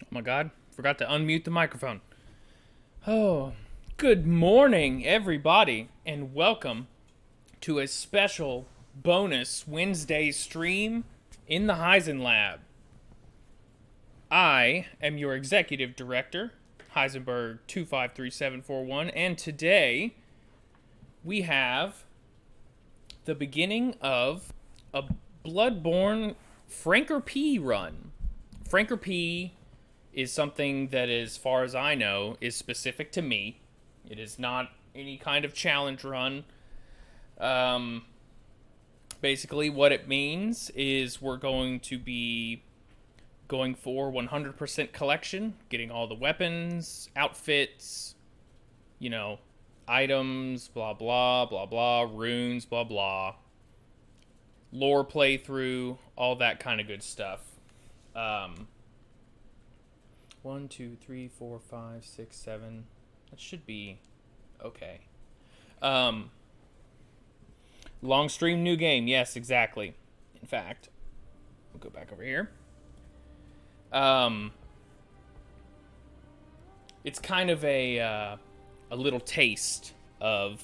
Oh my god, forgot to unmute the microphone. Oh, good morning, everybody, and welcome to a special bonus Wednesday stream in the HeisenLab. I am your executive director, Heisenberg253741, and today we have the beginning of a Bloodborne FrankerP run. FrankerP is something that, as far as I know, is specific to me. It is not any kind of challenge run. Um, Basically, what it means is we're going to be going for 100% collection, getting all the weapons, outfits, you know, items, blah, blah, blah, blah, runes, blah, blah, lore playthrough, all that kind of good stuff. Um, 1, 2, 3, 4, 5, 6, 7. That should be okay. Um, Long stream, new game. Yes, exactly. In fact, we'll go back over here. Um, it's kind of a little taste of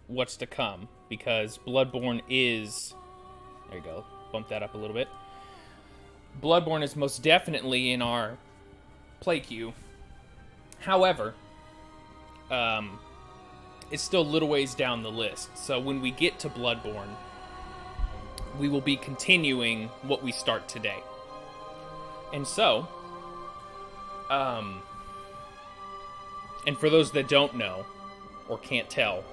what's to come because Bloodborne is. There you go. Bump that up a little bit. Bloodborne is most definitely in our play queue. However, it's still a little ways down the list. So when we get to Bloodborne, we will be continuing what we start today. And so, and for those that don't know or can't tell,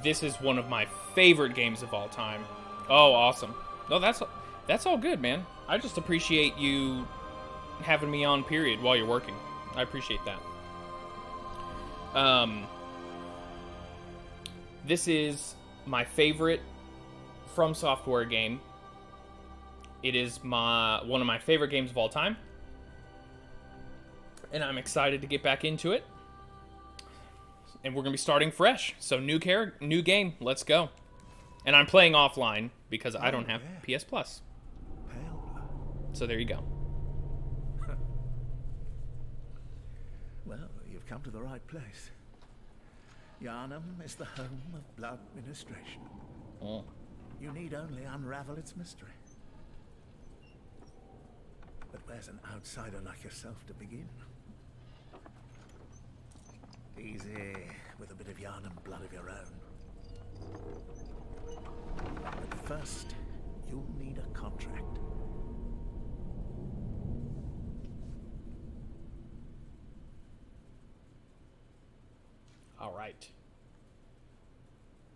this is one of my favorite games of all time. Oh, awesome. No, that's all good, man. I just appreciate you having me on, period, while you're working. I appreciate that. This is my favorite FromSoftware game. It is one of my favorite games of all time. And I'm excited to get back into it. And we're going to be starting fresh. So new game, let's go. And I'm playing offline because I don't have PS Plus. So there you go. Well, you've come to the right place. Yharnam is the home of blood ministration. Oh. You need only unravel its mystery. But where's an outsider like yourself to begin? Easy, with a bit of Yharnam blood of your own. But first, you'll need a contract. All right.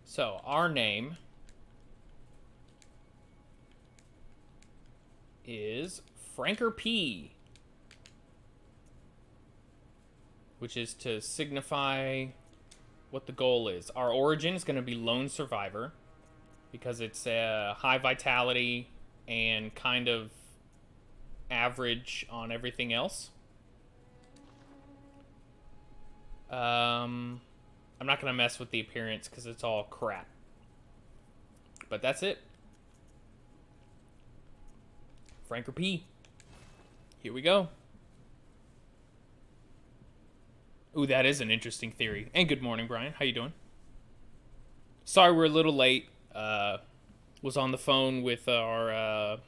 So, our name is FrankerP, which is to signify what the goal is. Our origin is going to be lone survivor because it's high vitality and kind of average on everything else. I'm not going to mess with the appearance because it's all crap. But that's it. FrankerP. Here we go. Ooh, that is an interesting theory. And good morning, Brian. How you doing? Sorry we're a little late. Was on the phone with our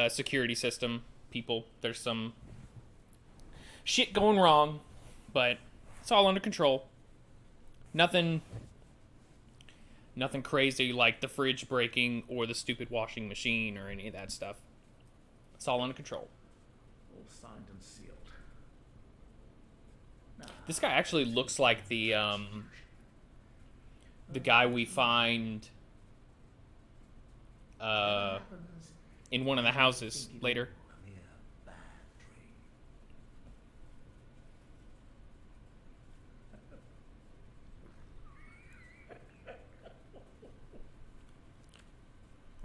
security system people. There's some shit going wrong, but it's all under control. Nothing crazy like the fridge breaking or the stupid washing machine or any of that stuff. It's all under control. All signed and sealed. This guy actually looks like the guy we find in one of the houses later.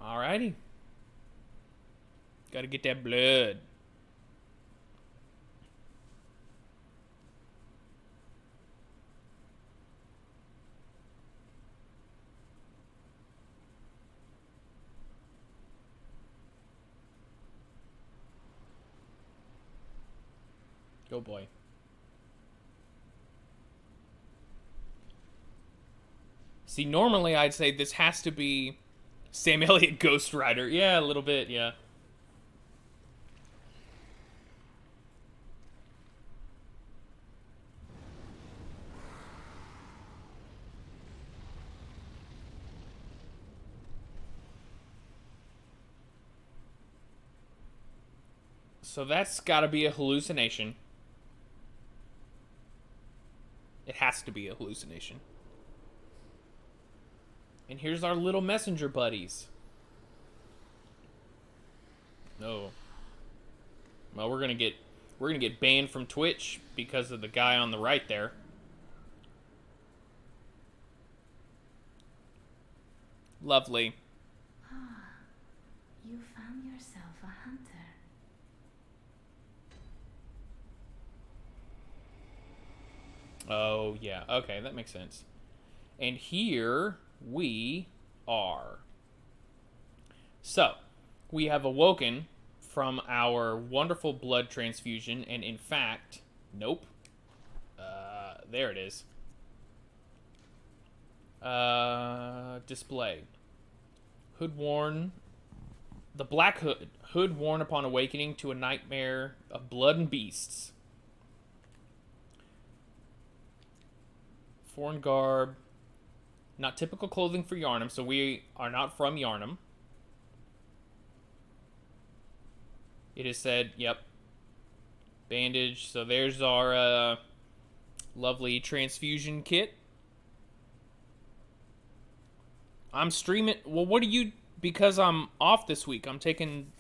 Alrighty. Gotta get that blood. Oh boy. See, normally I'd say this has to be Sam Elliott Ghost Rider. Yeah, a little bit, yeah. So that's gotta be a hallucination. It has to be a hallucination. And here's our little messenger buddies. No. Well, we're gonna get banned from Twitch because of the guy on the right there. Lovely. Ah, you found yourself a hunter. Oh, yeah. Okay, that makes sense. And here we are. So, we have awoken from our wonderful blood transfusion, and in fact, nope. There it is. Display. Hood worn. The black hood. Hood worn upon awakening to a nightmare of blood and beasts. Foreign garb. Not typical clothing for Yharnam, so we are not from Yharnam. It is said, yep. Bandage. So there's our lovely transfusion kit. I'm streaming. Well, what are you... Because I'm off this week. I'm taking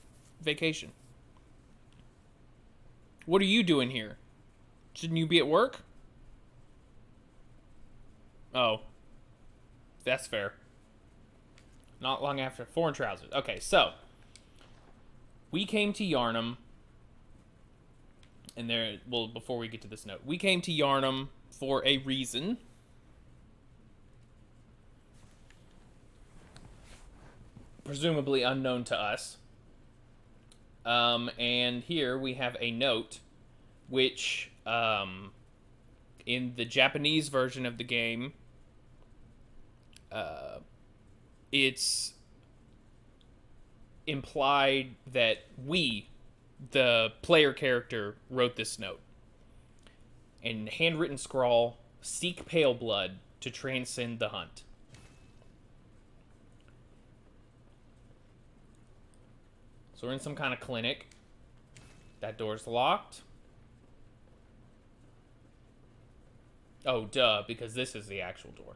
vacation. What are you doing here? Shouldn't you be at work? Oh. That's fair. Not long after foreign trousers. Okay, so we came to Yharnam, and there. Well, before we get to this note, we came to Yharnam for a reason. Presumably unknown to us. And here we have a note, which, in the Japanese version of the game, it's implied that we, the player character, wrote this note. And handwritten scrawl, seek pale blood to transcend the hunt. So we're in some kind of clinic. That door's locked. Oh, duh, because this is the actual door.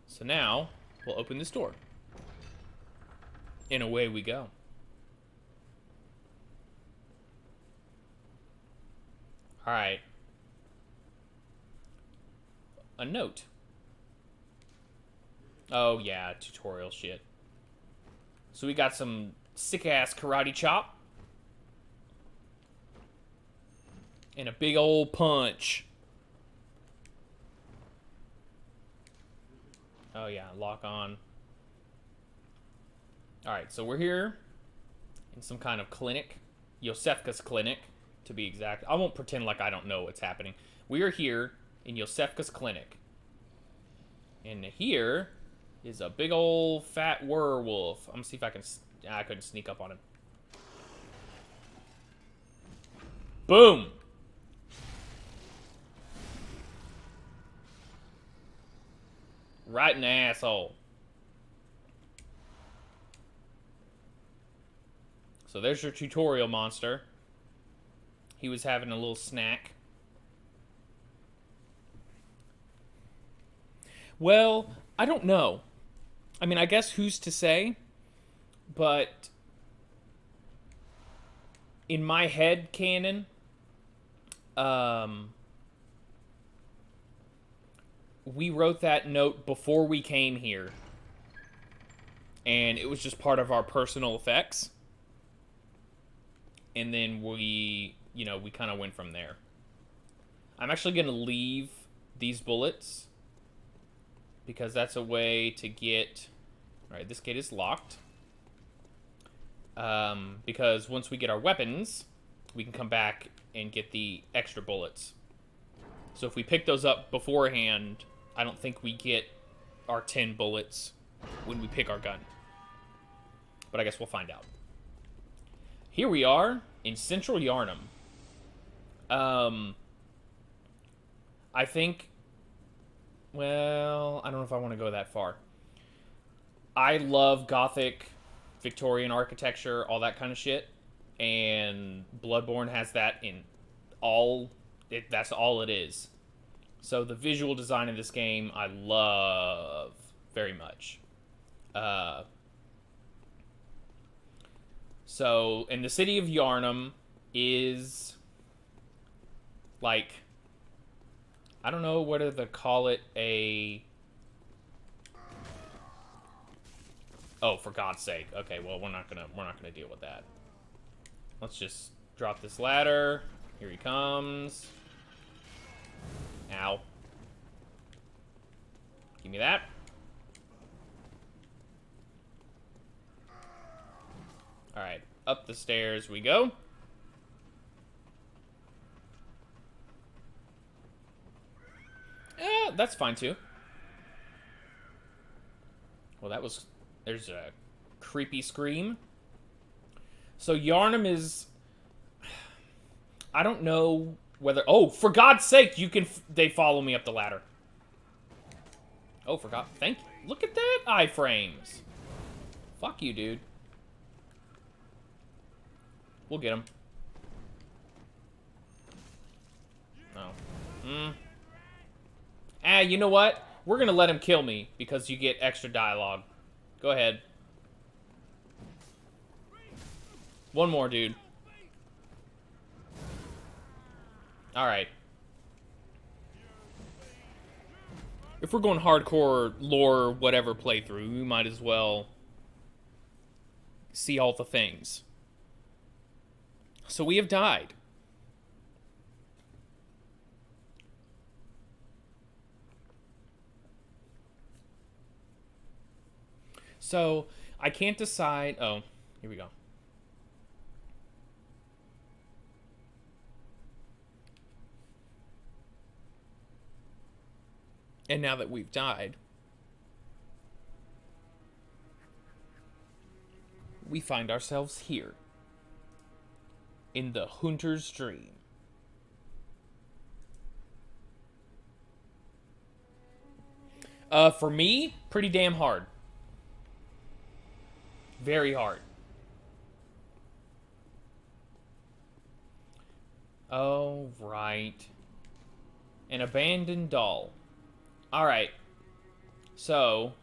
So now, we'll open this door. And away we go. Alright. A note. Oh, yeah, tutorial shit. So we got some sick-ass karate chop. And a big old punch. Oh, yeah, lock on. Alright, so we're here in some kind of clinic. Yosefka's clinic, to be exact. I won't pretend like I don't know what's happening. We are here in Yosefka's clinic. And here is a big old fat werewolf. I'm gonna see if I can... I couldn't sneak up on him. Boom! Right in the asshole. So there's your tutorial monster. He was having a little snack. Well, I don't know. I mean, I guess who's to say? But in my head canon, we wrote that note before we came here. And it was just part of our personal effects. And then we, you know, we kind of went from there. I'm actually going to leave these bullets. Because that's a way to get... Alright, this gate is locked. Because once we get our weapons, we can come back and get the extra bullets. So if we pick those up beforehand, I don't think we get our 10 bullets when we pick our gun. But I guess we'll find out. Here we are in Central Yharnam. I think... Well, I don't know if I want to go that far. I love Gothic, Victorian architecture, all that kind of shit. And Bloodborne has that in all... that's all it is. So the visual design of this game, I love very much. So, and the city of Yharnam is... like... I don't know whether to call it a... Oh, for God's sake. Okay, well, we're not gonna deal with that. Let's just drop this ladder. Here he comes. Ow. Give me that. Alright, up the stairs we go. That's fine too. Well, that was... There's a creepy scream. So Yharnam is... I don't know whether... Oh, for God's sake, you can... They follow me up the ladder. Oh, for God... Thank you. Look at that iframes. Fuck you, dude. We'll get him. Oh. You know what? We're gonna let him kill me because you get extra dialogue. Go ahead. One more, dude. Alright. If we're going hardcore lore whatever playthrough, we might as well see all the things. So we have died. So, I can't decide... Oh, here we go. And now that we've died, we find ourselves here. In the Hunter's Dream. For me, pretty damn hard. Very hard. Oh, right. An abandoned doll. Alright. So,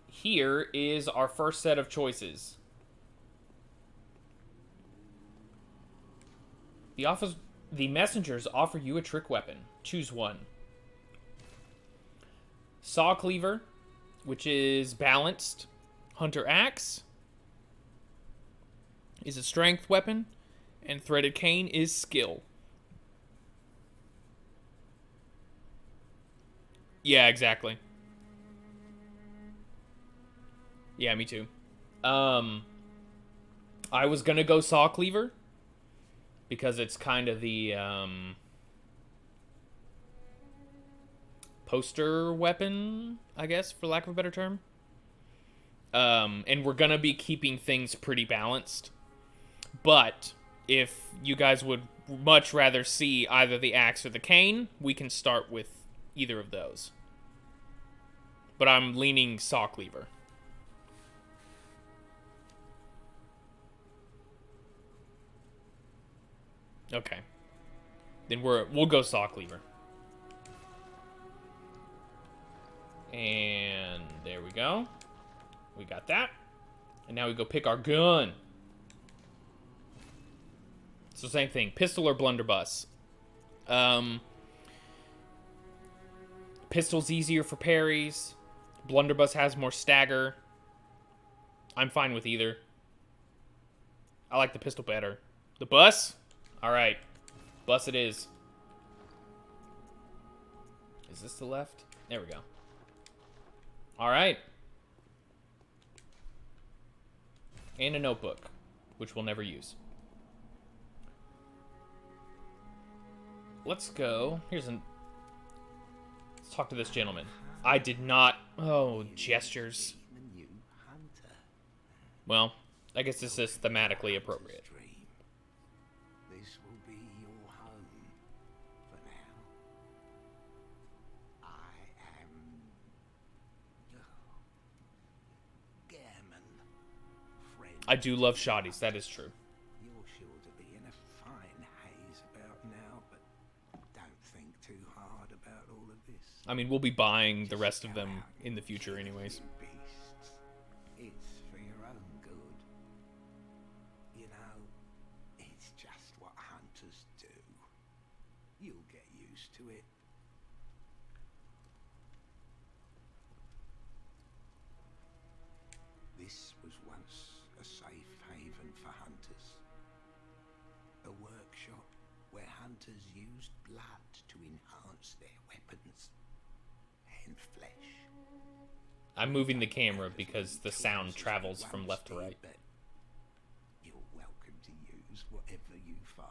here is our first set of choices. The messengers offer you a trick weapon. Choose one. Saw cleaver, which is balanced. Hunter axe is a strength weapon, and threaded cane is skill. Yeah, exactly. Yeah, me too. I was gonna go saw cleaver because it's kind of the poster weapon, I guess, for lack of a better term. And we're gonna be keeping things pretty balanced. But if you guys would much rather see either the axe or the cane, we can start with either of those. But I'm leaning saw cleaver. Okay. Then we'll go saw cleaver. And there we go. We got that. And now we go pick our gun. So same thing. Pistol or blunderbuss. Pistol's easier for parries. Blunderbuss has more stagger. I'm fine with either. I like the pistol better. The bus? Alright. Bus it is. Is this the left? There we go. Alright. And a notebook, which we'll never use. let's go. Let's talk to this gentleman. I did not... Oh, gestures. Well, I guess this is thematically appropriate. This will be your home for now. I am Gammon, friend. I do love shoddies, that is true. You're sure to be in a fine haze about now, but don't think too hard about all of this. I mean, we'll be buying the rest of them in the future anyways. Beasts. It's for your own good. You know, it's just what hunters do. You'll get used to it. This was once a safe haven for hunters. A workshop where hunters used blood to enhance their weapons and flesh. I'm moving the camera because the sound travels from left to right. But you're welcome to use whatever you find.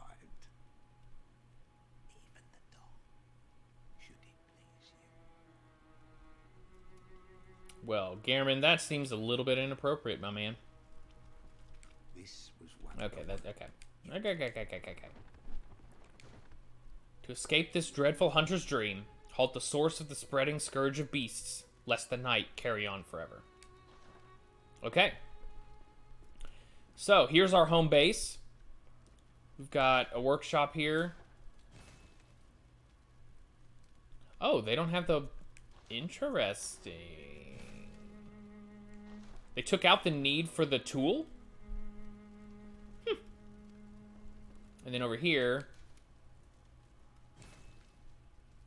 Even the dog, should it please you. Well, Garmin, that seems a little bit inappropriate, my man. This was one Okay, okay. To escape this dreadful hunter's dream, halt the source of the spreading scourge of beasts, lest the night carry on forever. Okay. So, here's our home base. We've got a workshop here. Oh, they don't have the... Interesting. They took out the need for the tool? And then over here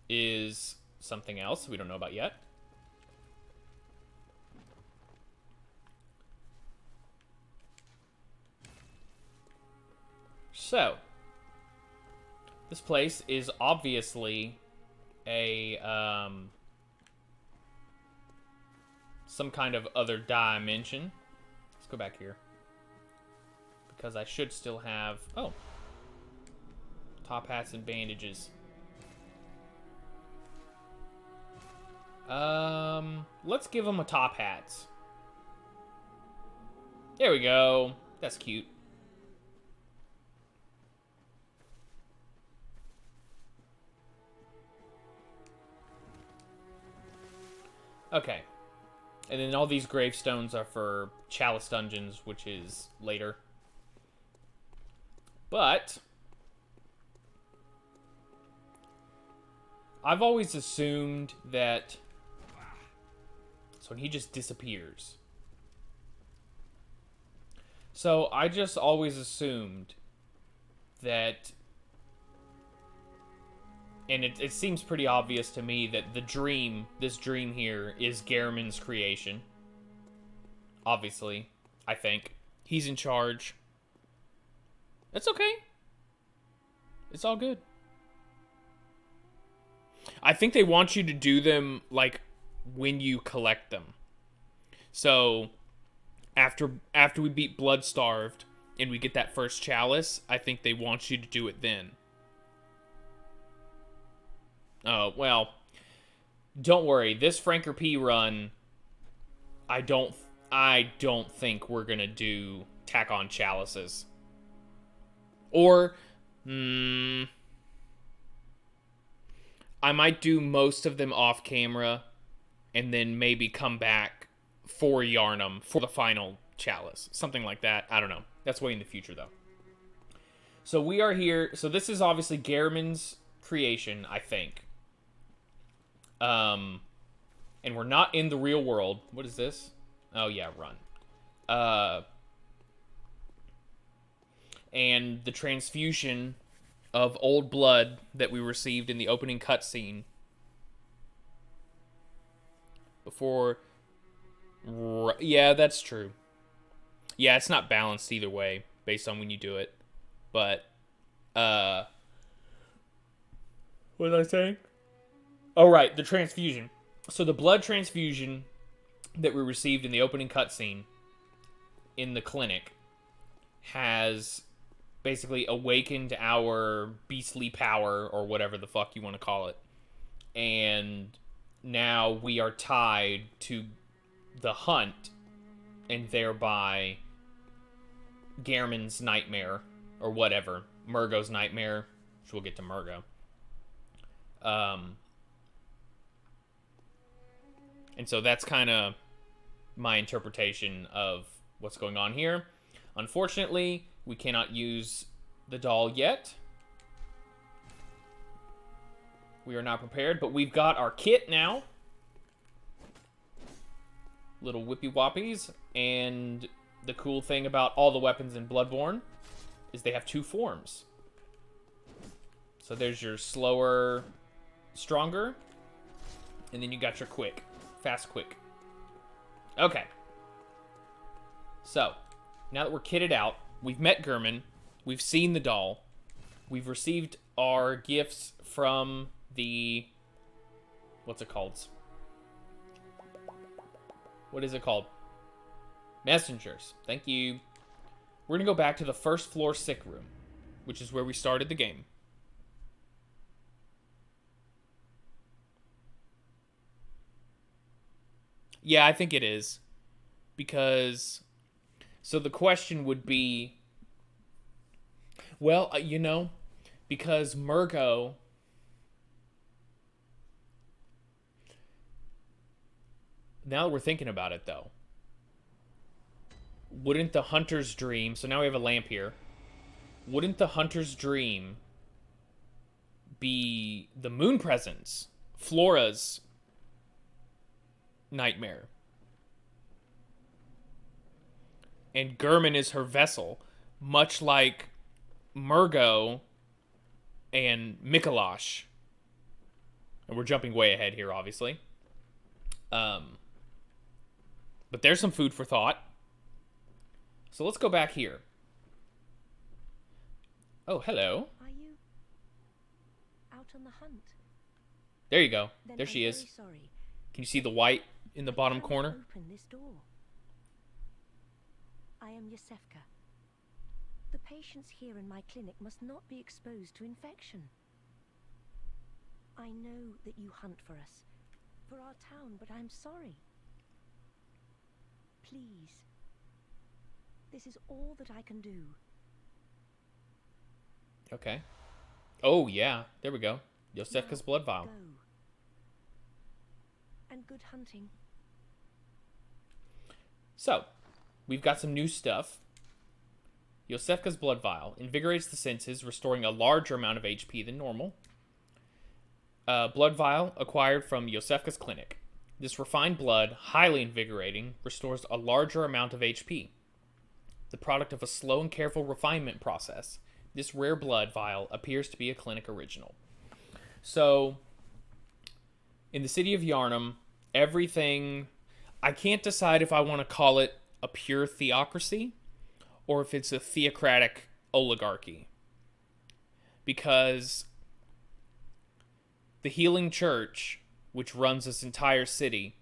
is something else we don't know about yet. So, this place is obviously a, some kind of other dimension. Let's go back here. Because I should still have... Oh. Top hats and bandages. Let's give them a top hats. There we go. That's cute. Okay. And then all these gravestones are for Chalice Dungeons, which is later. But I've always assumed that... So he just disappears. So I just always assumed that... And it seems pretty obvious to me that the dream, this dream here, is Garamond's creation. Obviously, I think. He's in charge. That's okay. It's all good. I think they want you to do them, like, when you collect them. So, after we beat Bloodstarved, and we get that first chalice, I think they want you to do it then. Oh, well, don't worry. This FrankerP run, I don't think we're gonna do tack on chalices. Or, I might do most of them off camera, and then maybe come back for Yharnam for the final chalice. Something like that. I don't know. That's way in the future, though. So we are here. So this is obviously Garamond's creation, I think. And we're not in the real world. What is this? Oh, yeah, run. And the transfusion of old blood that we received in the opening cutscene. Before... Yeah, that's true. Yeah, it's not balanced either way, based on when you do it. But, what was I saying? Oh, right, the transfusion. So the blood transfusion that we received in the opening cutscene in the clinic has basically awakened our beastly power, or whatever the fuck you want to call it. And now we are tied to the hunt, and thereby Gehrman's nightmare, or whatever. Murgo's nightmare, which we'll get to Murgo. And so that's kind of my interpretation of what's going on here. Unfortunately, we cannot use the doll yet. We are not prepared, but we've got our kit now. Little whippy whoppies. And the cool thing about all the weapons in Bloodborne is they have 2 forms. So there's your slower, stronger, and then you got your quick. Fast, quick. Okay. So, now that we're kitted out, we've met Gehrman, we've seen the doll, we've received our gifts from the... What's it called? What is it called? Messengers. Thank you. We're going to go back to the first floor sick room, which is where we started the game. Yeah, I think it is. Because... So the question would be... Well, you know, because Murgo... Now that we're thinking about it, though, wouldn't the hunter's dream... So now we have a lamp here. Wouldn't the hunter's dream be the moon presence, Flora's nightmare? And Gehrman is her vessel, much like Murgo and Mikolash. And we're jumping way ahead here, obviously. But there's some food for thought. So let's go back here. Oh, hello. Are you out on the hunt? There you go. Then There she I'm is. very sorry. Can you see the white in the bottom Cannot corner? Open this door. I am Yosefka. The patients here in my clinic must not be exposed to infection. I know that you hunt for us, for our town, but I'm sorry. Please. This is all that I can do. Okay. Oh, yeah. There we go. Yosefka's Now, blood vial. Go. And good hunting. So, we've got some new stuff. Yosefka's blood vial invigorates the senses, restoring a larger amount of HP than normal. Blood vial acquired from Yosefka's clinic. This refined blood, highly invigorating, restores a larger amount of HP. The product of a slow and careful refinement process, this rare blood vial appears to be a clinic original. So, in the city of Yharnam, everything... I can't decide if I want to call it a pure theocracy or if it's a theocratic oligarchy. Because the Healing Church, which runs this entire city,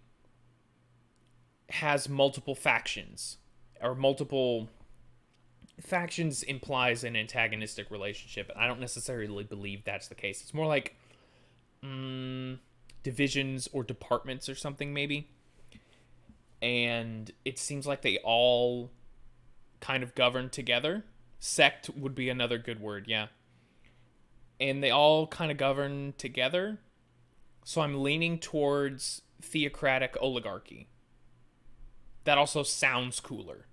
has multiple factions. Or multiple... Factions implies an antagonistic relationship, and I don't necessarily believe that's the case. It's more like divisions or departments or something, maybe. And it seems like they all kind of govern together. Sect would be another good word, yeah. And they all kind of govern together. So I'm leaning towards theocratic oligarchy. That also sounds cooler.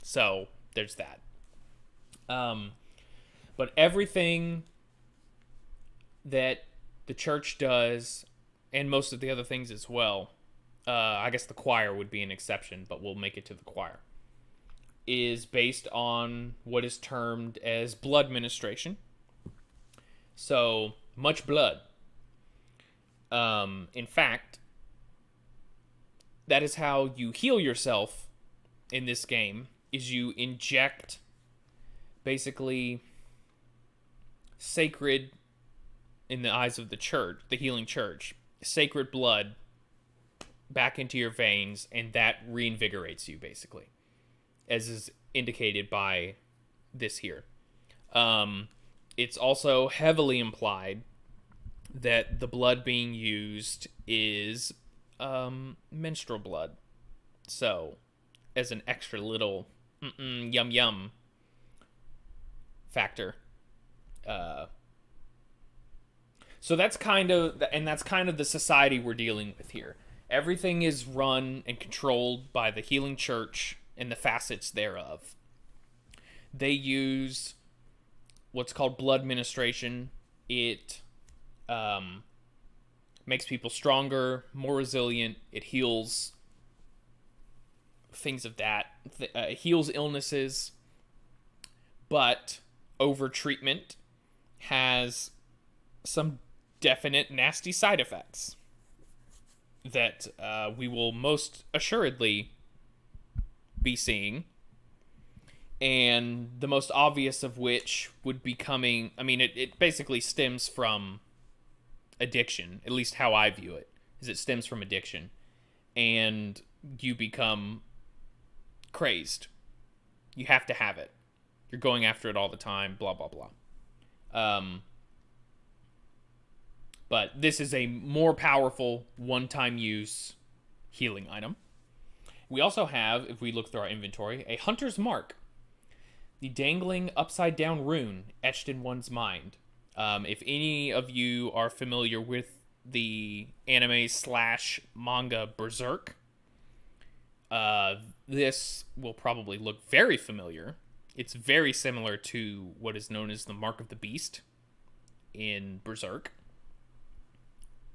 So there's that. But everything that the church does, and most of the other things as well, I guess the choir would be an exception, but we'll make it to the choir, is based on what is termed as blood ministration. So, much blood. In fact, that is how you heal yourself in this game, is you inject basically sacred, in the eyes of the church, the Healing Church, sacred blood back into your veins, and that reinvigorates you, basically, as is indicated by this here. It's also heavily implied that the blood being used is menstrual blood. So, as an extra little yum yum factor. So that's kind of the society we're dealing with here. Everything is run and controlled by the healing church and the facets thereof. They use what's called blood ministration. It makes people stronger, more resilient. It heals things of that. Heals illnesses. But over-treatment has some definite nasty side effects that we will most assuredly be seeing. And the most obvious of which would be coming... I mean, it basically stems from addiction, at least how I view it, is it stems from addiction. And you become crazed. You have to have it. You're going after it all the time, blah, blah, blah. But this is a more powerful one-time use healing item. We also have, if we look through our inventory, a Hunter's Mark. The dangling upside-down rune etched in one's mind. If any of you are familiar with the anime/manga Berserk, this will probably look very familiar. It's very similar to what is known as the Mark of the Beast in Berserk,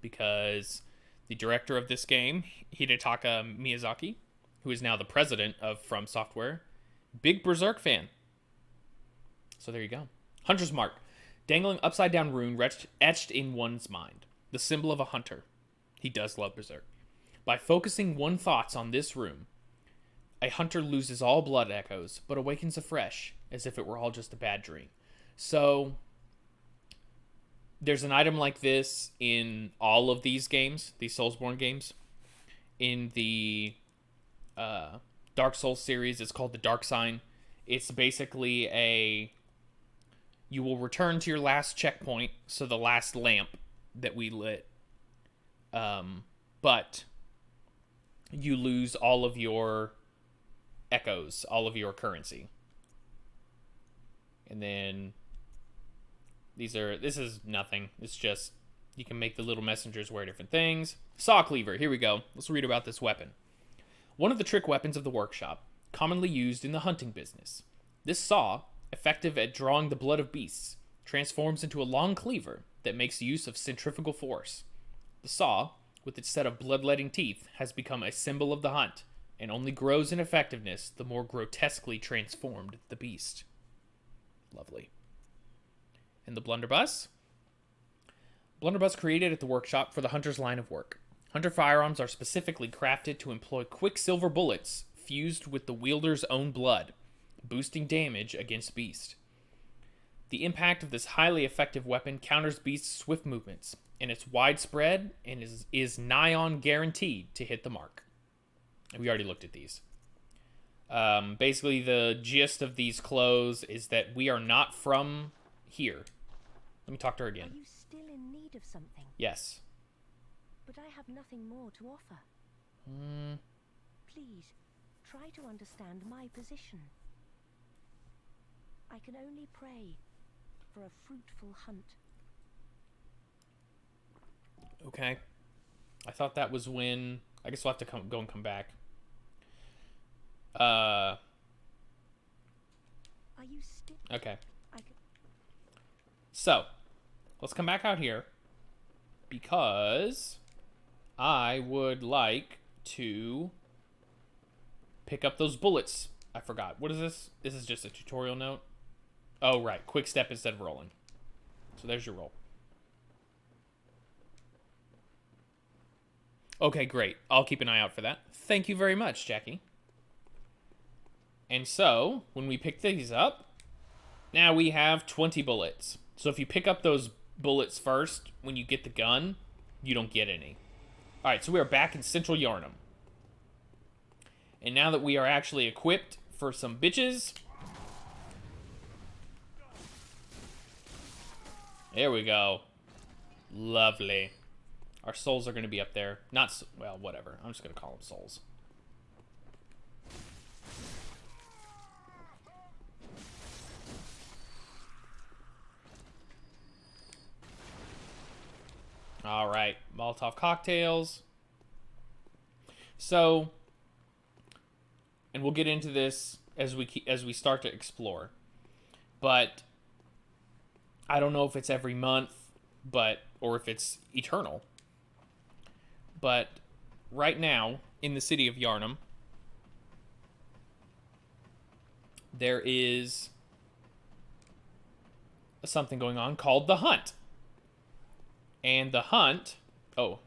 because the director of this game, Hidetaka Miyazaki, who is now the president of FromSoftware, big Berserk fan. So there you go. Hunter's Mark. Dangling upside-down rune etched in one's mind. The symbol of a hunter. He does love Berserk. By focusing one's thoughts on this rune, a hunter loses all blood echoes, but awakens afresh, as if it were all just a bad dream. So, there's an item like this in all of these games, these Soulsborne games. In the Dark Souls series, it's called the Dark Sign. It's basically you will return to your last checkpoint, so the last lamp that we lit. But you lose all of your echoes, all of your currency. And then this is nothing. It's just you can make the little messengers wear different things. Saw cleaver, here we go. Let's read about this weapon. One of the trick weapons of the workshop, commonly used in the hunting business. This saw, effective at drawing the blood of beasts, transforms into a long cleaver that makes use of centrifugal force. The saw, with its set of bloodletting teeth, has become a symbol of the hunt, and only grows in effectiveness the more grotesquely transformed the beast. Lovely. And the blunderbuss? Blunderbuss created at the workshop for the hunter's line of work. Hunter firearms are specifically crafted to employ quicksilver bullets fused with the wielder's own blood, boosting damage against beast. The impact of this highly effective weapon counters beast's swift movements, and it's widespread and is nigh on guaranteed to hit the mark. We already looked at these. Basically, the gist of these clothes is that we are not from here. Let me talk to her again. Are you still in need of something? Yes. But I have nothing more to offer. Please, try to understand my position. I can only pray for a fruitful hunt. Okay. I thought that was when... I guess we'll have to go and come back. Are you still... Okay. So, let's come back out here, because I would like to pick up those bullets. I forgot. What is this? This is just a tutorial note. Oh, right. Quick step instead of rolling. So there's your roll. Okay, great. I'll keep an eye out for that. Thank you very much, Jackie. And so, when we pick these up, now we have 20 bullets. So if you pick up those bullets first, when you get the gun, you don't get any. Alright, so we are back in Central Yharnam. And now that we are actually equipped for some bitches, There we go. Lovely. Our souls are going to be up there. Not, well, whatever. I'm just going to call them souls. All right. Molotov cocktails. So, and we'll get into this as we start to explore. But I don't know if it's every month, or if it's eternal. But right now, in the city of Yharnam, there is something going on called the Hunt. And the Hunt... Oh,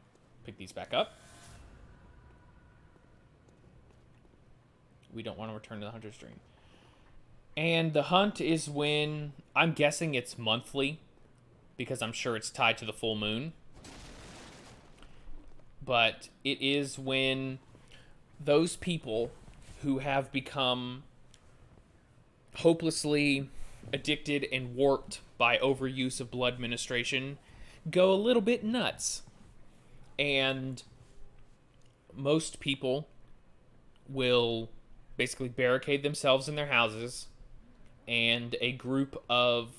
pick these back up. We don't want to return to the Hunter's Dream. And the Hunt is when... I'm guessing it's monthly, because I'm sure it's tied to the full moon. But it is when those people who have become hopelessly addicted and warped by overuse of blood ministration go a little bit nuts. And most people will basically barricade themselves in their houses, and a group of,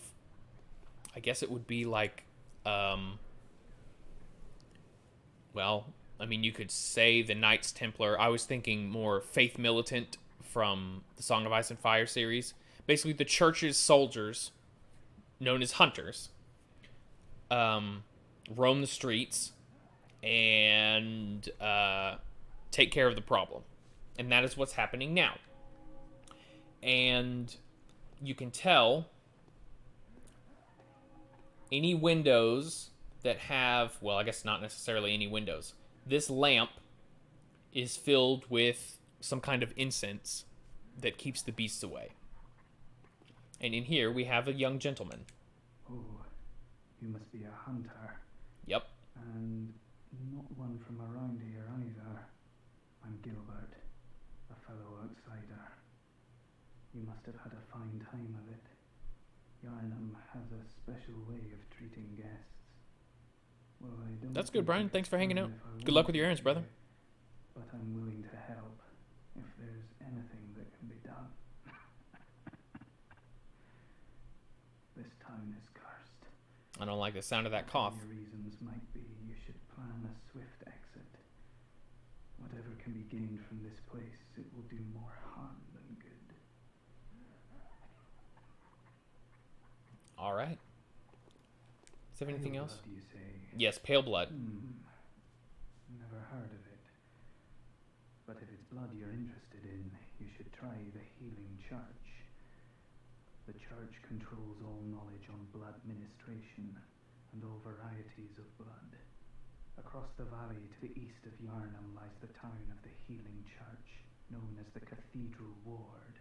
I guess it would be like, well, I mean, you could say the Knights Templar. I was thinking more Faith Militant from the Song of Ice and Fire series. Basically, the church's soldiers, known as hunters, roam the streets and take care of the problem. And that is what's happening now. And you can tell any windows that have, well, I guess not necessarily any windows. This lamp is filled with some kind of incense that keeps the beasts away. And in here we have a young gentleman. Oh, you must be a hunter. Yep. And not one from around here either. I'm Gilbert, a fellow outsider. You must have had a fine time of it. Yharnam has a special way of treating guests. Well, I don't That's good, Brian. Thanks for hanging out. if I Good luck with wanted your errands, to, brother. But I'm willing to help if there's anything that can be done. This town is cursed. I don't like the sound of that cough. Your reasons might be you should plan a swift exit. Whatever can be gained from this place, it will do more harm than good. All right. Is there anything Pale else? blood, you say? Yes, pale blood. Never heard of it. But if it's blood you're interested in, you should try the Healing Church. The church controls all knowledge on blood ministration and all varieties of blood. Across the valley to the east of Yharnam lies the town of the Healing Church, known as the Cathedral Ward.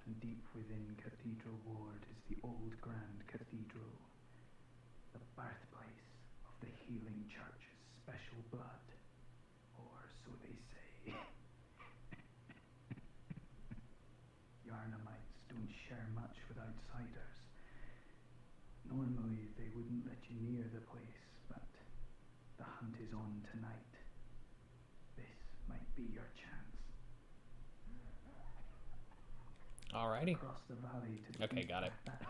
And deep within Cathedral Ward is the old Grand Cathedral, the birthplace of the Healing Church's special blood, or so they say. Yharnamites don't share much with outsiders. Normally they wouldn't let you near the place, but the hunt is on tonight. This might be your chance. Alrighty. Across the valley to the Okay, east got it. of that.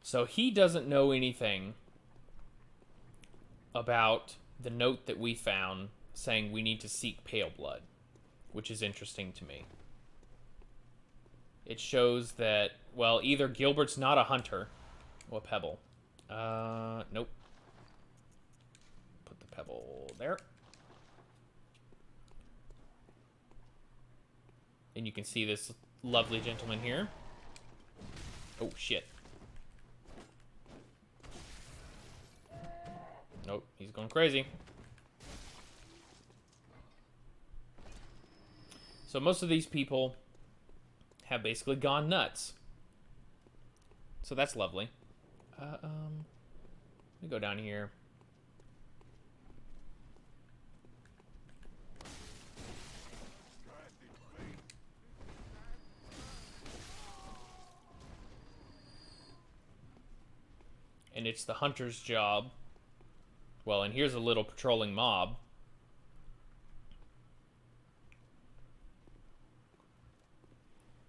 So he doesn't know anything about the note that we found saying we need to seek pale blood, which is interesting to me. It shows that, well, either Gilbert's not a hunter. Oh, a pebble. Nope. Put the pebble there. And you can see this lovely gentleman here. Oh, shit. Nope, he's going crazy. So most of these people have basically gone nuts. So that's lovely. Let me go down here. and it's the hunter's job. Well, and here's a little patrolling mob.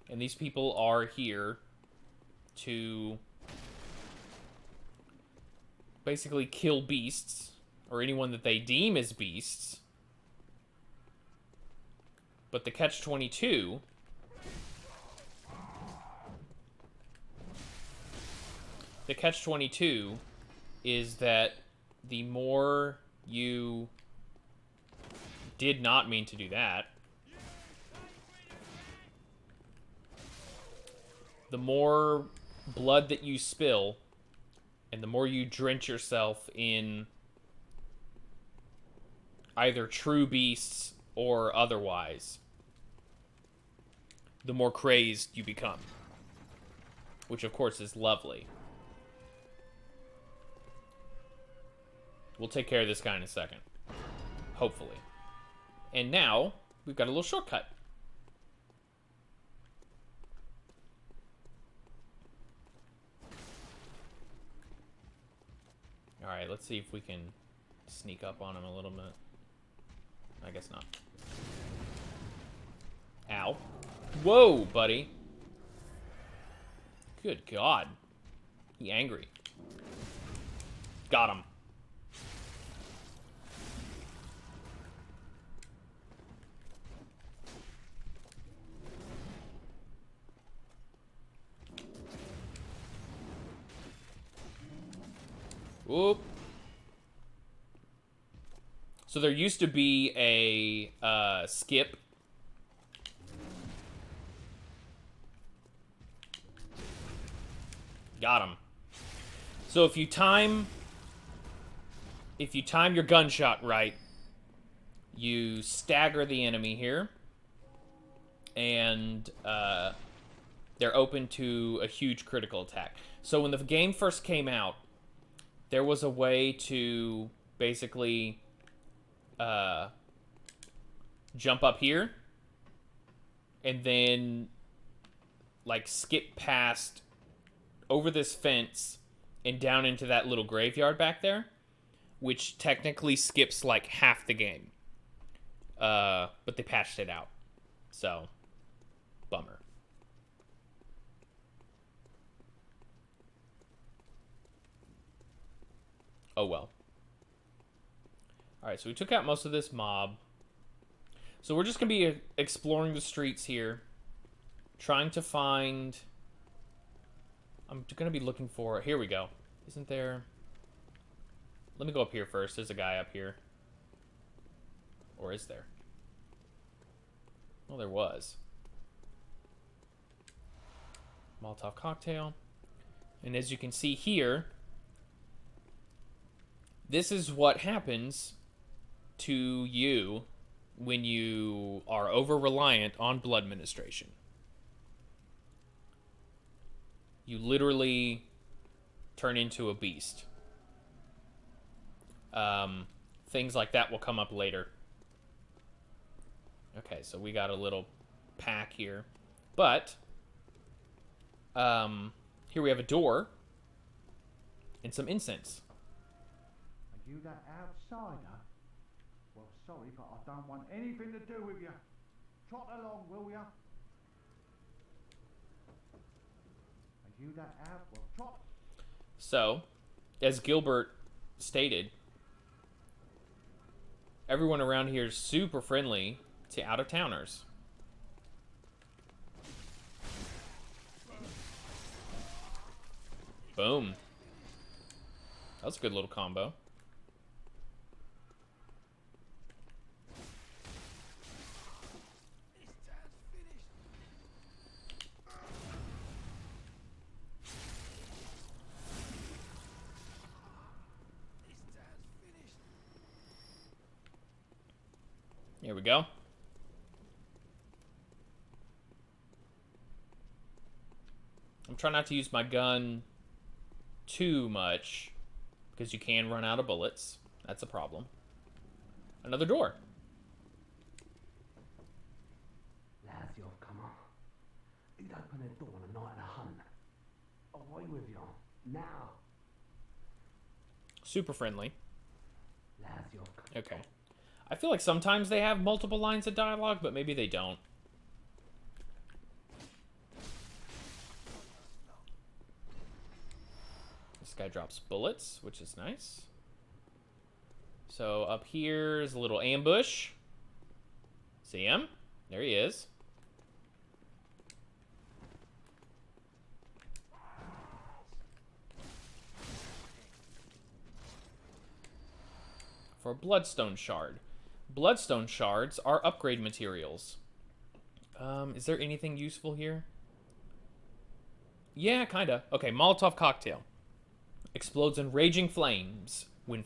And these people are here to basically kill beasts, or anyone that they deem as beasts. But the catch-22 is that the more you did not mean to do that, the more blood that you spill, and the more you drench yourself in either true beasts or otherwise, the more crazed you become. Which, of course, is lovely. We'll take care of this guy in a second. Hopefully. And now, we've got a little shortcut. Alright, let's see if we can sneak up on him a little bit. I guess not. Ow. Whoa, buddy. Good God. He angry. Got him. Whoop. So there used to be a skip. Got him. So if you time your gunshot right, you stagger the enemy here, and they're open to a huge critical attack. So when the game first came out, there was a way to basically jump up here and then like skip past over this fence and down into that little graveyard back there, which technically skips like half the game. But they patched it out. So, bummer. Oh well. Alright, so we took out most of this mob. So we're just going to be exploring the streets here. Trying to find... I'm going to be looking for... Here we go. Isn't there... Let me go up here first. There's a guy up here. Or is there? Well, there was. Molotov cocktail. And as you can see here... This is what happens to you when you are over-reliant on blood ministration. You literally turn into a beast. Things like that will come up later. Okay, so we got a little pack here. But, here we have a door and some incense. Are you that outsider? Well, sorry, but I don't want anything to do with you. Trot along, will ya? Are you that out? Well, trot. So, as Gilbert stated, everyone around here is super friendly to out-of-towners. Boom. That was a good little combo. Here we go. I'm trying not to use my gun too much because you can run out of bullets. That's a problem. Another door. Lads, you've come on. You'd open the door on a night of a hunt. Away with you. Now. Super friendly. Okay. I feel like sometimes they have multiple lines of dialogue, but maybe they don't. This guy drops bullets, which is nice. So up here is a little ambush. See him? There he is. For Bloodstone Shard. Bloodstone Shards are upgrade materials. Is there anything useful here? Yeah, kinda. Okay, Molotov Cocktail. Explodes in raging flames when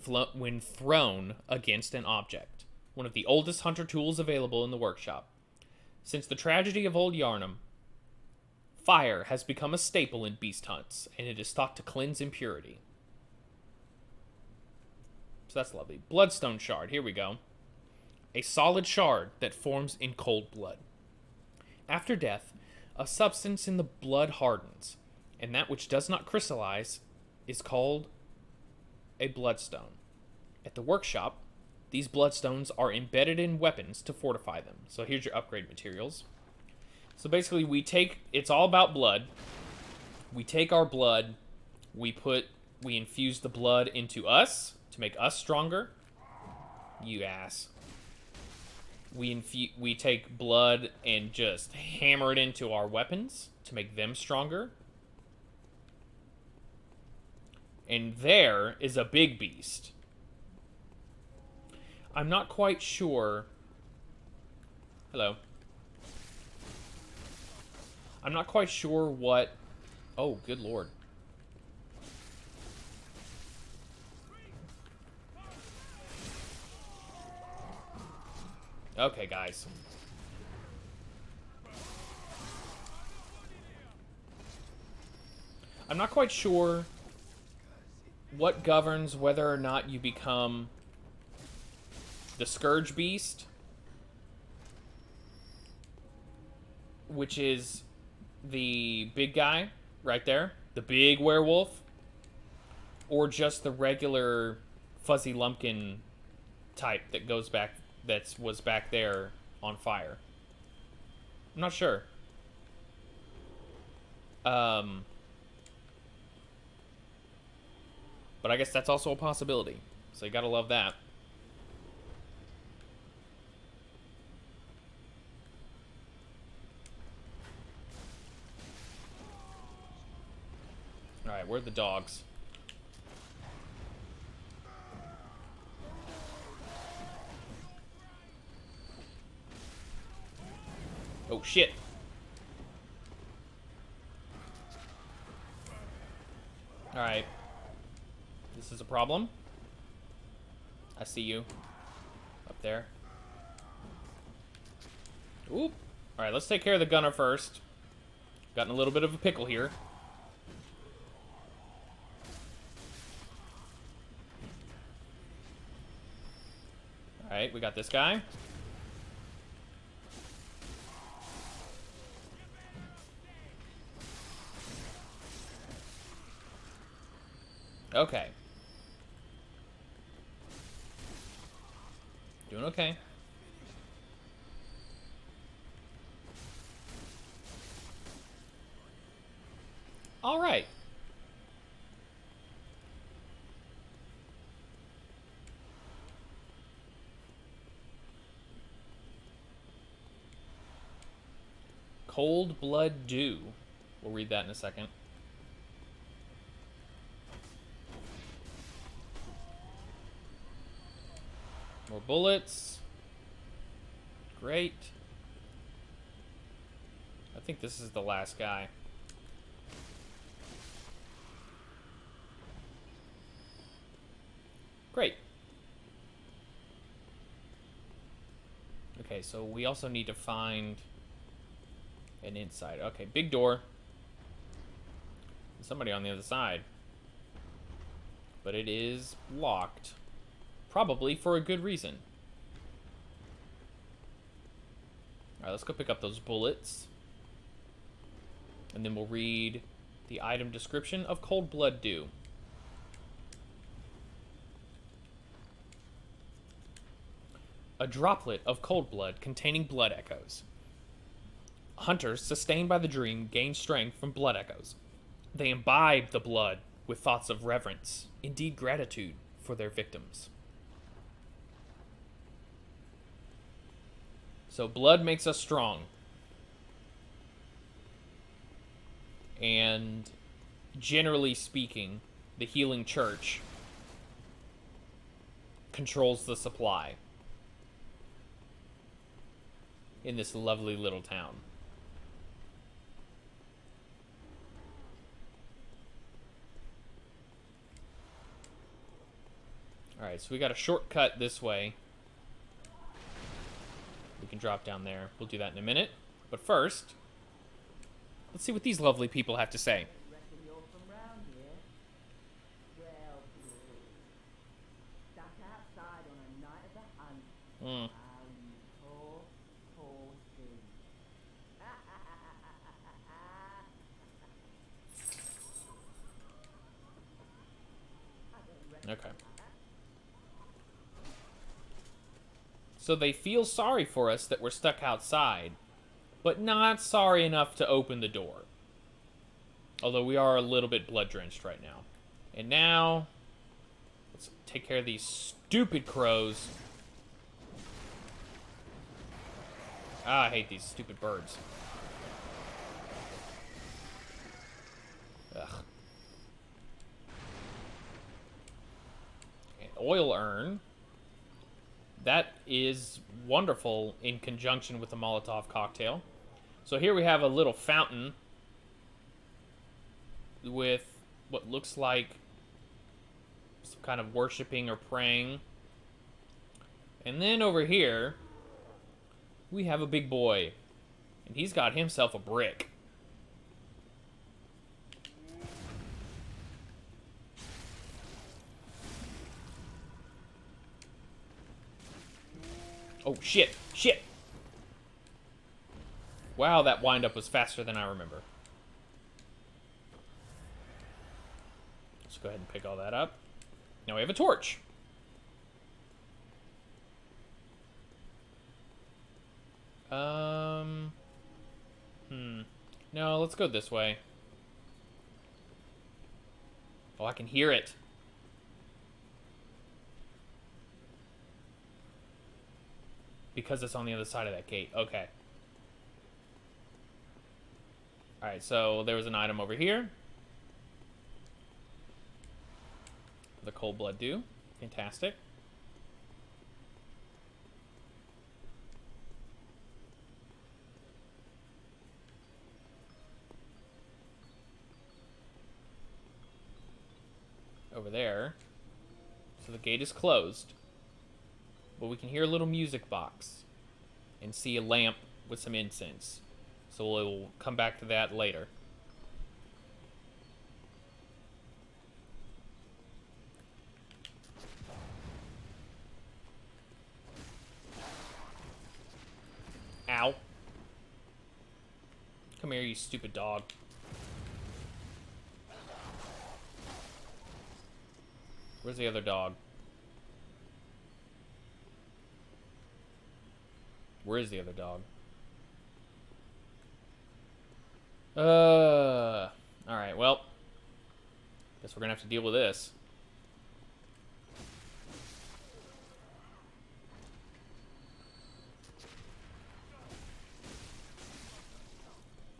thrown against an object. One of the oldest hunter tools available in the workshop. Since the tragedy of Old Yharnam, fire has become a staple in beast hunts, and it is thought to cleanse impurity. So that's lovely. Bloodstone Shard, here we go. A solid shard that forms in cold blood. After death, a substance in the blood hardens, and that which does not crystallize is called a bloodstone. At the workshop, these bloodstones are embedded in weapons to fortify them. So here's your upgrade materials. So basically it's all about blood. We take our blood, we infuse the blood into us to make us stronger. You ass. We take blood and just hammer it into our weapons to make them stronger. And there is a big beast. I'm not quite sure. Hello. I'm not quite sure what... Oh, good lord. Okay, guys. I'm not quite sure what governs whether or not you become the Scourge Beast, which is the big guy right there, the big werewolf, or just the regular fuzzy lumpkin type that goes back, was back there on fire. I'm not sure. But I guess that's also a possibility. So you gotta love that. Alright, where are the dogs? Oh, shit. Alright. This is a problem. I see you. Up there. Oop. Alright, let's take care of the gunner first. Gotten a little bit of a pickle here. Alright, we got this guy. Okay. Doing okay. All right. Cold Blood Dew. We'll read that in a second. More bullets. Great. I think this is the last guy. Great. Okay, so we also need to find an inside. Okay, big door. Somebody on the other side. But it is locked. Probably for a good reason. Alright, let's go pick up those bullets. And then we'll read the item description of Cold Blood Dew. a droplet of cold blood containing blood echoes. Hunters, sustained by the dream, gain strength from blood echoes. They imbibe the blood with thoughts of reverence, indeed gratitude, for their victims. So blood makes us strong. And generally speaking, the healing church controls the supply in this lovely little town. Alright, so we got a shortcut this way. We can drop down there. We'll do that in a minute. But first, let's see what these lovely people have to say. Reckon you're from round here? Well, stuck outside on a night of the hunt. Hmm. Oh, you poor, poor thing. Okay. So they feel sorry for us that we're stuck outside, but not sorry enough to open the door. Although we are a little bit blood-drenched right now. And now, let's take care of these stupid crows. Ah, I hate these stupid birds. Ugh. An oil urn. That is wonderful in conjunction with the Molotov cocktail. So here we have a little fountain with what looks like some kind of worshiping or praying. And then over here, we have a big boy. And he's got himself a brick. Oh, shit. Shit. Wow, that wind-up was faster than I remember. Let's go ahead and pick all that up. Now we have a torch. No, let's go this way. Oh, I can hear it. Because it's on the other side of that gate. Okay. Alright, so there was an item over here. The cold blood dew. Fantastic. Over there. So the gate is closed. But we can hear a little music box and see a lamp with some incense. So we'll come back to that later. Ow. Come here, you stupid dog. Where's the other dog? Where is the other dog? Alright, well. Guess we're gonna have to deal with this.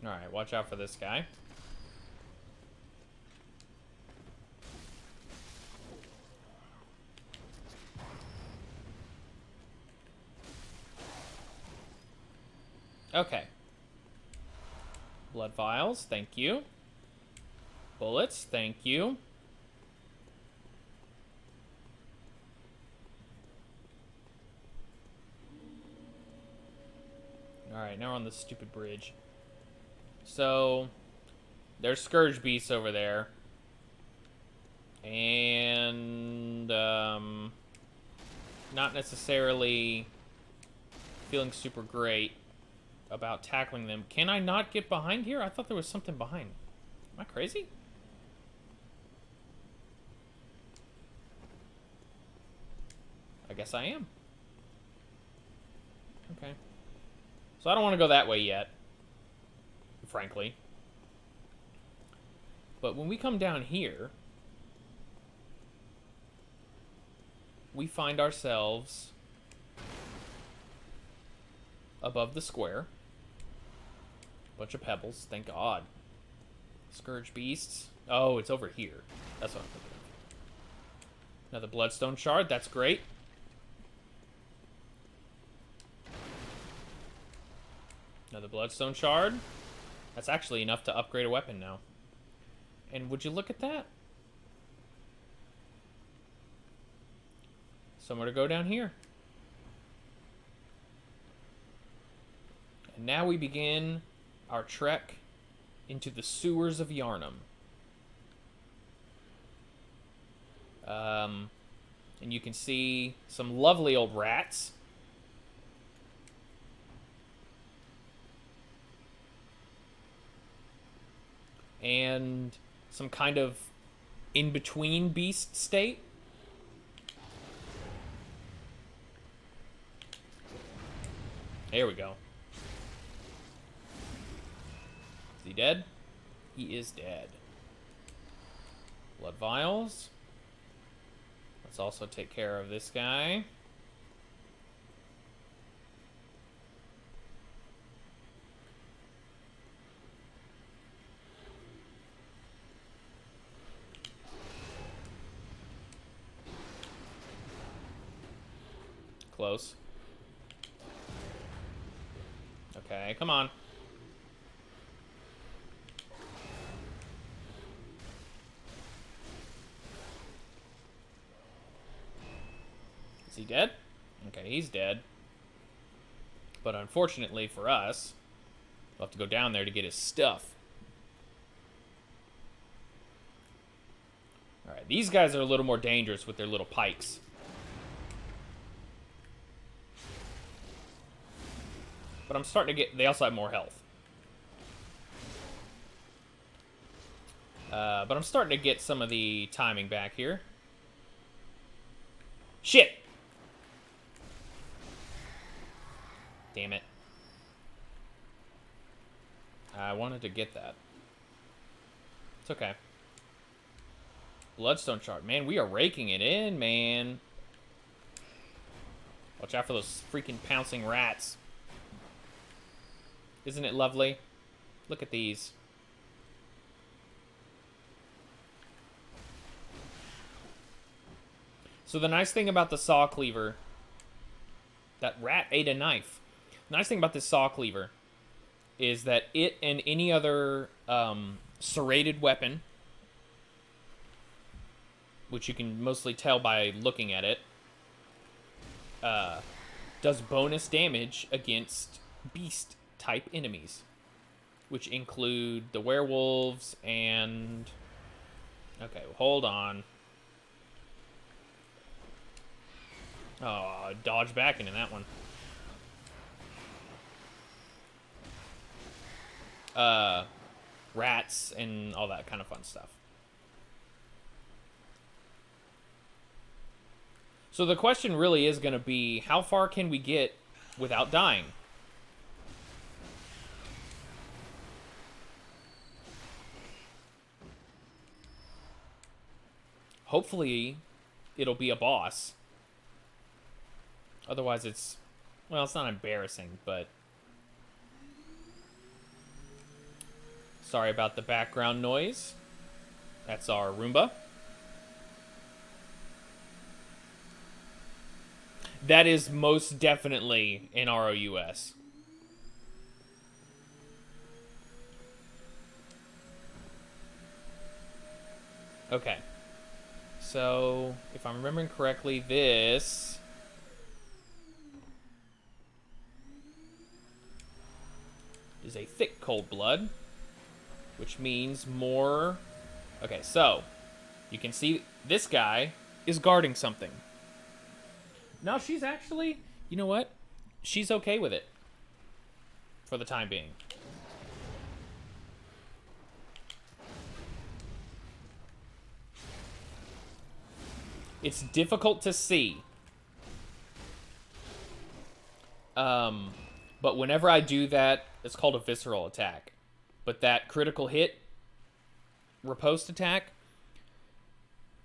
Alright, watch out for this guy. Okay. Blood vials, thank you. Bullets, thank you. Alright, now we're on this stupid bridge. So, there's Scourge Beasts over there. And, not necessarily feeling super great about tackling them. Can I not get behind here? I thought there was something behind. Am I crazy? I guess I am. Okay. So I don't want to go that way yet, frankly. But when we come down here, we find ourselves above the square. Bunch of pebbles, thank God. Scourge beasts. Oh, it's over here. That's what I'm thinking of. Another bloodstone shard, that's great. Another bloodstone shard. That's actually enough to upgrade a weapon now. And would you look at that? Somewhere to go down here. And now we begin our trek into the sewers of Yharnam. And you can see some lovely old rats. And some kind of in-between beast state. There we go. Is he dead? He is dead. Blood vials. Let's also take care of this guy. Close. Okay, come on. Is he dead? Okay, he's dead. But unfortunately for us, we'll have to go down there to get his stuff. Alright, these guys are a little more dangerous with their little pikes. But I'm starting to get... They also have more health. But I'm starting to get some of the timing back here. Shit! Damn it. I wanted to get that. It's okay. Bloodstone shard. Man, we are raking it in, man. Watch out for those freaking pouncing rats. Isn't it lovely? Look at these. So the nice thing about the saw cleaver... That rat ate a knife. The nice thing about this saw cleaver is that it and any other serrated weapon, which you can mostly tell by looking at it, does bonus damage against beast-type enemies, which include the werewolves and... Okay, hold on. Oh, dodge back into that one. Rats and all that kind of fun stuff. So the question really is going to be, how far can we get without dying? Hopefully, it'll be a boss. Otherwise, it's... Well, it's not embarrassing, but... Sorry about the background noise. That's our Roomba. That is most definitely an ROUS. Okay. So, if I'm remembering correctly, this... is a thick cold blood, which means more... Okay, so, you can see this guy is guarding something. Now she's actually, you know what? She's okay with it. For the time being. It's difficult to see. But whenever I do that, it's called a visceral attack. But that critical hit riposte attack,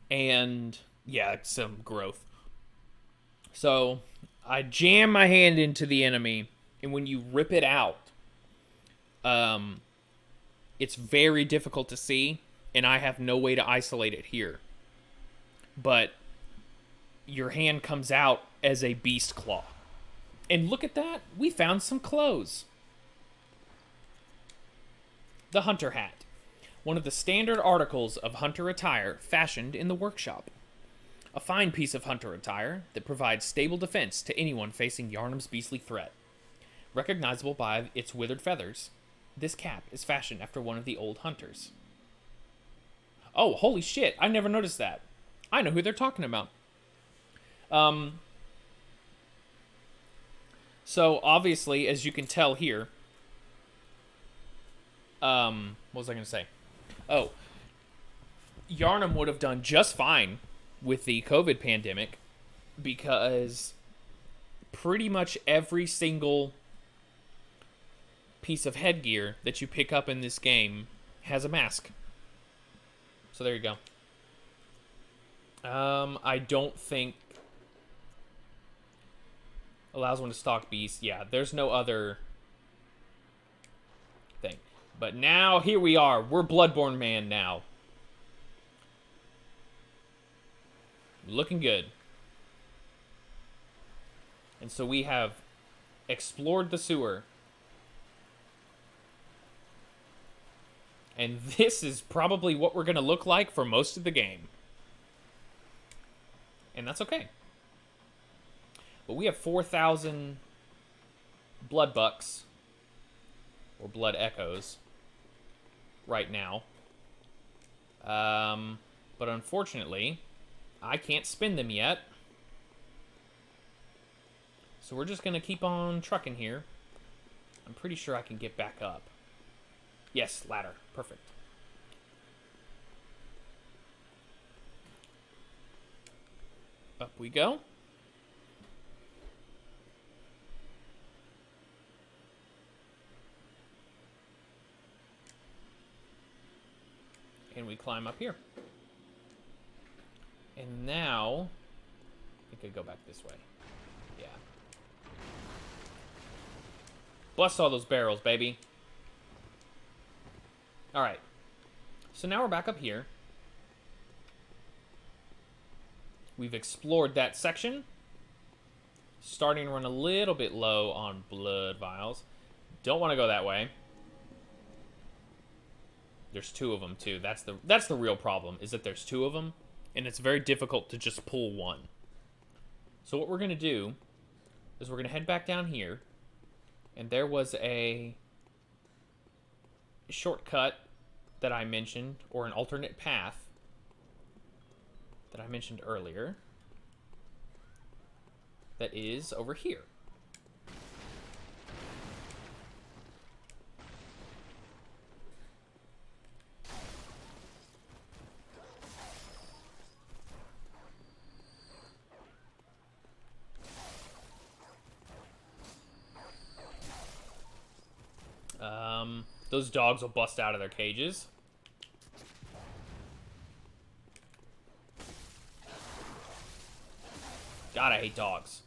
and yeah, it's some growth. So I jam my hand into the enemy, and when you rip it out, it's very difficult to see, and I have no way to isolate it here. But your hand comes out as a beast claw. And look at that, we found some clothes. The hunter hat. One of the standard articles of hunter attire fashioned in the workshop. A fine piece of hunter attire that provides stable defense to anyone facing Yharnam's beastly threat. Recognizable by its withered feathers, this cap is fashioned after one of the old hunters. Oh, holy shit, I never noticed that. I know who they're talking about. So, obviously, as you can tell here, what was I going to say? Oh, Yharnam would have done just fine with the COVID pandemic because pretty much every single piece of headgear that you pick up in this game has a mask. So there you go. I don't think allows one to stalk beasts. Yeah, there's no other thing. But now, here we are. We're Bloodborne Man now. Looking good. And so we have explored the sewer. And this is probably what we're going to look like for most of the game. And that's okay. But we have 4,000 blood bucks. Or blood echoes. Right now. But unfortunately, I can't spend them yet. So we're just going to keep on trucking here. I'm pretty sure I can get back up. Yes, ladder. Perfect. Up we go. And we climb up here. And now, I think I go back this way. Yeah. Bust all those barrels, baby. Alright. So now we're back up here. We've explored that section. Starting to run a little bit low on blood vials. Don't want to go that way. There's two of them too. That's the real problem, is that there's two of them, and it's very difficult to just pull one. So what we're going to do is we're going to head back down here, and there was a shortcut that I mentioned, or an alternate path that I mentioned earlier, that is over here. Those dogs will bust out of their cages. God, I hate dogs.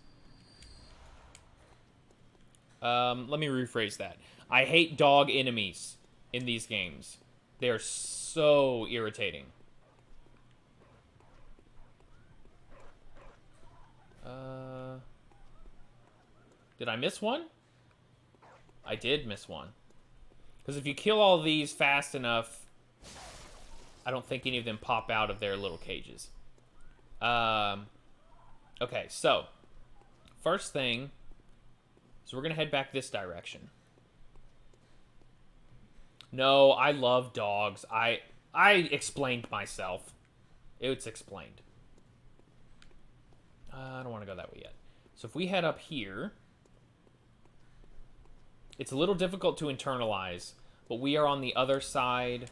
Let me rephrase that. I hate dog enemies in these games. They are so irritating. Did I miss one? I did miss one. Because if you kill all these fast enough, I don't think any of them pop out of their little cages. Okay, so first thing, so we're going to head back this direction. No, I love dogs. I explained myself. It's explained. I don't want to go that way yet. So if we head up here, it's a little difficult to internalize, but we are on the other side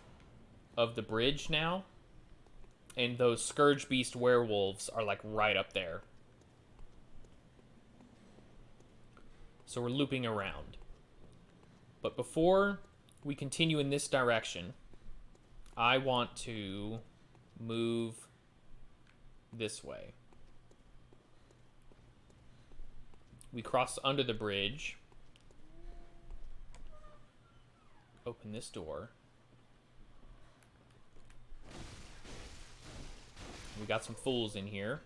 of the bridge now, and those Scourge Beast werewolves are like right up there. So we're looping around. But before we continue in this direction, I want to move this way. We cross under the bridge. Open this door. We got some fools in here.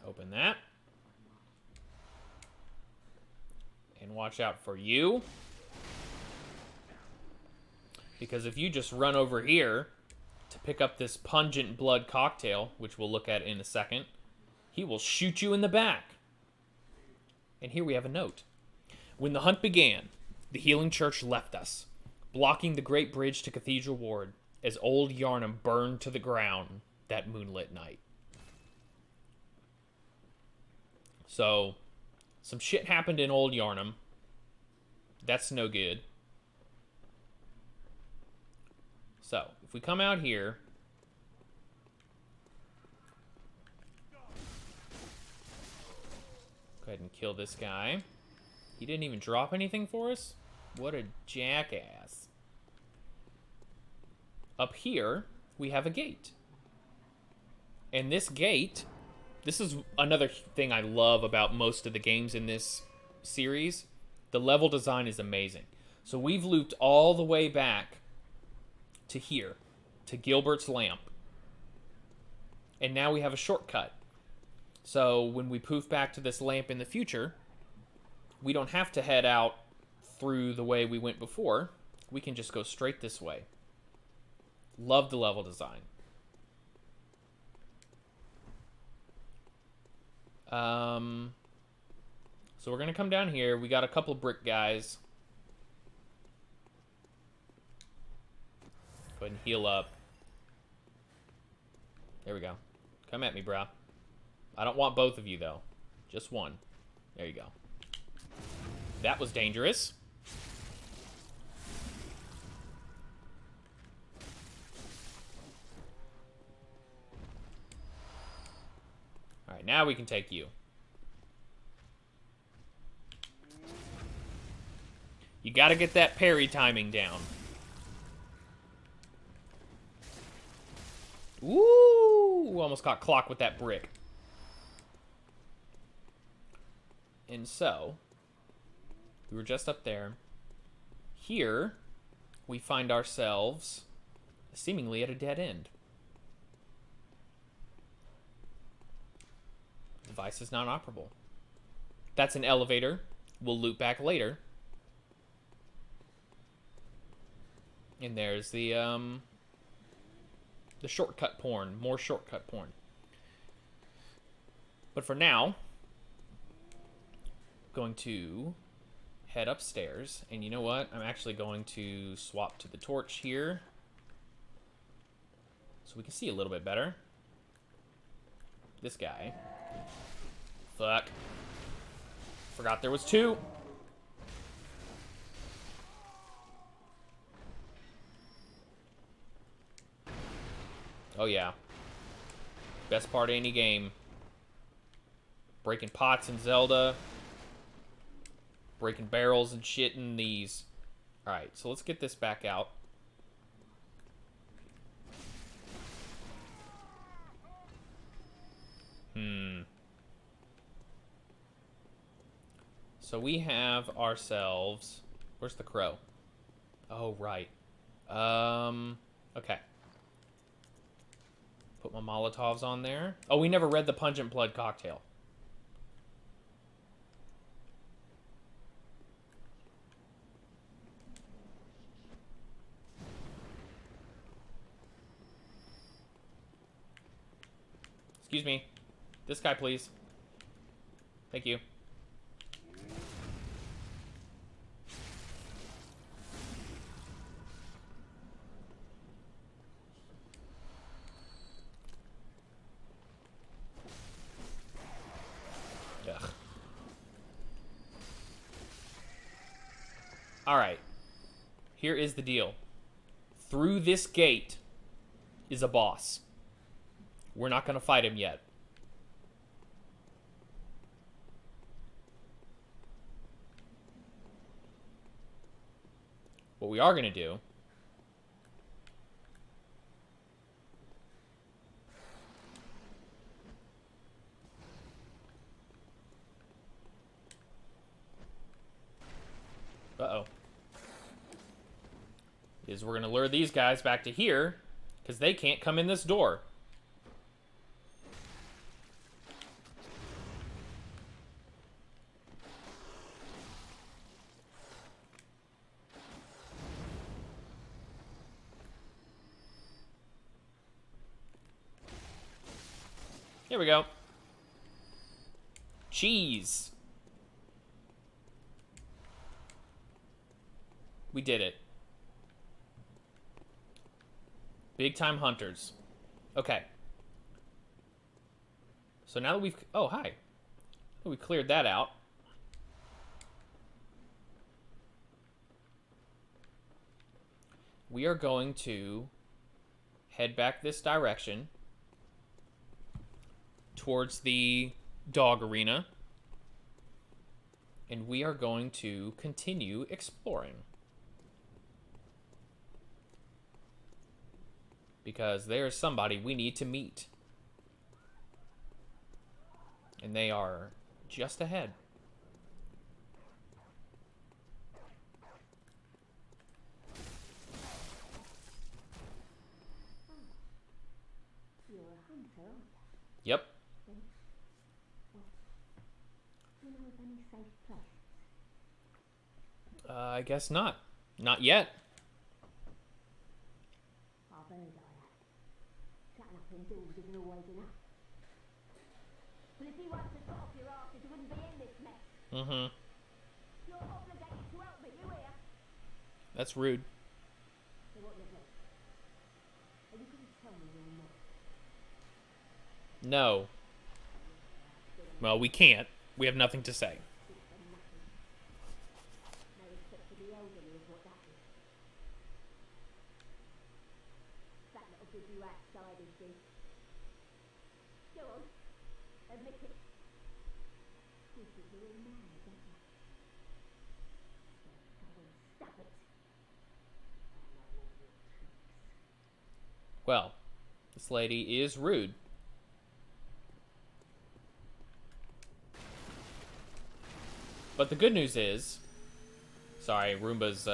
Open that. And watch out for you. Because if you just run over here to pick up this pungent blood cocktail, which we'll look at in a second, he will shoot you in the back. And here we have a note. When the hunt began, the healing church left us, blocking the great bridge to Cathedral Ward as old Yharnam burned to the ground that moonlit night. So, some shit happened in old Yharnam. That's no good. So, if we come out here, go ahead and kill this guy. He didn't even drop anything for us? What a jackass. Up here, we have a gate. And this gate, this is another thing I love about most of the games in this series. The level design is amazing. So we've looped all the way back to here, to Gilbert's lamp. And now we have a shortcut. So when we poof back to this lamp in the future, we don't have to head out through the way we went before. We can just go straight this way. Love the level design. So we're going to come down here. We got a couple brick guys. Go ahead and heal up. There we go. Come at me, bro. I don't want both of you, though. Just one. There you go. That was dangerous. Alright, now we can take you. You gotta get that parry timing down. Ooh! Almost got clocked with that brick. And so, we were just up there. Here, we find ourselves seemingly at a dead end. Device is not operable. That's an elevator. We'll loop back later. And there's the shortcut porn. More shortcut porn. But for now, going to head upstairs. And you know what? I'm actually going to swap to the torch here, so we can see a little bit better. This guy. Fuck. Forgot there was two. Oh yeah. Best part of any game. Breaking pots in Zelda. Breaking barrels and shit in these. Alright, so let's get this back out. So we have ourselves... Where's the crow? Oh, right. Okay. Put my Molotovs on there. Oh, we never read the pungent blood cocktail. Excuse me. This guy, please. Thank you. Ugh. Alright. Here is the deal. Through this gate is a boss. We're not going to fight him yet. What we are going to do is we're going to lure these guys back to here because they can't come in this door. Here we go. Cheese. We did it. Big time hunters. Okay. So now that we've... Oh, hi. We cleared that out. We are going to head back this direction towards the dog arena. And we are going to continue exploring. Because there's somebody we need to meet. And they are just ahead. You're a hunter, aren't Yep. you? Do you know of any safe place? I guess not. Not yet. I've heard I have. Shutting up indoors isn't always enough. But if you hadn't got off your arse, you wouldn't be in this mess. Mm-hmm. You're obligated to help me, you hear? That's rude. So what you do? Are you going to tell me you're not? No. Well, we can't. We have nothing to say. Good for nothing. No respect for the elderly is what that is. That little give you outside, is she? Go on. Admit it. You think you're all mad, don't you? Go and stop it. I know all your tricks. Well, this lady is rude. But the good news is... Sorry, Roomba's,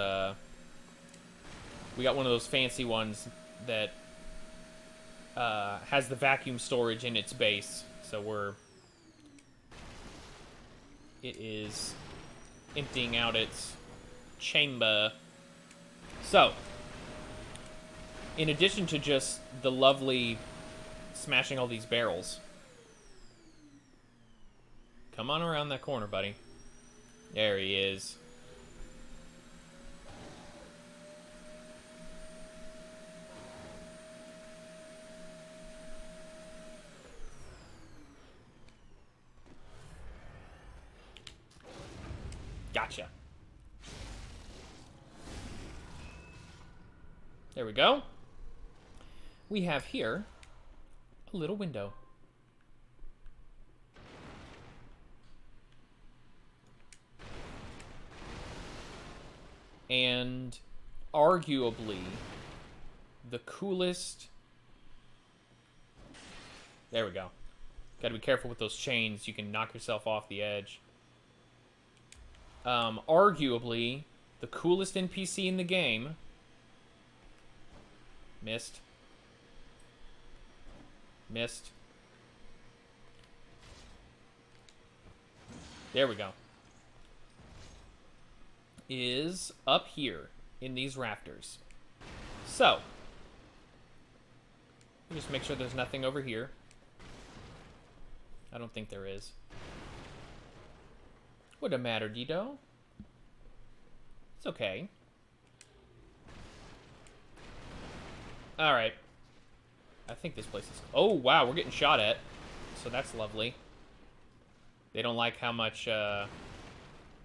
we got one of those fancy ones that has the vacuum storage in its base. So it is emptying out its chamber. So, in addition to just the lovely smashing all these barrels, come on around that corner, buddy. There he is. Gotcha. There we go. We have here a little window. And arguably the coolest... There we go. Gotta be careful with those chains. You can knock yourself off the edge. Arguably the coolest NPC in the game. Missed. Missed. There we go. Is up here in these rafters. So, just make sure there's nothing over here. I don't think there is. Wouldn't matter, Dido. It's okay. Alright. I think this place is... Oh, wow, we're getting shot at. So that's lovely. They don't like how much,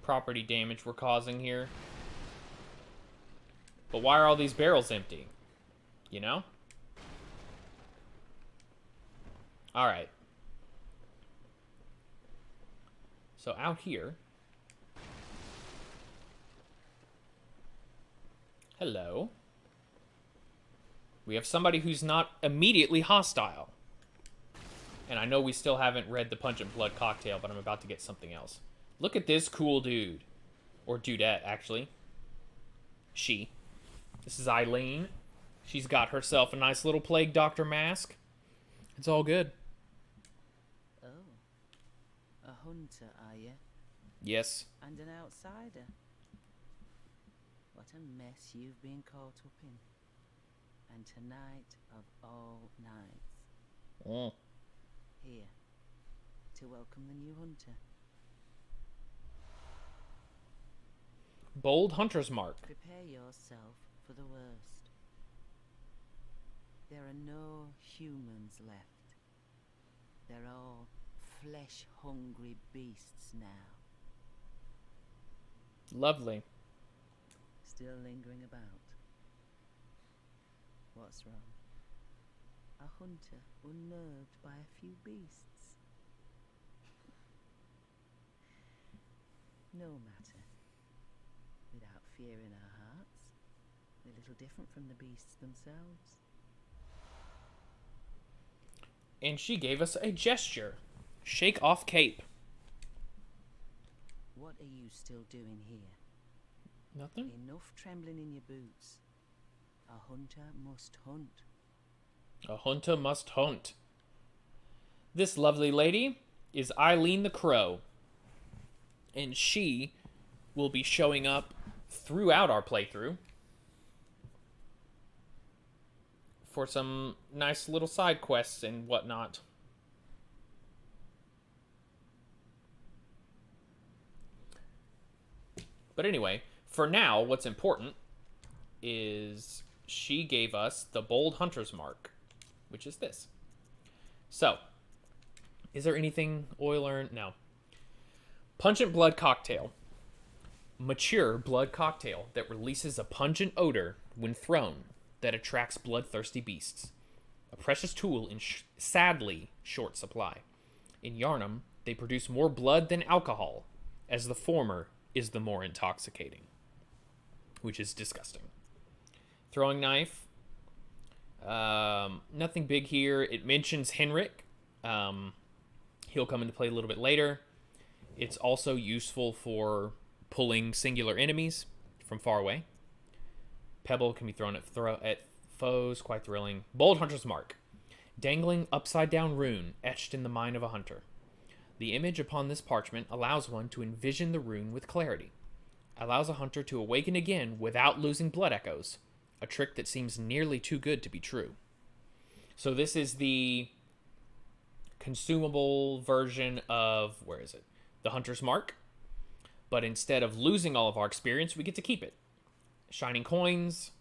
property damage we're causing here. But why are all these barrels empty? You know? Alright. So out here... Hello. We have somebody who's not immediately hostile. And I know we still haven't read the Pungent Blood Cocktail, but I'm about to get something else. Look at this cool dude. Or dudette, actually. She. This is Eileen. She's got herself a nice little Plague Doctor mask. It's all good. Oh. A hunter, are you? Yes. And an outsider? What a mess you've been caught up in. And tonight of all nights. Mm. Here. To welcome the new hunter. Bold Hunter's Mark. Prepare yourself for the worst. There are no humans left. They're all flesh-hungry beasts now. Lovely. Still lingering about. What's wrong? A hunter unnerved by a few beasts. No matter. Without fear in our hearts, we're little different from the beasts themselves. And she gave us a gesture. Shake off cape. What are you still doing here? Nothing? Enough trembling in your boots. A hunter must hunt. A hunter must hunt. This lovely lady is Eileen the Crow. And she will be showing up throughout our playthrough for some nice little side quests and whatnot. But anyway, for now, what's important is she gave us the Bold Hunter's Mark, which is this. So, is there anything oil or no? Pungent Blood Cocktail. Mature blood cocktail that releases a pungent odor when thrown that attracts bloodthirsty beasts. A precious tool in sadly short supply. In Yharnam, they produce more blood than alcohol, as the former is the more intoxicating. Which is disgusting. Throwing knife. Nothing big here. It mentions Henrik. He'll come into play a little bit later. It's also useful for pulling singular enemies from far away. Pebble can be thrown at foes, quite thrilling. Bold Hunter's Mark. Dangling upside-down rune etched in the mind of a hunter. The image upon this parchment allows one to envision the rune with clarity. Allows a hunter to awaken again without losing blood echoes. A trick that seems nearly too good to be true. So this is the consumable version of, where is it? The Hunter's Mark. But instead of losing all of our experience, we get to keep it. Shining coins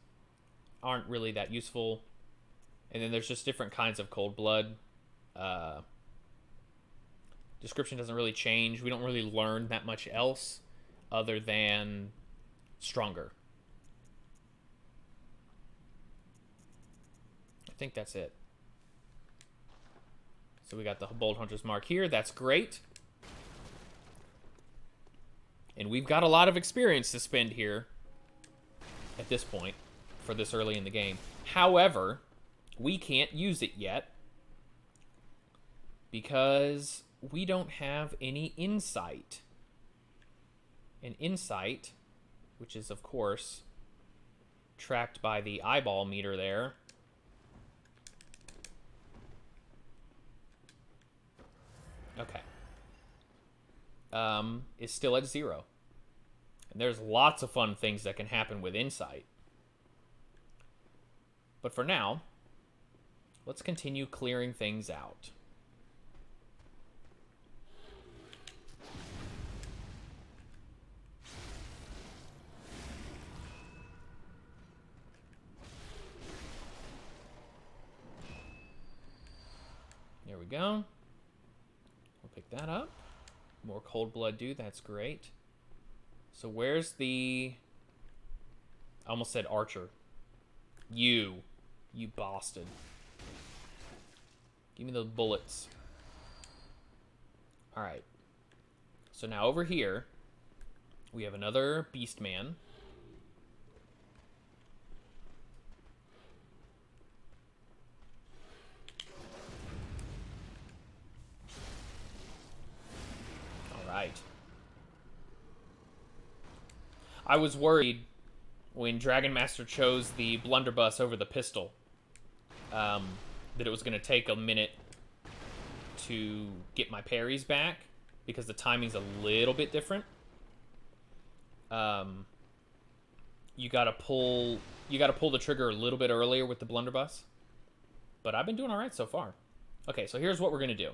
aren't really that useful. And then there's just different kinds of cold blood. Description doesn't really change. We don't really learn that much else other than stronger. I think that's it. So we got the Bold Hunter's Mark here. That's great. And we've got a lot of experience to spend here at this point for this early in the game. However, we can't use it yet because we don't have any insight. And insight, which is, of course, tracked by the eyeball meter there, okay, is still at 0. And there's lots of fun things that can happen with insight. But for now, let's continue clearing things out. There we go. We'll pick that up. More cold blood, dude. That's great. So where's the... I almost said archer. You bastard. Give me those bullets. Alright. So now over here, we have another beast man. I was worried when Dragon Master chose the blunderbuss over the pistol, that it was going to take a minute to get my parries back because the timing's a little bit different. You gotta pull the trigger a little bit earlier with the blunderbuss, but I've been doing all right so far. Okay, so here's what we're gonna do.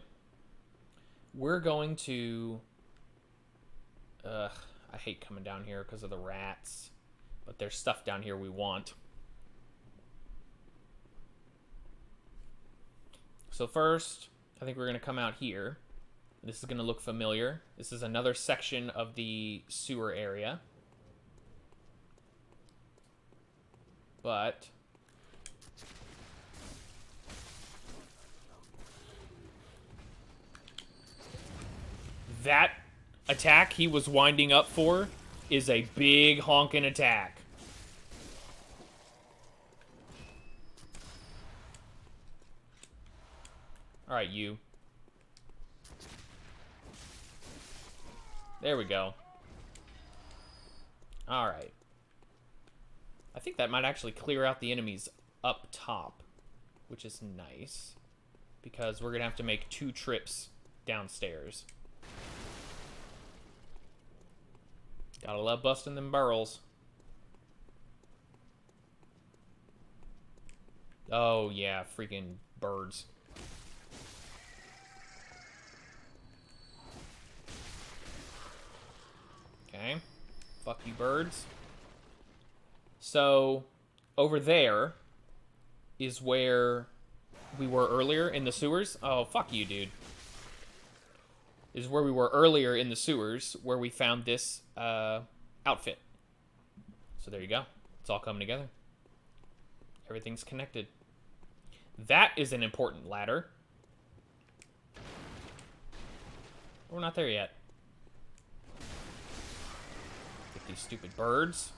We're going to. I hate coming down here because of the rats, but there's stuff down here we want. So first, I think we're gonna come out here. This is gonna look familiar. This is another section of the sewer area. But that attack he was winding up for is a big honkin' attack. Alright, you. There we go. Alright. I think that might actually clear out the enemies up top, which is nice, because we're going to have to make 2 trips downstairs. Gotta love busting them barrels. Oh, yeah, freaking birds. Okay. Fuck you, birds. So, over there is where we were earlier in the sewers. Oh, fuck you, dude. Is where we were earlier in the sewers, where we found this outfit. So there you go. It's all coming together. Everything's connected. That is an important ladder. We're not there yet. Get these stupid birds.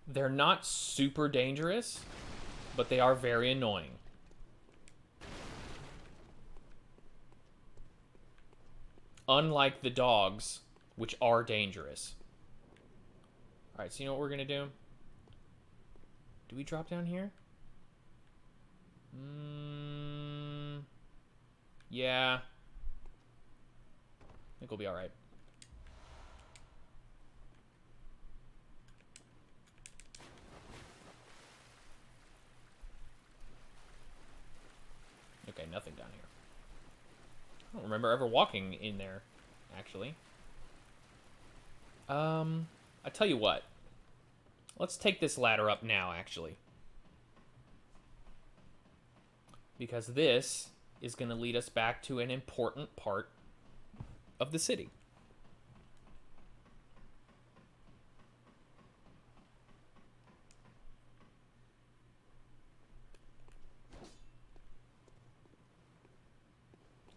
They're not super dangerous, but they are very annoying. Unlike the dogs, which are dangerous. Alright, so you know what we're going to do? Do we drop down here? Yeah. I think we'll be alright. Okay, nothing down here. I don't remember ever walking in there, actually. I tell you what. Let's take this ladder up now, actually. Because this is going to lead us back to an important part of the city.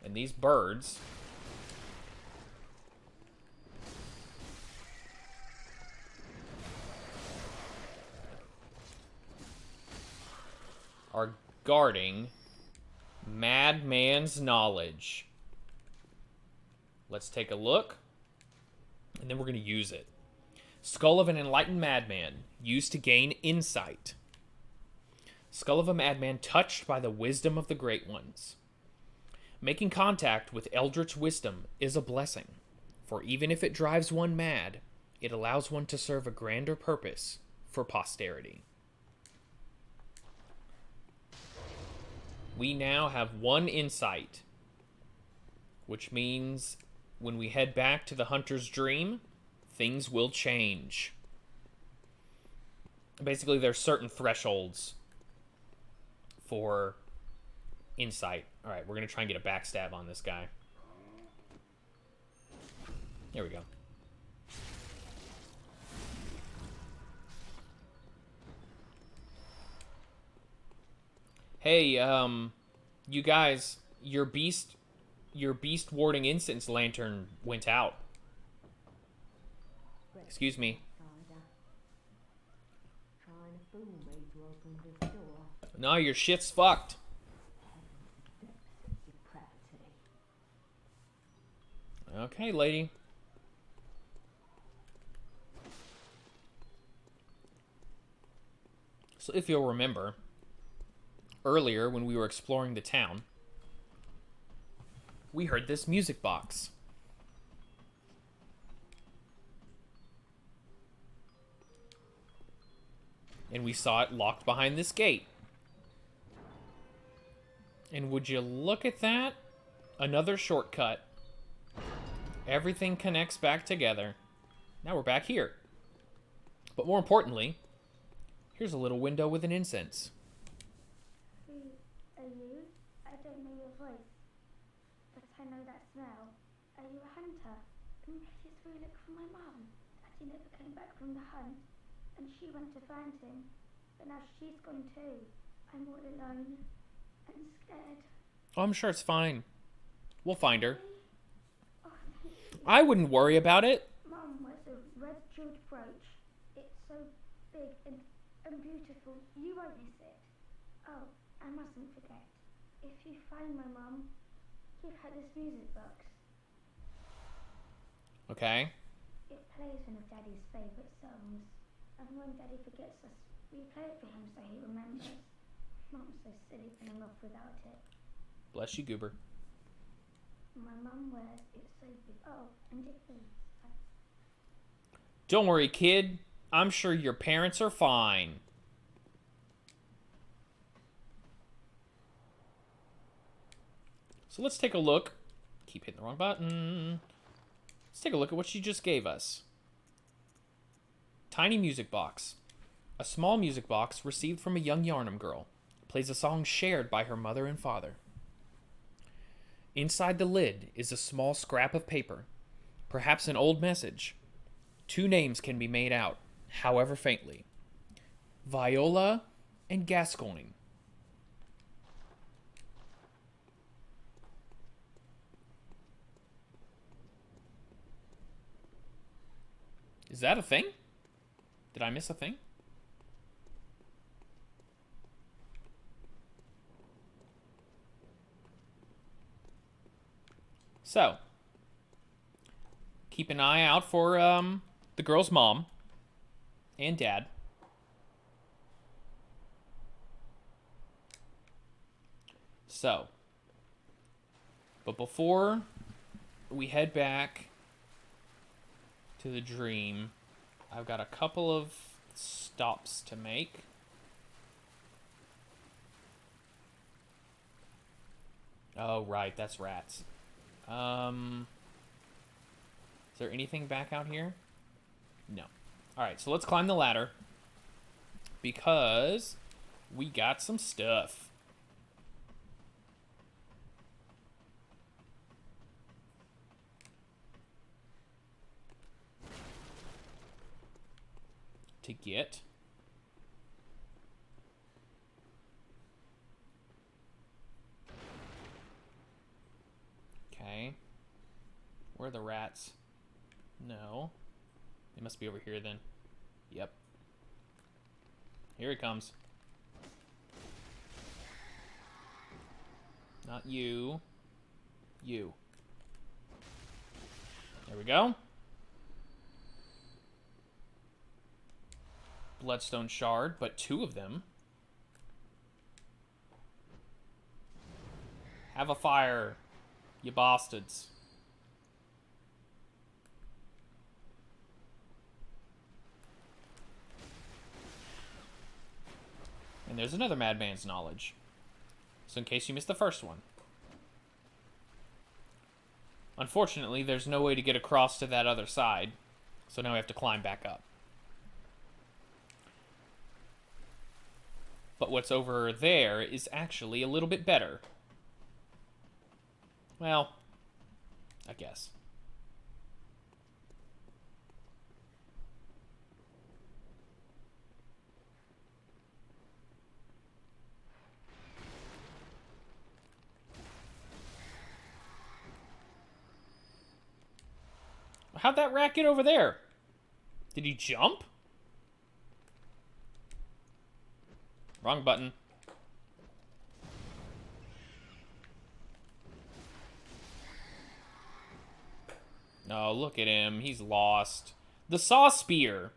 And these birds are guarding Madman's knowledge. Let's take a look, and then we're going to use it. Skull of an enlightened madman, used to gain insight. Skull of a madman touched by the wisdom of the great ones. Making contact with eldritch wisdom is a blessing, for even if it drives one mad, it allows one to serve a grander purpose for posterity. We now have 1 insight, which means when we head back to the hunter's dream, things will change. Basically, there's certain thresholds for insight. All right, we're going to try and get a backstab on this guy. There we go. Hey, you guys, your beast warding incense lantern went out. Excuse me. No, your shit's fucked. Okay, lady. So if you'll remember, earlier when we were exploring the town, we heard this music box. And we saw it locked behind this gate. And would you look at that? Another shortcut. Everything connects back together. Now we're back here. But more importantly, here's a little window with an incense. Who are you? I don't know your voice, but I know that smell. Are you a hunter? Maybe it's we look for my mum. Daddy never came back from the hunt, and she went to find him, but now she's gone too. I'm all alone and scared. Oh, I'm sure it's fine. We'll find her. Oh, thank you. I wouldn't worry about it. Mum wears a red jeweled brooch. It's so big and beautiful. You won't miss it. Oh, I mustn't forget. If you find my mum, give her this music box. Okay. It plays one of Daddy's favourite songs. And when Daddy forgets us, we play it for him so he remembers. Mum's so silly when I'm off without it. Bless you, Goober. My mum wears it so big. Oh, and it is. Don't worry, kid. I'm sure your parents are fine. So let's take a look. Keep hitting the wrong button. Let's take a look at what she just gave us. Tiny music box. A small music box received from a young Yharnam girl. Plays a song shared by her mother and father. Inside the lid is a small scrap of paper. Perhaps an old message. 2 names can be made out, however faintly. Viola and Gascoigne. Is that a thing? Did I miss a thing? So, keep an eye out for the girl's mom and dad. So, but before we head back to the dream, I've got a couple of stops to make. Oh, right, that's rats. Is there anything back out here? No. Alright, so let's climb the ladder. Because we got some stuff. To get. Okay. Where are the rats? No. They must be over here then. Yep. Here he comes. Not you. You. There we go. Bloodstone shard, but 2 of them. Have a fire, you bastards. And there's another madman's knowledge. So in case you missed the first one. Unfortunately, there's no way to get across to that other side. So now we have to climb back up. But what's over there is actually a little bit better. Well, I guess. How'd that rat get over there? Did he jump? Wrong button. Oh, look at him. He's lost. The saw spear.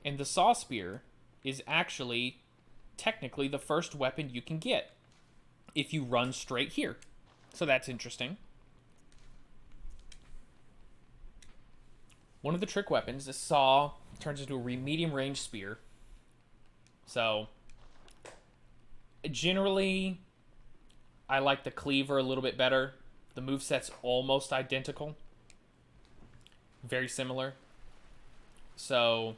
And the saw spear is actually technically the first weapon you can get if you run straight here. So that's interesting. One of the trick weapons, this saw, turns into a medium range spear. So generally, I like the cleaver a little bit better. The moveset's almost identical. Very similar. So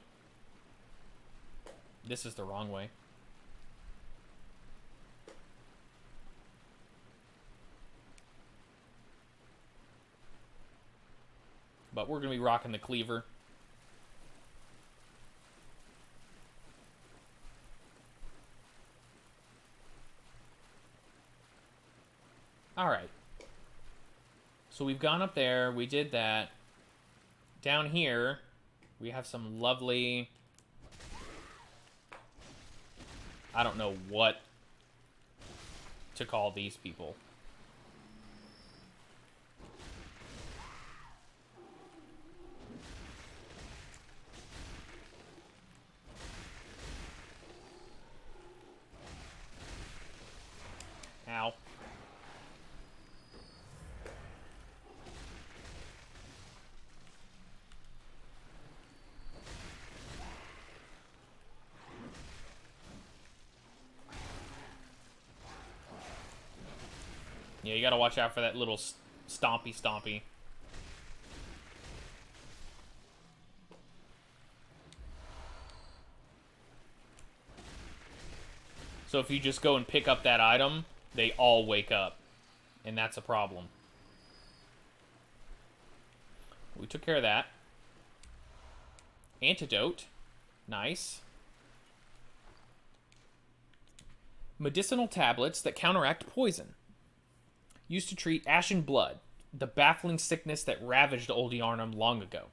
this is the wrong way. But we're going to be rocking the cleaver. Alright. So we've gone up there. We did that. Down here, we have some lovely... I don't know what to call these people. Ow. Yeah, you gotta watch out for that little stompy. So if you just go and pick up that item, they all wake up. And that's a problem. We took care of that. Antidote. Nice. Medicinal tablets that counteract poison. Used to treat ashen blood, the baffling sickness that ravaged old Yharnam long ago.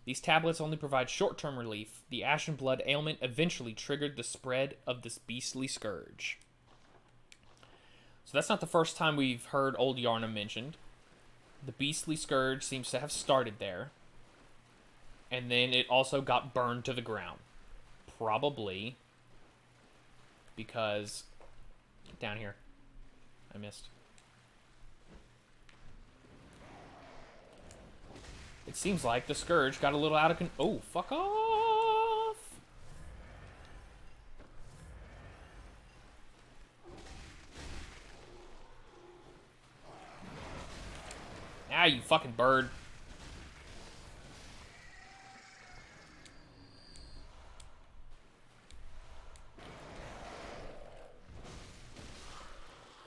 These tablets only provide short-term relief. The ashen blood ailment eventually triggered the spread of this beastly scourge. So that's not the first time we've heard old Yharnam mentioned. The beastly scourge seems to have started there. And then it also got burned to the ground. Probably because... Down here. I missed. It seems like the scourge got a little out of control. Oh, fuck off! Ah, you fucking bird.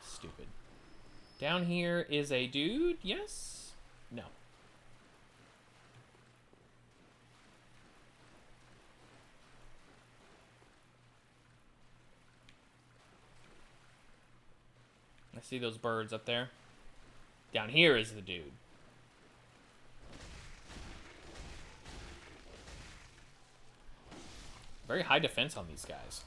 Stupid. Down here is a dude, yes? No. I see those birds up there. Down here is the dude. Very high defense on these guys.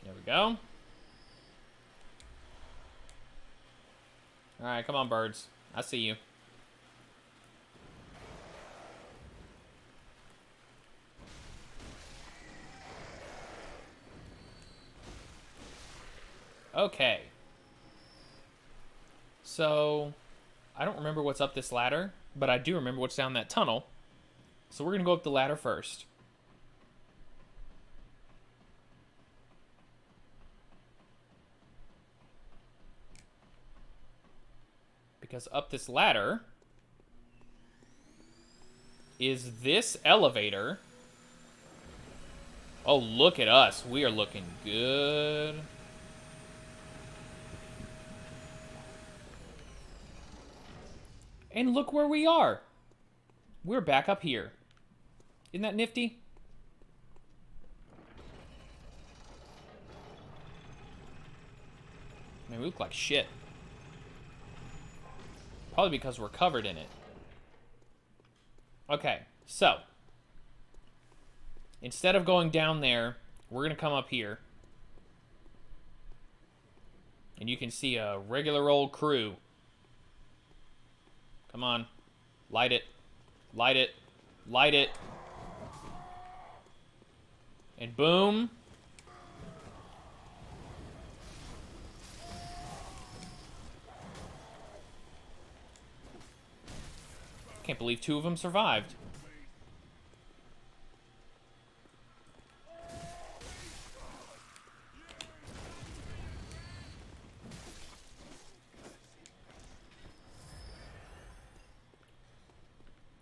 There we go. Alright, come on, birds. I see you. Okay. So, I don't remember what's up this ladder, but I do remember what's down that tunnel. So we're going to go up the ladder first. Because up this ladder is this elevator. Oh, look at us. We are looking good. And look where we are. We're back up here. Isn't that nifty? I mean, we look like shit. Probably because we're covered in it. Okay, so. Instead of going down there, we're going to come up here. And you can see a regular old crew. Come on. Light it. Light it. Light it. And boom. Can't believe 2 of them survived.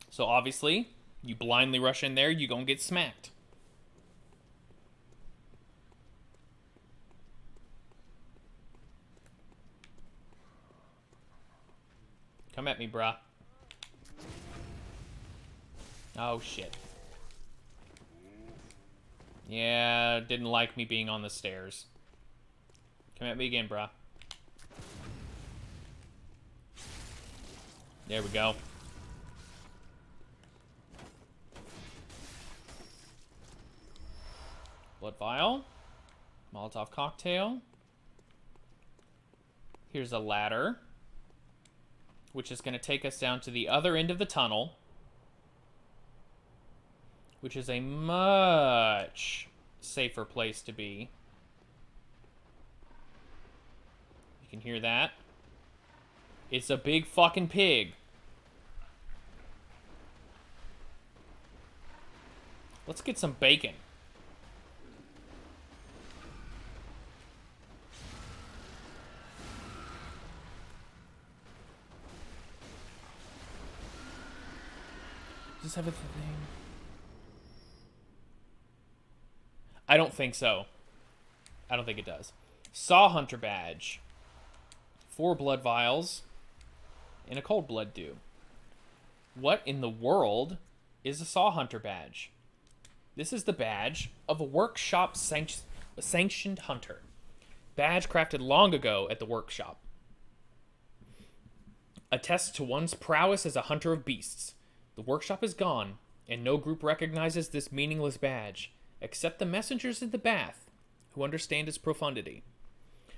So obviously, you blindly rush in there, you gonna get smacked. Come at me, brah. Oh, shit. Yeah, didn't like me being on the stairs. Come at me again, brah. There we go. Blood vial. Molotov cocktail. Here's a ladder, which is going to take us down to the other end of the tunnel, which is a much safer place to be. You can hear that. It's a big fucking pig. Let's get some bacon. Does this have a thing? I don't think so. I don't think it does. Saw Hunter badge. 4 blood vials. And a cold blood dew. What in the world is a Saw Hunter badge? This is the badge of a workshop sanctioned hunter. Badge crafted long ago at the workshop. Attests to one's prowess as a hunter of beasts. The workshop is gone, and no group recognizes this meaningless badge, except the messengers in the bath, who understand its profundity.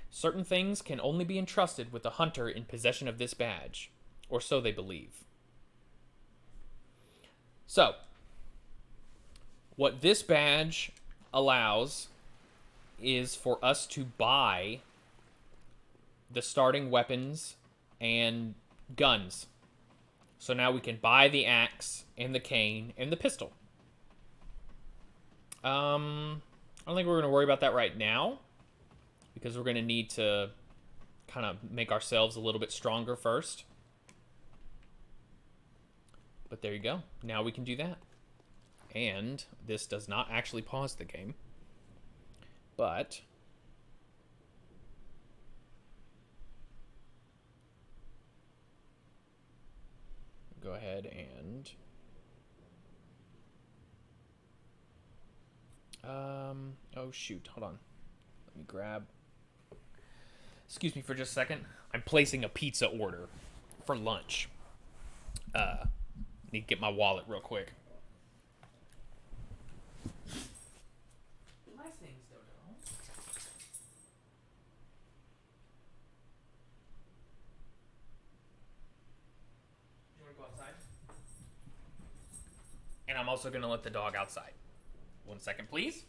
Certain things can only be entrusted with the hunter in possession of this badge, or so they believe. So, what this badge allows is for us to buy the starting weapons and guns. So now we can buy the axe and the cane and the pistol. I don't think we're going to worry about that right now, because we're going to need to kind of make ourselves a little bit stronger first. But there you go. Now we can do that. And this does not actually pause the game. But go ahead and oh shoot, hold on. Let me grab. Excuse me for just a second. I'm placing a pizza order for lunch. Need to get my wallet real quick. My things don't know. You want to go outside? And I'm also going to let the dog outside. 1 second, please.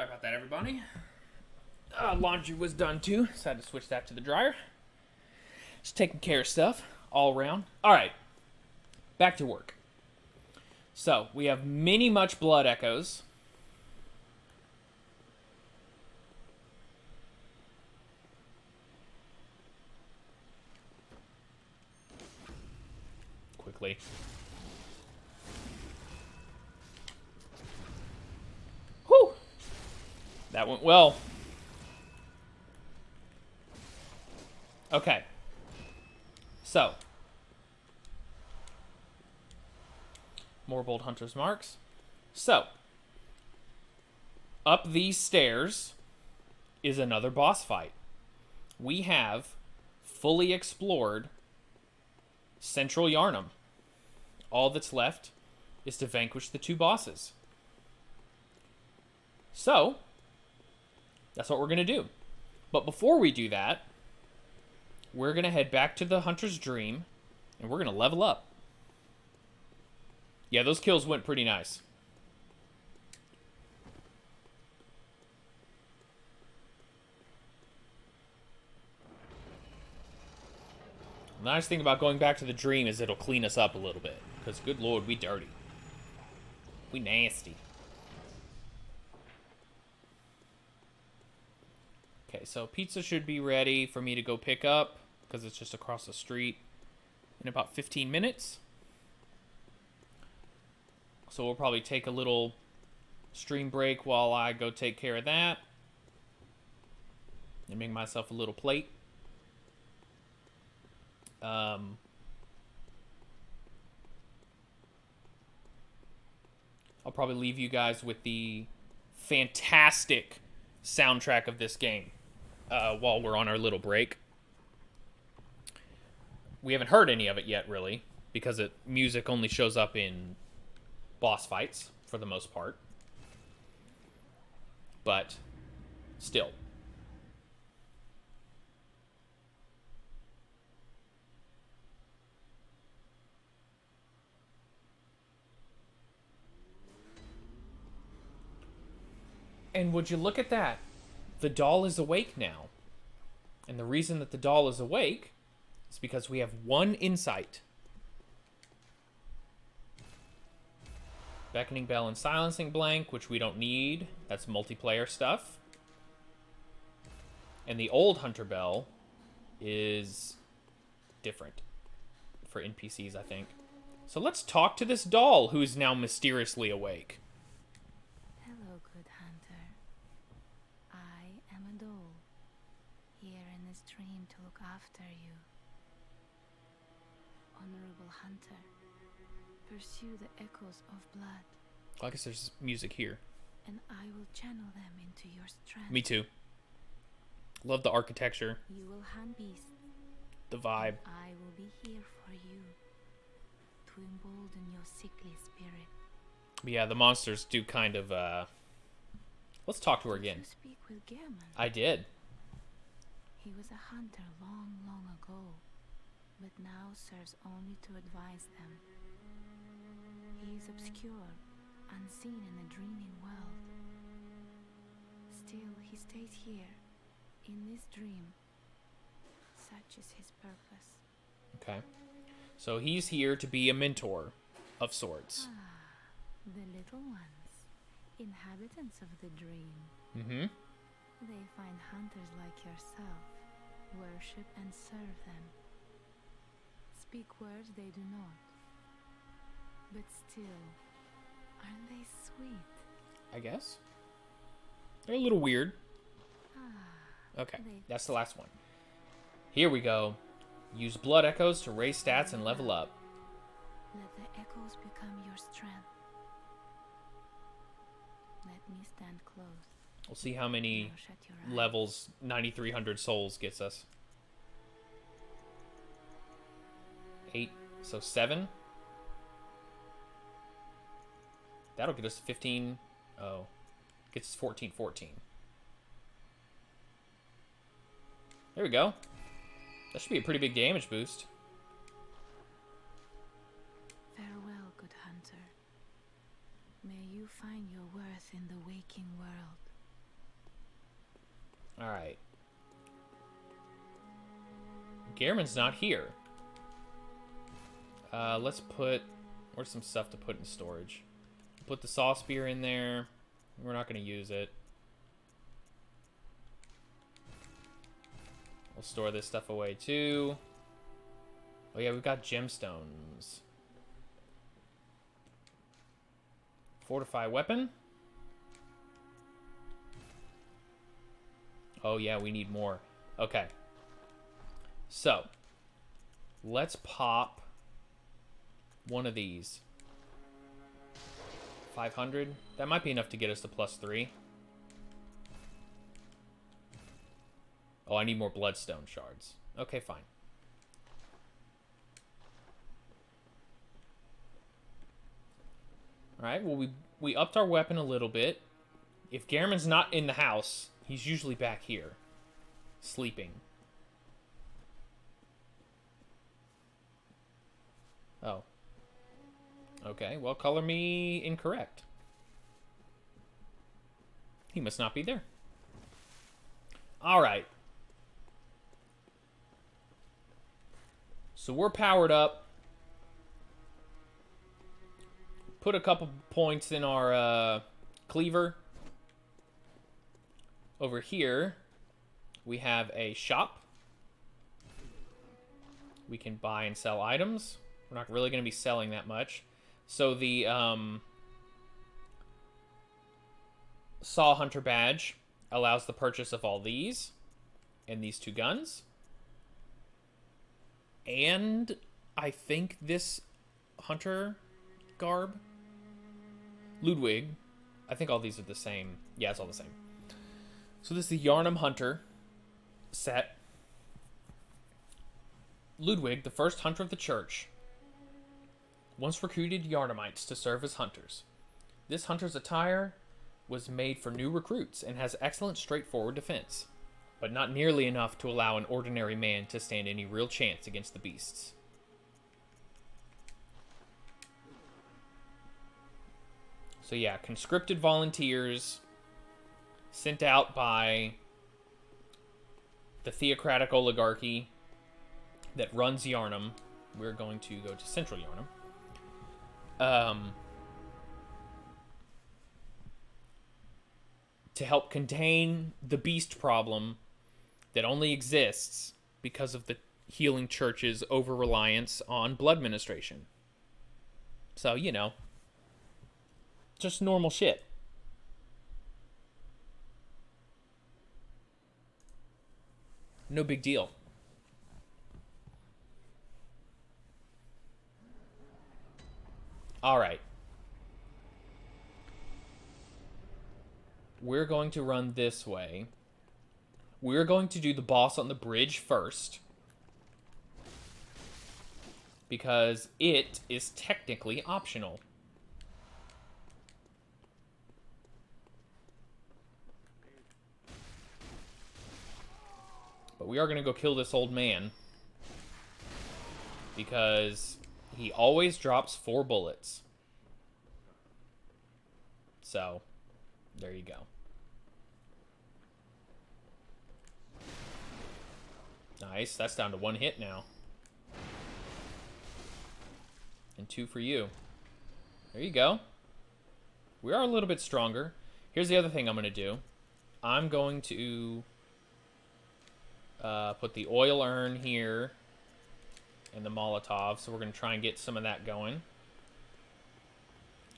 Sorry about that, everybody. Laundry was done too, so I had to switch that to the dryer. Just taking care of stuff all around. All right, back to work. So we have many much blood echoes. Quickly. Whew. That went well. Okay. So. More bold hunter's marks. So. Up these stairs is another boss fight. We have fully explored Central Yharnam. All that's left is to vanquish the two bosses. So, that's what we're going to do. But before we do that, we're going to head back to the Hunter's Dream, and we're going to level up. Yeah, those kills went pretty nice. The nice thing about going back to the Dream is it'll clean us up a little bit. Because, good lord, we dirty. We nasty. Okay, so pizza should be ready for me to go pick up, because it's just across the street in about 15 minutes. So we'll probably take a little stream break while I go take care of that. And make myself a little plate. I'll probably leave you guys with the fantastic soundtrack of this game while we're on our little break. We haven't heard any of it yet, really, because music only shows up in boss fights for the most part. But still. And would you look at that? The doll is awake now. And the reason that the doll is awake is because we have one insight. Beckoning Bell and Silencing Blank, which we don't need. That's multiplayer stuff. And the old Hunter Bell is different for NPCs, I think. So let's talk to this doll who is now mysteriously awake. Hello, good hunter. I am a doll, here in this dream to look after you. Honorable hunter, pursue the echoes of blood, I guess there's music here. and I will channel them into your strength. Me too. Love the architecture, You will hunt beasts, the vibe. I will be here for you, to embolden your sickly spirit. But yeah, the monsters do kind of, Let's talk to her Did again. you speak with Gehrman? I did. He was a hunter long, long ago, but now serves only to advise them. He is obscure, unseen in a dreaming world. Still, he stays here, in this dream. Such is his purpose. Okay. So he's here to be a mentor of sorts. The little ones, inhabitants of the dream. Mm-hmm. They find hunters like yourself, worship and serve them. Speak words they do not. But still, aren't they sweet? I guess. They're a little weird. Ah, Okay, They- that's the last one. Here we go. Use blood echoes to raise stats and level up. let the echoes become your strength. Let me stand close. We'll see how many Now shut your eyes. levels 9,300 souls gets us. 8, so 7. That'll get us 15. Oh, gets us 14. There we go. That should be a pretty big damage boost. Farewell, good hunter. May you find your worth in the waking world. Alright. Gehrman's not here. Let's put... Where's some stuff to put in storage? Put the saw spear in there. We're not going to use it. We'll store this stuff away too. Oh yeah, we've got gemstones. Fortify weapon. Oh yeah, we need more. Okay. So, let's pop one of these. 500. That might be enough to get us to +3. Oh, I need more bloodstone shards. Okay, fine. Alright, well, we upped our weapon a little bit. If Gehrman's not in the house, he's usually back here. Sleeping. Oh. Okay, well, color me incorrect. He must not be there. Alright. So we're powered up. Put a couple points in our cleaver. Over here, we have a shop. We can buy and sell items. We're not really going to be selling that much. So the Saw Hunter badge allows the purchase of all these and these 2 guns. And I think this hunter garb. Ludwig. I think all these are the same. Yeah, it's all the same. So this is the Yharnam Hunter set. Ludwig, the first hunter of the church, once recruited Yharnamites to serve as hunters. This hunter's attire was made for new recruits and has excellent straightforward defense, but not nearly enough to allow an ordinary man to stand any real chance against the beasts. So yeah, conscripted volunteers sent out by the theocratic oligarchy that runs Yharnam. We're going to go to Central Yharnam. To help contain the beast problem that only exists because of the healing church's over-reliance on blood ministration. So, you know, just normal shit. No big deal. All right. We're going to run this way. We're going to do the boss on the bridge first, because it is technically optional. But we are going to go kill this old man, because he always drops 4 bullets. So, there you go. Nice, that's down to 1 hit now. And 2 for you. There you go. We are a little bit stronger. Here's the other thing I'm going to do. I'm going to put the oil urn here and the Molotov, so we're going to try and get some of that going.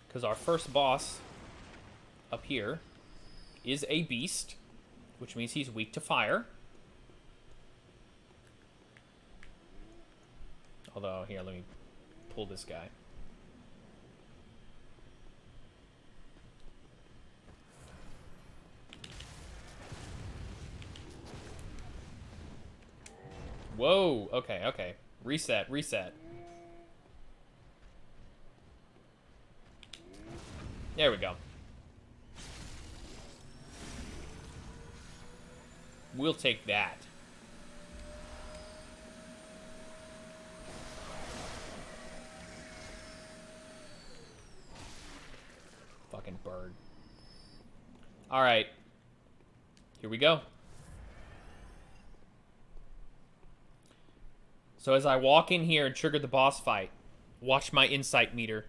Because our first boss up here is a beast, which means he's weak to fire. Although, here, let me pull this guy. Whoa, okay, okay. Reset, reset. There we go. We'll take that. Fucking bird. Alright. Here we go. So as I walk in here and trigger the boss fight, watch my insight meter.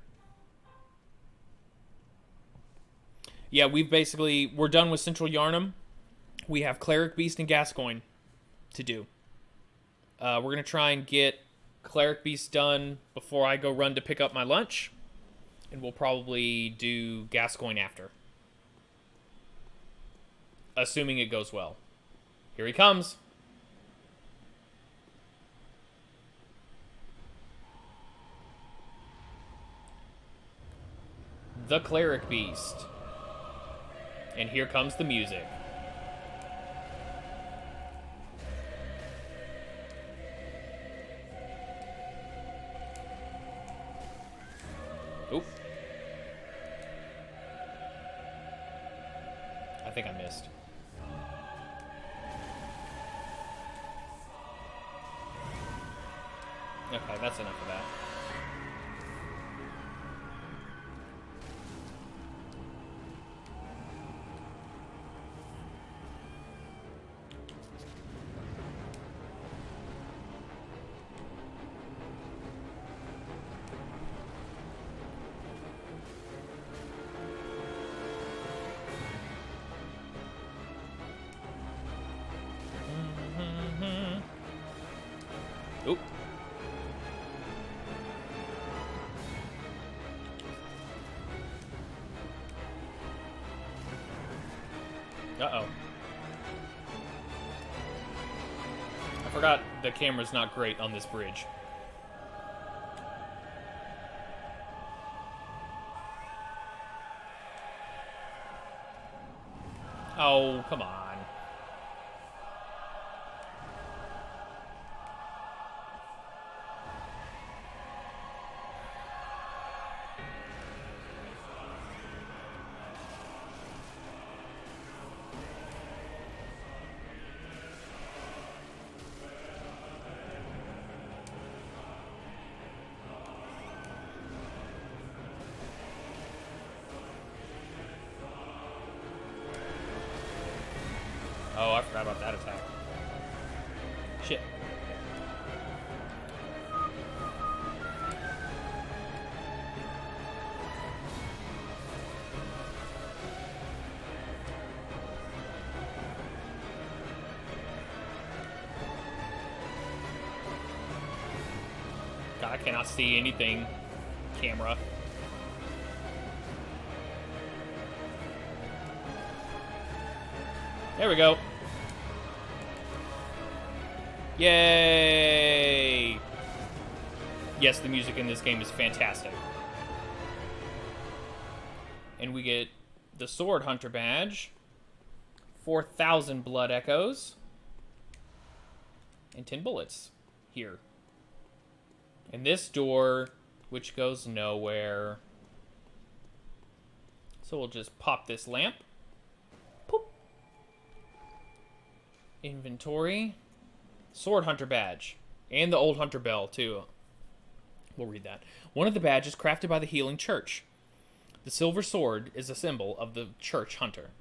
Yeah, we're done with Central Yharnam. We have Cleric, Beast, and Gascoigne to do. We're going to try and get Cleric Beast done before I go run to pick up my lunch. And we'll probably do Gascoigne after. Assuming it goes well. Here he comes. The Cleric Beast. And here comes the music. Oop. I think I missed. Okay, that's enough of that. Oop. Uh-oh. I forgot the camera's not great on this bridge. Oh, come on. Oh, I forgot about that attack. Shit. God, I cannot see anything. Camera. There we go. Yay! Yes, the music in this game is fantastic. And we get the Sword Hunter badge, 4,000 blood echoes, and 10 bullets here. And this door, which goes nowhere. So we'll just pop this lamp. Poop. Inventory. Sword Hunter badge. And the Old Hunter bell, too. We'll read that. One of the badges crafted by the Healing Church. The silver sword is a symbol of the Church Hunter.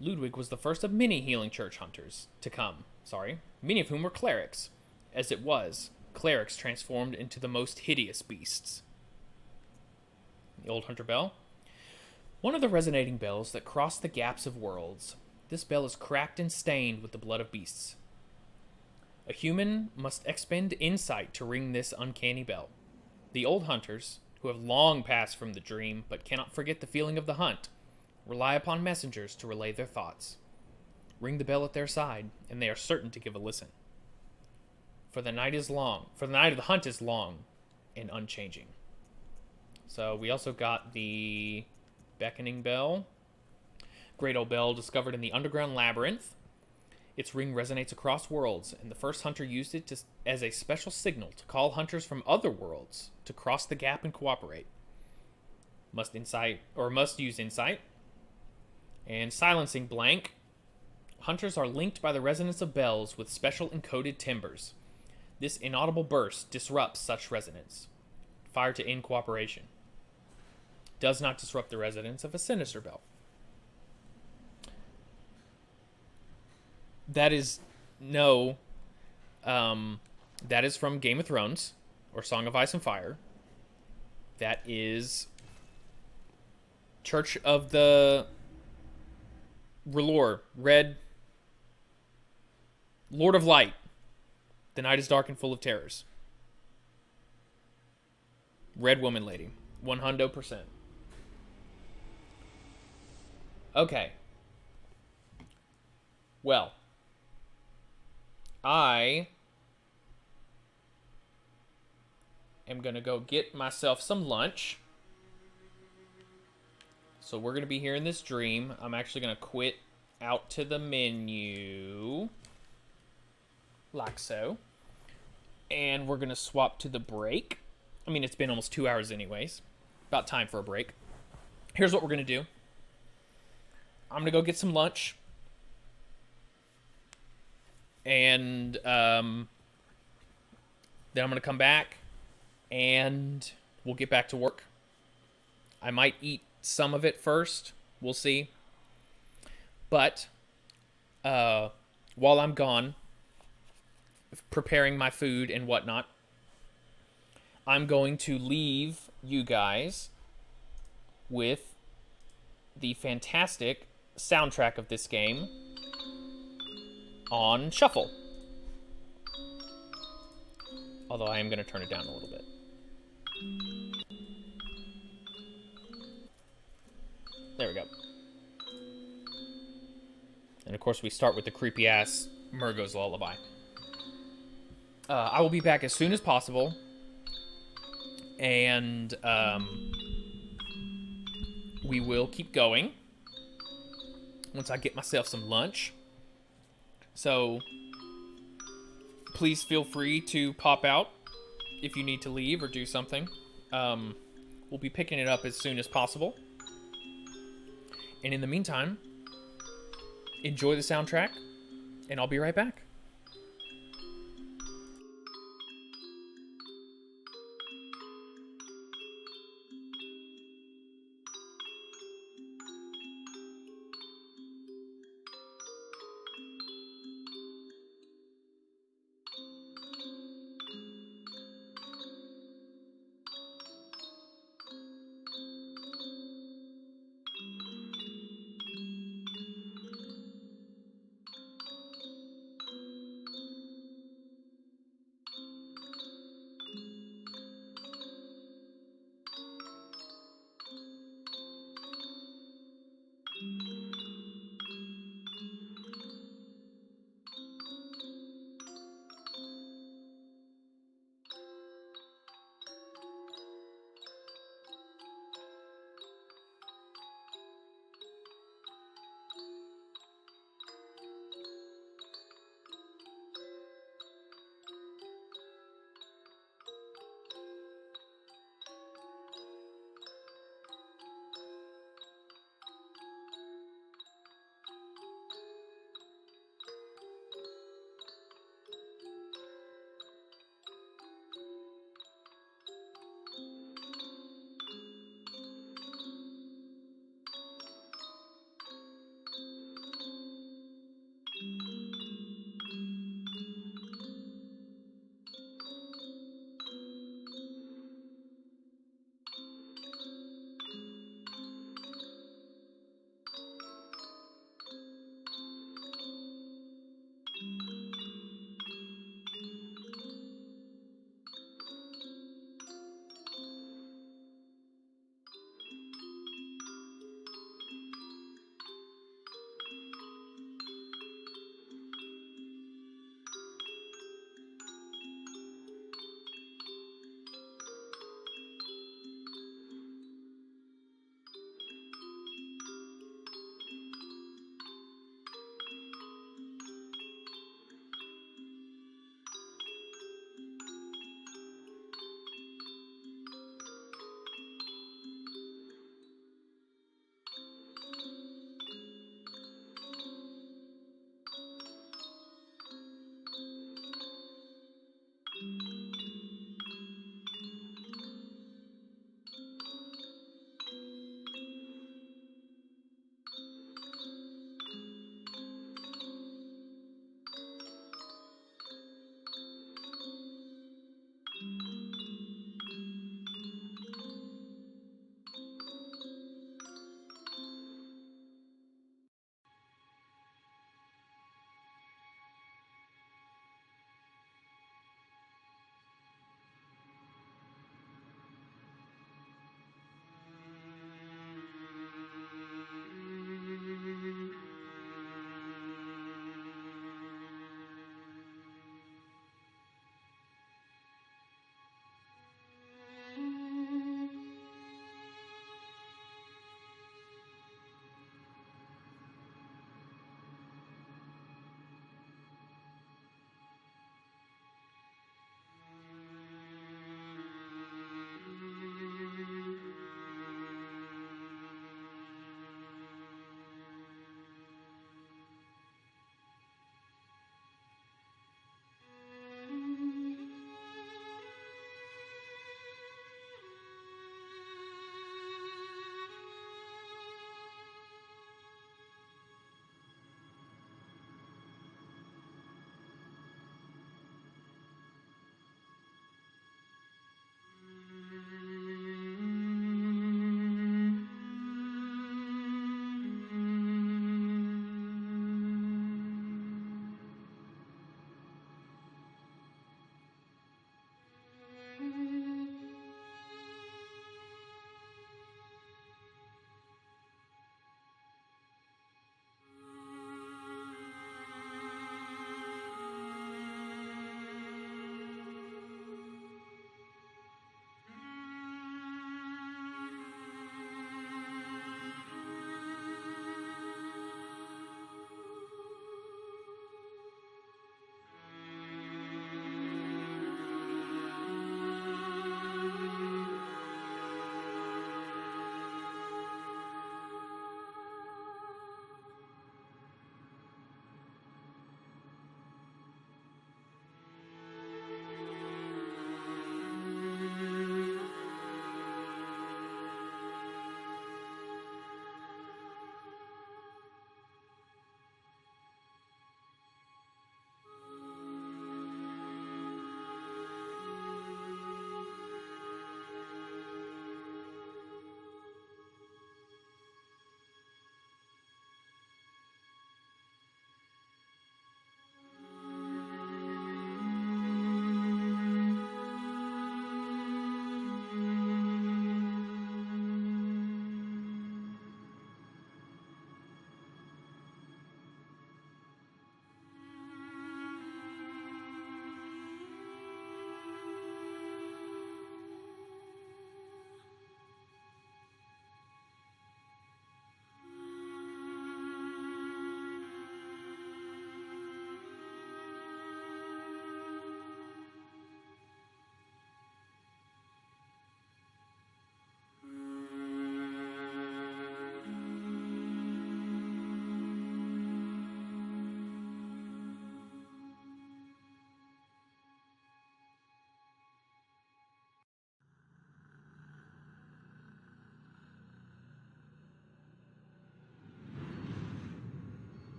Ludwig was the first of many Healing Church Hunters to come. Many of whom were clerics. As it was, clerics transformed into the most hideous beasts. The Old Hunter bell. One of the resonating bells that cross the gaps of worlds. This bell is cracked and stained with the blood of beasts. A human must expend insight to ring this uncanny bell. The old hunters, who have long passed from the dream but cannot forget the feeling of the hunt, rely upon messengers to relay their thoughts. Ring the bell at their side, and they are certain to give a listen. For the night of the hunt is long and unchanging. So we also got the beckoning bell. Great old bell discovered in the underground labyrinth. Its ring resonates across worlds, and the first hunter used it as a special signal to call hunters from other worlds to cross the gap and cooperate. Must use insight. And silencing blank. Hunters are linked by the resonance of bells with special encoded timbres. This inaudible burst disrupts such resonance. Fire to end cooperation. Does not disrupt the resonance of a sinister bell. That is no That is from Game of Thrones, or Song of Ice and Fire. That is Church of the Relore, Red, Lord of Light. The night is dark and full of terrors. Red Woman Lady. 100%. Okay. Well, I am going to go get myself some lunch. So we're going to be here in this dream. I'm actually going to quit out to the menu. Like so. And we're going to swap to the break. I mean, it's been almost 2 hours anyways. About time for a break. Here's what we're going to do. I'm going to go get some lunch. And then I'm going to come back. And we'll get back to work. I might eat some of it first. We'll see. But while I'm gone, preparing my food and whatnot, I'm going to leave you guys with the fantastic soundtrack of this game on shuffle. Although I am going to turn it down a little bit. There we go. And of course we start with the creepy ass Murgo's Lullaby. I will be back as soon as possible. And we will keep going once I get myself some lunch. So please feel free to pop out if you need to leave or do something. We'll be picking it up as soon as possible. And in the meantime, enjoy the soundtrack, and I'll be right back.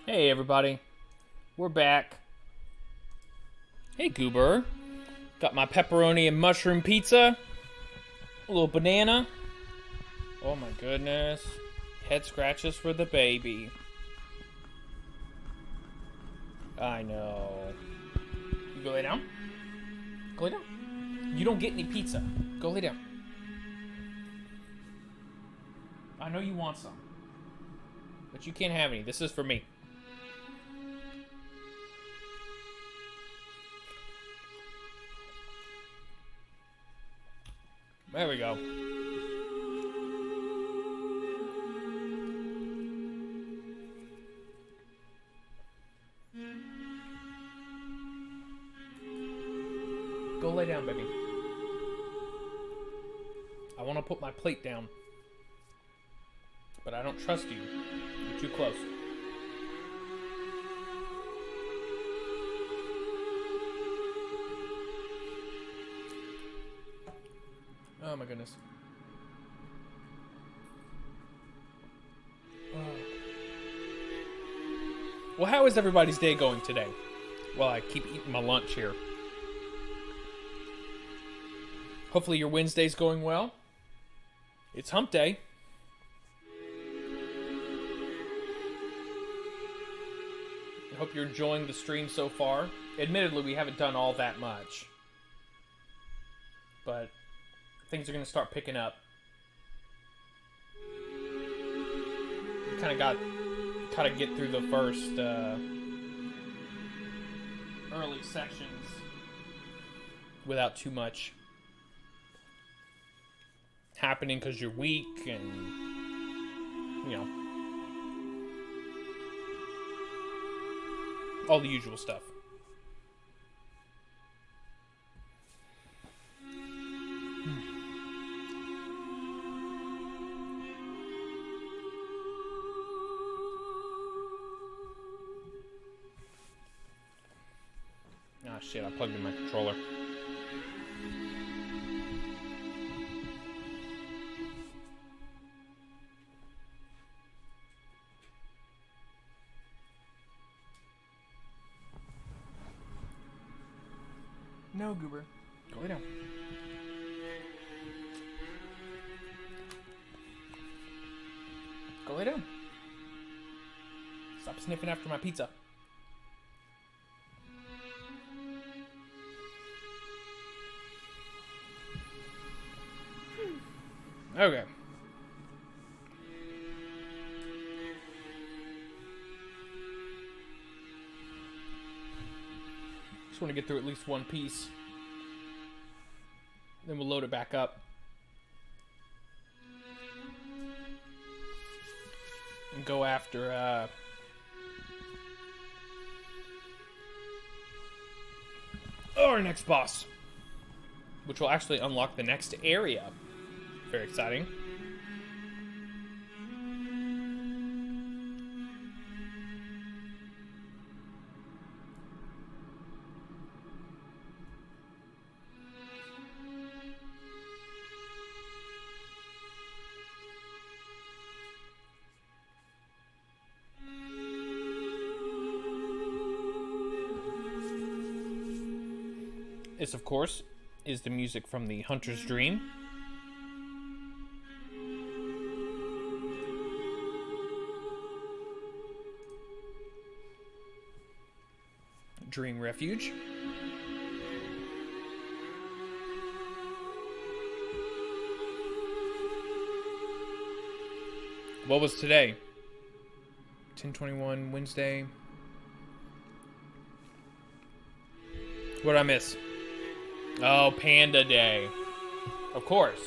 Hey everybody, we're back. Hey Goober, got my pepperoni and mushroom pizza, a little banana. Oh my goodness, head scratches for the baby. I know. You go lay down. Go lay down. You don't get any pizza. Go lay down. I know you want some, but you can't have any. This is for me. There we go. Go lay down, baby. I want to put my plate down, but I don't trust you. You're too close. Oh my goodness. Well, how is everybody's day going today? Well, I keep eating my lunch here. Hopefully your Wednesday's going well. It's hump day. I hope you're enjoying the stream so far. Admittedly, we haven't done all that much, but things are going to start picking up. We kind of get through the first early sections without too much happening because you're weak and, you know, all the usual stuff. Ah, shit, I plugged in my controller. No, Goober. Go lay down. Go lay down. Stop sniffing after my pizza. Okay. Just want to get through at least one piece. Then we'll load it back up. And go after, our next boss. Which will actually unlock the next area. Very exciting. This, of course, is the music from the Hunter's Dream. Dream Refuge. What was today? 10/21 Wednesday. What did I miss? Oh, Panda Day. Of course.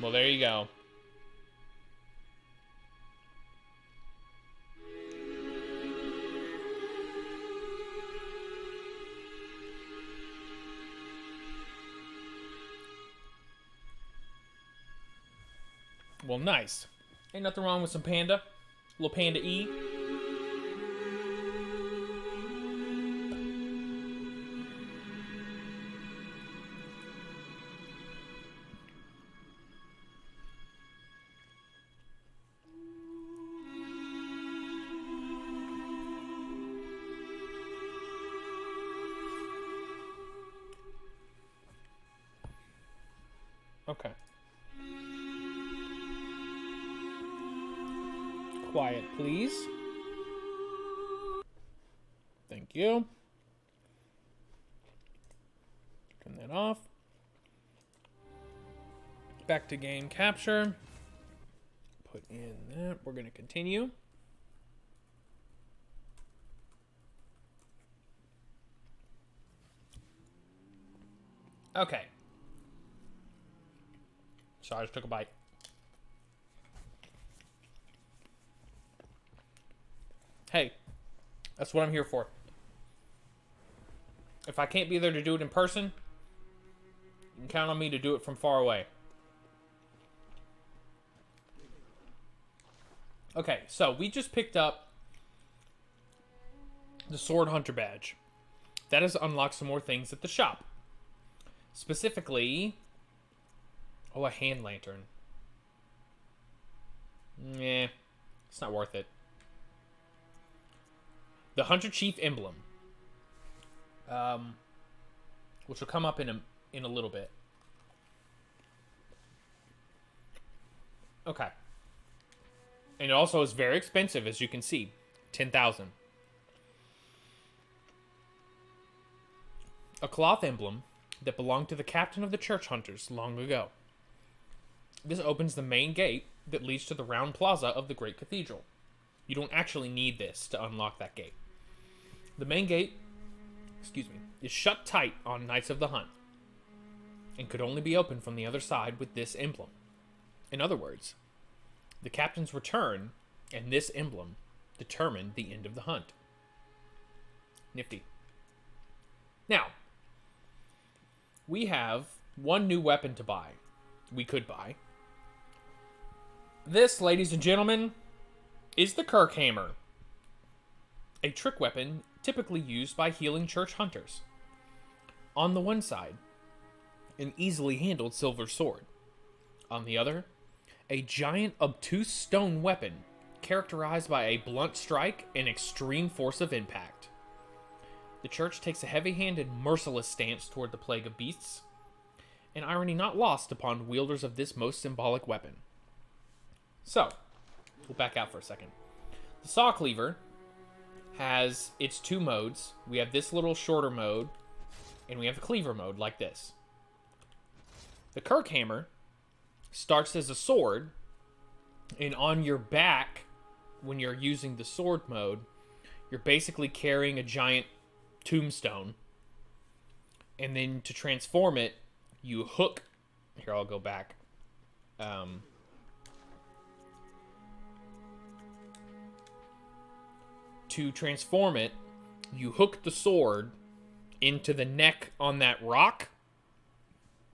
Well, there you go. Well, nice. Ain't nothing wrong with some panda. Little Panda E. Okay. Quiet, please. Thank you. Turn that off. Back to game capture. Put in that. We're going to continue. Okay. Sorry, I just took a bite. Hey, that's what I'm here for. If I can't be there to do it in person, you can count on me to do it from far away. Okay, so we just picked up the Sword Hunter badge. That has unlocked some more things at the shop. Specifically, a hand lantern. Nah, it's not worth it. The Hunter Chief emblem, which will come up in a little bit. Okay. And it also is very expensive, as you can see. 10,000. A cloth emblem that belonged to the captain of the church hunters long ago. This opens the main gate that leads to the round plaza of the great cathedral. You don't actually need this to unlock that gate. The main gate, is shut tight on Nights of the Hunt and could only be opened from the other side with this emblem. In other words, the captain's return and this emblem determined the end of the hunt. Nifty. Now, we have one new weapon to buy. We could buy. This, ladies and gentlemen, is the Kirk Hammer. A trick weapon typically used by healing church hunters. On the one side, an easily handled silver sword. On the other, a giant obtuse stone weapon characterized by a blunt strike and extreme force of impact. The church takes a heavy-handed, merciless stance toward the plague of beasts, an irony not lost upon wielders of this most symbolic weapon. So, we'll back out for a second. The saw cleaver has its two modes. We have this little shorter mode, and we have the cleaver mode, like this. The Kirk Hammer starts as a sword, and on your back, when you're using the sword mode, you're basically carrying a giant tombstone. And then to transform it, you hook... Here, I'll go back. To transform it, you hook the sword into the neck on that rock,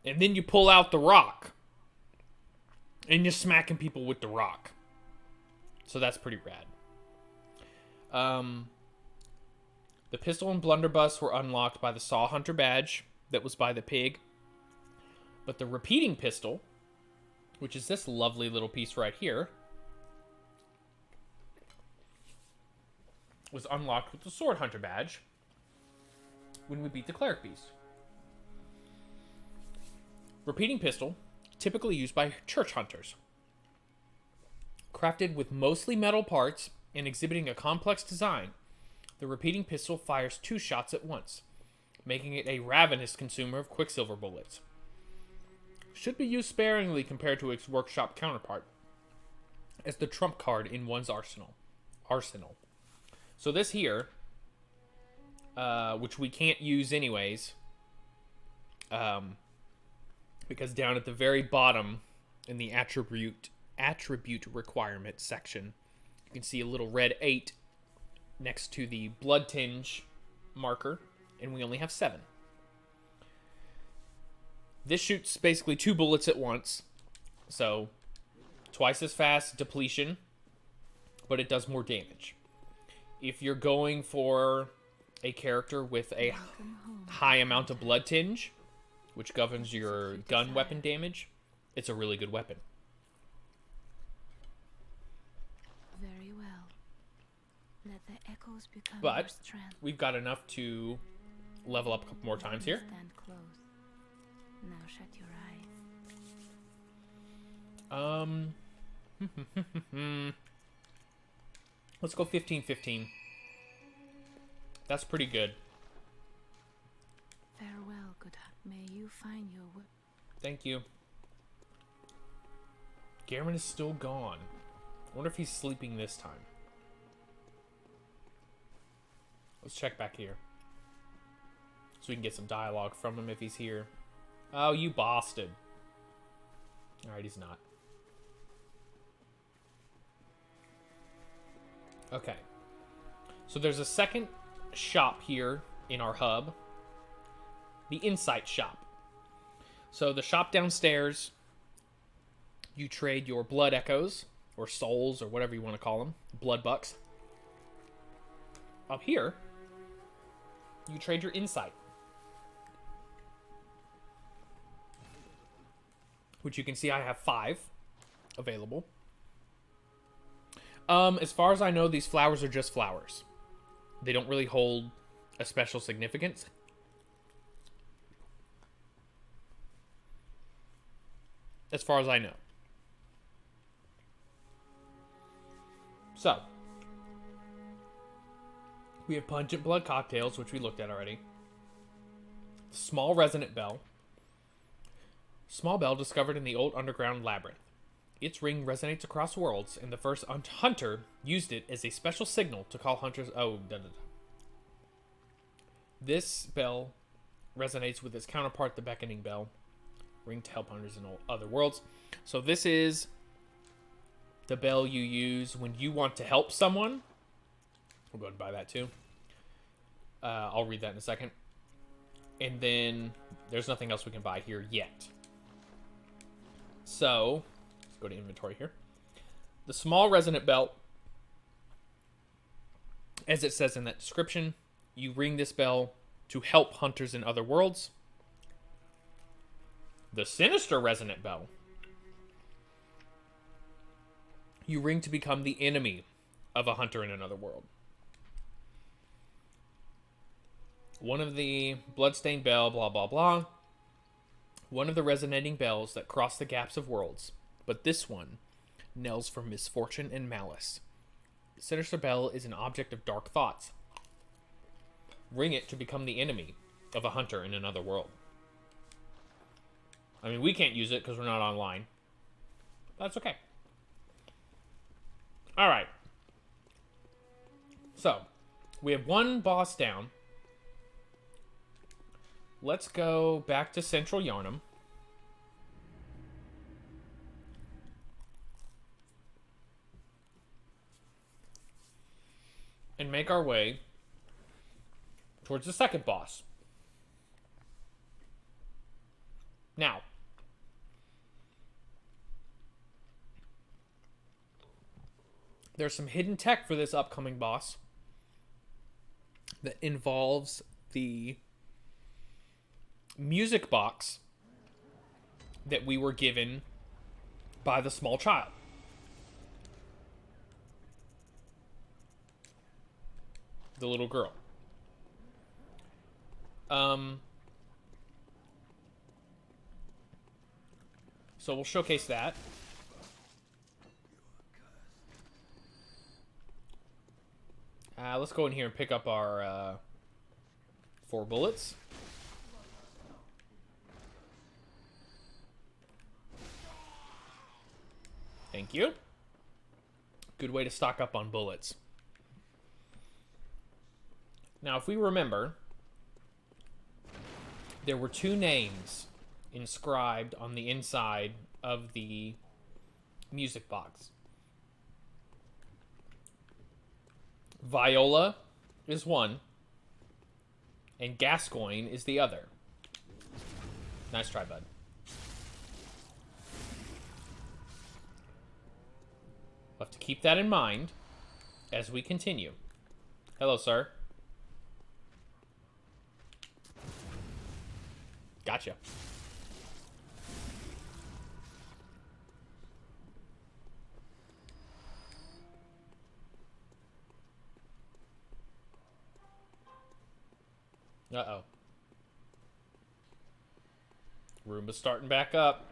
and then you pull out the rock, and you're smacking people with the rock. So that's pretty rad. The pistol and blunderbuss were unlocked by the Saw Hunter badge that was by the pig. But the repeating pistol, which is this lovely little piece right here, was unlocked with the Sword Hunter badge when we beat the Cleric Beast. Repeating pistol, typically used by church hunters. Crafted with mostly metal parts and exhibiting a complex design, the repeating pistol fires 2 shots at once, making it a ravenous consumer of quicksilver bullets. Should be used sparingly compared to its workshop counterpart, as the trump card in one's arsenal. So this here, which we can't use anyways, because down at the very bottom in the attribute requirement section, you can see a little red 8 next to the blood tinge marker, and we only have 7. This shoots basically 2 bullets at once, so twice as fast depletion, but it does more damage. If you're going for a character with a high amount of blood tinge, which governs your gun weapon damage, it's a really good weapon. Very well. Let the echoes become But your strength. we've got enough to level up a couple more times here. Stand close. Now shut your eyes. Um, let's go 15-15. That's pretty good. Farewell, good heart. May you find your way. Thank you. Garmin is still gone. I wonder if he's sleeping this time. Let's check back here. So we can get some dialogue from him if he's here. Oh, you bastard. Alright, he's not. Okay. So there's a second shop here in our hub. The Insight Shop. So the shop downstairs, you trade your blood echoes, or souls, or whatever you want to call them. Blood bucks. Up here, you trade your insight, which you can see I have 5 available. As far as I know, these flowers are just flowers. They don't really hold a special significance. As far as I know. So, we have pungent blood cocktails, which we looked at already. Small resonant bell. Small bell discovered in the old underground labyrinth. Its ring resonates across worlds, and the first hunter used it as a special signal to call hunters. This bell resonates with its counterpart, the beckoning bell. Ring to help hunters in other worlds. So this is the bell you use when you want to help someone. We'll go and buy that too. I'll read that in a second. And then there's nothing else we can buy here yet. So let's go to inventory here. The small resonant bell, as it says in that description, you ring this bell to help hunters in other worlds. The sinister resonant bell, you ring to become the enemy of a hunter in another world. One of the bloodstained bell, blah, blah, blah. One of the resonating bells that cross the gaps of worlds. But this one knells for misfortune and malice. The sinister bell is an object of dark thoughts. Ring it to become the enemy of a hunter in another world. I mean, we can't use it because we're not online. That's okay. Alright. So, we have one boss down. Let's go back to Central Yharnam. And make our way towards the second boss. Now, there's some hidden tech for this upcoming boss that involves the music box that we were given by the small child. The little girl. So we'll showcase that. Let's go in here and pick up our 4 bullets. Thank you. Good way to stock up on bullets. Now, if we remember, there were 2 names inscribed on the inside of the music box. Viola is one, and Gascoigne is the other. Nice try, bud. We'll have to keep that in mind as we continue. Hello, sir. Gotcha. Uh-oh. Roomba's starting back up.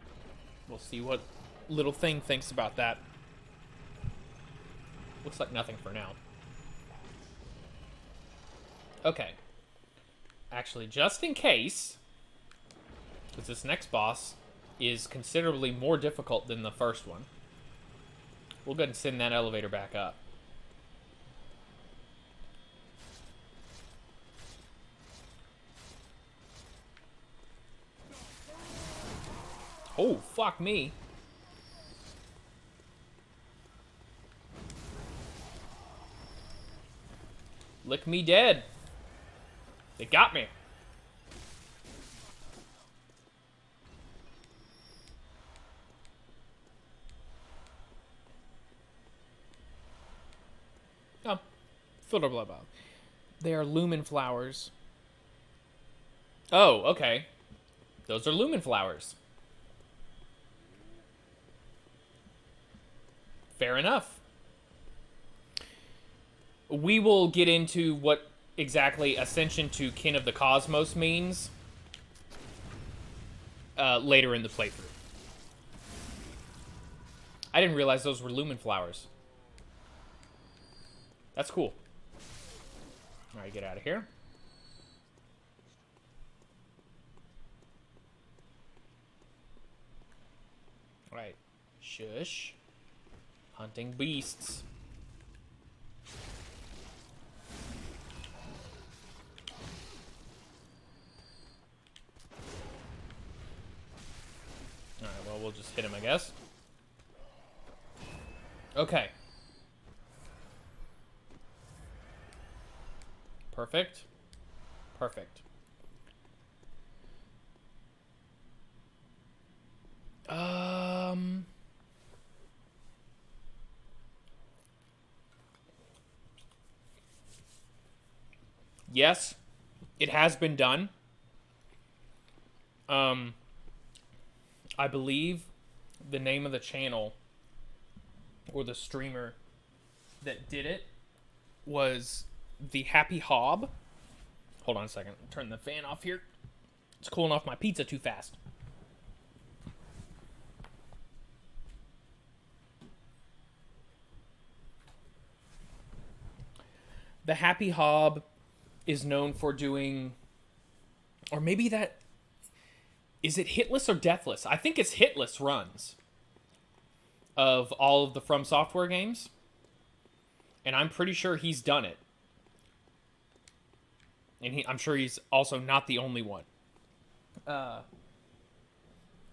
We'll see what little thing thinks about that. Looks like nothing for now. Okay. Actually, just in case, because this next boss is considerably more difficult than the first one, we'll go ahead and send that elevator back up. Oh, fuck me. Lick me dead. They got me. Oh, filter blah blah. They are lumen flowers. Oh, okay. Those are lumen flowers. Fair enough. We will get into what exactly Ascension to Kin of the Cosmos means later in the playthrough. I didn't realize those were lumen flowers. That's cool. Alright, get out of here. Alright. Shush. Hunting beasts. Alright, well, we'll just hit him, I guess. Okay. Perfect. Perfect. Yes, it has been done. I believe the name of the channel or the streamer that did it was The Happy Hob. Hold on a second. Turn the fan off here. It's cooling off my pizza too fast. The Happy Hob is known for doing, or maybe that, is it hitless or deathless? I think it's hitless runs of all of the FromSoftware games. And I'm pretty sure he's done it. And I'm sure he's also not the only one.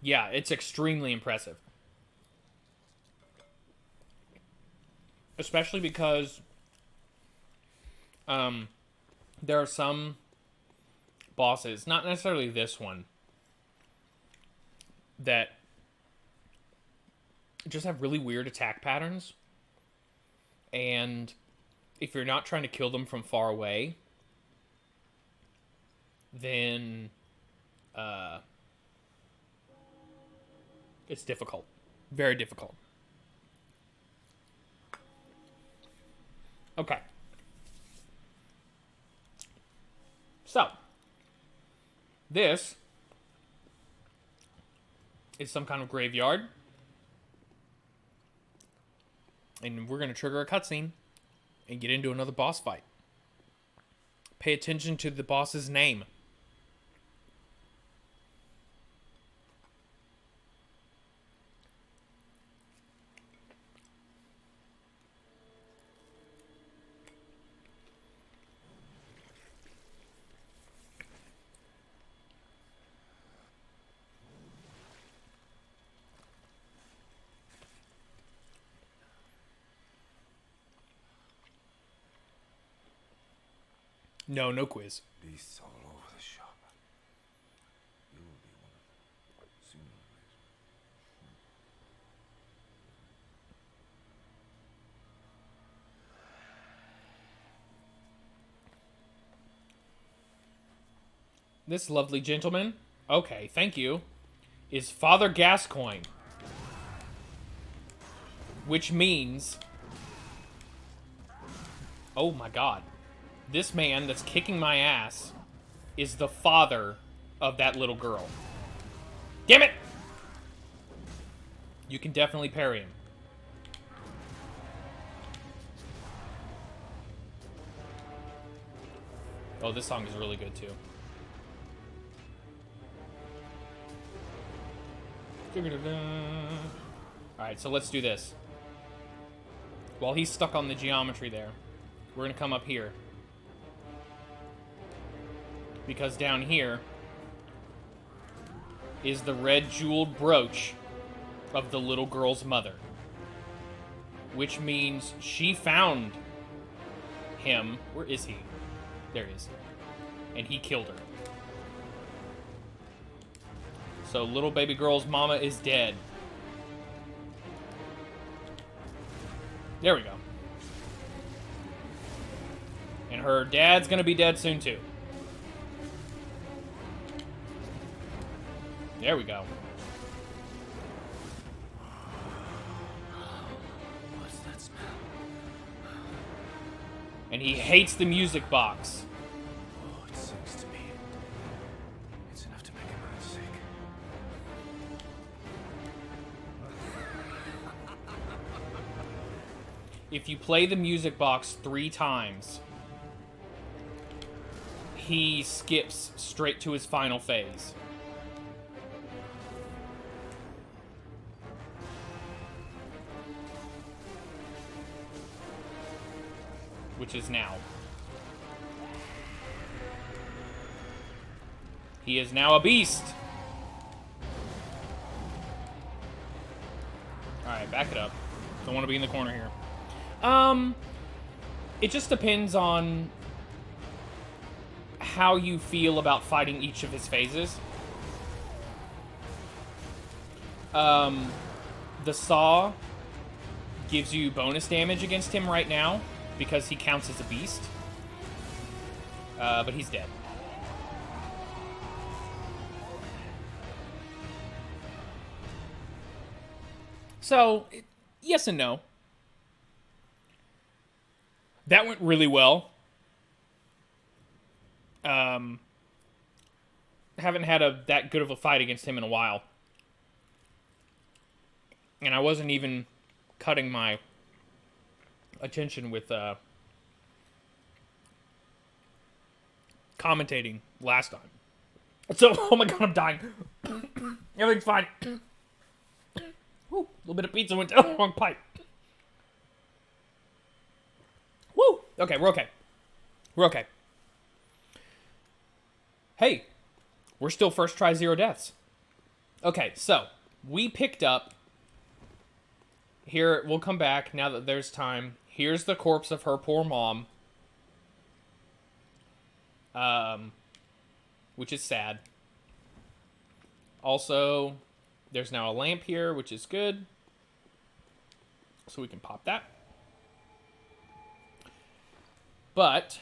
Yeah, it's extremely impressive. Especially because there are some bosses, not necessarily this one, that just have really weird attack patterns. And if you're not trying to kill them from far away, then it's difficult. Very difficult. Okay. So, this is some kind of graveyard. And we're going to trigger a cutscene and get into another boss fight. Pay attention to the boss's name. No, no quiz. Beasts all over the shop. You will be one of them, sooner or later. This lovely gentleman, okay, thank you, is Father Gascoigne. Which means, oh my god, this man that's kicking my ass is the father of that little girl. Damn it! You can definitely parry him. Oh, this song is really good too. Alright, so let's do this. While he's stuck on the geometry there, we're going to come up here. Because down here is the red jeweled brooch of the little girl's mother. Which means she found him. Where is he? There he is. And he killed her. So little baby girl's mama is dead. There we go. And her dad's gonna be dead soon too. There we go. What's that smell? And he hates the music box. Oh, it sings to me. It's enough to make a man sick. If you play the music box 3 times, he skips straight to his final phase. Which is now. He is now a beast. Alright, back it up. Don't want to be in the corner here. It just depends on how you feel about fighting each of his phases. The saw gives you bonus damage against him right now because he counts as a beast. But he's dead. So, yes and no. That went really well. Haven't had that good of a fight against him in a while. And I wasn't even cutting my attention with commentating last time. So, oh my god, I'm dying. Everything's fine. Woo, a little bit of pizza went down the wrong pipe. Woo! Okay, we're okay. We're okay. Hey, we're still first try 0 deaths. Okay, so we picked up. Here, we'll come back now that there's time. Here's the corpse of her poor mom. Which is sad. Also, there's now a lamp here, which is good. So we can pop that. But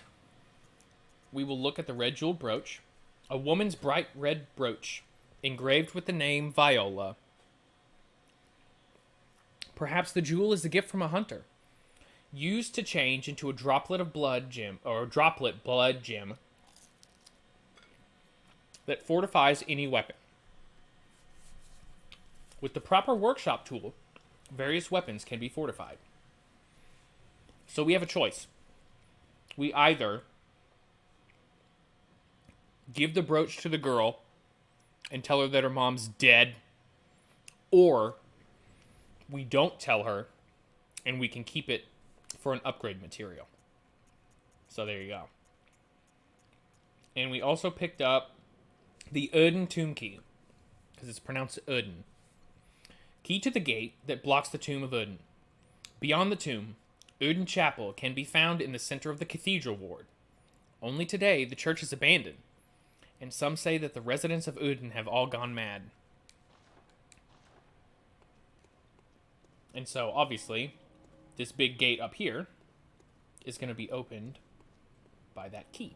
we will look at the red jeweled brooch. A woman's bright red brooch, engraved with the name Viola. Perhaps the jewel is a gift from a hunter. Used to change into a droplet of blood gem, or a droplet blood gem that fortifies any weapon. With the proper workshop tool, various weapons can be fortified. So we have a choice. We either give the brooch to the girl and tell her that her mom's dead, or we don't tell her and we can keep it for an upgrade material. So there you go. And we also picked up the Uden tomb key, because it's pronounced Uden. Key to the gate that blocks the tomb of Uden. Beyond the tomb, Uden Chapel can be found in the center of the cathedral ward. Only today, the church is abandoned, and some say that the residents of Uden have all gone mad. And so, obviously, this big gate up here is going to be opened by that key.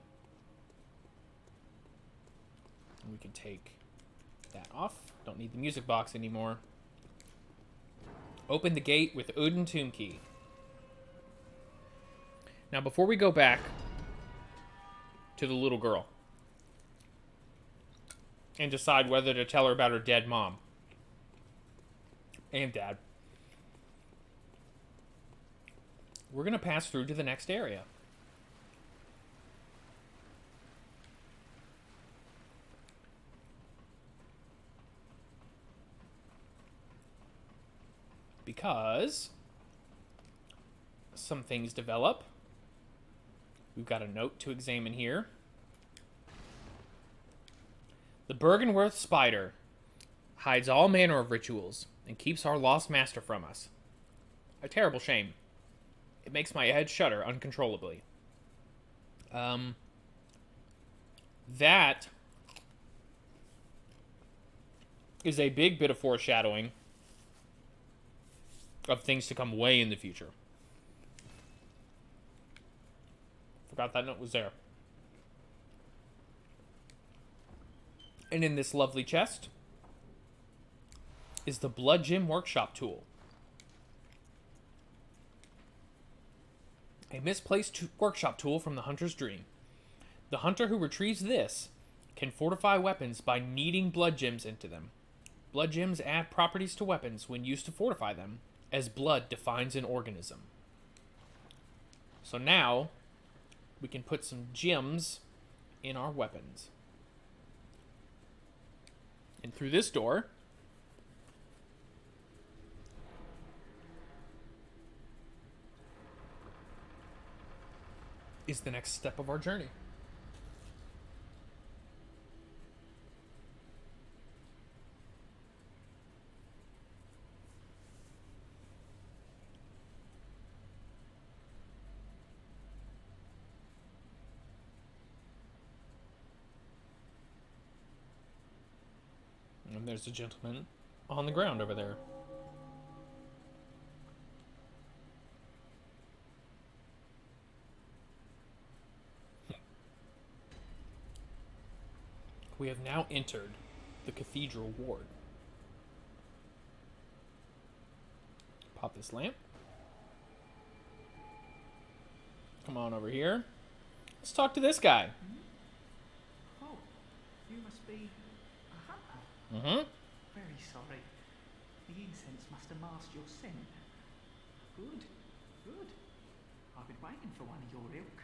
And we can take that off. Don't need the music box anymore. Open the gate with Uden tomb key. Now, before we go back to the little girl and decide whether to tell her about her dead mom, And Dad. We're going to pass through to the next area. Because some things develop. We've got a note to examine here. The Bergenworth spider hides all manner of rituals and keeps our lost master from us. A terrible shame. It makes my head shudder uncontrollably. That is a big bit of foreshadowing of things to come way in the future. Forgot that note was there. And in this lovely chest is the Blood Gym Workshop tool. A misplaced workshop tool from the Hunter's Dream. The hunter who retrieves this can fortify weapons by kneading blood gems into them. Blood gems add properties to weapons when used to fortify them, as blood defines an organism. So now, we can put some gems in our weapons. And through this door is the next step of our journey. And there's a gentleman on the ground over there. We have now entered the cathedral ward. Pop this lamp. Come on over here. Let's talk to this guy. Oh, you must be a hunter. Mm-hmm. Very sorry. The incense must have masked your scent. Good, good. I've been waiting for one of your ilk.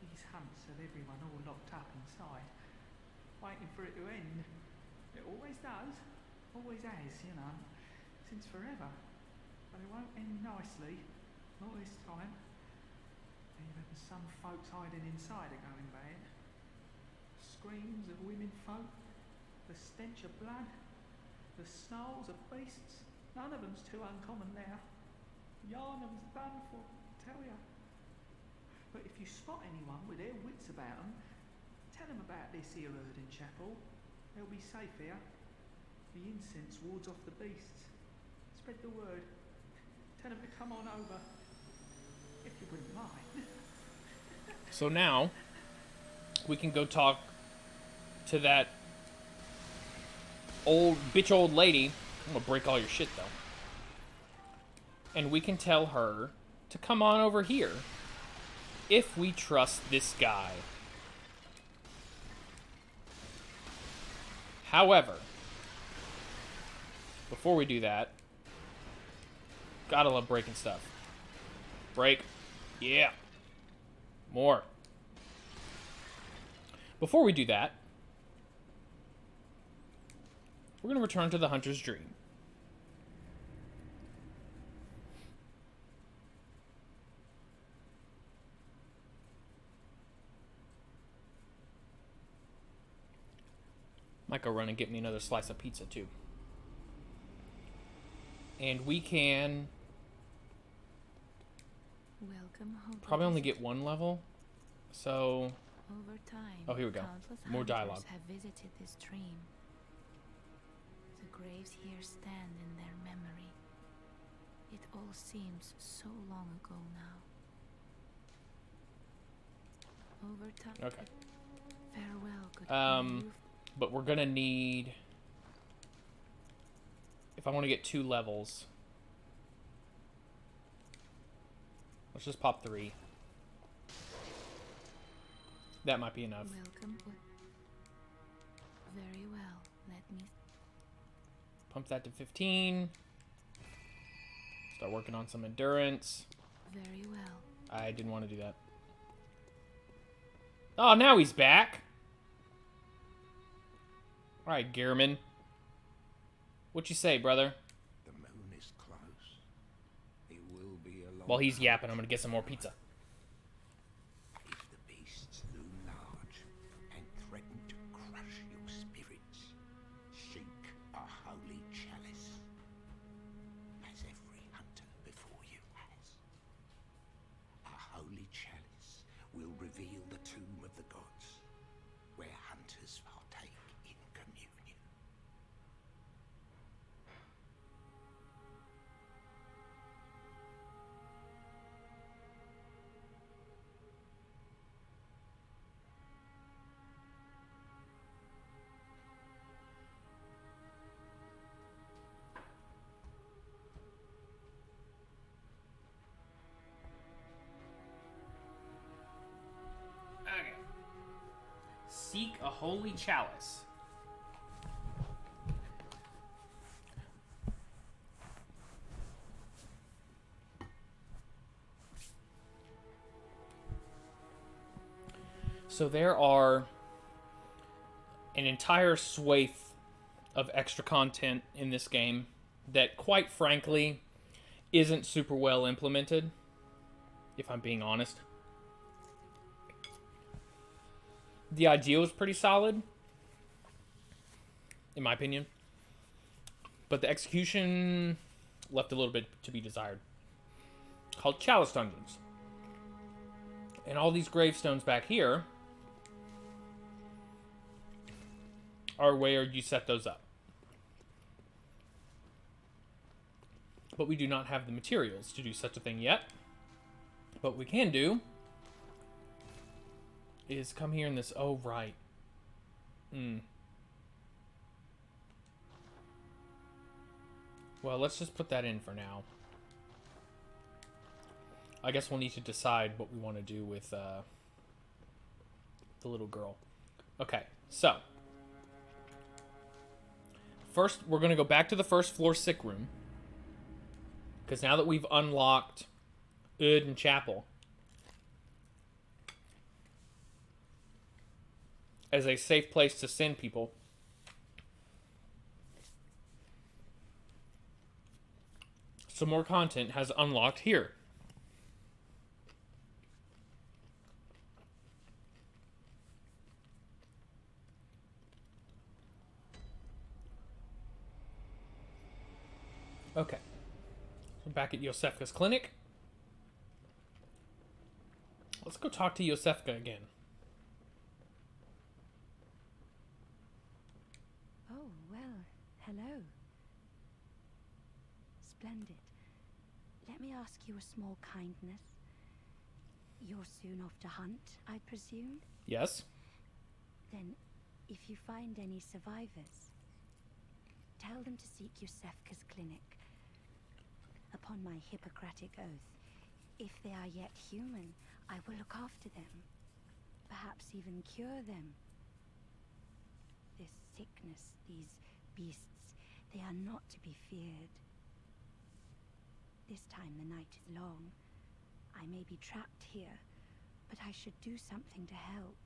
These hunts have everyone all locked up inside, waiting for it to end. It always does. Always has, you know, since forever. But it won't end nicely. Not this time. Even some folks hiding inside are going bad. Screams of women folk, the stench of blood, the snarls of beasts. None of them's too uncommon now. Yharnam's done for, tell ya. But if you spot anyone with their wits about them, tell them about this here Erden chapel. They'll be safe here. The incense wards off the beasts. Spread the word. Tell them to come on over. If you wouldn't mind. So now, we can go talk to that old lady. I'm gonna break all your shit, though. And we can tell her to come on over here if we trust this guy. However, before we do that, gotta love breaking stuff. Break. Yeah. More. Before we do that, we're going to return to the Hunter's Dream. Might go run and get me another slice of pizza, too. And we can probably only get one level. So, over time, oh, here we go. More dialogue. Have visited this dream. The graves here stand in their memory. It all seems so long ago now. Over time. Okay. Farewell, good friend. But we're gonna need, if I want to get 2 levels, let's just pop 3. That might be enough. Welcome. Very well. Let me Pump that to 15. Start working on some endurance. Very well. I didn't want to do that. Oh, now he's back. All right, Gehrman. What you say, brother? The moon is close. It will be a long While he's time. yapping, I'm gonna get some more pizza. If the beasts loom large and threaten to crush your spirits, seek a holy chalice, as every hunter before you has. A holy chalice will reveal the tomb of the gods, where hunters partake in communion. Okay. Seek a holy chalice. So there are an entire swathe of extra content in this game that, quite frankly, isn't super well implemented, if I'm being honest. The idea was pretty solid, in my opinion, but the execution left a little bit to be desired. Called Chalice Dungeons. And all these gravestones back here are where you set those up. But we do not have the materials to do such a thing yet. What we can do is come here in this... Oh, right. Well, let's just put that in for now. I guess we'll need to decide what we want to do with the little girl. Okay, so... First, we're going to go back to the first floor sick room. Because now that we've unlocked Uden Chapel as a safe place to send people, some more content has unlocked here. Okay. We're back at Yosefka's clinic. Let's go talk to Yosefka again. Oh, well, hello. Splendid. Let me ask you a small kindness. You're soon off to hunt, I presume? Yes? Then, if you find any survivors, tell them to seek Yosefka's clinic. Upon my Hippocratic oath, if they are yet human, I will look after them. Perhaps even cure them. This sickness, these beasts, they are not to be feared. This time the night is long. I may be trapped here, but I should do something to help.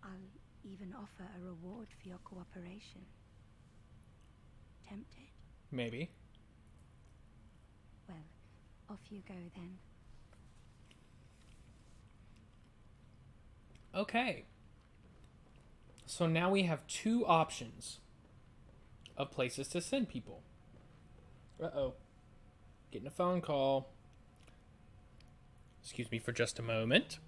I'll even offer a reward for your cooperation. Tempted? Maybe. Well, off you go then. Okay. So now we have two options of places to send people. Uh-oh. Getting a phone call. Excuse me for just a moment.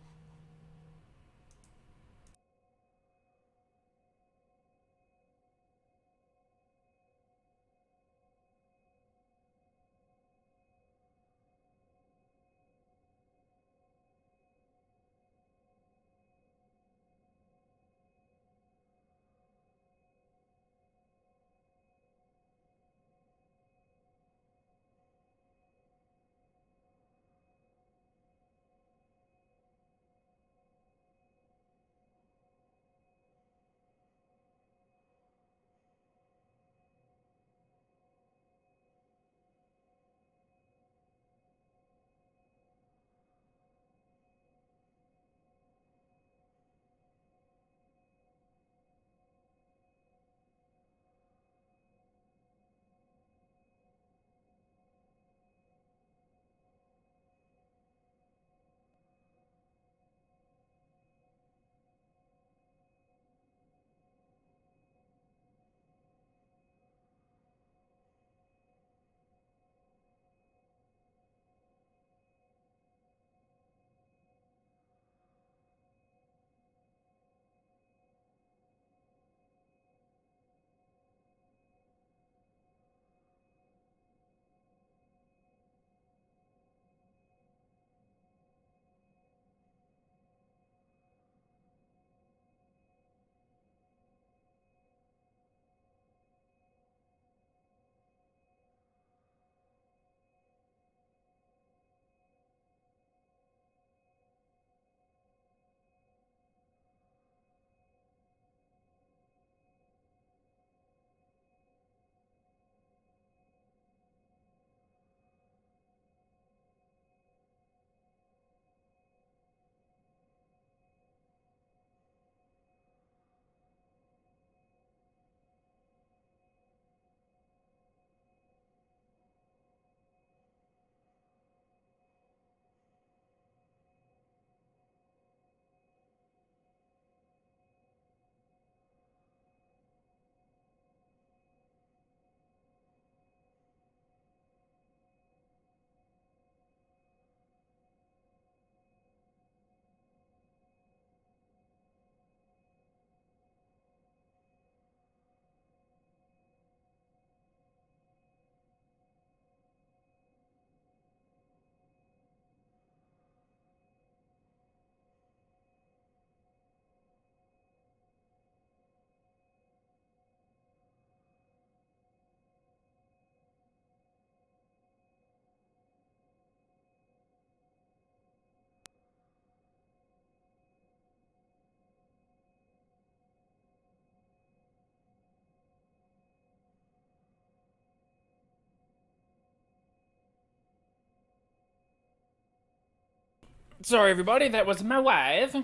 Sorry, everybody. That was my wife.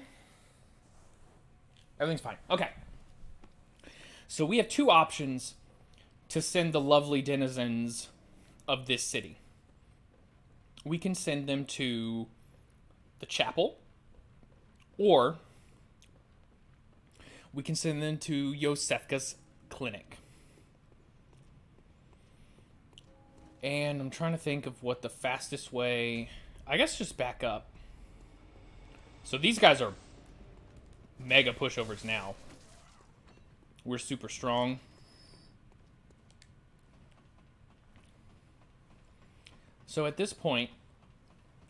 Everything's fine. Okay. So we have two options to send the lovely denizens of this city. We can send them to the chapel, or we can send them to Yosefka's clinic. And I'm trying to think of what the fastest way... I guess just back up. So these guys are mega pushovers now. We're super strong. So at this point,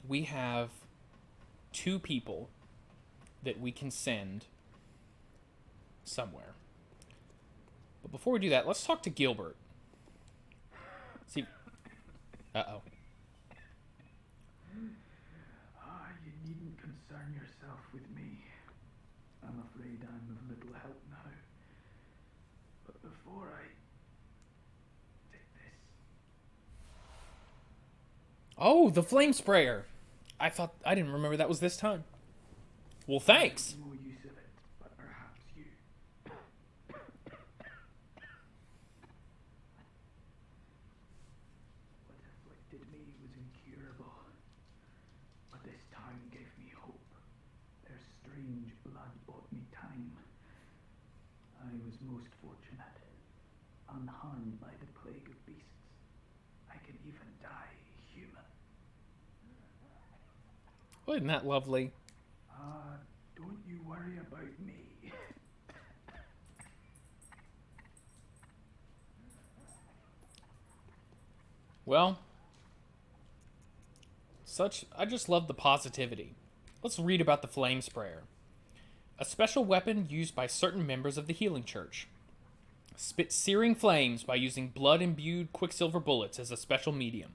we have two people that we can send somewhere. But before we do that, let's talk to Gilbert. See... Uh-oh. You needn't concern yourself with me. I'm afraid I'm of little help now. But before I take this... Oh, the flame sprayer. I didn't remember that was this time. Well, thanks. No use of it, but perhaps you. What afflicted me was incurable, but this time gave me hope. Their strange blood bought me time. I was most fortunate, unharmed by the plague of beasts. I can even die human. Well, isn't that lovely? Don't you worry about me. Well, I just love the positivity. Let's read about the flame sprayer. A special weapon used by certain members of the Healing Church. Spits searing flames by using blood-imbued quicksilver bullets as a special medium.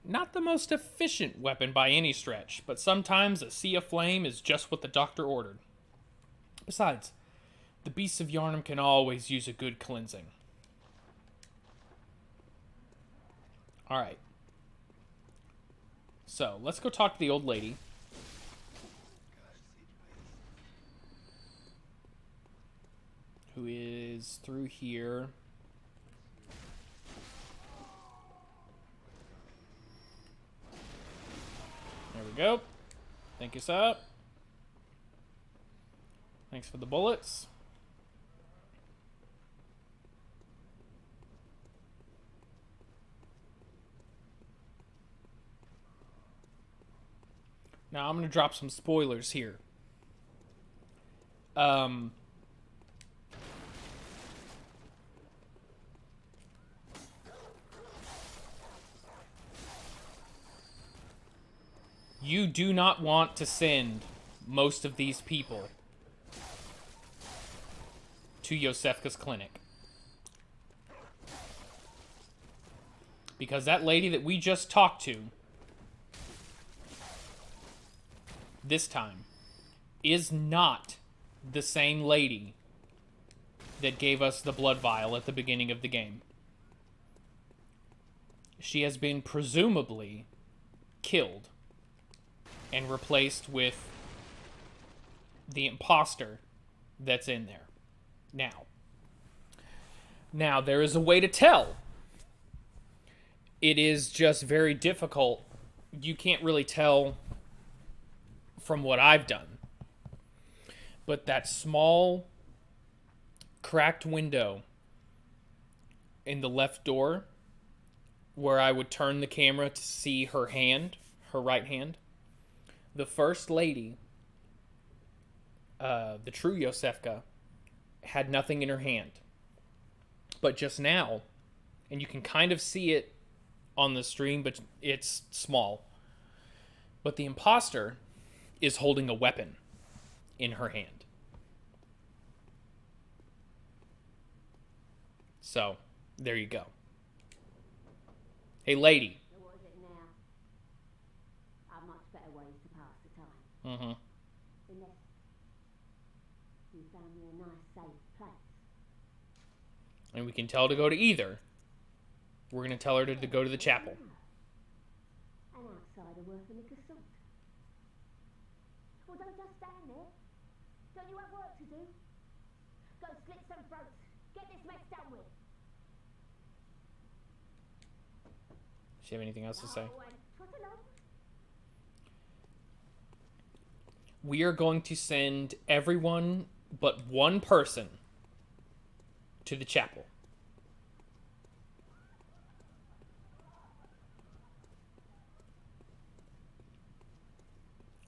Not the most efficient weapon by any stretch, but sometimes a sea of flame is just what the doctor ordered. Besides, the beasts of Yharnam can always use a good cleansing. Alright. So, let's go talk to the old lady. Who is through here. There we go. Thank you, sir. Thanks for the bullets. Now, I'm going to drop some spoilers here. You do not want to send most of these people to Yosefka's clinic. Because that lady that we just talked to this time is not the same lady that gave us the blood vial at the beginning of the game. She has been presumably killed and replaced with the imposter that's in there. Now, there is a way to tell. It is just very difficult. You can't really tell from what I've done. But that small cracked window in the left door where I would turn the camera to see her hand, her right hand, the first lady, the true Yosefka, had nothing in her hand. But just now, and you can kind of see it on the stream, but it's small. But the imposter is holding a weapon in her hand. So, there you go. Hey, lady. So what is it now? Are much better ways to pass the time. Mm-hmm. Unless you found me a nice, safe place. And we can tell her to go to either. We're going to tell her to go to the chapel. An outsider worth a lick of salt. Don't you have work to do? Go slit some throats. Get this mess done with. Does she have anything else to say? Oh, and trot along. We are going to send everyone but one person to the chapel.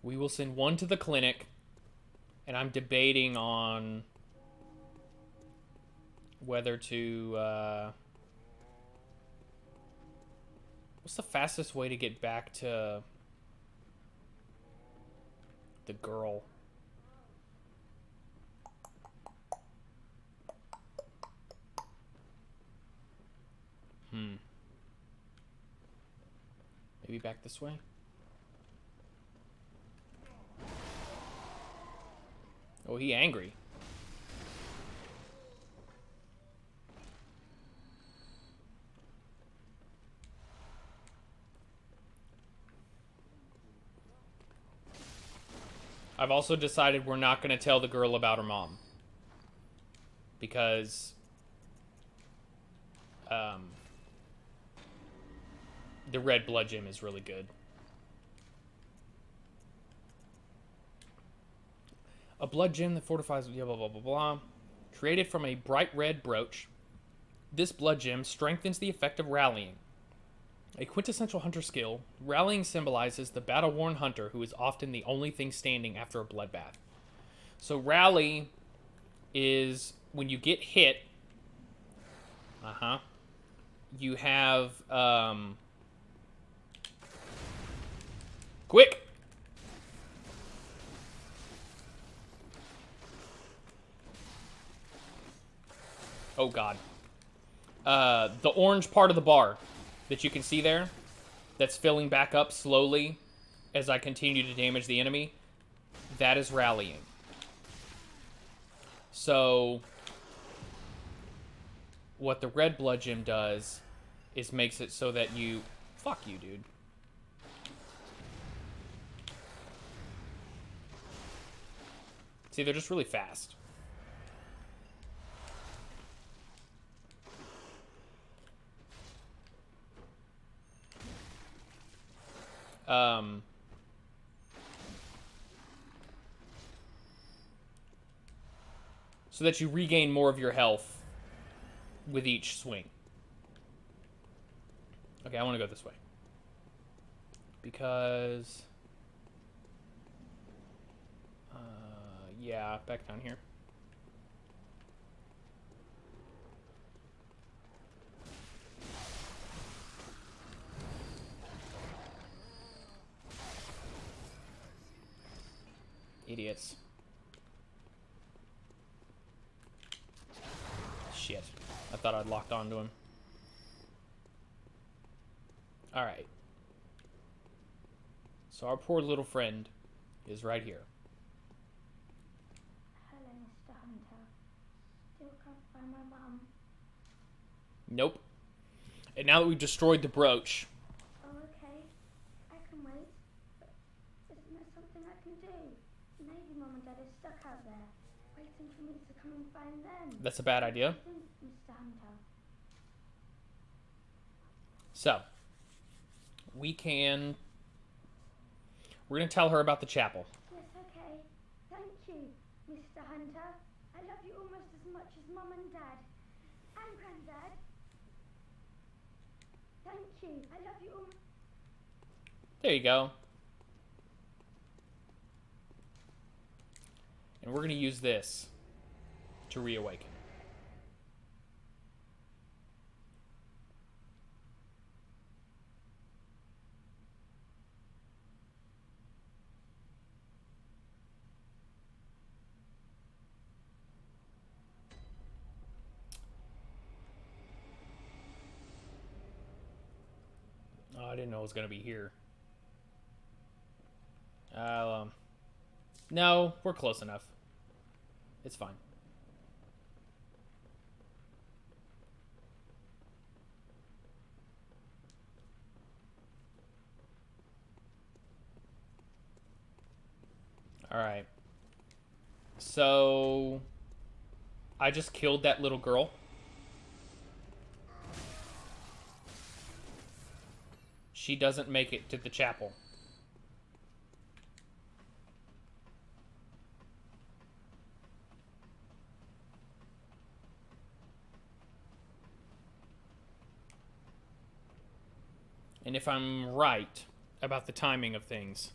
We will send one to the clinic, and I'm debating on whether to, what's the fastest way to get back to the girl? Maybe back this way? Oh, he angry. I've also decided we're not going to tell the girl about her mom. Because the red blood gem is really good. A blood gem that fortifies blah blah blah blah blah. Created from a bright red brooch. This blood gem strengthens the effect of rallying. A quintessential hunter skill, rallying symbolizes the battle-worn hunter who is often the only thing standing after a bloodbath. So rally is when you get hit. You have quick. Oh god. The orange part of the bar that you can see there, that's filling back up slowly as I continue to damage the enemy, that is rallying. So what the red blood gem does is makes it so that you... Fuck you, dude. See, they're just really fast. So that you regain more of your health with each swing. Okay, I want to go this way. Because... yeah, back down here. Idiots. Shit. I thought I'd locked onto him. Alright. So our poor little friend is right here. Hello, Mr. Hunter. Still can't find my mum. Nope. And now that we've destroyed the brooch... Oh, okay. I can wait. But isn't there something I can do? Maybe Mum and Dad are stuck out there, waiting for me to come and find them. That's a bad idea. What do you think, Mr. Hunter? So, we can... We're going to tell her about the chapel. Yes, okay. Thank you, Mr. Hunter. I love you almost as much as Mum and Dad. And Granddad. Thank you. I love you almost... There you go. And we're going to use this to reawaken. Oh, I didn't know it was going to be here. No, we're close enough. It's fine. All right. So I just killed that little girl. She doesn't make it to the chapel. And if I'm right about the timing of things,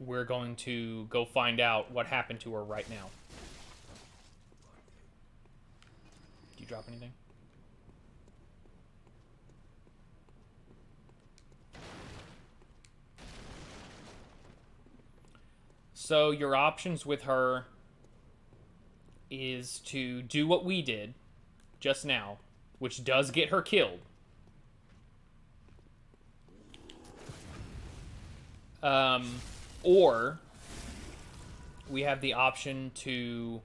we're going to go find out what happened to her right now. Do you drop anything? So your options with her is to do what we did just now, which does get her killed. Or we have the option to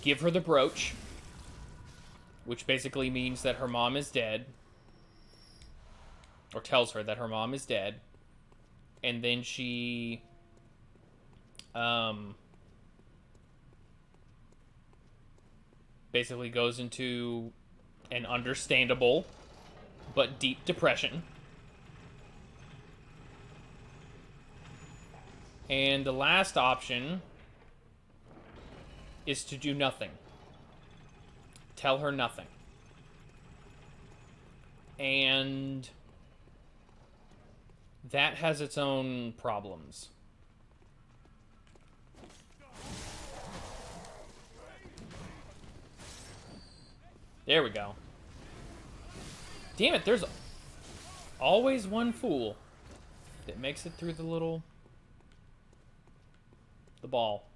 give her the brooch, which basically means that her mom is dead, or tells her that her mom is dead, and then she basically goes into an understandable but deep depression. And the last option is to do nothing. Tell her nothing. And that has its own problems. There we go. Damn it, there's always one fool that makes it through the ball.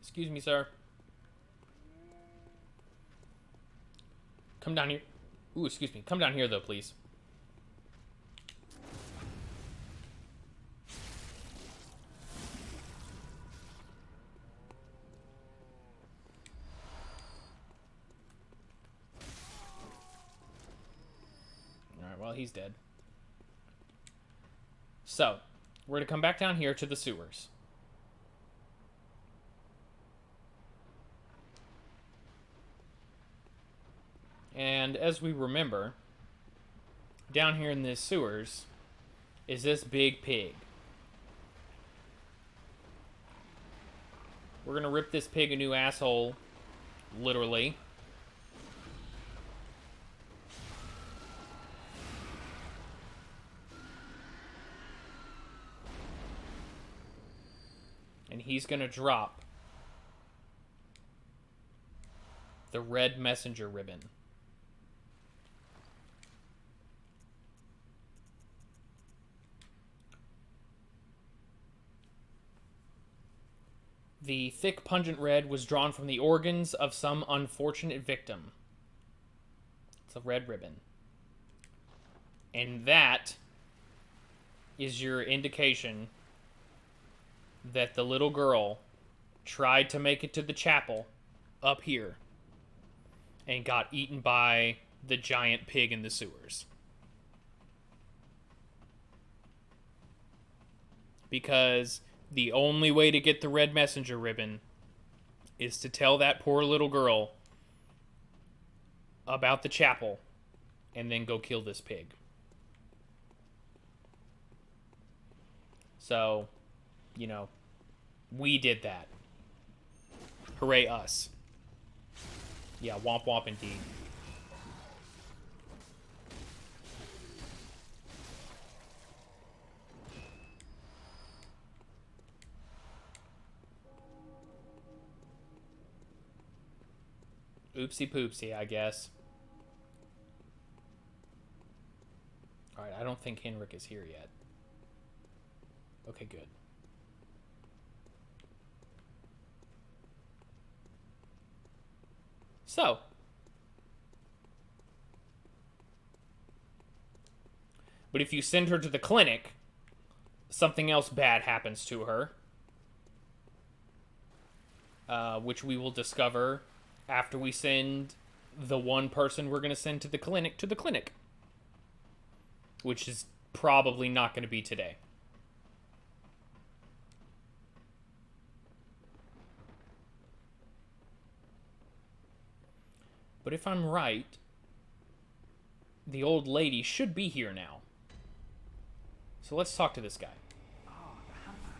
Excuse me, sir. Come down here. Ooh, excuse me. Come down here, though, please. Alright, well, he's dead. So, we're going to come back down here to the sewers. And as we remember, down here in these sewers is this big pig. We're going to rip this pig a new asshole, literally. And he's going to drop the red messenger ribbon. The thick, pungent red was drawn from the organs of some unfortunate victim. It's a red ribbon. And that is your indication that the little girl tried to make it to the chapel up here and got eaten by the giant pig in the sewers. Because the only way to get the red messenger ribbon is to tell that poor little girl about the chapel and then go kill this pig. So, you know, we did that. Hooray us. Yeah, womp womp indeed. Oopsie poopsie, I guess. Alright, I don't think Henrik is here yet. Okay, good. So. But if you send her to the clinic, something else bad happens to her. Which we will discover after we send the one person we're going to send to the clinic. Which is probably not going to be today. But if I'm right, the old lady should be here now. So let's talk to this guy. Oh, the hunter.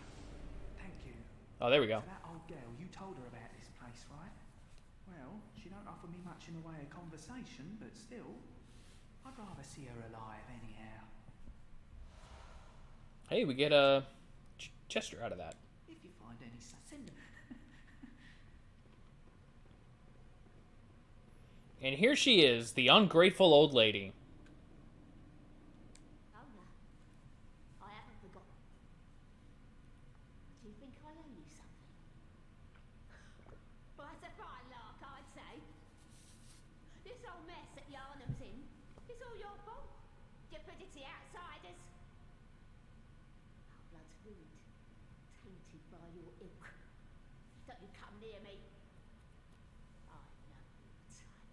Thank you. Oh, there we go. So that old girl, you told her about this place, right? Well, she don't offer me much in the way of conversation, but still, I'd rather see her alive anyhow. Hey, we get a Chester out of that. If you find any send them. And here she is, the ungrateful old lady. Oh no, I haven't forgotten. Do you think I owe you something? Well, that's a fine lark, I'd say. This whole mess that Yharnam's in is all your fault. Stupidity outsiders. Our blood's ruined, tainted by your ilk. Don't you come near me. I know you, Tyler.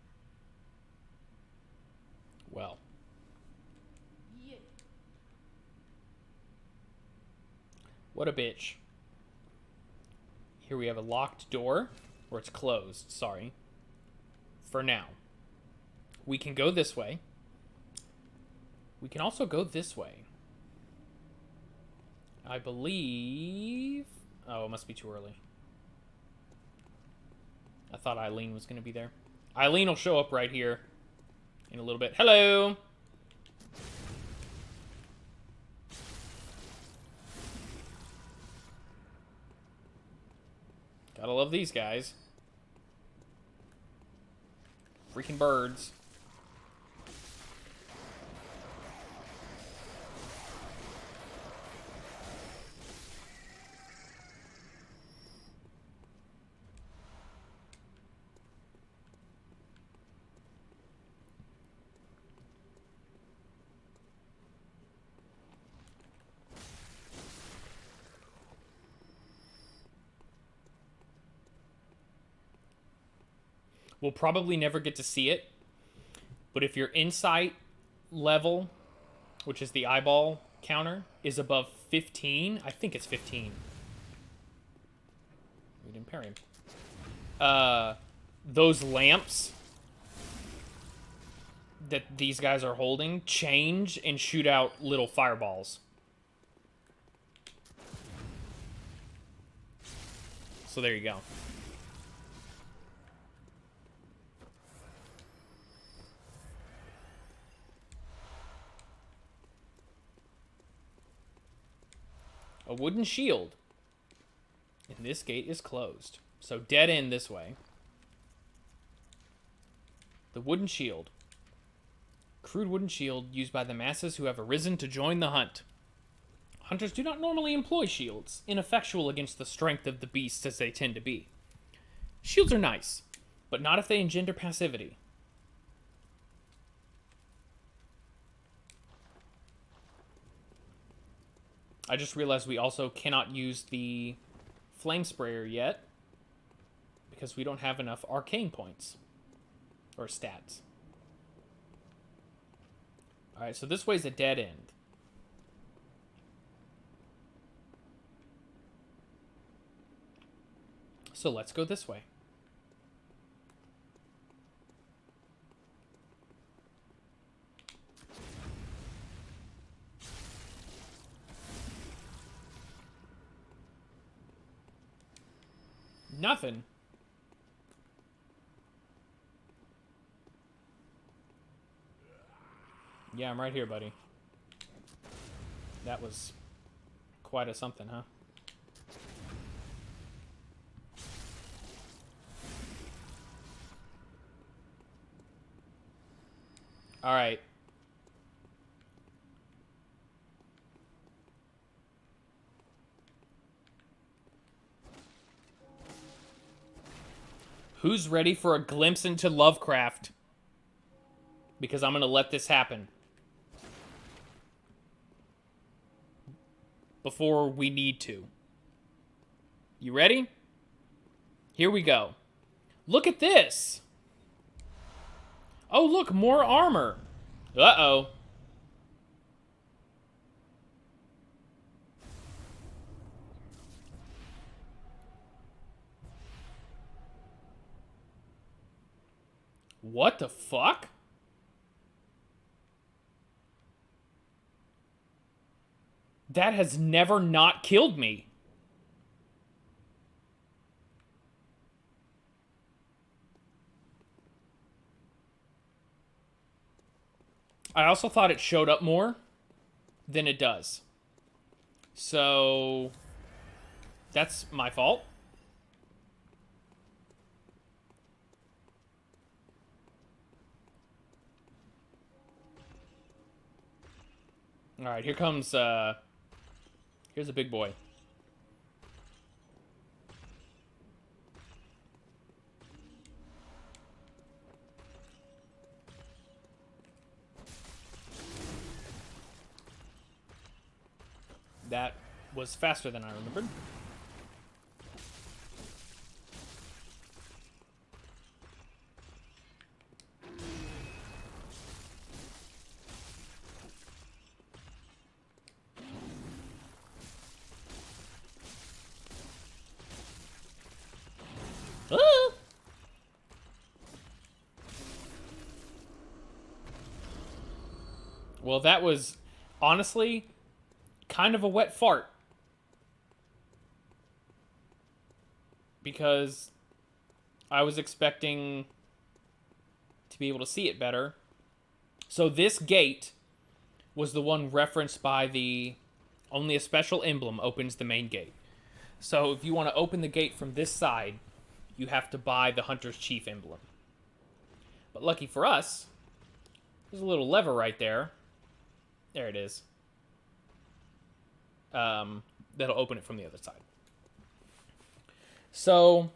Well. You. What a bitch. Here we have a locked door. Or it's closed, sorry. For now. We can go this way. We can also go this way. I believe... Oh, it must be too early. I thought Eileen was going to be there. Eileen will show up right here in a little bit. Hello! Gotta love these guys. Freaking birds. We'll probably never get to see it, but if your insight level, which is the eyeball counter, is above 15, I think it's 15. We didn't pair him. Those lamps that these guys are holding change and shoot out little fireballs. So there you go. A wooden shield. And this gate is closed. So dead end this way. The wooden shield. Crude wooden shield used by the masses who have arisen to join the hunt. Hunters do not normally employ shields, ineffectual against the strength of the beasts as they tend to be. Shields are nice, but not if they engender passivity. I just realized we also cannot use the flame sprayer yet because we don't have enough arcane points or stats. Alright, so this way's a dead end. So let's go this way. Nothing. Yeah, I'm right here, buddy. That was quite a something, huh? All right. Who's ready for a glimpse into Lovecraft? Because I'm going to let this happen. before we need to. You ready? Here we go. Look at this. Oh, look, more armor. Uh-oh. What the fuck? That has never not killed me. I also thought it showed up more than it does. So that's my fault. All right, here comes here's a big boy. That was faster than I remembered. Ah! Well, that was honestly kind of a wet fart. Because I was expecting to be able to see it better. So this gate was the one referenced by the only a special emblem opens the main gate. So if you want to open the gate from this side, you have to buy the Hunter's Chief emblem. But lucky for us, there's a little lever right there. There it is. That'll open it from the other side. So,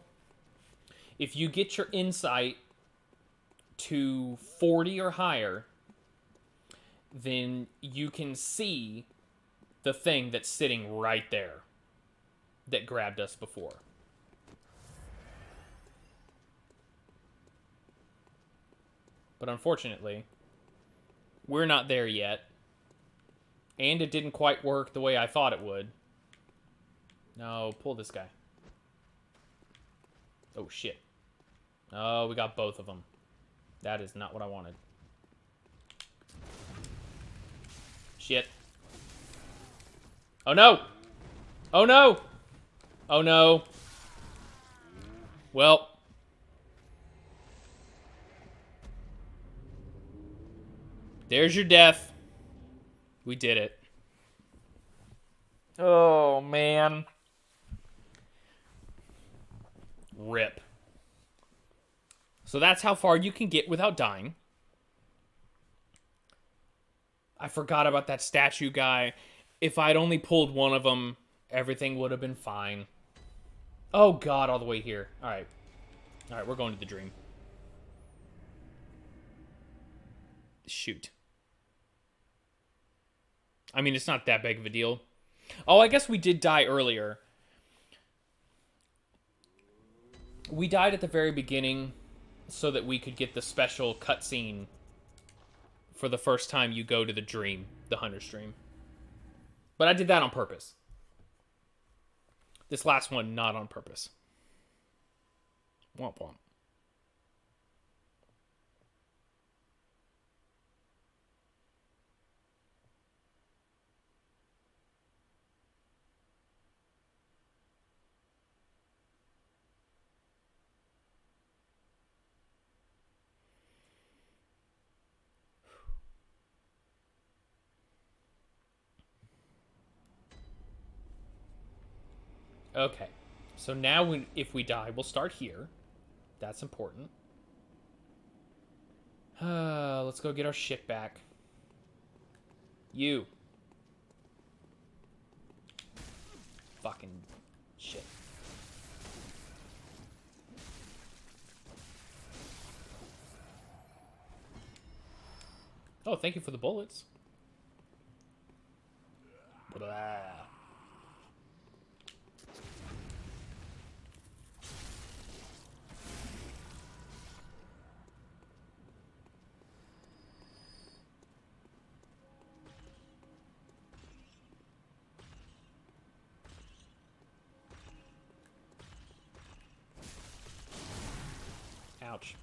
if you get your insight to 40 or higher, then you can see the thing that's sitting right there that grabbed us before. But unfortunately, we're not there yet. And it didn't quite work the way I thought it would. No, pull this guy. Oh, shit. Oh, we got both of them. That is not what I wanted. Shit. Oh, no! Oh, no! Oh, no. Well. There's your death. We did it. Oh, man. Rip. So that's how far you can get without dying. I forgot about that statue guy. If I'd only pulled one of them, everything would have been fine. Oh, God, all the way here. All right. All right, we're going to the dream. Shoot. I mean, it's not that big of a deal. Oh, I guess we did die earlier. We died at the very beginning so that we could get the special cutscene for the first time you go to the dream, the Hunter's Dream. But I did that on purpose. This last one, not on purpose. Womp womp. Okay, so now if we die, we'll start here. That's important. Let's go get our shit back. You. Fucking shit. Oh, thank you for the bullets. Blah. Ouch.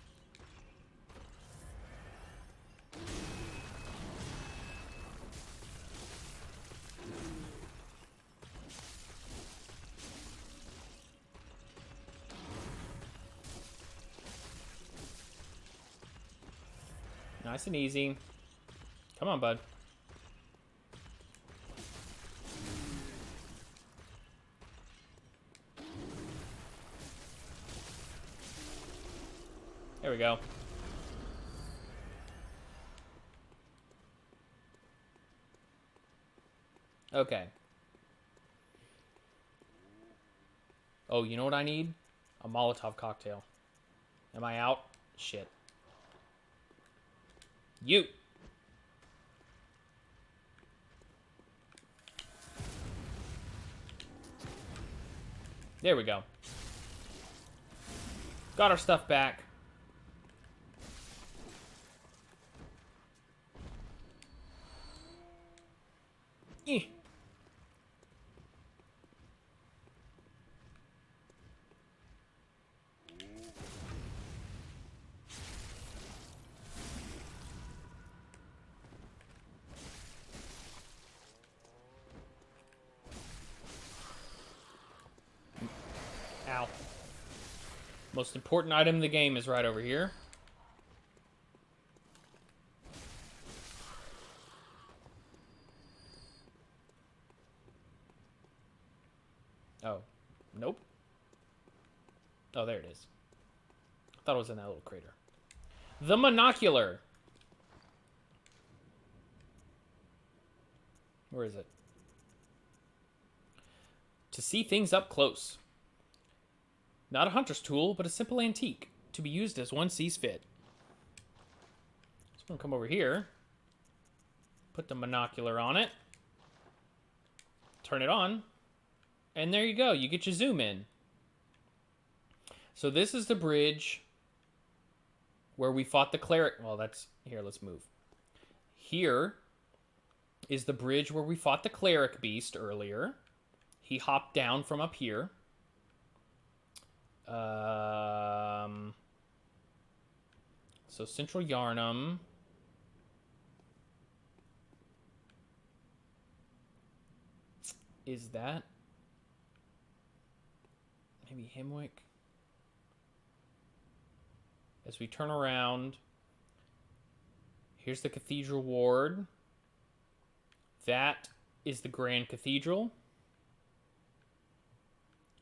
Nice and easy. Come on, bud. There we go. Okay. Oh, you know what I need? A Molotov cocktail. Am I out? Shit. You! There we go. Got our stuff back. Eh. Ow. Most important item in the game is right over here. Oh. Nope. Oh, there it is. I thought it was in that little crater. The monocular. Where is it? To see things up close. Not a hunter's tool, but a simple antique, to be used as one sees fit. So I'm going to come over here, put the monocular on it, turn it on, and there you go. You get your zoom in. So this is the bridge where we fought the cleric. Well, that's... Here, let's move. Here is the bridge where we fought the cleric beast earlier. He hopped down from up here. So Central Yharnam. Is that maybe Himwick? As we turn around, here's the Cathedral Ward. That is the Grand Cathedral.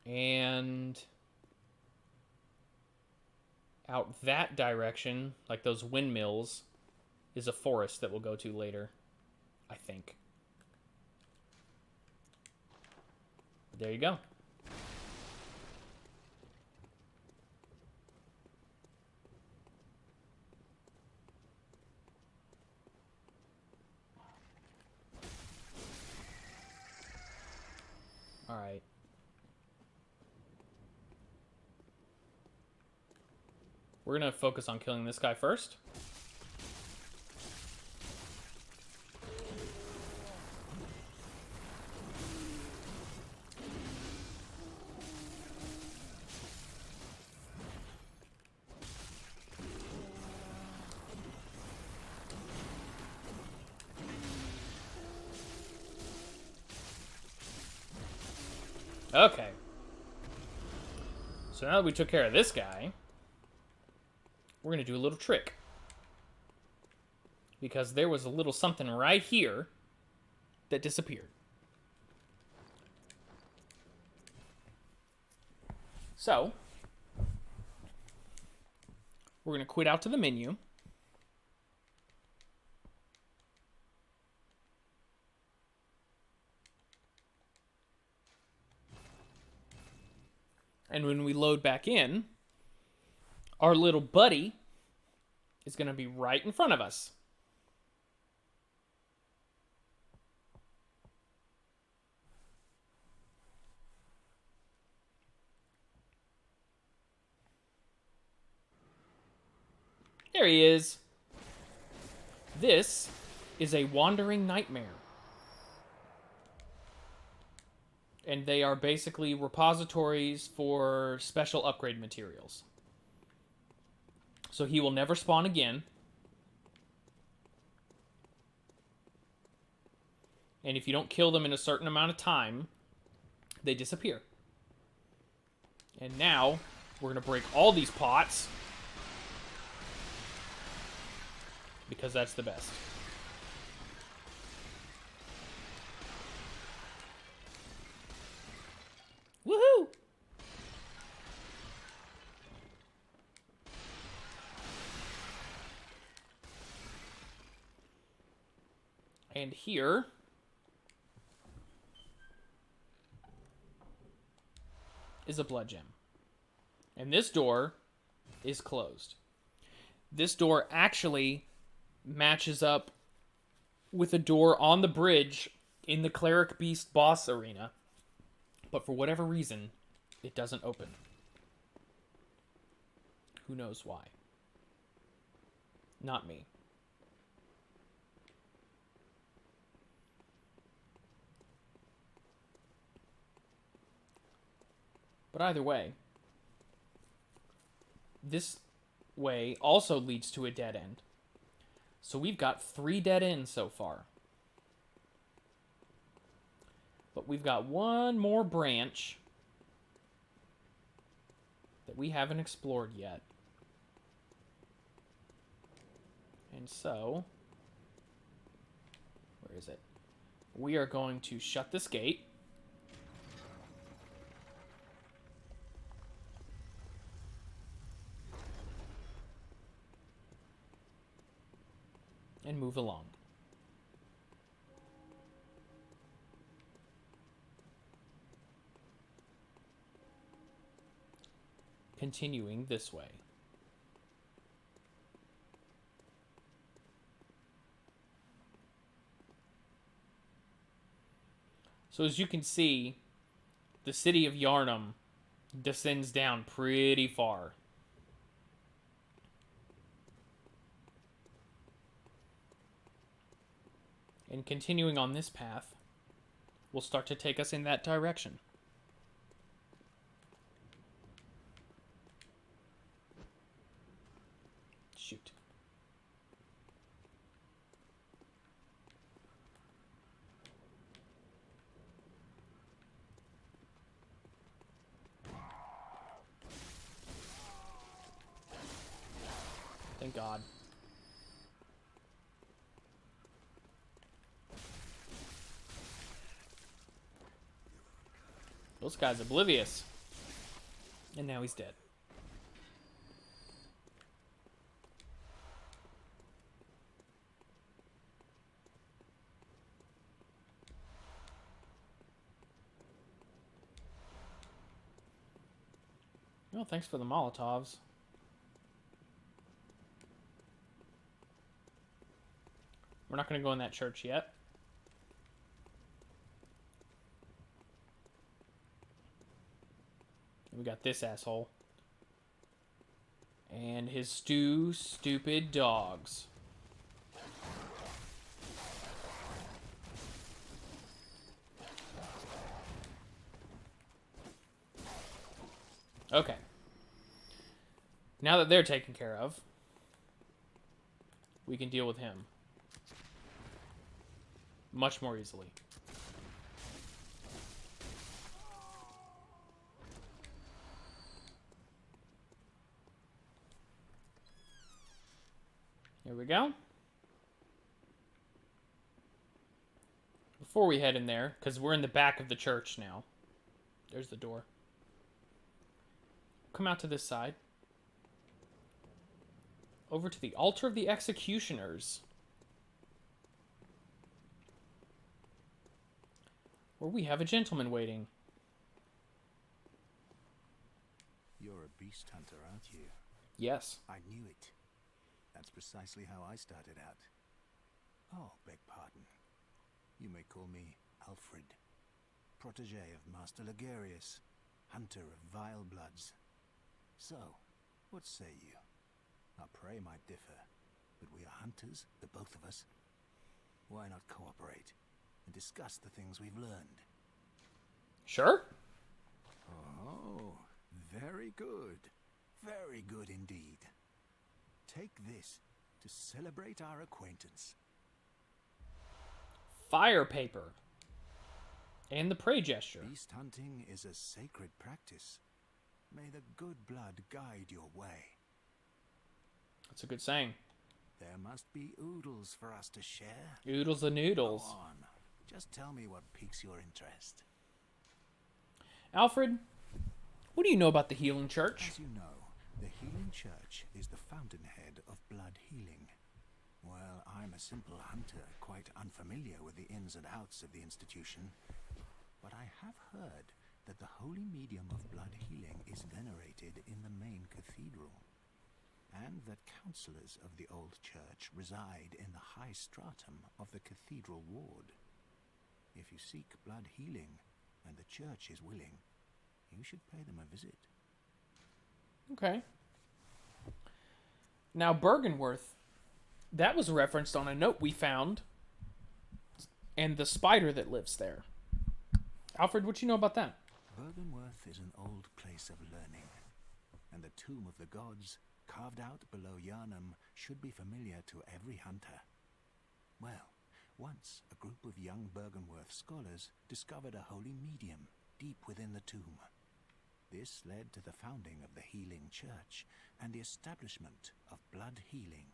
And out that direction, like those windmills, is a forest that we'll go to later, I think. There you go. All right. We're going to focus on killing this guy first. Okay. So now that we took care of this guy, we're going to do a little trick. Because there was a little something right here that disappeared. So, we're going to quit out to the menu. And when we load back in, our little buddy is going to be right in front of us. There he is. This is a wandering nightmare. And they are basically repositories for special upgrade materials. So he will never spawn again. And if you don't kill them in a certain amount of time, they disappear. And now, we're going to break all these pots. Because that's the best. Woohoo! And here is a blood gem. And this door is closed. This door actually matches up with a door on the bridge in the Cleric Beast boss arena. But for whatever reason, it doesn't open. Who knows why? Not me. But either way, this way also leads to a dead end. So we've got 3 dead ends so far. But we've got one more branch that we haven't explored yet. And so, where is it? We are going to shut this gate. And move along. Continuing this way. So as you can see, the city of Yharnam descends down pretty far. And continuing on this path will start to take us in that direction. Shoot. Thank God. This guy's oblivious. And now he's dead. Well, thanks for the Molotovs. We're not going to go in that church yet. We got this asshole. And his stupid dogs. Okay. Now that they're taken care of, we can deal with him much more easily. Here we go. Before we head in there, because we're in the back of the church now. There's the door. Come out to this side. Over to the altar of the executioners. Where we have a gentleman waiting. You're a beast hunter, aren't you? Yes. I knew it. That's precisely how I started out. Oh, beg pardon. You may call me Alfred, protege of Master Ligurius, hunter of vile bloods. So, what say you? Our prey might differ, but we are hunters, the both of us. Why not cooperate and discuss the things we've learned? Sure. Oh, very good. Very good indeed. Take this to celebrate our acquaintance. Fire paper. And the prey gesture. Beast hunting is a sacred practice. May the good blood guide your way. That's a good saying. There must be oodles for us to share. Oodles and noodles. Go on. Just tell me what piques your interest. Alfred, what do you know about the Healing Church? As you know, the Healing Church is the fountainhead of blood healing. Well, I'm a simple hunter, quite unfamiliar with the ins and outs of the institution. But I have heard that the holy medium of blood healing is venerated in the main cathedral, and that counselors of the old church reside in the high stratum of the cathedral ward. If you seek blood healing, and the church is willing, you should pay them a visit. Okay. Now, Bergenworth, that was referenced on a note we found, and the spider that lives there. Alfred, what you know about that? Bergenworth is an old place of learning, and the tomb of the gods, carved out below Yharnam, should be familiar to every hunter. Well, once a group of young Bergenworth scholars discovered a holy medium deep within the tomb. This led to the founding of the Healing Church and the establishment of blood healing.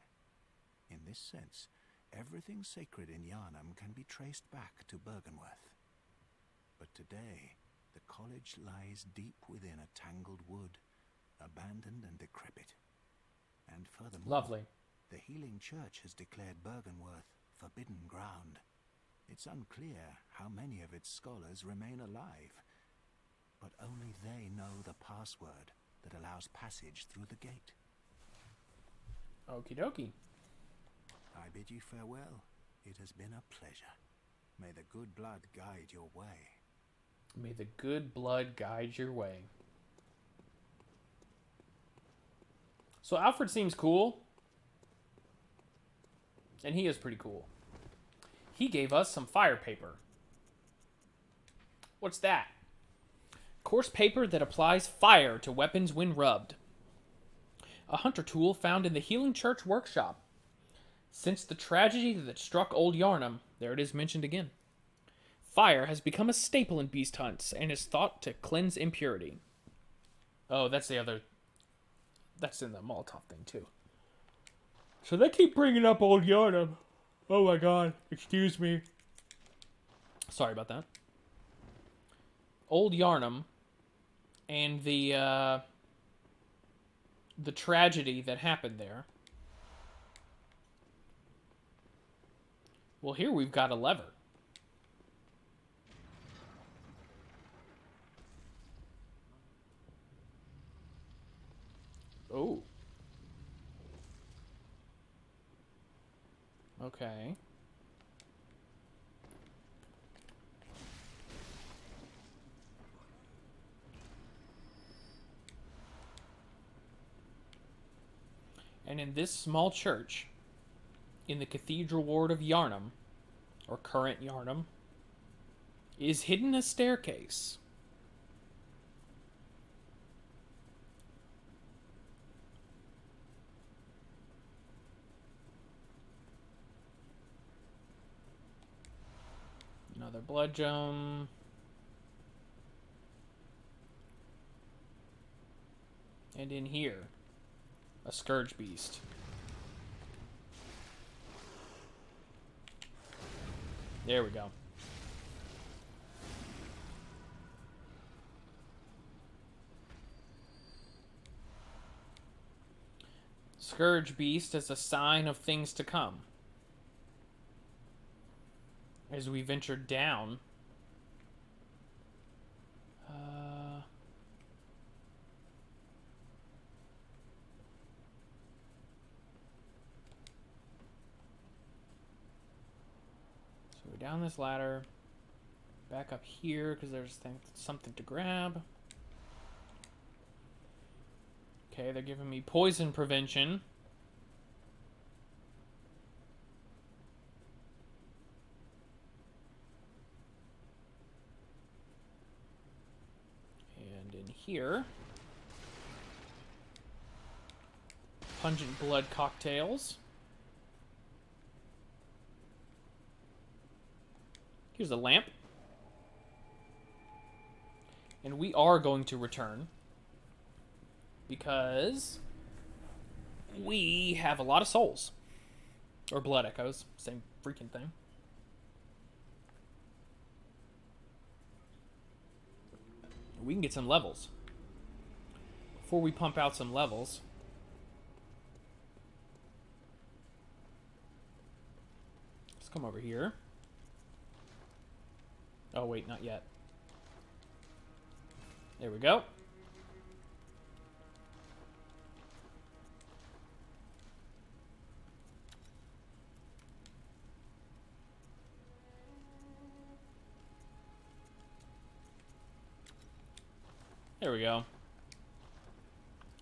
In this sense, everything sacred in Yharnam can be traced back to Bergenworth. But today, the college lies deep within a tangled wood, abandoned and decrepit. And furthermore, Lovely. The Healing Church has declared Bergenworth forbidden ground. It's unclear how many of its scholars remain alive, but only they know the password that allows passage through the gate. Okie dokie. I bid you farewell. It has been a pleasure. May the good blood guide your way. May the good blood guide your way. So Alfred seems cool. And he is pretty cool. He gave us some fire paper. What's that? Coarse paper that applies fire to weapons when rubbed. A hunter tool found in the Healing Church workshop. Since the tragedy that struck old Yharnam, there it is mentioned again. Fire has become a staple in beast hunts and is thought to cleanse impurity. Oh, that's the other... That's in the Molotov thing, too. So they keep bringing up old Yharnam. Oh my god, excuse me. Sorry about that. Old Yharnam and the tragedy that happened there. Well, here we've got a lever. Oh. Okay. And in this small church, in the cathedral ward of Yharnam, or current Yharnam, is hidden a staircase. Another blood gem. And in here, a scourge beast. There we go. Scourge beast as a sign of things to come. As we venture down. So we're down this ladder. Back up here because there's something to grab. Okay, they're giving me poison prevention. And in here, Pungent blood cocktails. Here's a lamp. And we are going to return because we have a lot of souls. Or blood echoes. Same freaking thing. We can get some levels. Before we pump out some levels, let's come over here. Oh, wait, not yet. There we go. There we go.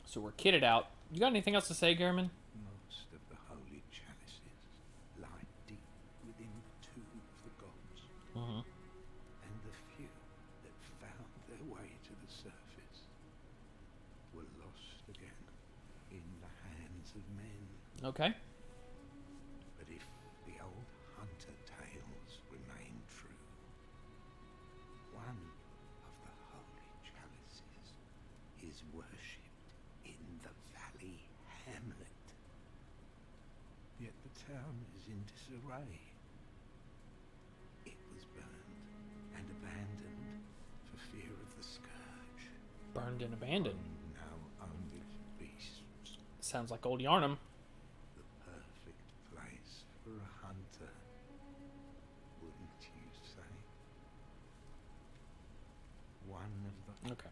So we're kitted out. You got anything else to say, Gehrman? Most of the holy chalices lie deep within the tomb of the gods. Mm-hmm. And the few that found their way to the surface were lost again in the hands of men. Okay. But if the old hunter tales remain true, one of the holy chalices is worshipped in the valley hamlet. Yet the town is in disarray. It was burned and abandoned for fear of the scourge. Burned and abandoned. Now only beasts. Sounds like old Yharnam. The perfect place for a hunter, wouldn't you say? One of the... Okay.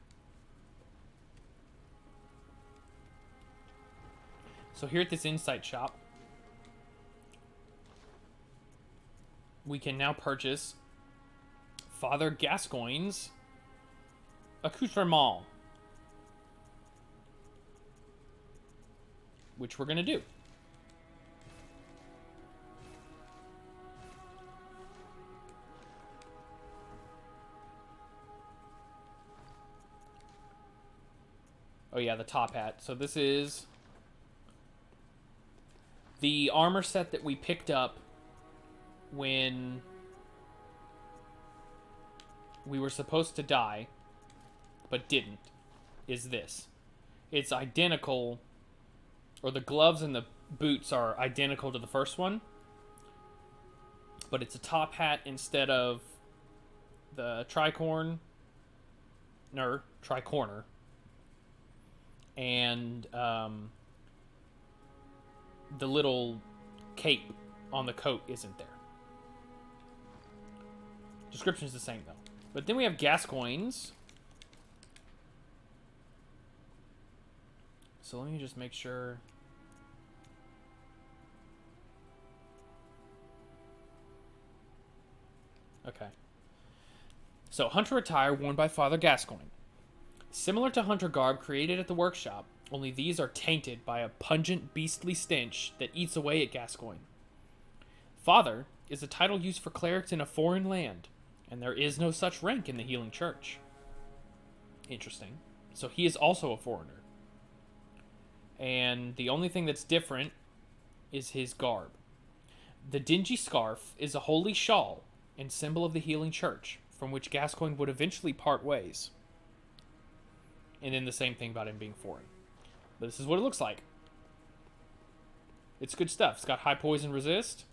So here at this insight shop, we can now purchase Father Gascoigne's accoutrement, which we're going to do. Oh yeah, the top hat. So this is the armor set that we picked up when we were supposed to die, but didn't, is this. It's identical, or the gloves and the boots are identical to the first one, but it's a top hat instead of the tricorner, and the little cape on the coat isn't there. Description's the same though. But then we have Gascoigne's. So let me just make sure. Okay. So hunter attire worn by Father Gascoigne. Similar to hunter garb created at the workshop, only these are tainted by a pungent beastly stench that eats away at Gascoigne. Father is a title used for clerics in a foreign land, and there is no such rank in the Healing Church. Interesting. So he is also a foreigner. And the only thing that's different is his garb. The dingy scarf is a holy shawl and symbol of the Healing Church, from which Gascoigne would eventually part ways. And then the same thing about him being foreign. But this is what it looks like. It's good stuff. It's got high poison resist.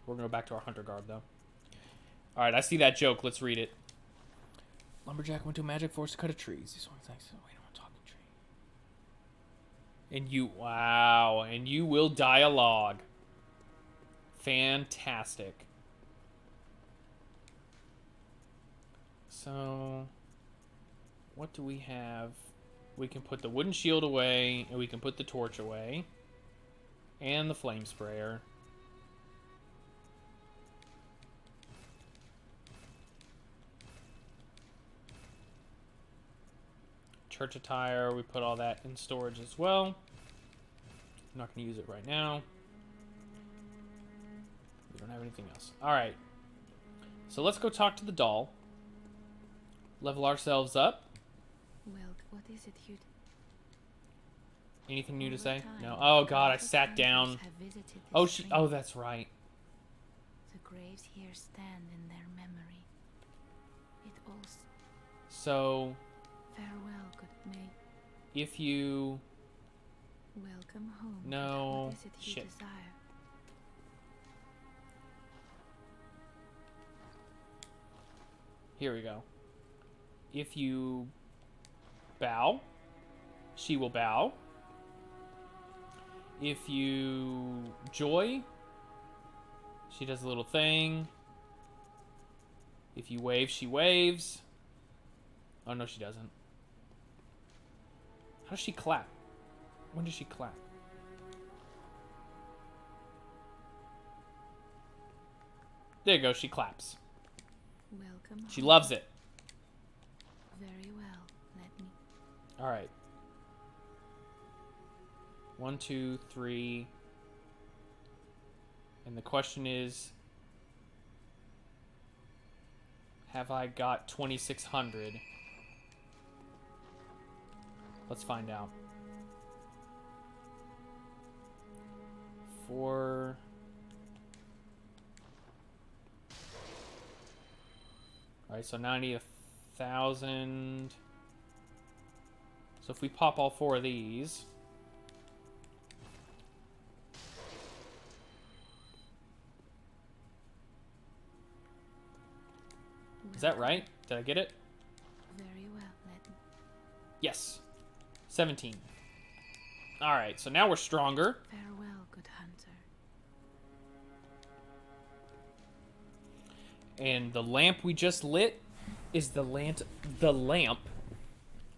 We're going to go back to our hunter garb, though. Alright, I see that joke. Let's read it. Lumberjack went to a magic forest to cut a tree. This one thanks. Wait, I'm talking tree. And you, wow. And you will dialogue. Fantastic. So, what do we have? We can put the wooden shield away, and we can put the torch away. And the flame sprayer. Church attire, we put all that in storage as well. I'm not going to use it right now. We don't have anything else. Alright. So let's go talk to the doll. Level ourselves up. Well, what is it you'd... Anything new to Over say? time, No. Oh god, I countless sat hunters down. have visited this Oh stream. oh, that's right. The graves here stand in their memory. It all... So, Farewell, good mate. if you... Welcome home. No. What is it you Shit. desire? Here we go. If you bow, she will bow. If you joy, she does a little thing. If you wave, she waves. Oh, no, she doesn't. How does she clap? When does she clap? There you go, she claps. Welcome She home. loves it. Very well. Let me... All right. 1, 2, 3. And the question is, have I got 2,600? Let's find out. 4. All right, so now I need 1,000. So if we pop all 4 of these. Is that right? Did I get it? Very well. Let me... Yes. 17. All right, so now we're stronger. Farewell, good hunter. And the lamp we just lit is the lamp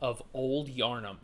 of Old Yharnam.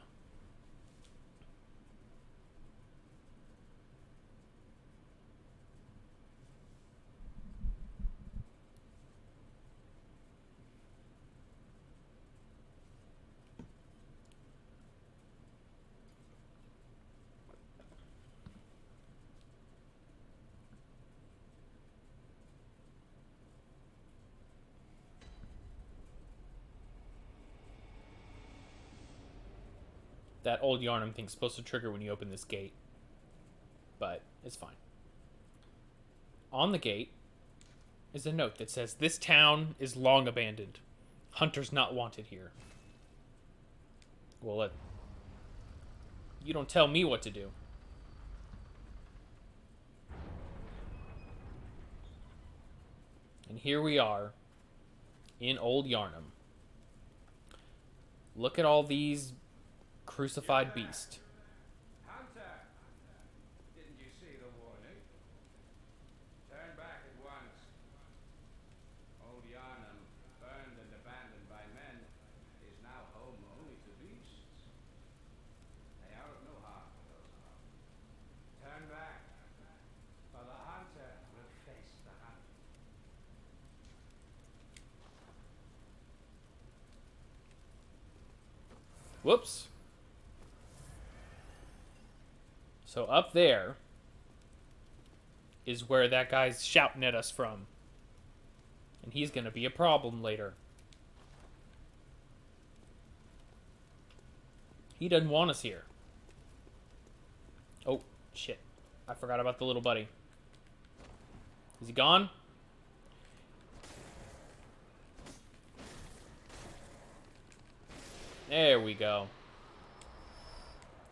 That Old Yharnam thing's supposed to trigger when you open this gate. But it's fine. On the gate is a note that says, "This town is long abandoned. Hunters not wanted here." Well, you don't tell me what to do. And here we are in Old Yharnam. Look at all these crucified beasts. Hunter! Didn't you see the warning? Turn back at once. Old Yharnam, burned and abandoned by men, is now home only to beasts. They are of no harm to those harm. Turn back, for the hunter will face the hunt. Whoops. So up there is where that guy's shouting at us from. And he's going to be a problem later. He doesn't want us here. Oh, shit. I forgot about the little buddy. Is he gone? There we go.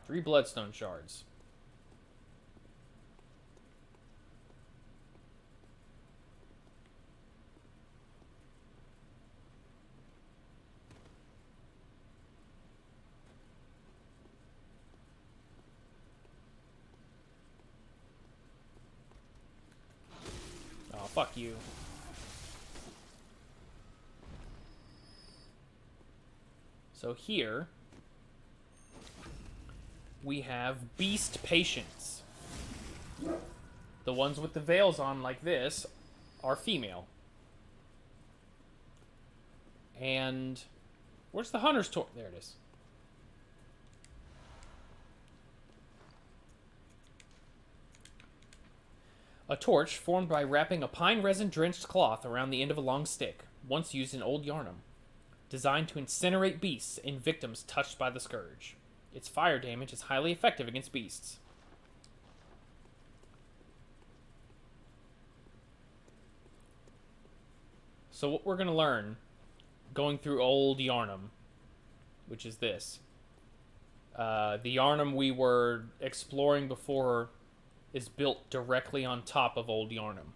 3 bloodstone shards. Oh, fuck you. So here, we have beast patients. The ones with the veils on like this are female. And where's the hunter's torch? There it is. A torch formed by wrapping a pine resin drenched cloth around the end of a long stick, once used in Old Yharnam. designed to incinerate beasts and victims touched by the scourge. Its fire damage is highly effective against beasts. So what we're going to learn going through old Yharnam, which is this. The Yharnam we were exploring before is built directly on top of old Yharnam.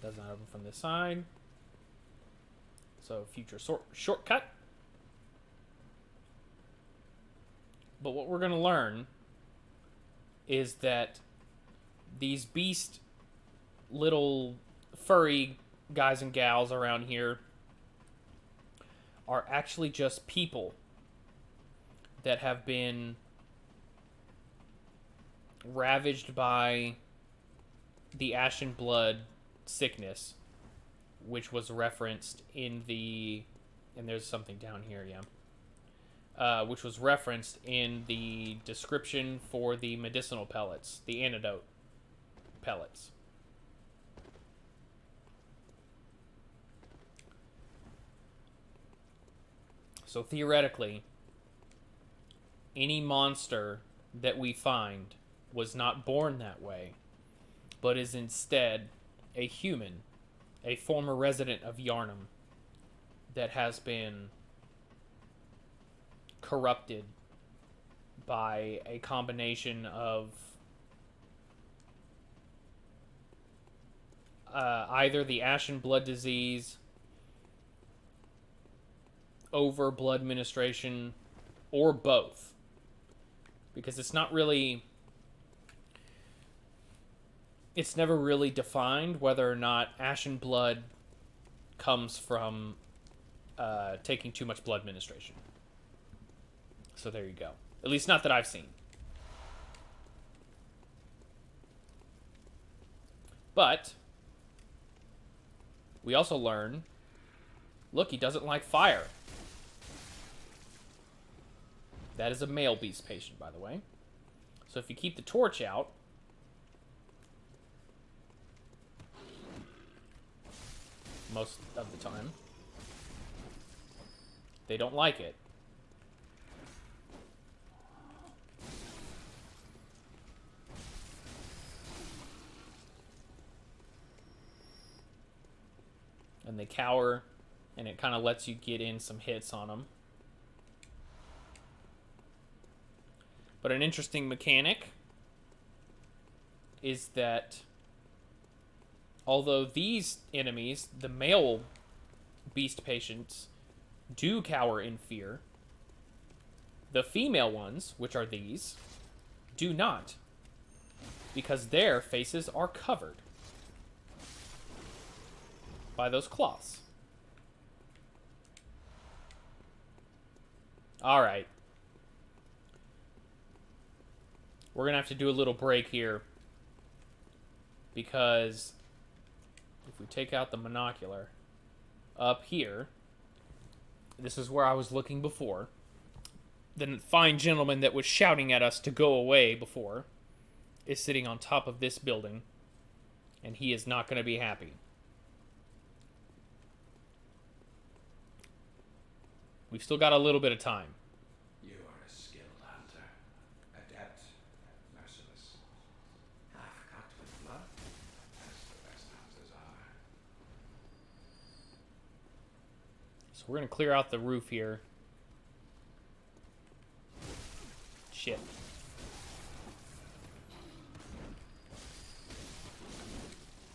Does not open from this side. So future shortcut. But what we're going to learn is that these beast little furry guys and gals around here are actually just people that have been ravaged by the ashen blood sickness, which was referenced in the... And there's something down here, yeah. Which was referenced in the description for the medicinal pellets, the antidote pellets. So theoretically, any monster that we find was not born that way, but is instead a human, a former resident of Yharnam that has been corrupted by a combination of either the ashen blood disease, over blood administration, or both. Because it's not really... It's never really defined whether or not ashen blood comes from taking too much blood administration. So there you go. At least not that I've seen. But we also learn, look, he doesn't like fire. That is a male beast patient, by the way. So if you keep the torch out, most of the time, they don't like it. And they cower, and it kind of lets you get in some hits on them. But an interesting mechanic is that although these enemies, the male beast patients, do cower in fear, the female ones, which are these, do not, because their faces are covered by those cloths. Alright. We're going to have to do a little break here, because if we take out the monocular, up here, this is where I was looking before. The fine gentleman that was shouting at us to go away before is sitting on top of this building, and he is not going to be happy. We've still got a little bit of time. You are a skilled hunter, adept, merciless. Half-cut with blood, as the best hunters are. So we're going to clear out the roof here. Shit.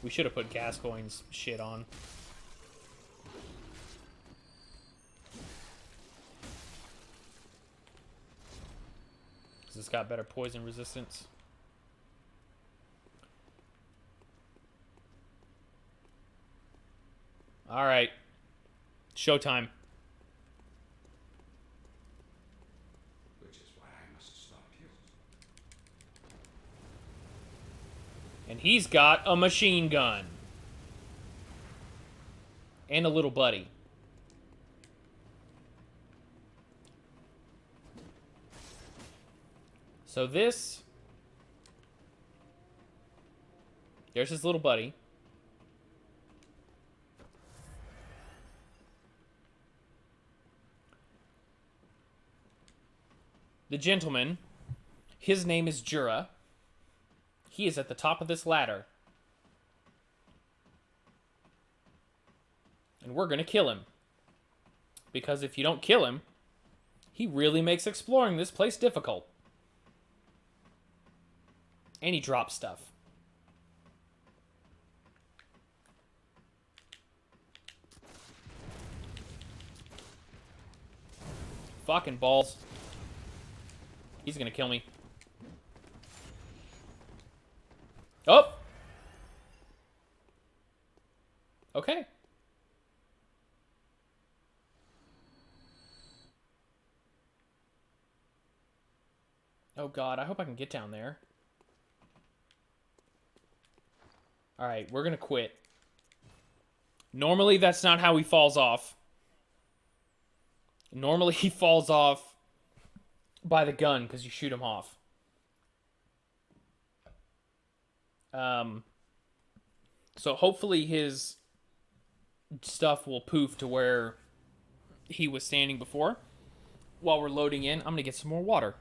We should have put Gascoigne's shit on. Because it's got better poison resistance. Alright. Showtime. Which is why I must stop you. And he's got a machine gun. And a little buddy. So this... There's his little buddy. the gentleman, his name is Jura. He is at the top of this ladder. And we're going to kill him. Because if you don't kill him, he really makes exploring this place difficult. And he drops stuff. Fucking balls. He's gonna kill me. Oh! Okay. Oh god, I hope I can get down there. Alright, we're gonna quit. Normally, that's not how he falls off. Normally, he falls off by the gun, because you shoot him off. So hopefully his stuff will poof to where he was standing before. While we're loading in, I'm going to get some more water.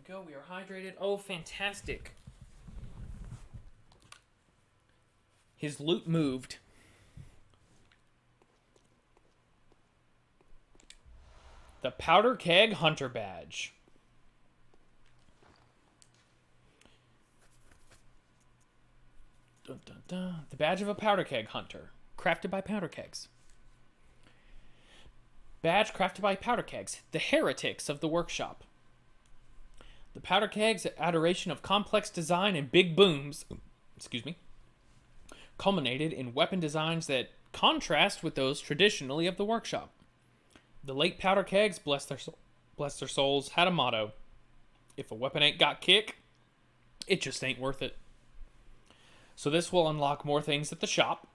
Go. We are hydrated. Oh, fantastic. His loot moved. The Powder Keg Hunter Badge. Dun, dun, dun. The badge of a powder keg hunter. Crafted by powder kegs. Badge crafted by powder kegs. The heretics of the workshop. The powder keg's adoration of complex design and big booms, culminated in weapon designs that contrast with those traditionally of the workshop. The late powder kegs, bless their souls, had a motto: if a weapon ain't got kick, it just ain't worth it. So this will unlock more things at the shop.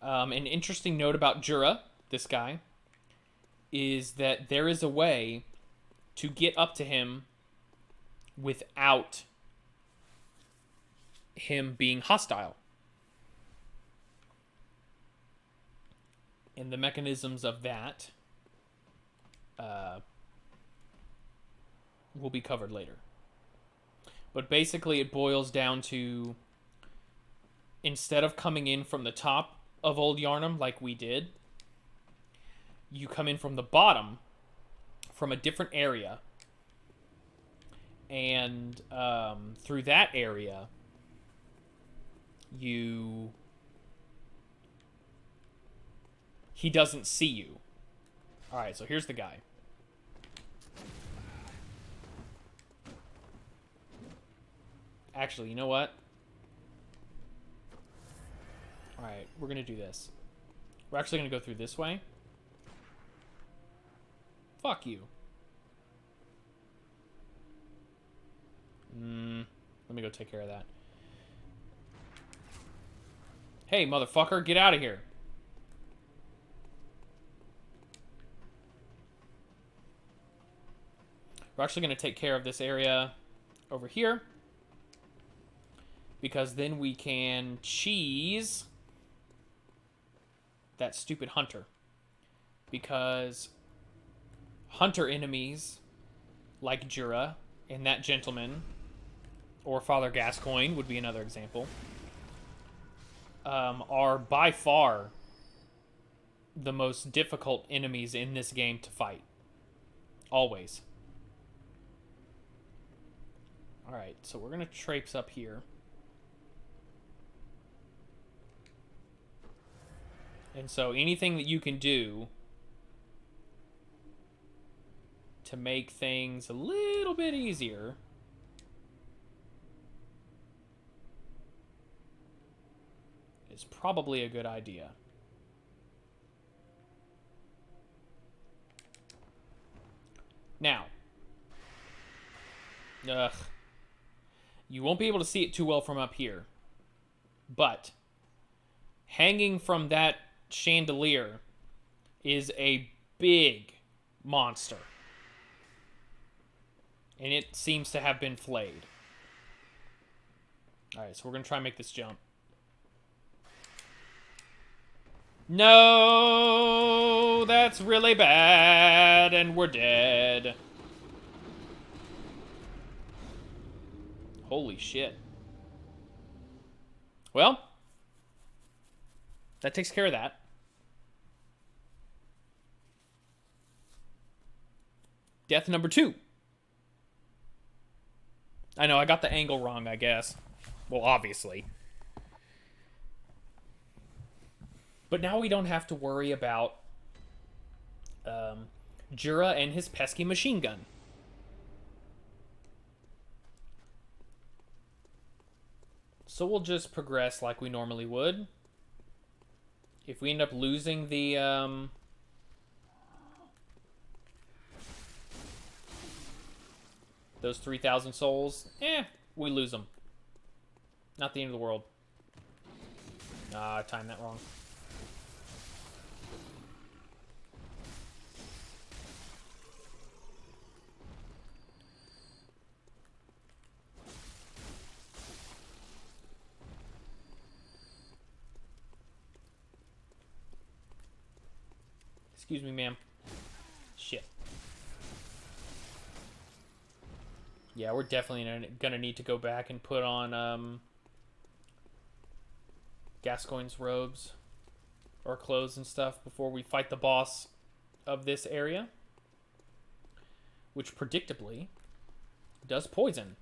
An interesting note about Jura, this guy, is that there is a way to get up to him without him being hostile. And the mechanisms of that will be covered later. But basically it boils down to, instead of coming in from the top of Old Yharnam like we did, you come in from the bottom, from a different area, and through that area, he doesn't see you. Alright, so here's the guy. Actually, you know what? Alright, we're going to do this. We're actually going to go through this way. Fuck you. Let me go take care of that. Hey, motherfucker, get out of here. We're actually going to take care of this area over here, because then we can cheese that stupid hunter. Because hunter enemies like Jura and that gentleman, or Father Gascoigne would be another example, are by far the most difficult enemies in this game to fight. Always. Alright, so we're going to traipse up here. And so anything that you can do to make things a little bit easier is probably a good idea. Now, you won't be able to see it too well from up here, but hanging from that chandelier is a big monster, and it seems to have been flayed. Alright, so we're going to try and make this jump. No, that's really bad, and we're dead. Holy shit. Well, that takes care of that. Death number 2. I know, I got the angle wrong, I guess. Well, obviously. But now we don't have to worry about Jura and his pesky machine gun. So we'll just progress like we normally would. If we end up losing the those 3,000 souls, we lose them. Not the end of the world. I timed that wrong. Excuse me, ma'am. Shit. Yeah, we're definitely gonna need to go back and put on Gascoigne's robes or clothes and stuff before we fight the boss of this area, which predictably does poison.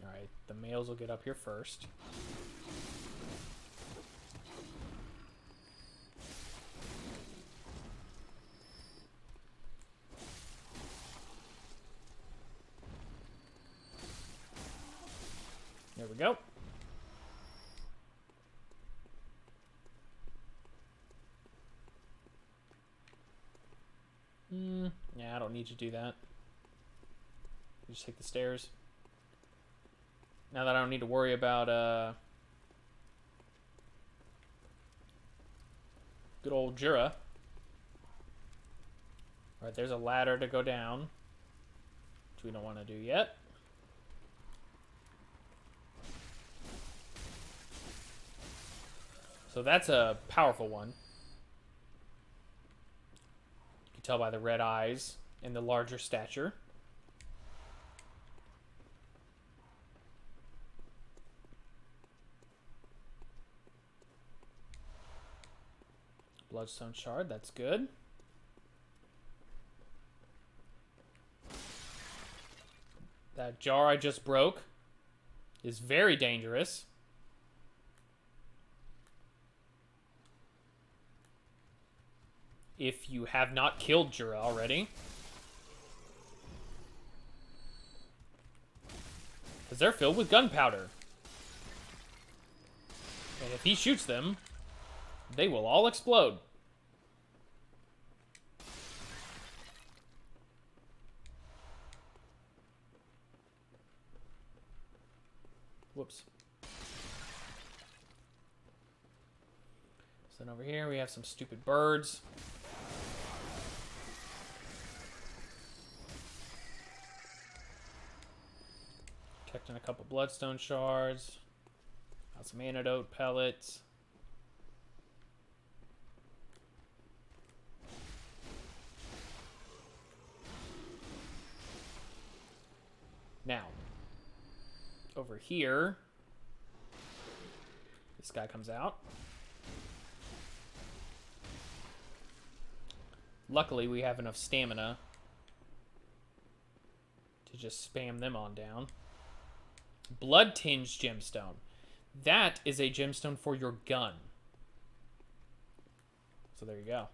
Alright, the males will get up here first. There we go. Yeah, I don't need to do that. Just take the stairs. Now that I don't need to worry about good old Jura. Alright, there's a ladder to go down, which we don't want to do yet. So that's a powerful one. You can tell by the red eyes and the larger stature. Bloodstone shard, that's good. That jar I just broke is very dangerous. If you have not killed Jura already. Because they're filled with gunpowder. And if he shoots them, they will all explode. Whoops. So then over here we have some stupid birds. Protecting a couple bloodstone shards. Got some antidote pellets. Now, over here, This guy comes out. Luckily, we have enough stamina to just spam them on down. Blood-tinged gemstone. That is a gemstone for your gun. So there you go.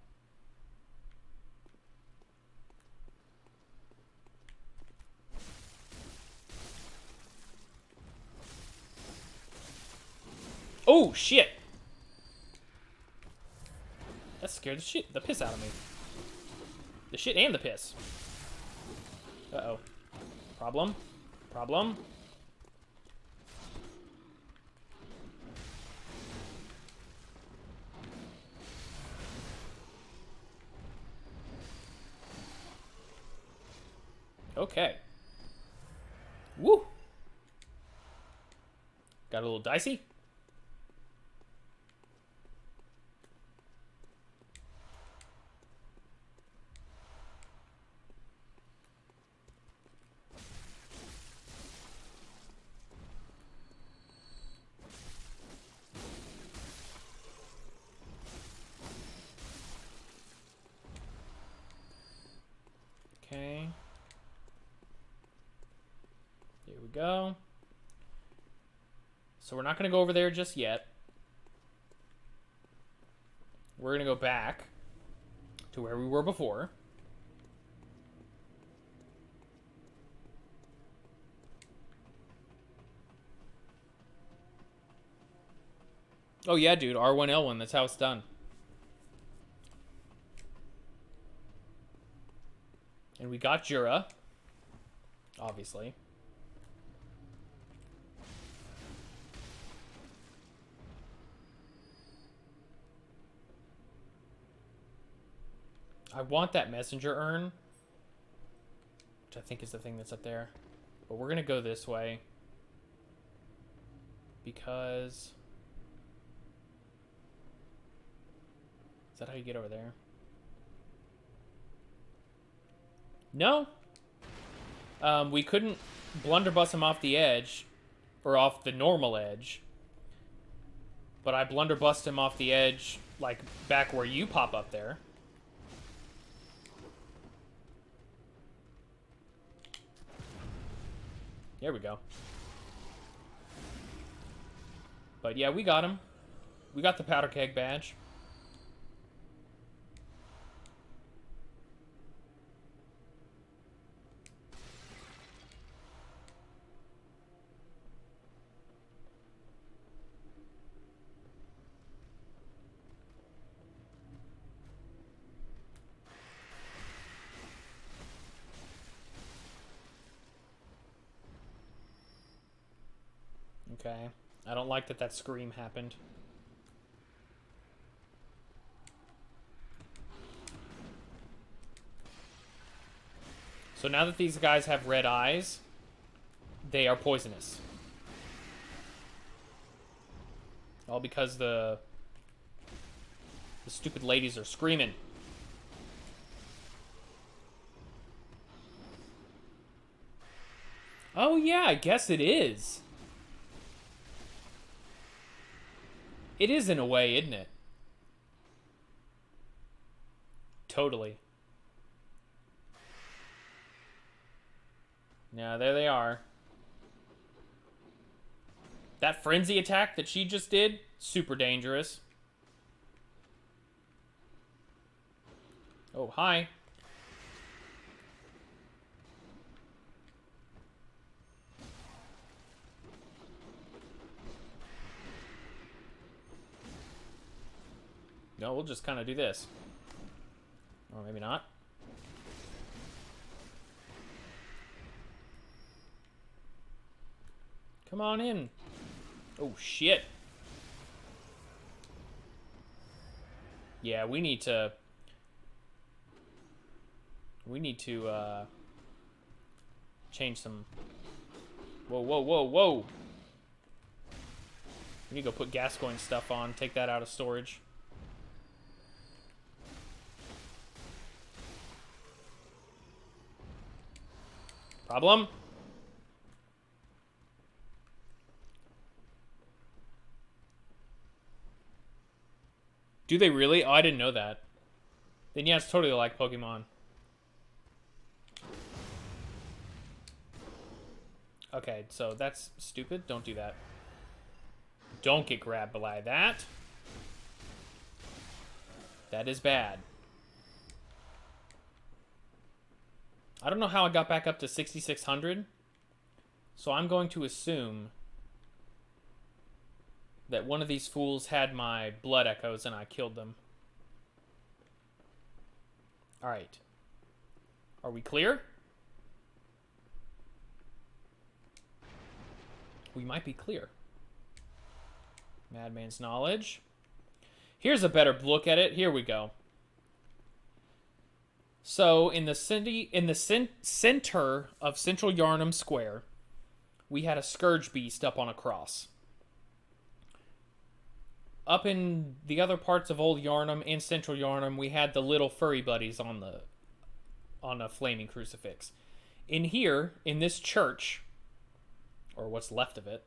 Oh, shit! That scared the piss out of me. The shit and the piss. Uh-oh. Problem? Problem? Okay. Woo! Got a little dicey. Okay. Here we go. So we're not going to go over there just yet. We're going to go back to where we were before. Oh yeah, dude. R1L1. That's how it's done. And we got Jura. Obviously. I want that messenger urn, which I think is the thing that's up there. But we're going to go this way because... Is that how you get over there? No. We couldn't blunderbuss him off the edge, or off the normal edge. But I blunderbussed him off the edge, like back where you pop up there. There we go. But yeah, we got him. We got the powder keg badge. Okay. I don't like that scream happened. So now that these guys have red eyes, they are poisonous. All because the stupid ladies are screaming. Oh yeah, I guess it is. It is in a way, isn't it? Totally. Yeah, there they are. That frenzy attack that she just did, super dangerous. Oh, hi. No, we'll just kind of do this. Or maybe not. Come on in. Oh, shit. Yeah, we need to... change some... Whoa, whoa, whoa, whoa! We need to go put Gascoigne stuff on, take that out of storage. Problem? Do they really? Oh, I didn't know that. Then yeah, it's totally like Pokemon. Okay, so that's stupid. Don't do that. Don't get grabbed by that. That is bad. I don't know how I got back up to 6,600. So I'm going to assume that one of these fools had my blood echoes and I killed them. Alright. Are we clear? We might be clear. Madman's Knowledge. Here's a better look at it. Here we go. So in the center of Central Yharnam Square, we had a Scourge Beast up on a cross. Up in the other parts of Old Yharnam and Central Yharnam, we had the little furry buddies on a flaming crucifix. In here, in this church, or what's left of it,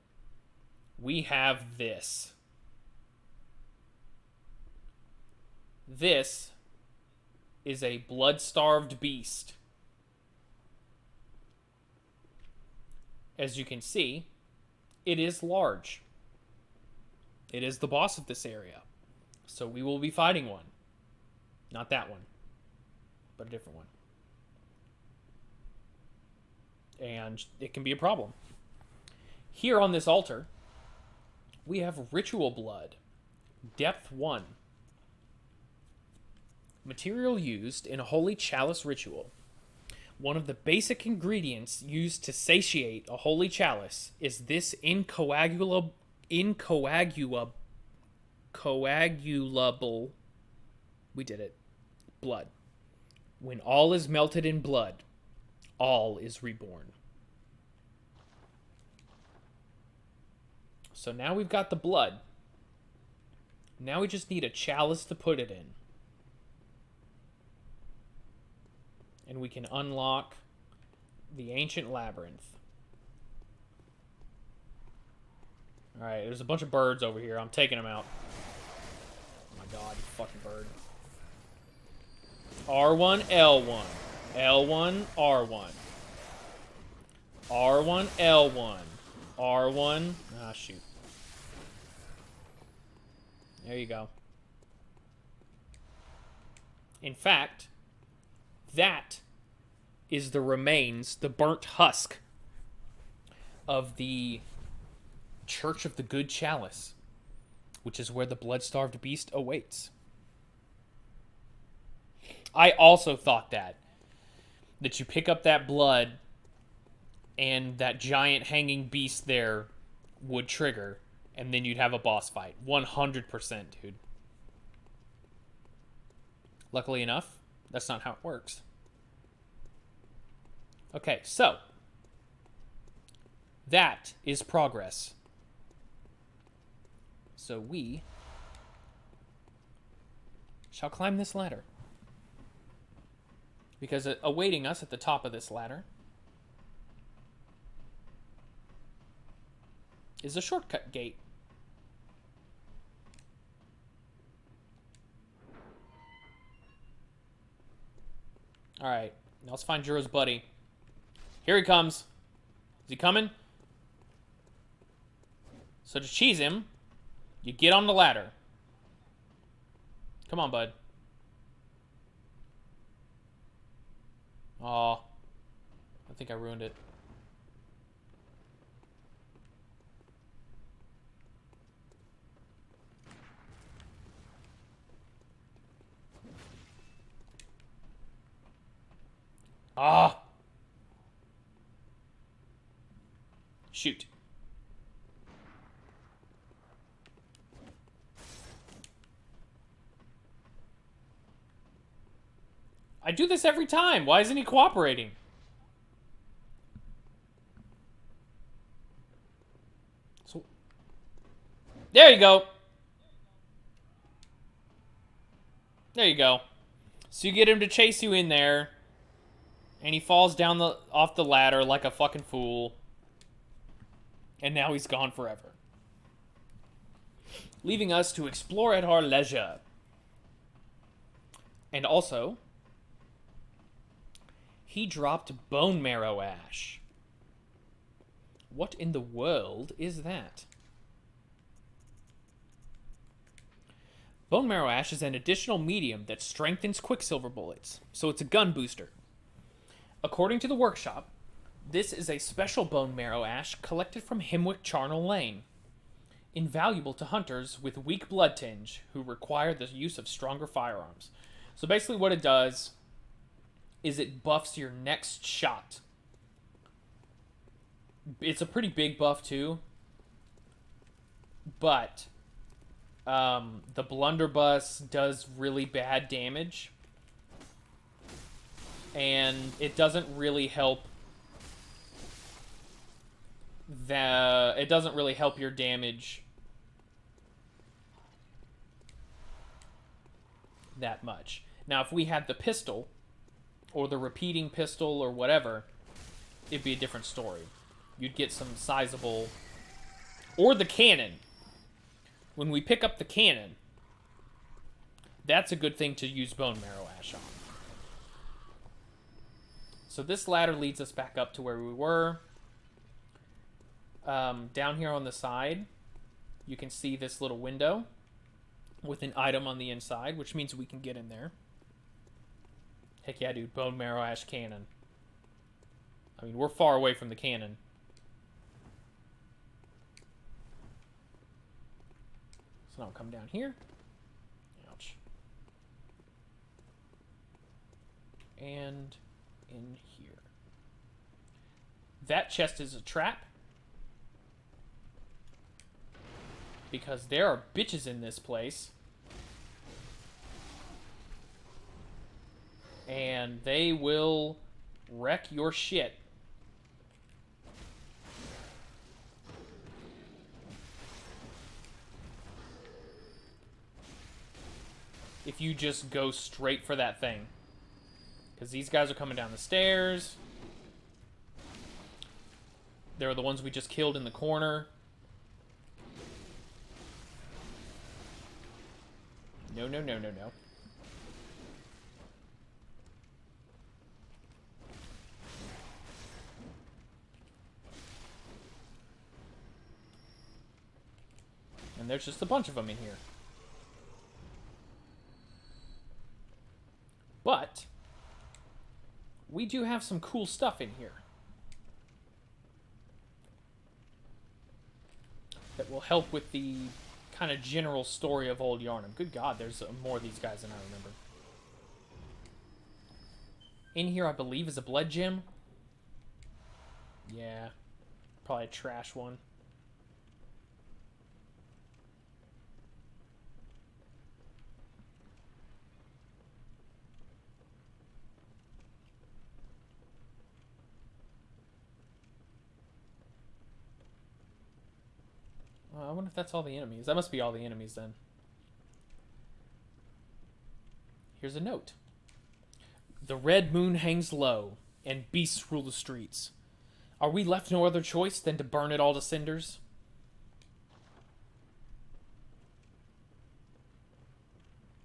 we have this. This is a blood-starved beast. As you can see, it is large. It is the boss of this area. So we will be fighting one. Not that one, but a different one. And it can be a problem. Here on this altar, we have ritual blood. Depth 1. Material used in a holy chalice ritual. One of the basic ingredients used to satiate a holy chalice is this incoagulable, we did it, blood. When all is melted in blood, all is reborn. So now we've got the blood. Now we just need a chalice to put it in. And we can unlock the ancient labyrinth. Alright, there's a bunch of birds over here. I'm taking them out. Oh my god, you fucking bird. R1, L1. L1, R1. R1, L1. R1. Ah, shoot. There you go. In fact, that is the remains, the burnt husk of the Church of the Good Chalice, which is where the blood-starved beast awaits. I also thought that you pick up that blood and that giant hanging beast there would trigger, and then you'd have a boss fight. 100%, dude. Luckily enough, that's not how it works. Okay, so that is progress. So we shall climb this ladder. Because awaiting us at the top of this ladder is a shortcut gate. Alright, now let's find Juro's buddy. Here he comes. Is he coming? So to cheese him, you get on the ladder. Come on, bud. Aw. I think I ruined it. Ah! Shoot. I do this every time. Why isn't he cooperating? So, there you go. There you go. So you get him to chase you in there, and he falls down off the ladder like a fucking fool. And now he's gone forever. Leaving us to explore at our leisure. And also, he dropped bone marrow ash. What in the world is that? Bone marrow ash is an additional medium that strengthens quicksilver bullets, so it's a gun booster. According to the workshop, this is a special bone marrow ash collected from Himwick Charnel Lane, invaluable to hunters with weak blood tinge who require the use of stronger firearms. So basically what it does is it buffs your next shot. It's a pretty big buff too, but the blunderbuss does really bad damage, and it doesn't really help your damage that much. Now, if we had the pistol or the repeating pistol or whatever, it'd be a different story. You'd get some sizable, or the cannon. When we pick up the cannon, that's a good thing to use bone marrow ash on. So this ladder leads us back up to where we were. Down here on the side, you can see this little window with an item on the inside, which means we can get in there. Heck yeah, dude. Bone marrow ash cannon. I mean, we're far away from the cannon. So now I'll come down here. Ouch. And in here. That chest is a trap, because there are bitches in this place. And they will wreck your shit. If you just go straight for that thing. Because these guys are coming down the stairs. They're the ones we just killed in the corner. No, no, no, no, no. And there's just a bunch of them in here. But we do have some cool stuff in here that will help with the kind of general story of Old Yharnam. Good God, there's more of these guys than I remember. In here, I believe, is a blood gem. Yeah, probably a trash one. I wonder if that's all the enemies. That must be all the enemies then. Here's a note. The red moon hangs low, and beasts rule the streets. Are we left no other choice than to burn it all to cinders?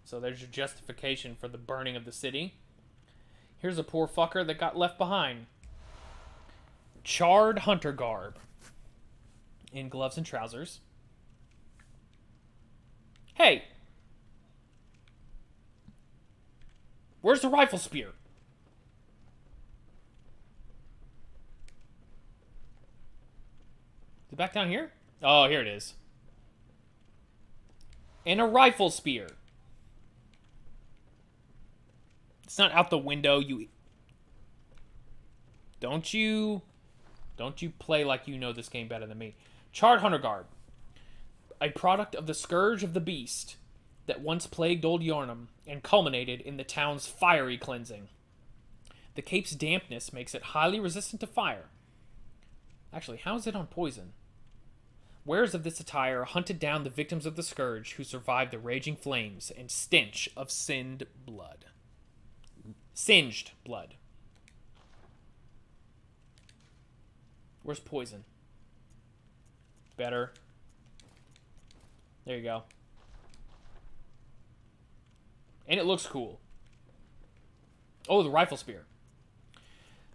So there's your justification for the burning of the city. Here's a poor fucker that got left behind. Charred hunter garb. In gloves and trousers. Hey! Where's the rifle spear? Is it back down here? Oh, here it is. And a rifle spear. It's not out the window, you... Don't you play like you know this game better than me. Charred hunter garb. A product of the scourge of the beast that once plagued Old Yharnam and culminated in the town's fiery cleansing. The cape's dampness makes it highly resistant to fire. Actually, how is it on poison? Wearers of this attire hunted down the victims of the scourge who survived the raging flames and stench of singed blood. Singed blood. Where's poison? Better. There you go. And it looks cool. Oh, the rifle spear.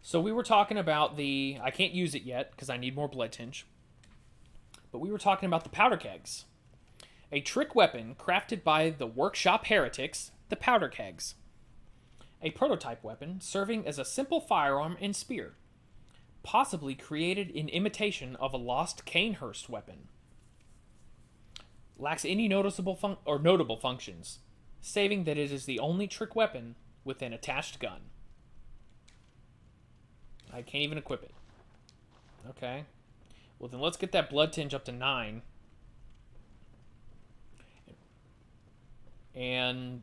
So we were talking about the... I can't use it yet because I need more blood tinge. But we were talking about the powder kegs. A trick weapon crafted by the workshop heretics, the powder kegs. A prototype weapon serving as a simple firearm and spear. Possibly created in imitation of a lost Canehurst weapon. Lacks any noticeable notable functions, saving that it is the only trick weapon with an attached gun. I can't even equip it. Okay. Well, then let's get that blood tinge up to 9. And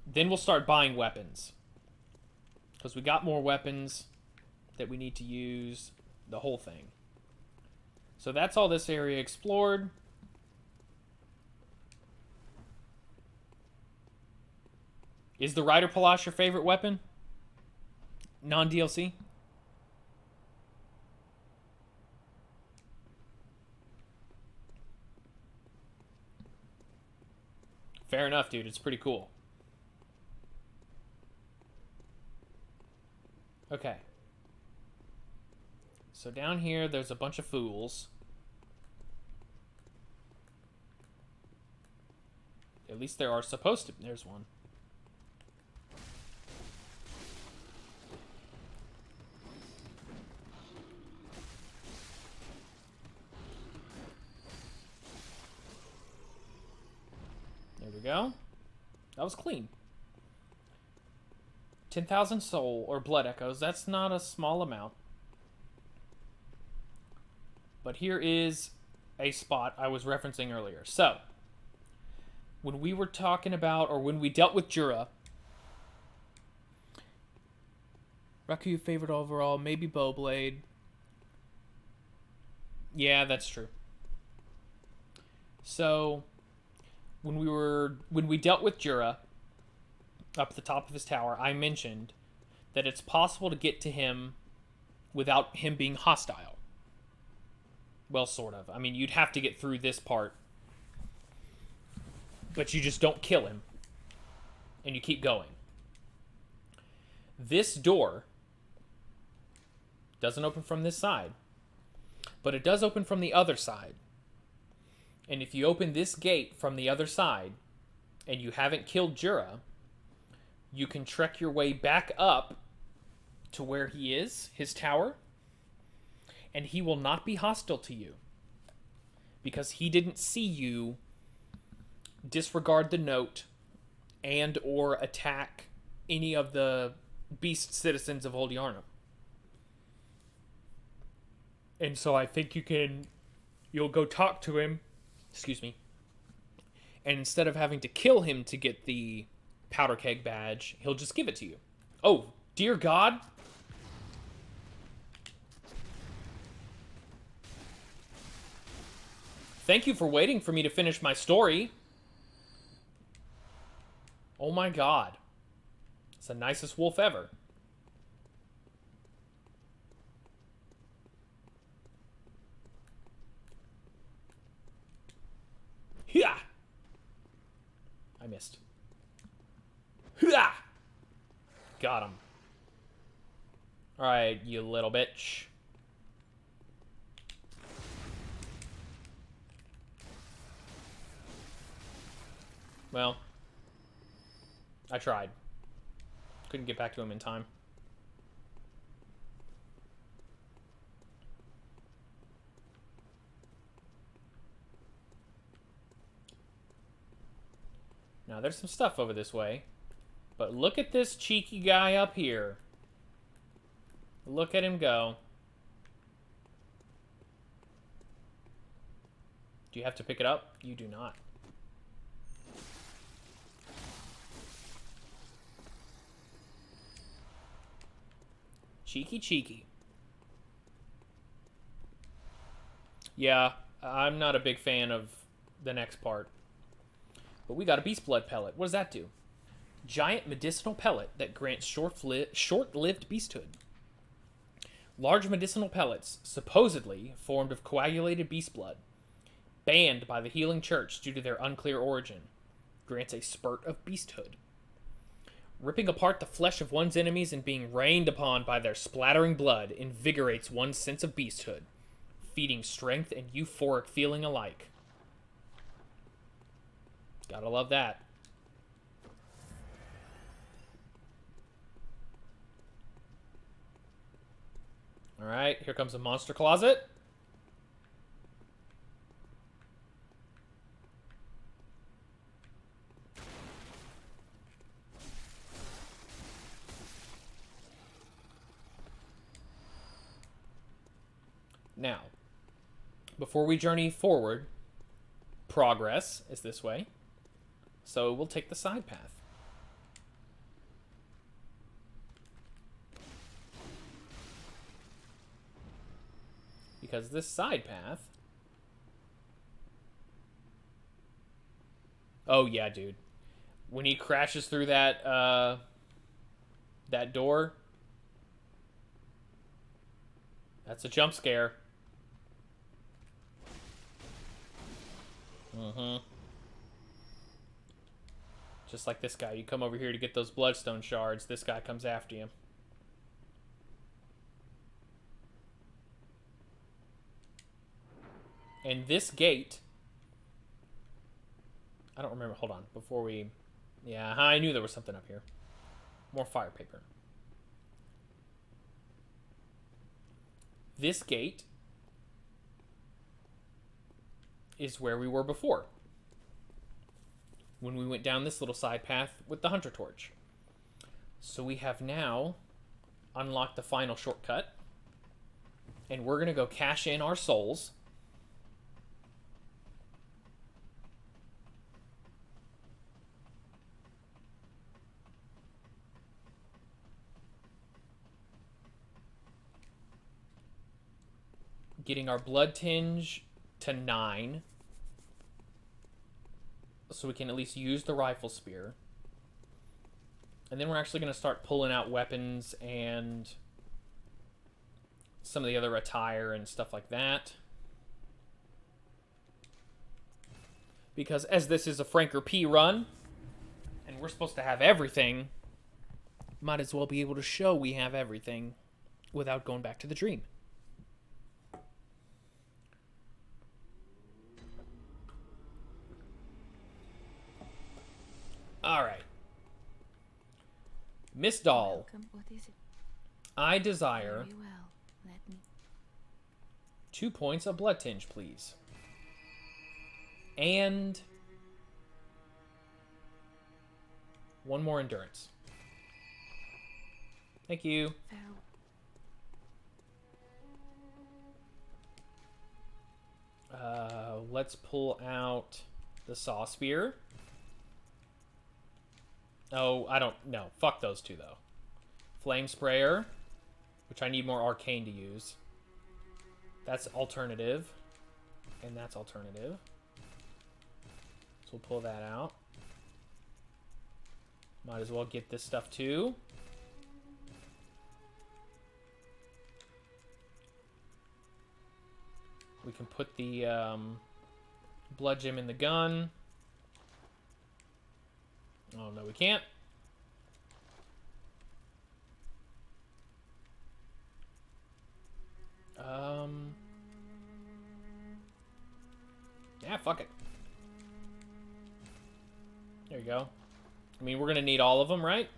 then we'll start buying weapons. Because we got more weapons that we need to use. The whole thing. So that's all this area explored. Is the Rider Palace your favorite weapon? Non-DLC? Fair enough, dude. It's pretty cool. Okay. So down here, there's a bunch of fools. At least there are supposed to... There's one. There we go. That was clean. 10,000 soul or blood echoes. That's not a small amount. But here is a spot I was referencing earlier. So, when we were talking about, or when we dealt with Jura, Raku favorite overall, maybe Bowblade. Yeah, that's true. So, when we dealt with Jura up at the top of his tower, I mentioned that it's possible to get to him without him being hostile. Well, sort of. I mean, you'd have to get through this part. But you just don't kill him. And you keep going. This door doesn't open from this side. But it does open from the other side. And if you open this gate from the other side, and you haven't killed Jura, you can trek your way back up to where he is, his tower, and he will not be hostile to you. Because he didn't see you disregard the note and or attack any of the beast citizens of Old Yharnam. And so I think you'll go talk to him, excuse me, and instead of having to kill him to get the powder keg badge, he'll just give it to you. Oh, dear God. Thank you for waiting for me to finish my story. Oh my God. It's the nicest wolf ever. Yeah. I missed. Got him. Alright, you little bitch. Well, I tried. Couldn't get back to him in time. Now, there's some stuff over this way. But look at this cheeky guy up here. Look at him go. Do you have to pick it up? You do not. Cheeky, cheeky. Yeah, I'm not a big fan of the next part. But we got a beast blood pellet. What does that do? Giant medicinal pellet that grants short-lived beasthood. Large medicinal pellets, supposedly formed of coagulated beast blood, banned by the Healing Church due to their unclear origin, grants a spurt of beasthood. Ripping apart the flesh of one's enemies and being rained upon by their splattering blood invigorates one's sense of beasthood, feeding strength and euphoric feeling alike. Gotta love that. Alright, here comes a monster closet. Now, before we journey forward, progress is this way. So we'll take the side path. Because this side path... Oh, yeah, dude. When he crashes through that, that door... That's a jump scare. Just like this guy. You come over here to get those bloodstone shards. This guy comes after you. And this gate... I don't remember. Hold on. Before we... Yeah, I knew there was something up here. More fire paper. This gate is where we were before, when we went down this little side path with the hunter torch. So we have now unlocked the final shortcut, and we're gonna go cash in our souls. Getting our blood tinge to 9. So we can at least use the rifle spear. And then we're actually going to start pulling out weapons and some of the other attire and stuff like that. Because as this is a FrankerP run, and we're supposed to have everything, might as well be able to show we have everything without going back to the dream. Alright. Miss Doll, What is it? I desire Very well. Let me. 2 points of blood tinge, please. And 1 more endurance. Thank you. Let's pull out the saw spear. Oh, I don't know. Fuck those two, though. Flame sprayer, which I need more arcane to use. That's alternative. And that's alternative. So we'll pull that out. Might as well get this stuff, too. We can put the blood gem in the gun. Oh, no, we can't. Yeah, fuck it. There you go. I mean, we're going to need all of them, right?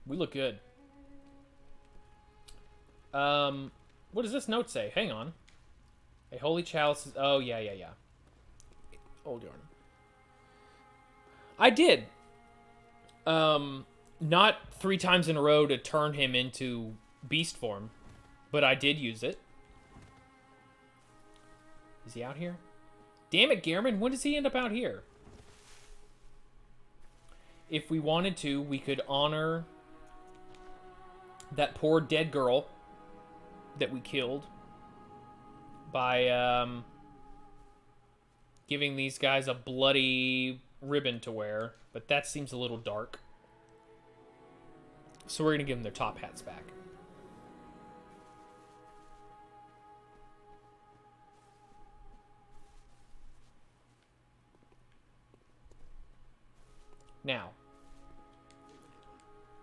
We look good. What does this note say? Hang on. A holy chalice is... Oh, yeah. Old Yharnam. I did. Not 3 times in a row to turn him into beast form, but I did use it. Is he out here? Damn it, Gehrman, when does he end up out here? If we wanted to, we could honor that poor dead girl that we killed by giving these guys a bloody ribbon to wear, but that seems a little dark. So we're going to give them their top hats back. Now,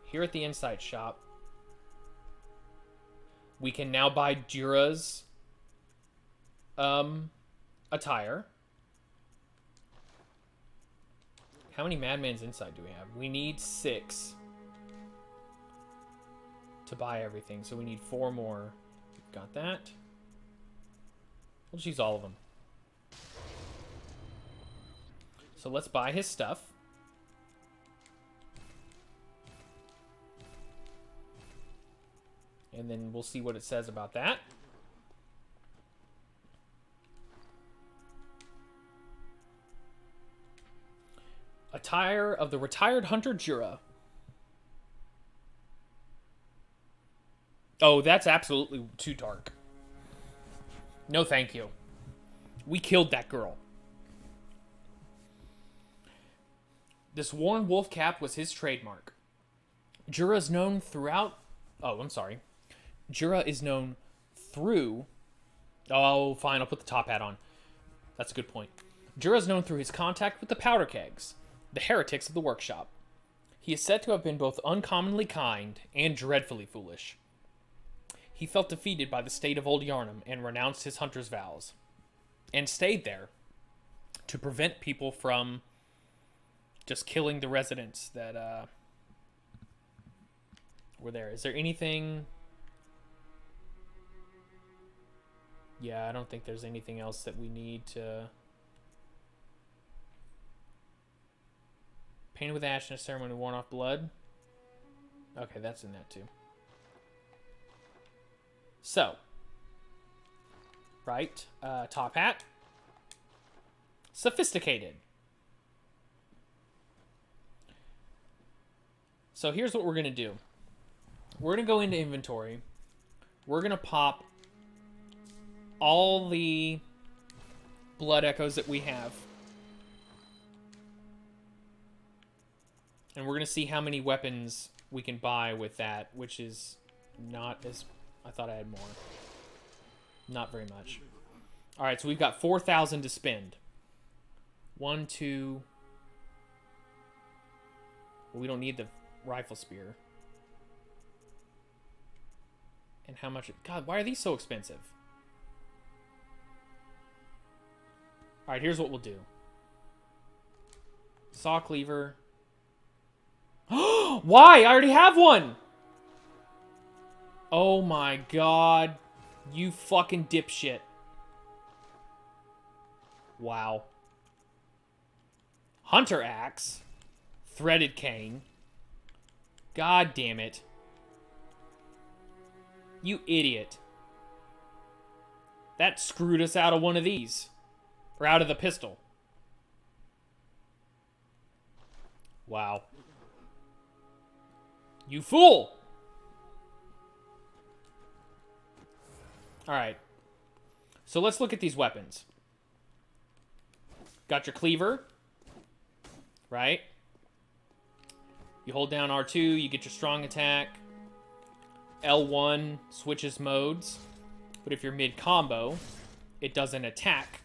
here at the Insight Shop, we can now buy Jura's attire. How many Madman's Insight do we have? We need 6 to buy everything, so we need 4 more. Got that. We'll just use all of them. So let's buy his stuff. And then we'll see what it says about that. Attire of the retired hunter Jura. Oh, that's absolutely too dark. No, thank you. We killed that girl. This worn wolf cap was his trademark. Jura's known throughout... Oh, I'm sorry. Jura is known through... Oh, fine, I'll put the top hat on. That's a good point. Jura's known through his contact with the powder kegs, the heretics of the workshop. He is said to have been both uncommonly kind and dreadfully foolish. He felt defeated by the state of old Yharnam and renounced his hunter's vows. And stayed there to prevent people from just killing the residents that were there. Is there anything... Yeah, I don't think there's anything else that we need to... Painted with ash in a ceremony worn off blood. Okay, that's in that too. So. Right. Top hat. Sophisticated. So here's what we're going to do. We're going to go into inventory. We're going to pop all the blood echoes that we have. And we're going to see how many weapons we can buy with that, which is not as... I thought I had more. Not very much. Alright, so we've got 4,000 to spend. 1, 2... Well, we don't need the rifle spear. And how much... God, why are these so expensive? Alright, here's what we'll do. Saw cleaver... Why? I already have one! Oh my god. You fucking dipshit. Wow. Hunter axe. Threaded cane. God damn it. You idiot. That screwed us out of one of these. Or out of the pistol. Wow. You fool! Alright. So let's look at these weapons. Got your cleaver. Right? You hold down R2, you get your strong attack. L1 switches modes. But if you're mid-combo, it doesn't attack.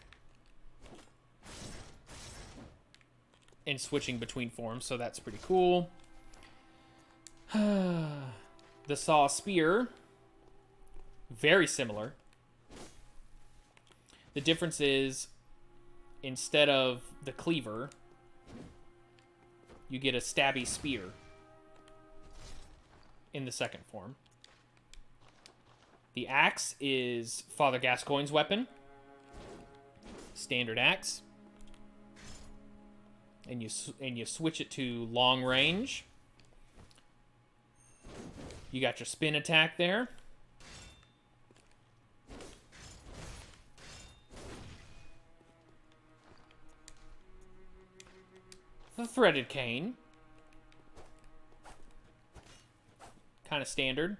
And switching between forms, so that's pretty cool. The saw spear, very similar. The difference is, instead of the cleaver, you get a stabby spear in the second form. The axe is Father Gascoigne's weapon. Standard axe. And you switch it to long range. You got your spin attack there. The threaded cane. Kind of standard.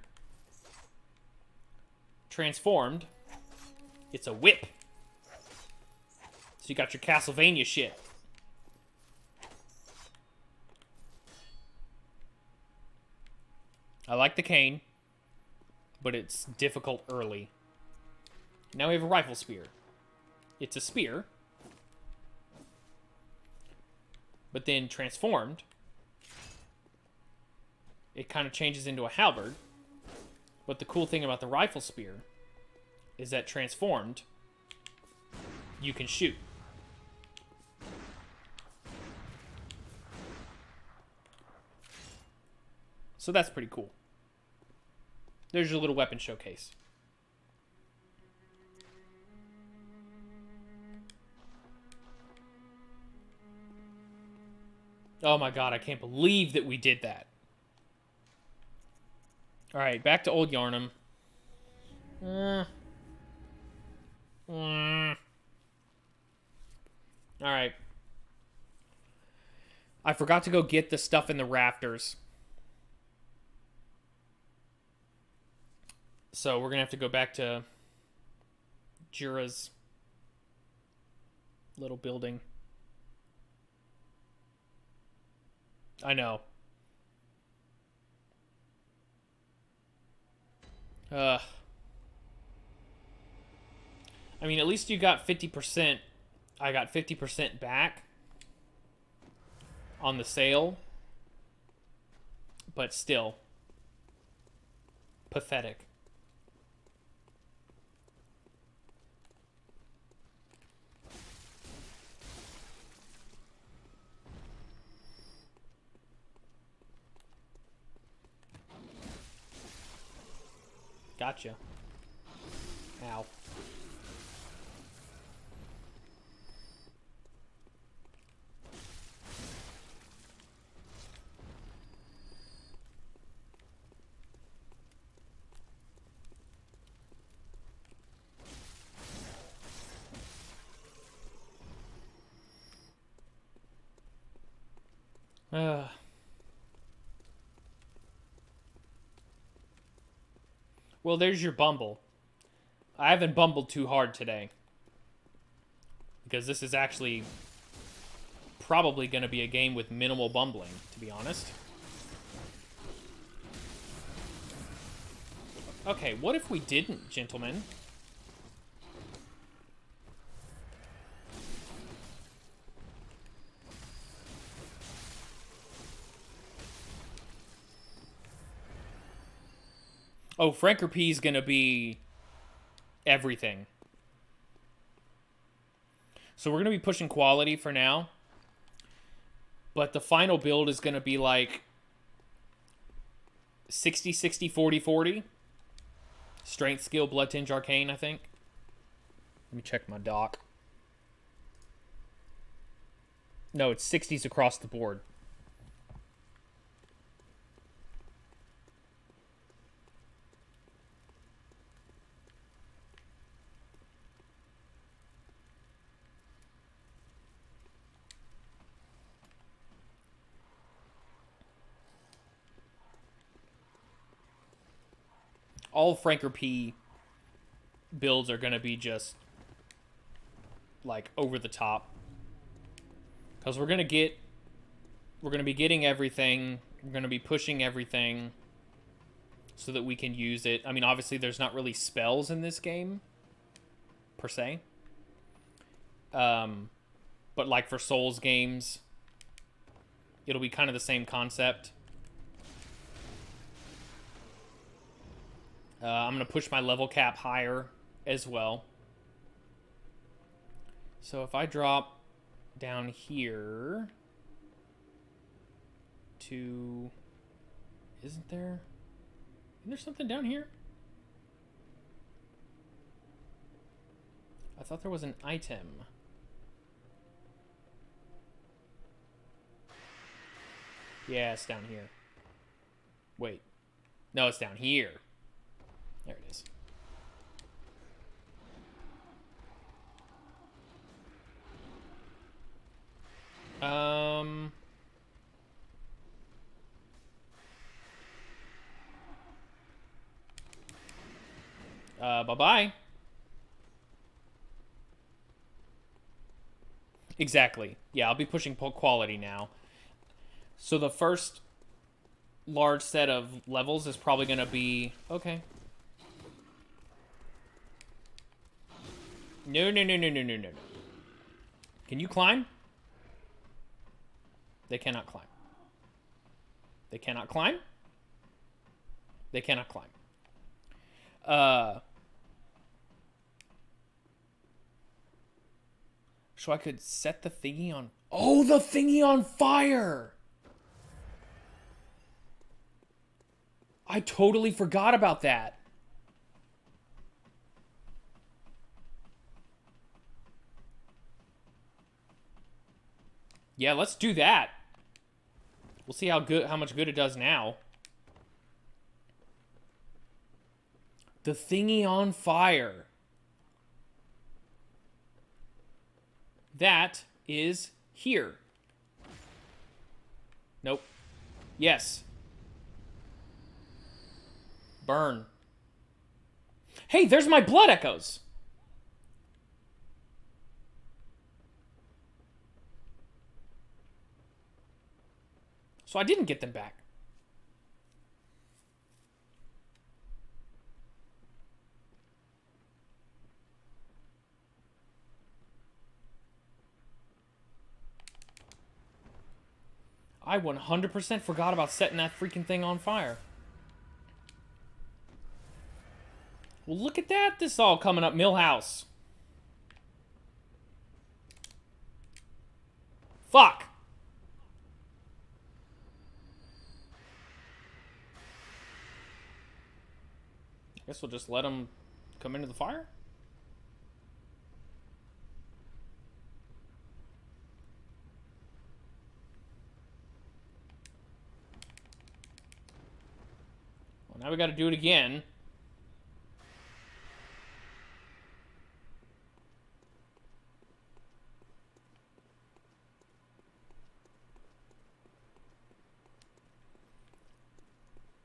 Transformed. It's a whip. So you got your Castlevania shit. I like the cane, but it's difficult early. Now we have a rifle spear. It's a spear, but then transformed, it kind of changes into a halberd. But the cool thing about the rifle spear is that transformed, you can shoot. So that's pretty cool. There's your little weapon showcase. Oh my god, I can't believe that we did that. Alright, back to old Yharnam. Alright. I forgot to go get the stuff in the rafters. So we're going to have to go back to Jura's little building. I know. I mean, at least you got 50%. I got 50% back on the sale. But still. Pathetic. Gotcha. Ow. Well, there's your bumble. I haven't bumbled too hard today. Because this is actually probably going to be a game with minimal bumbling, to be honest. Okay, what if we didn't, gentlemen? Oh, FrankerP is going to be everything. So we're going to be pushing quality for now. But the final build is going to be like 60, 60, 40, 40. Strength, skill, blood tinge, arcane, I think. Let me check my doc. No, it's 60s across the board. All FrankerP builds are going to be just like over the top. Because we're going to be getting everything. We're going to be pushing everything so that we can use it. I mean, obviously there's not really spells in this game per se. But like for Souls games, it'll be kind of the same concept. I'm going to push my level cap higher as well. So if I drop down here to... Isn't there something down here? I thought there was an item. Yeah, it's down here. Wait. No, it's down here. There it is. Bye-bye. Exactly. Yeah, I'll be pushing quality now. So the first large set of levels is probably going to be... Okay. No. Can you climb? They cannot climb. They cannot climb? They cannot climb. So I could set the thingy on... Oh, the thingy on fire! I totally forgot about that. Yeah, let's do that. We'll see how much good it does now. The thingy on fire. That is here. Nope. Yes. Burn. Hey, there's my blood echoes. So I didn't get them back. I 100% forgot about setting that freaking thing on fire. Well, look at that. This is all coming up. Millhouse. Fuck. Guess we'll just let them come into the fire. Well, now we got to do it again.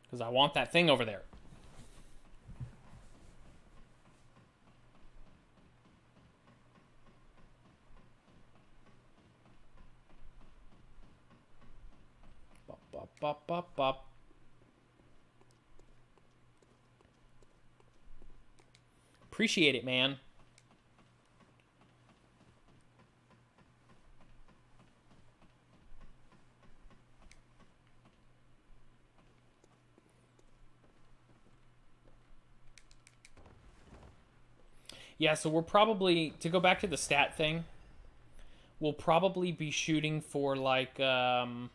Because I want that thing over there. Bop, bop, bop, bop, bop. Appreciate it, man. Yeah, so we're probably, to go back to the stat thing, we'll probably be shooting for like, going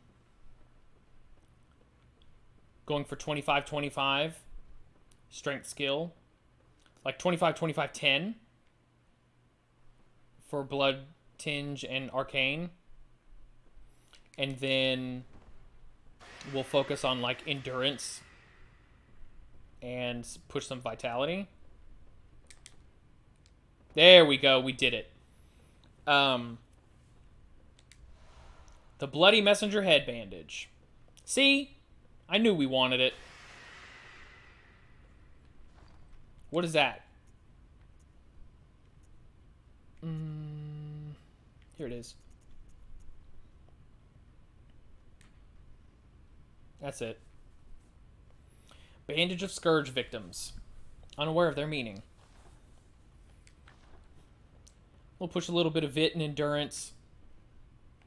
for 25-25 strength skill. Like 25-25-10 for Blood Tinge and Arcane. And then we'll focus on like endurance and push some vitality. There we go. We did it. The Bloody Messenger head bandage. See? I knew we wanted it. What is that? Here it is. That's it. Bandage of Scourge victims. Unaware of their meaning. We'll push a little bit of Vit and Endurance.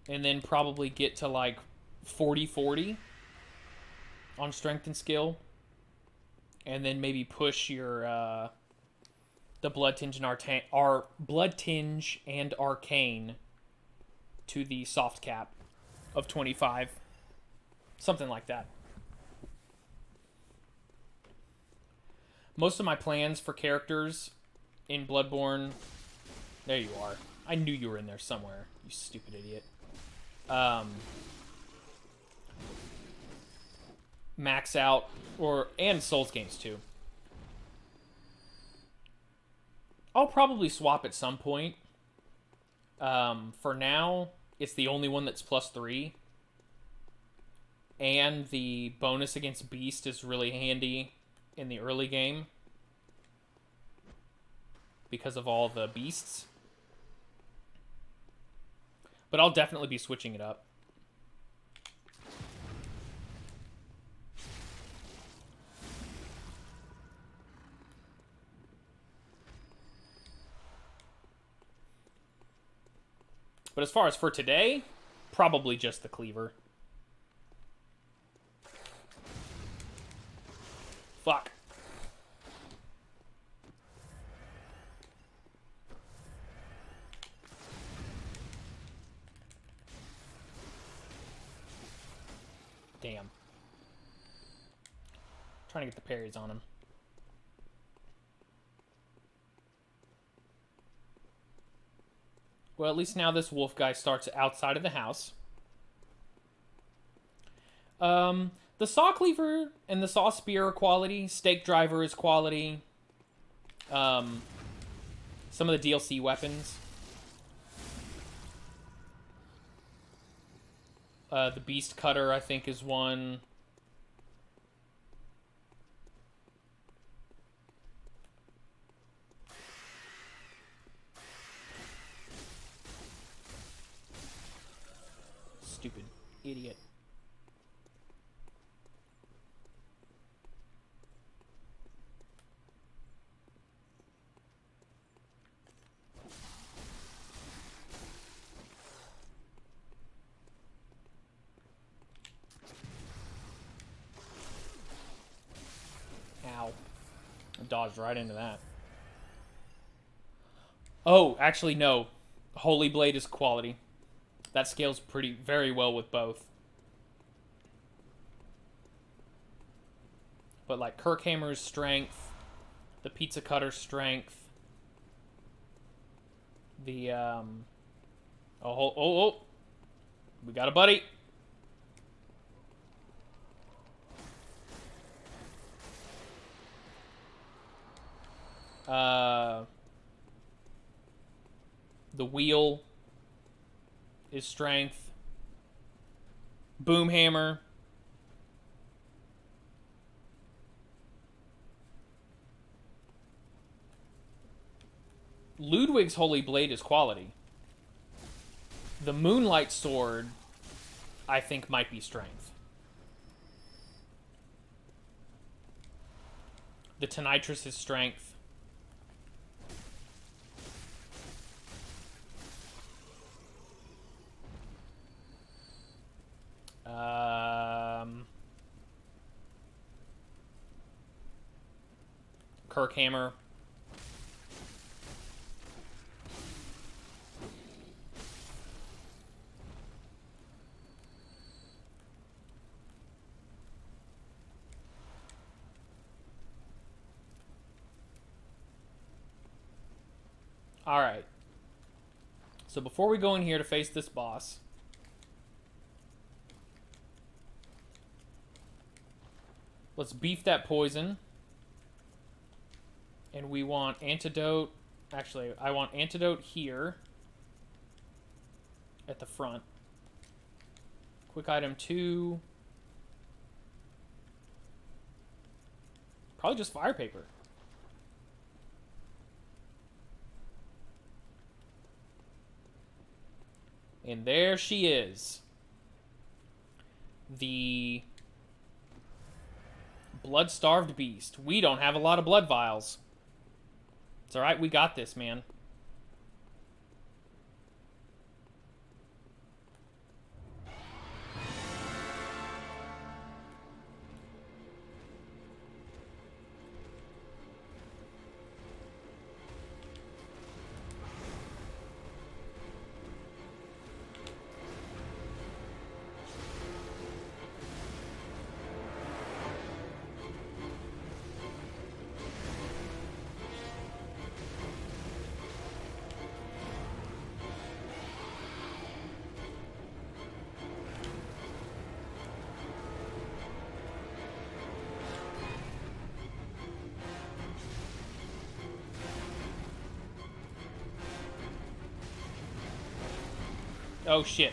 And then probably get to like 40-40 on Strength and Skill. And then maybe push your the Blood Tinge and Arcane to the soft cap of 25. Something like that. Most of my plans for characters in Bloodborne... There you are. I knew you were in there somewhere, you stupid idiot. Max out, and Souls games too. I'll probably swap at some point. For now, it's the only one that's +3. And the bonus against Beast is really handy in the early game because of all the beasts. But I'll definitely be switching it up. But as far as for today, probably just the cleaver. trying to get the parries on him. Well, at least now this wolf guy starts outside of the house. The saw cleaver and the saw spear are quality. Stake driver is quality. Some of the DLC weapons. The beast cutter, I think, is one. Stupid idiot. Ow. I dodged right into that. Oh, actually, no. Holy Blade is quality. That scales very well with both. But like Kirkhammer's strength, the Pizza Cutter's strength, the oh, we got a buddy. The wheel is strength. Boomhammer. Ludwig's Holy Blade is quality. The Moonlight Sword, I think, might be strength. The Tonitrus is strength. Kirkhammer. Alright. So before we go in here to face this boss, let's beef that poison. And we want antidote. Actually, I want antidote here at the front. Quick item 2. Probably just fire paper. And there she is. The blood-starved beast. We don't have a lot of blood vials. It's alright, we got this, man. Oh, shit.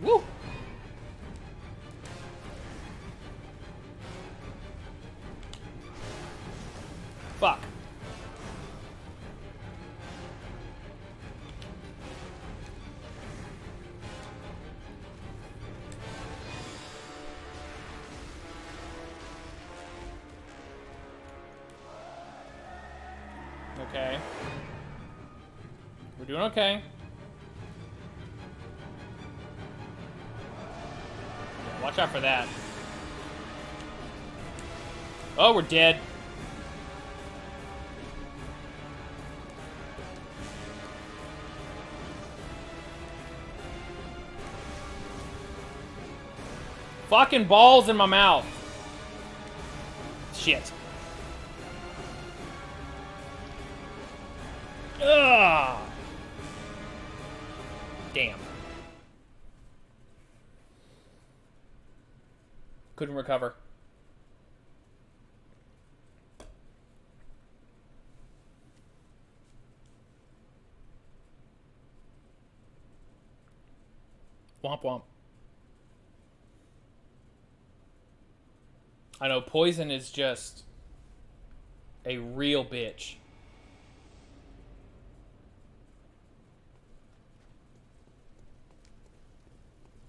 Woo! Fuck. Okay. We're doing okay. Yeah, watch out for that. Oh, we're dead. Fucking balls in my mouth. Shit. Ugh. Damn. Couldn't recover. Womp womp. I know poison is just a real bitch.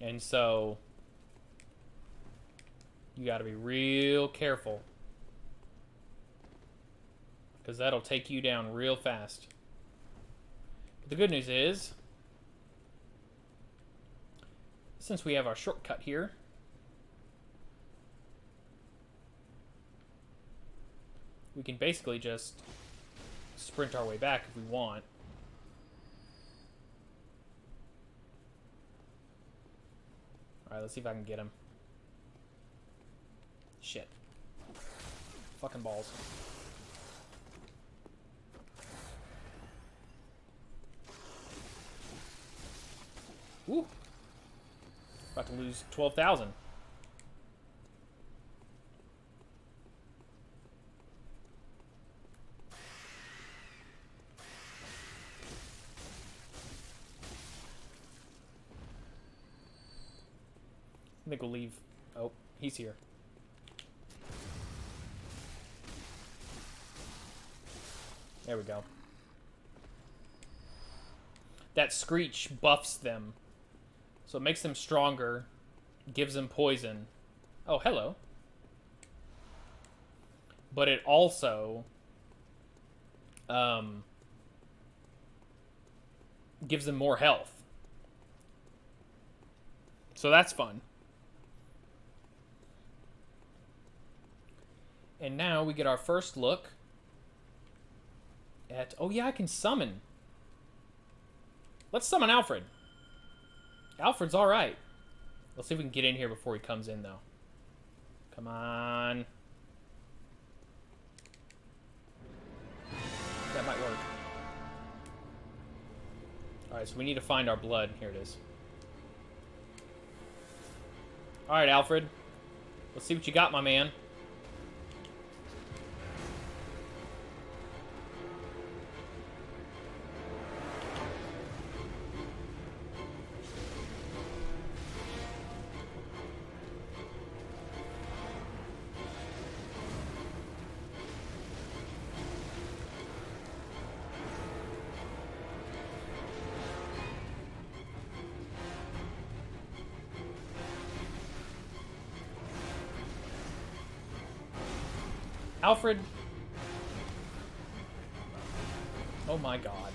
And so you got to be real careful, because that'll take you down real fast. But the good news is, since we have our shortcut here, we can basically just sprint our way back if we want. Alright, let's see if I can get him. Shit. Fucking balls. Woo! About to lose 12,000. I think we'll leave. Oh, he's here. There we go. That screech buffs them. So it makes them stronger, gives them poison. Oh, hello. But it also gives them more health. So that's fun. And now we get our first look at... Oh yeah, I can summon. Let's summon Alfred. Alfred's alright. Let's see if we can get in here before he comes in, though. Come on. That might work. Alright, so we need to find our blood. Here it is. Alright, Alfred. Let's see what you got, my man. Alfred. Oh my god.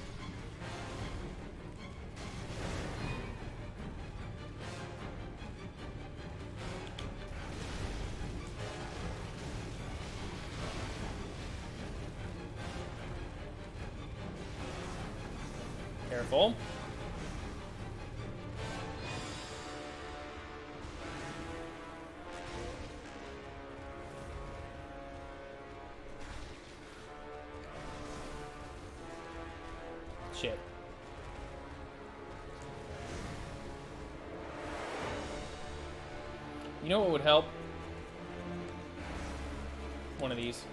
Careful. Shit. You know what would help? One of these.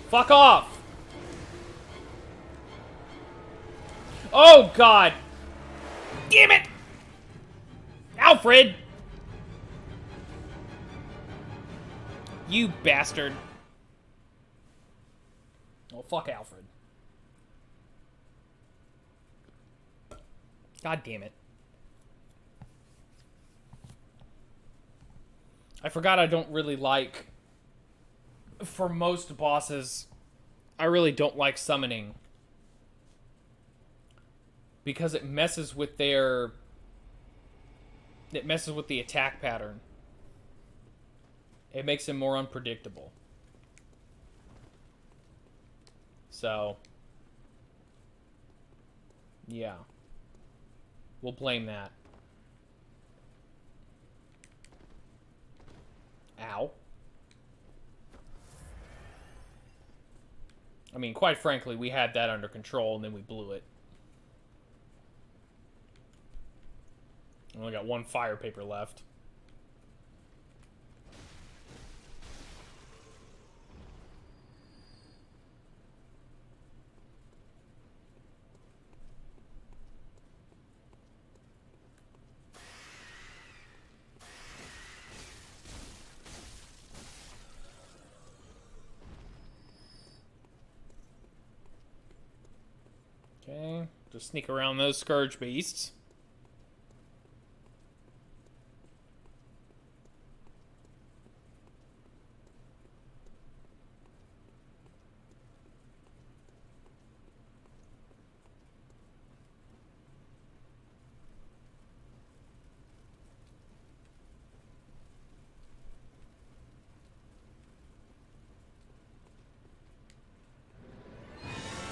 Fuck off! Oh, God! Damn it! Alfred! You bastard. Oh, fuck Alfred. God damn it. I forgot I don't really like... For most bosses, I really don't like summoning. Because it messes with their... It messes with the attack pattern. It makes them more unpredictable. So... Yeah. We'll blame that. Ow. I mean, quite frankly, we had that under control and then we blew it. We only got one fire paper left. Okay, just sneak around those scourge beasts.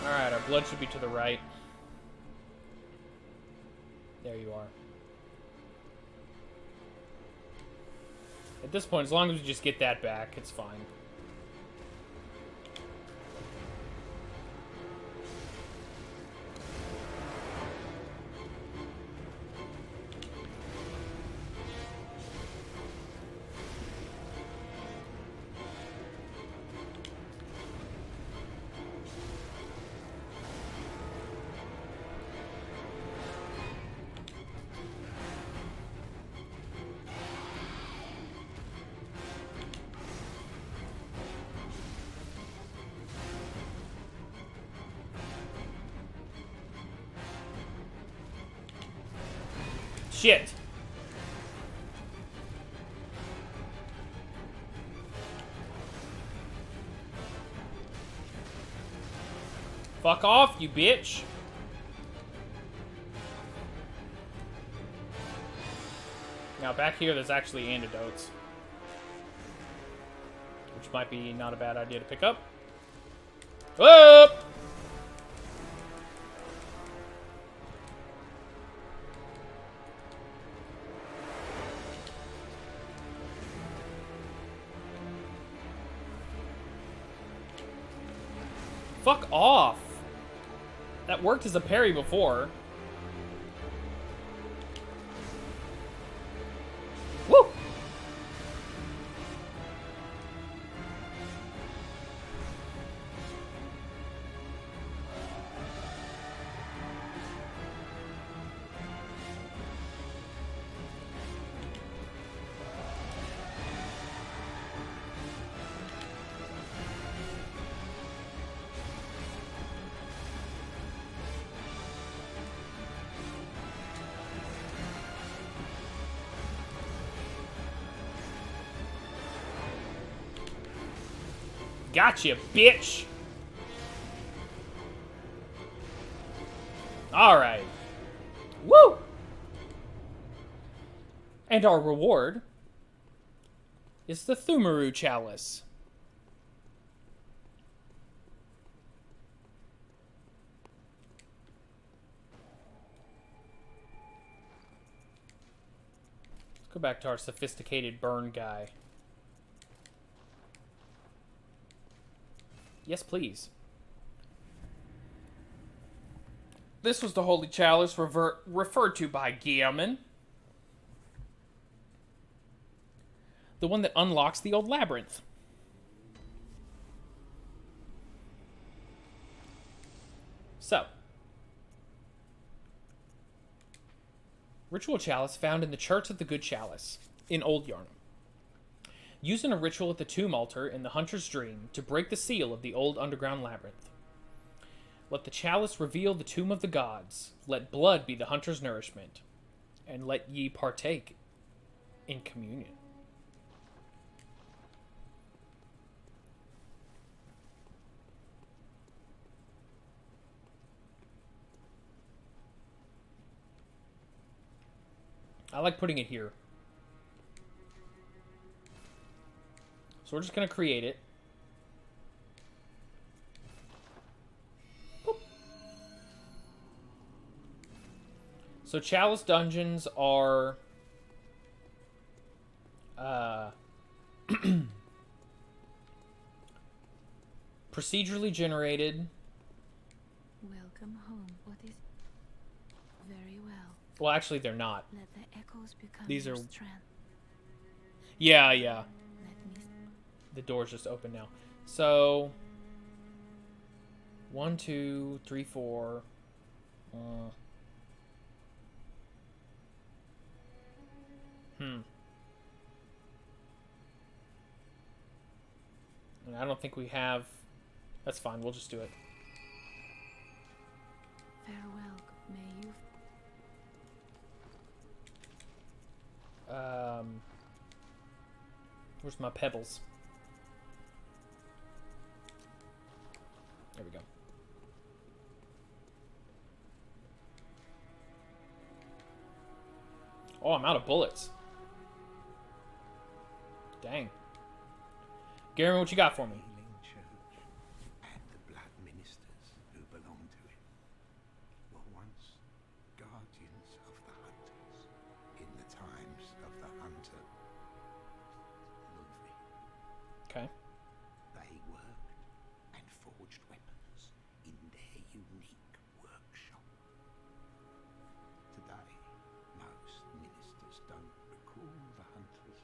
Alright, our blood should be to the right. There you are. At this point, as long as we just get that back, it's fine. Shit. Fuck off, you bitch. Now back here, there's actually antidotes. Which might be not a bad idea to pick up. Whoa! Fuck off. That worked as a parry before. Woo! Gotcha, bitch! Alright. Woo! And our reward is the Thumaru Chalice. Let's go back to our sophisticated burn guy. Yes, please. This was the Holy Chalice referred to by Yharnam. The one that unlocks the old labyrinth. So. Ritual chalice found in the Church of the Good Chalice in Old Yharnam. Used in a ritual at the tomb altar in the Hunter's Dream to break the seal of the old underground labyrinth. Let the chalice reveal the tomb of the gods. Let blood be the hunter's nourishment. And let ye partake in communion. I like putting it here. So we're just going to create it. Boop. So Chalice dungeons are procedurally generated. Welcome home. What is very well. Well, actually, they're not. Let the echoes become These your are. strength. Yeah. Let me The door's just open now. So 1, 2, 3, 4. And I don't think we have. That's fine. We'll just do it. farewell. May you Where's my pebbles? There we go. Oh, I'm out of bullets. Dang. Garen, what you got for me? Healing church and the blood ministers who belong to it were once guardians of the hunters in the times of the hunter Ludwig. Okay. They worked and forged weapons in their unique workshop. Today, most ministers don't recall the hunters,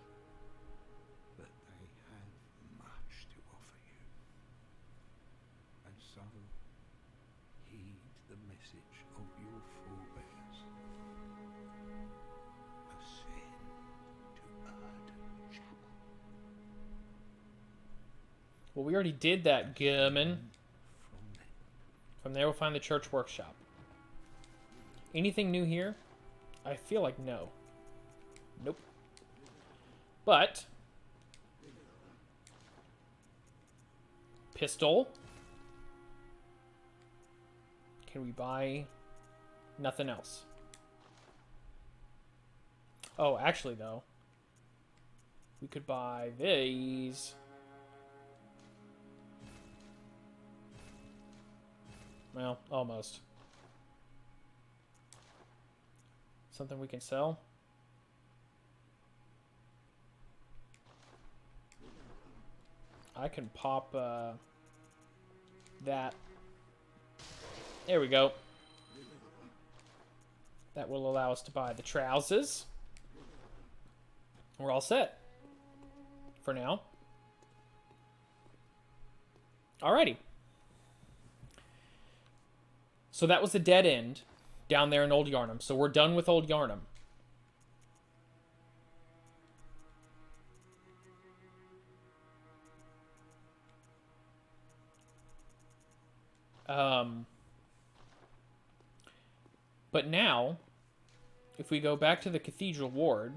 but they have much to offer you. And so, heed the message of your forebears. Ascend to Untitled Chapter. Well, we already did that, German. From them, From there, we'll find the church workshop. Anything new here? I feel like no. Nope. But pistol. Can we buy nothing else? Oh, actually, though, we could buy these. Well, almost. Something we can sell. I can pop that. There we go. That will allow us to buy the trousers. We're all set. For now. Alrighty. So that was the dead end down there in Old Yharnam. So we're done with Old Yharnam. But now, if we go back to the Cathedral Ward,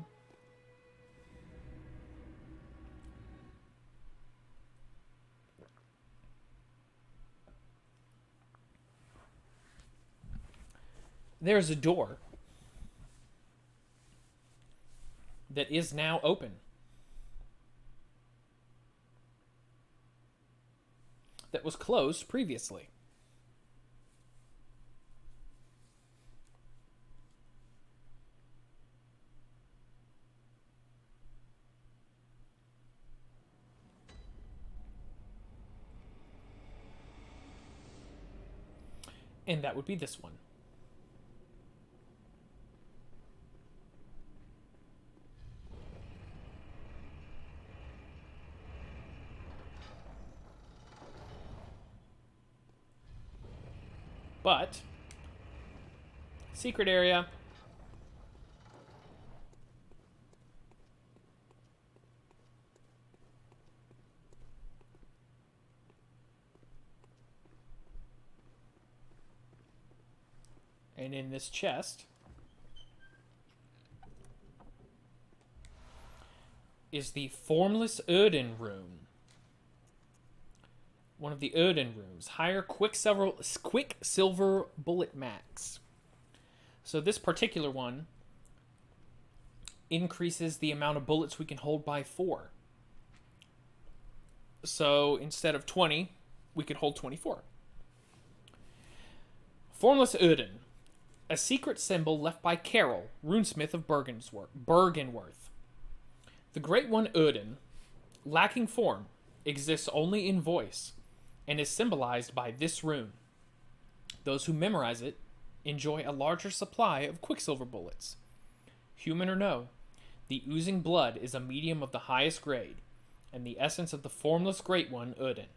there's a door that is now open. That was closed previously. And that would be this one. But secret area. And in this chest is the Formless Erden rune. One of the Erden runes. Higher Quicksilver bullet max. So this particular one increases the amount of bullets we can hold by 4. So instead of 20, we could hold 24. Formless Erden. A secret symbol left by Carol, runesmith of Bergenworth. The Great One Erden, lacking form, exists only in voice, and is symbolized by this rune. Those who memorize it enjoy a larger supply of Quicksilver bullets. Human or no, the oozing blood is a medium of the highest grade, and the essence of the formless Great One, Erden.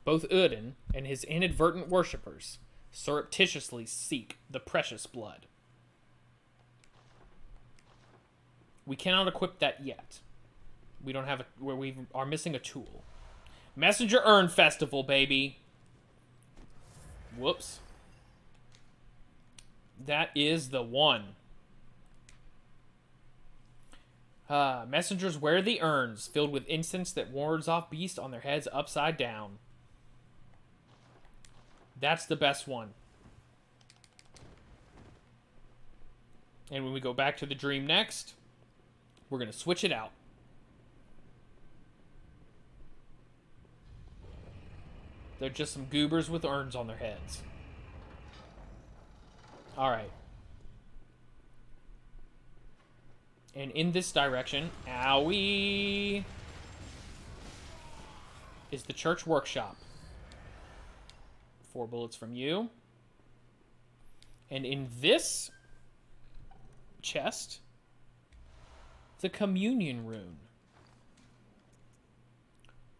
Both Erden and his inadvertent worshippers surreptitiously seek the precious blood. We cannot equip that yet. We don't have we are missing a tool. Messenger Urn Festival, baby. Whoops. That is the one. Messengers wear the urns filled with incense that wards off beasts on their heads upside down. That's the best one. And when we go back to the dream next, we're going to switch it out. They're just some goobers with urns on their heads. Alright. And in this direction, owie, is the church workshop. 4 bullets from you. And in this chest, the communion rune.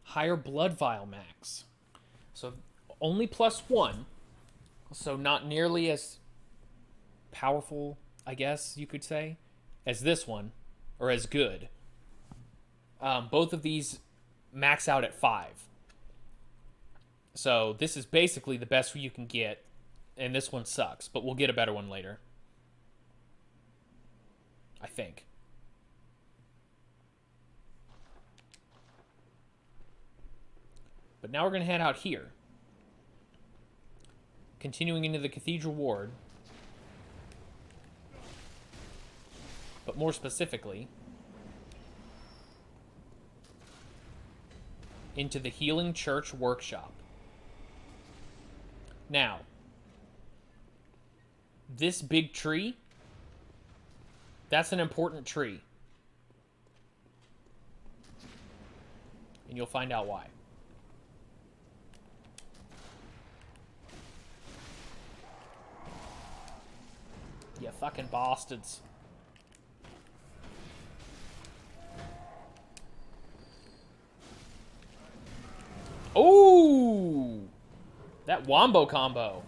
Higher blood vial max. So only +1. So not nearly as powerful, I guess you could say, as this one, or as good. Both of these max out at 5. So this is basically the best you can get, and this one sucks, but we'll get a better one later. I think. But now we're going to head out here. Continuing into the Cathedral Ward. But more specifically, into the Healing Church Workshop. Now, this big tree, that's an important tree. And you'll find out why. You fucking bastards. Ooh! That wombo combo.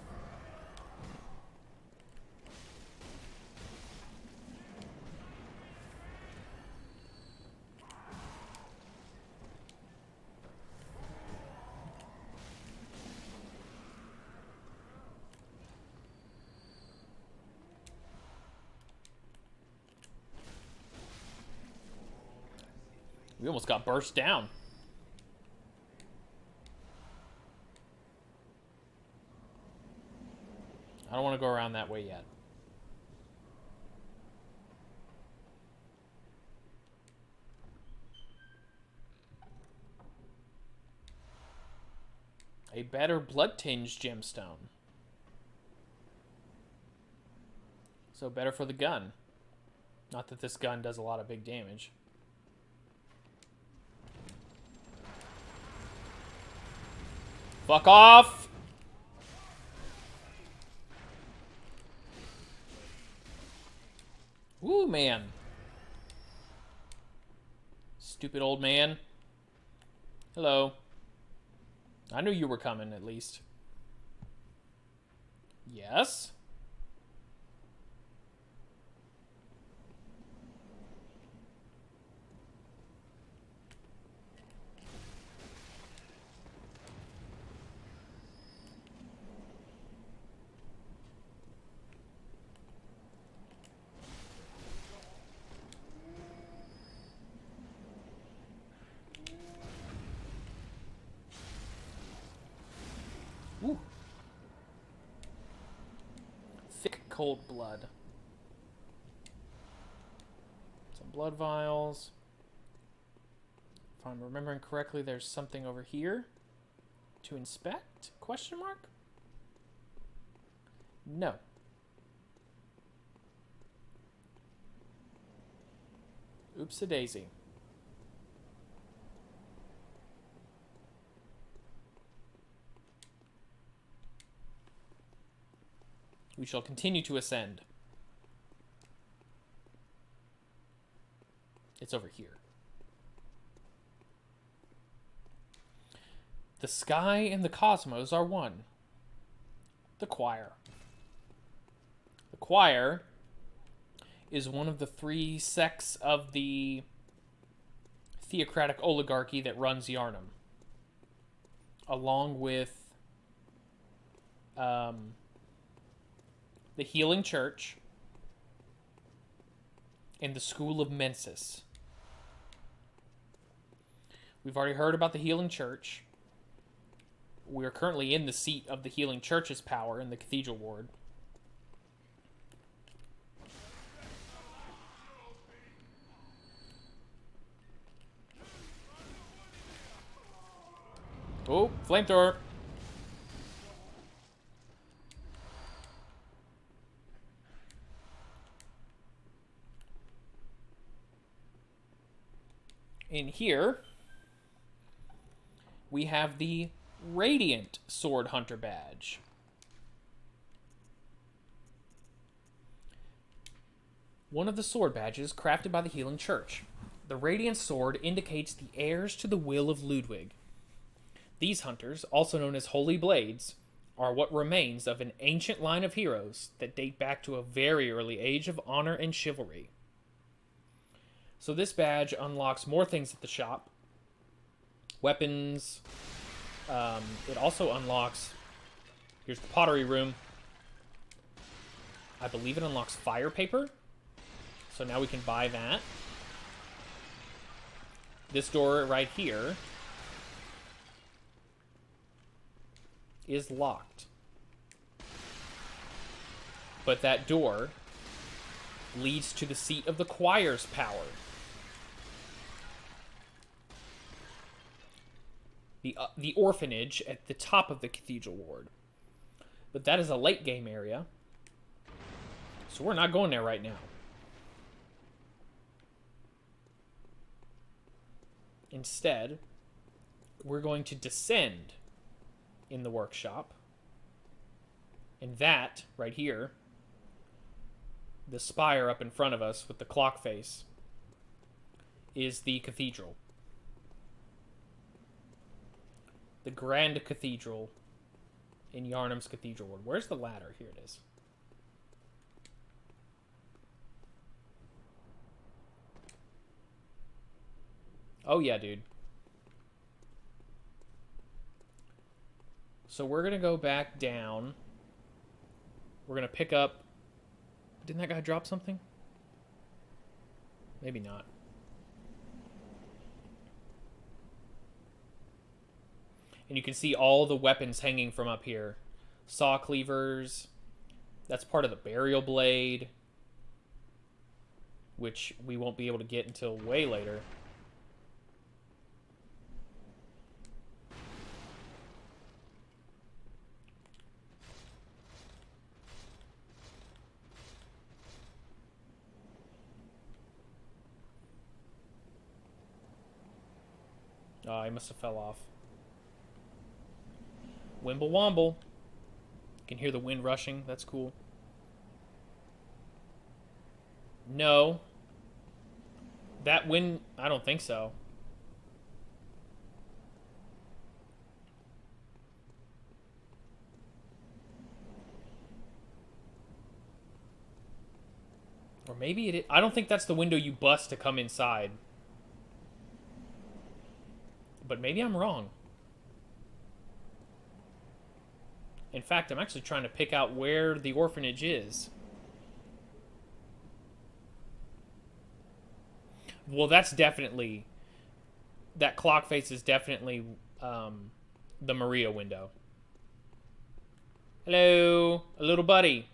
We almost got burst down. I don't want to go around that way yet. A better blood-tinged gemstone. So better for the gun. Not that this gun does a lot of big damage. Fuck off! Ooh, man. Stupid old man. Hello. I knew you were coming, at least. Yes? cold blood. Some blood vials. If I'm remembering correctly, there's something over here to inspect? Question mark? No. Oops-a-daisy. We shall continue to ascend. It's over here. The sky and the cosmos are one. The choir. The choir is one of the three sects of the theocratic oligarchy that runs Yharnam, along with the Healing Church and the School of Mensis. We've already heard about the Healing Church. We are currently in the seat of the Healing Church's power in the Cathedral Ward. Oh, flamethrower. In here, we have the Radiant Sword Hunter badge. One of the sword badges crafted by the Healing Church. The Radiant Sword indicates the heirs to the will of Ludwig. These hunters, also known as Holy Blades, are what remains of an ancient line of heroes that date back to a very early age of honor and chivalry. So this badge unlocks more things at the shop. Weapons. It also unlocks... Here's the pottery room. I believe it unlocks fire paper. So now we can buy that. This door right here is locked. But that door leads to the seat of the choir's power. The orphanage at the top of the Cathedral Ward. But that is a late game area. So we're not going there right now. Instead, we're going to descend in the workshop. And that, right here, the spire up in front of us with the clock face, is the cathedral. The Grand Cathedral in Yharnam's Cathedral Ward. Where's the ladder? Here it is. Oh yeah, dude. So we're going to go back down. We're going to pick up... Didn't that guy drop something? Maybe not. And you can see all the weapons hanging from up here. Saw cleavers. That's part of the burial blade, which we won't be able to get until way later. Oh, he must have fell off. Wimble womble. You can hear the wind rushing. That's cool. No. That wind... I don't think so. Or maybe it is. I don't think that's the window you bust to come inside. But maybe I'm wrong. In fact, I'm actually trying to pick out where the orphanage is. Well, that's definitely... That clock face is definitely the Maria window. Hello, a little buddy.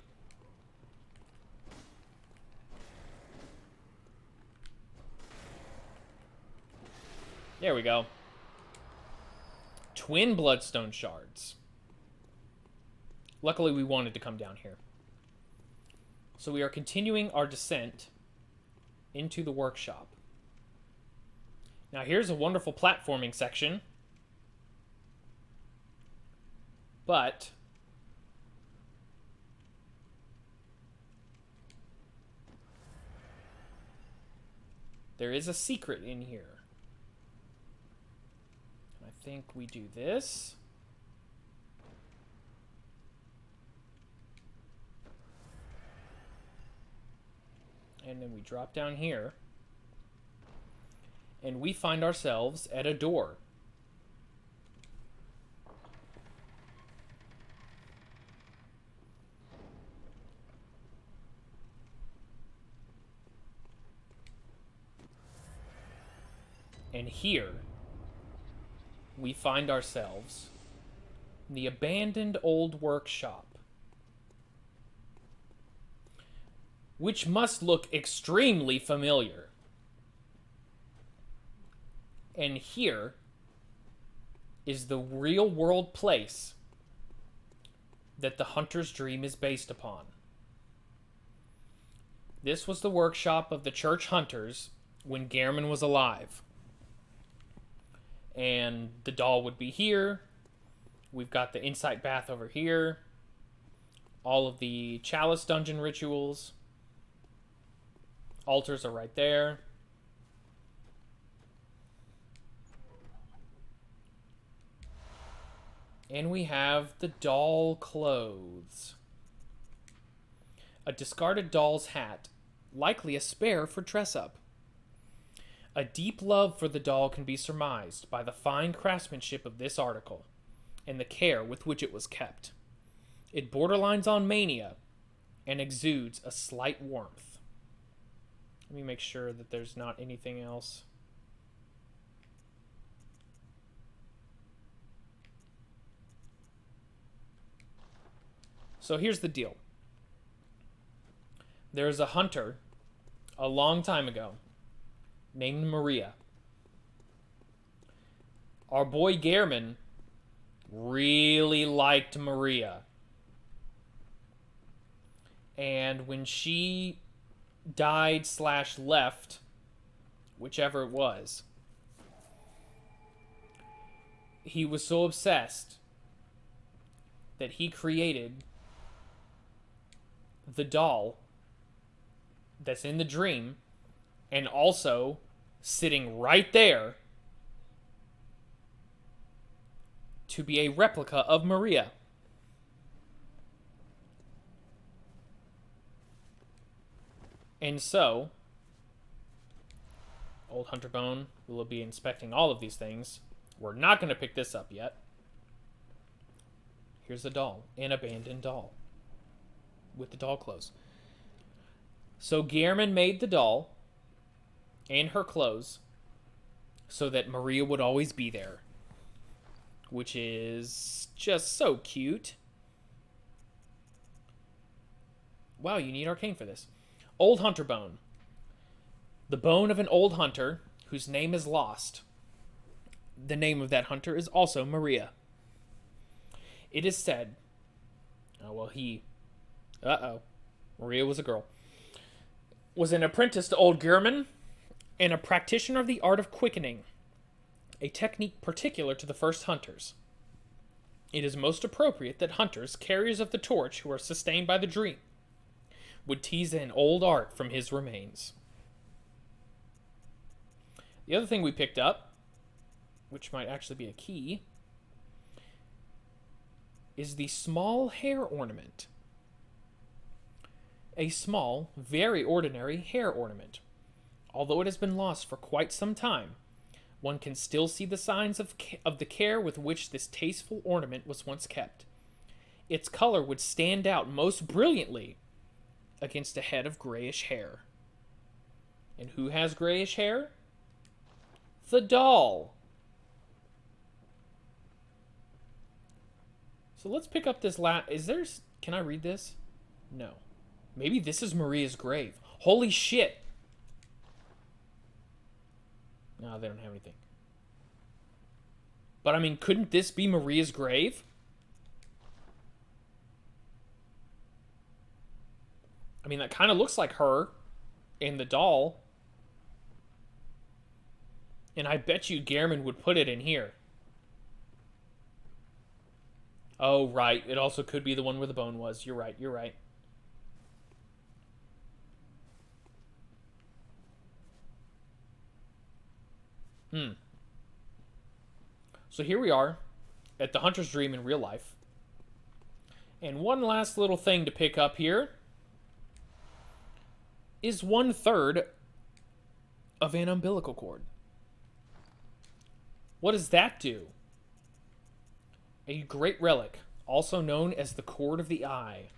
There we go. Twin bloodstone shards. Luckily, we wanted to come down here. So we are continuing our descent into the workshop. Now here's a wonderful platforming section. But there is a secret in here. I think we do this. And then we drop down here. And we find ourselves at a door. And here, we find ourselves in the abandoned old workshop, which must look extremely familiar. And here is the real-world place that the hunter's dream is based upon. This was the workshop of the church hunters when Gehrman was alive. And the doll would be here. We've got the insight bath over here. All of the chalice dungeon rituals. Altars are right there. And we have the doll clothes. A discarded doll's hat, likely a spare for dress-up. A deep love for the doll can be surmised by the fine craftsmanship of this article and the care with which it was kept. It borderlines on mania and exudes a slight warmth. Let me make sure that there's not anything else. So here's the deal. There's a hunter a long time ago named Maria. Our boy Gehrman really liked Maria. And when she died/left, whichever it was, he was so obsessed that he created the doll that's in the dream, and also sitting right there to be a replica of Maria. And so, Old Hunter Bone will be inspecting all of these things. We're not going to pick this up yet. Here's the doll, an abandoned doll, with the doll clothes. So Gehrman made the doll and her clothes so that Maria would always be there, which is just so cute. Wow, you need arcane for this. Old Hunter Bone. The bone of an old hunter whose name is lost. The name of that hunter is also Maria. It is said... Maria was a girl. Was an apprentice to old Gehrman and a practitioner of the art of quickening, a technique particular to the first hunters. It is most appropriate that hunters, carriers of the torch who are sustained by the dream, would tease an old art from his remains. The other thing we picked up, which might actually be a key, is the small hair ornament. A small, very ordinary hair ornament. Although it has been lost for quite some time, one can still see the signs of the care with which this tasteful ornament was once kept. Its color would stand out most brilliantly against a head of grayish hair. And who has grayish hair? The doll. So let's pick up this can I read this? No. Maybe this is Maria's grave. Holy shit. No, they don't have anything. But, I mean, couldn't this be Maria's grave? I mean, that kind of looks like her in the doll. And I bet you Gehrman would put it in here. Oh, right. It also could be the one where the bone was. You're right. You're right. So here we are at the Hunter's Dream in real life. And one last little thing to pick up here is 1/3 of an umbilical cord. What does that do? A great relic, also known as the Cord of the Eye.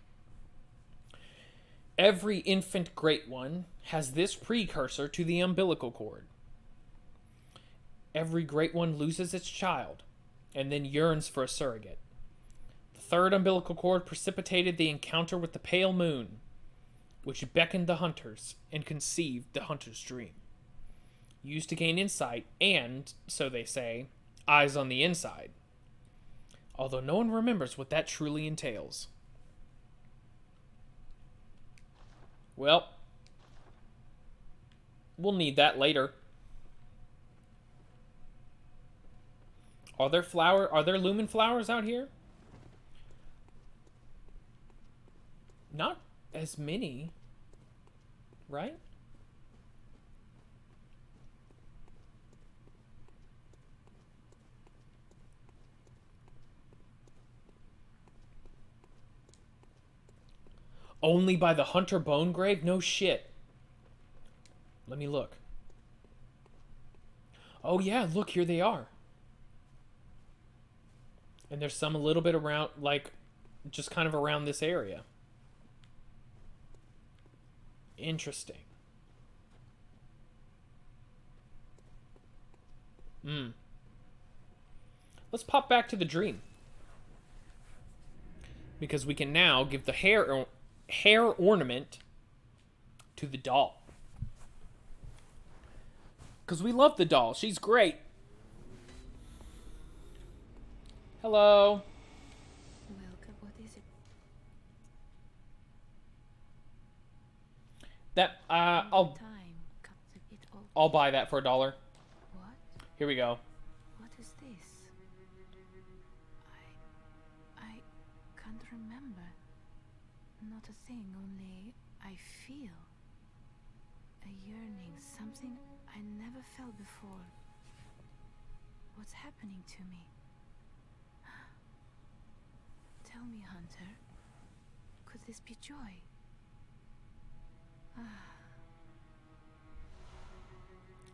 Every infant great one has this precursor to the umbilical cord. Every great one loses its child, and then yearns for a surrogate. The third umbilical cord precipitated the encounter with the pale moon, which beckoned the hunters and conceived the Hunter's Dream. Used to gain insight and, so they say, eyes on the inside. Although no one remembers what that truly entails. Well, we'll need that later. Are there lumen flowers out here? Not as many, right? Only by the Hunter bone grave? No shit. Let me look. Oh yeah, look, here they are. And there's some a little bit around, like, just kind of around this area. Interesting. Let's pop back to the dream. Because we can now give the hair ornament to the doll. Because we love the doll. She's great. Hello. Welcome. What is it? That I'll buy that for $1. What? Here we go. What is this? I can't remember. Not a thing, only I feel a yearning, something I never felt before. What's happening to me? Tell me, Hunter. Could this be joy?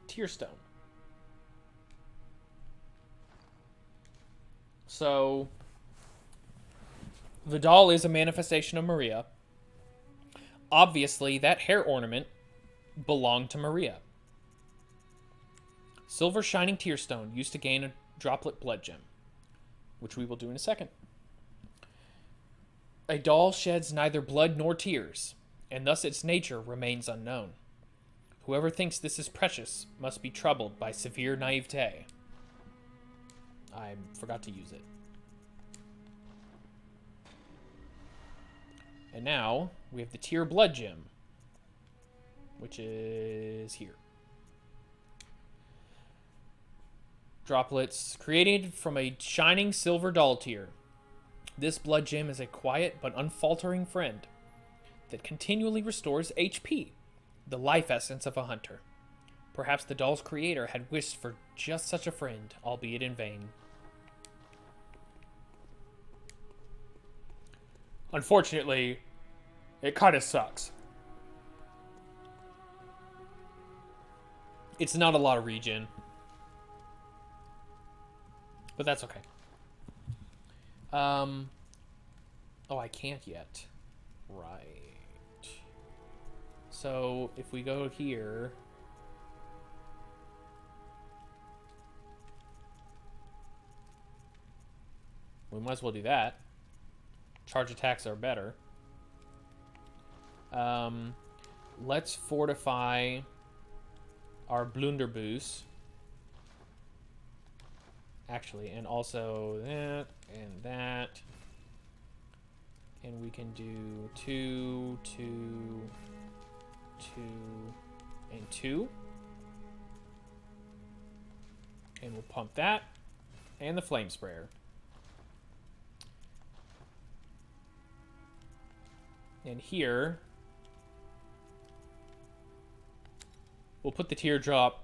Tearstone. So, the doll is a manifestation of Maria. Obviously, that hair ornament belonged to Maria. Silver shining tearstone used to gain a droplet blood gem, which we will do in a second. A doll sheds neither blood nor tears, and thus its nature remains unknown. Whoever thinks this is precious must be troubled by severe naivete. I forgot to use it. And now, we have the tear blood gem, which is here. Droplets created from a shining silver doll tear. This blood gem is a quiet but unfaltering friend that continually restores HP, the life essence of a hunter. Perhaps the doll's creator had wished for just such a friend, albeit in vain. Unfortunately, it kind of sucks. It's not a lot of regen. But that's okay. Oh, I can't yet. Right. So, if we go here... we might as well do that. Charge attacks are better. Let's fortify our Blunderboos. Actually, and also that and that. And we can do 2, 2, 2, and 2. And we'll pump that. And the flame sprayer. And here, we'll put the teardrop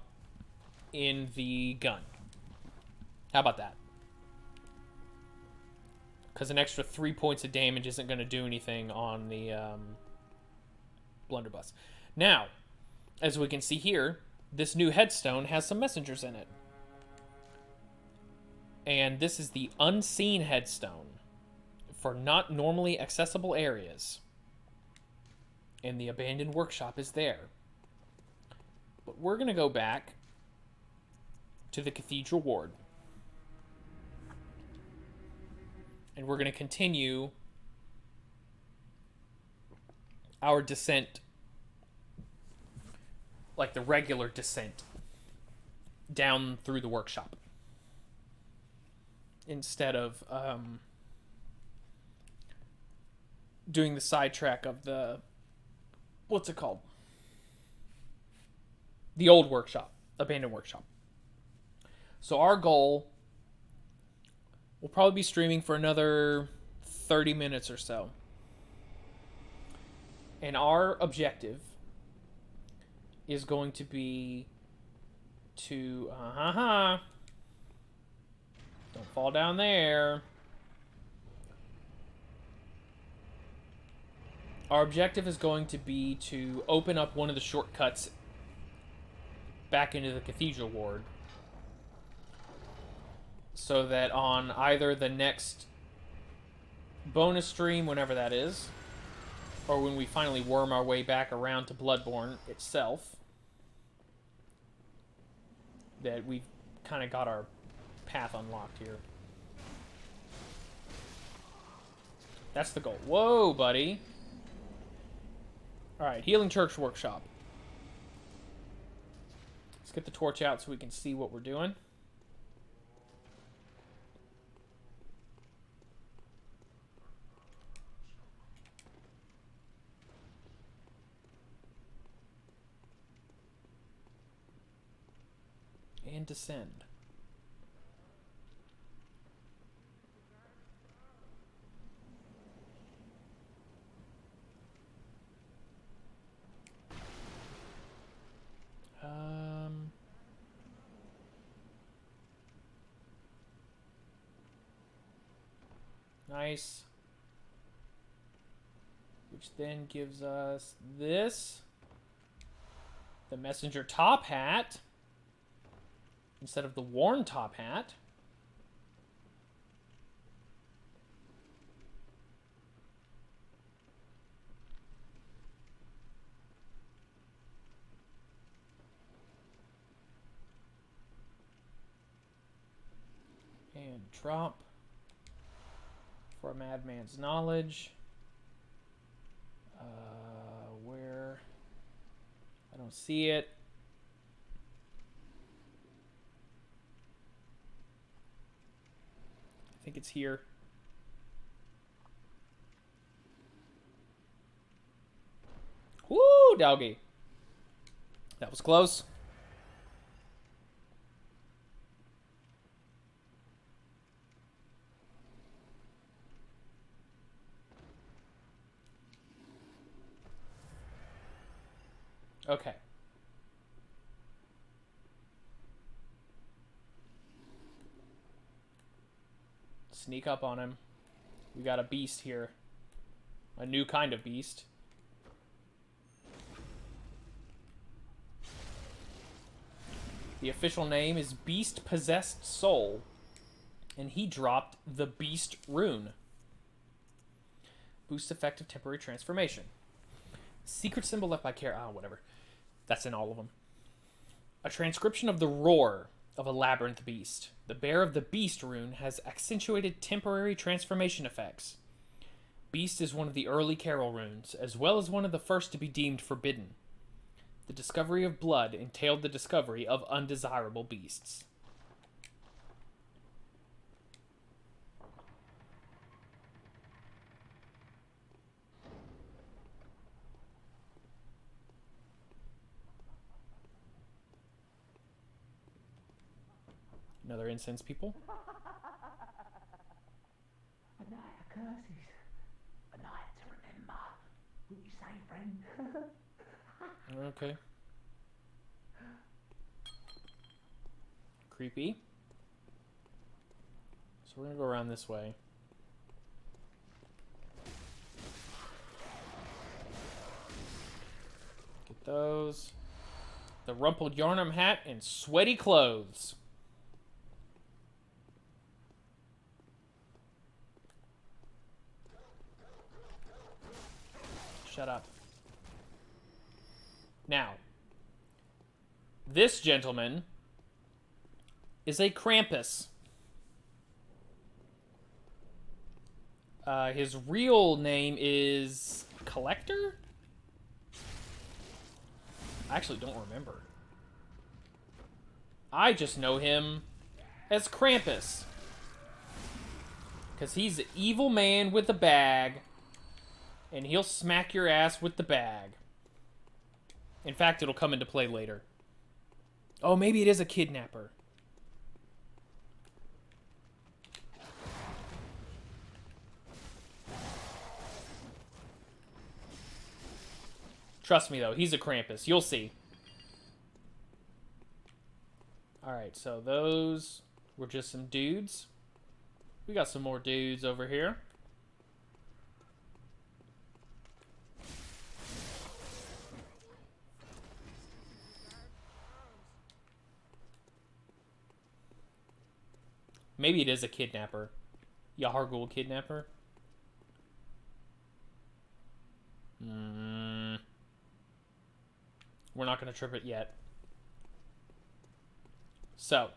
in the gun. How about that? Because an extra 3 points of damage isn't going to do anything on the blunderbuss. Now, as we can see here, this new headstone has some messengers in it. And this is the unseen headstone for not normally accessible areas. And the abandoned workshop is there. But we're going to go back to the Cathedral Ward. And we're going to continue our descent, like the regular descent, down through the workshop. Instead of doing the sidetrack of the, what's it called? The old workshop, abandoned workshop. So our goal, we'll probably be streaming for another 30 minutes or so. And our objective is going to be to, don't fall down there. Our objective is going to be to open up one of the shortcuts back into the Cathedral Ward, so that on either the next bonus stream, whenever that is, or when we finally worm our way back around to Bloodborne itself, that we've kind of got our path unlocked here. That's the goal. Whoa, buddy. Alright, Healing Church Workshop. Let's get the torch out so we can see what we're doing. And descend. Nice. Which then gives us this. The messenger top hat. Instead of the worn top hat. And drop for a madman's knowledge. Where? I don't see it. I think it's here. Woo, doggy. That was close. Okay. Sneak up on him. We got a beast here. A new kind of beast. The official name is Beast Possessed Soul. And he dropped the Beast Rune. Boost effective temporary transformation. Secret symbol left by care. Whatever. That's in all of them. A transcription of the roar of a labyrinth beast. The bear of the Beast Rune has accentuated temporary transformation effects. Beast is one of the early Carol runes, as well as one of the first to be deemed forbidden. The discovery of blood entailed the discovery of undesirable beasts. Another incense people. A night of curses. A night to remember. What you say, friend? Okay. Creepy. So we're gonna go around this way. Get those. The rumpled Yharnam hat and sweaty clothes. Shut up. Now, this gentleman is a Krampus. His real name is Collector? I actually don't remember. I just know him as Krampus. Because he's an evil man with a bag, and he'll smack your ass with the bag. In fact, it'll come into play later. Oh, maybe it is a kidnapper. Trust me, though. He's a Krampus. You'll see. Alright, so those were just some dudes. We got some more dudes over here. Maybe it is a kidnapper. Yahargul kidnapper. We're not going to trip it yet. So,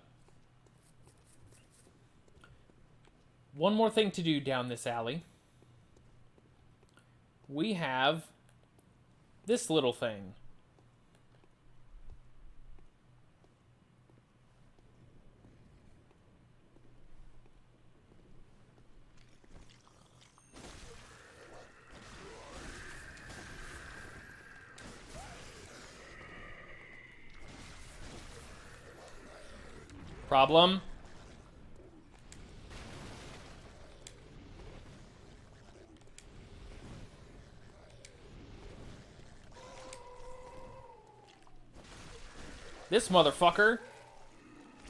one more thing to do down this alley. We have this little thing. Problem? This motherfucker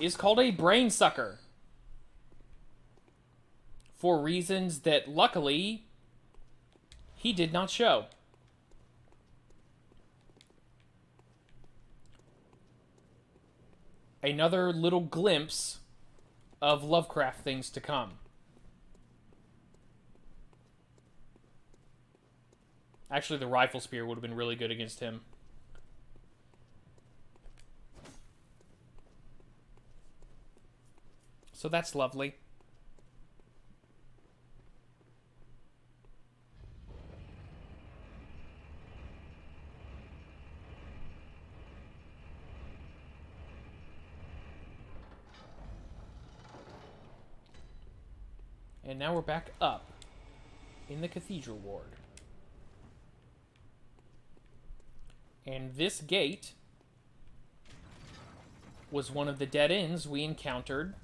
is called a brain sucker. For reasons that, luckily, he did not show. Another little glimpse of Lovecraft things to come. Actually, the rifle spear would have been really good against him. So that's lovely. And now we're back up in the Cathedral Ward. And this gate was one of the dead ends we encountered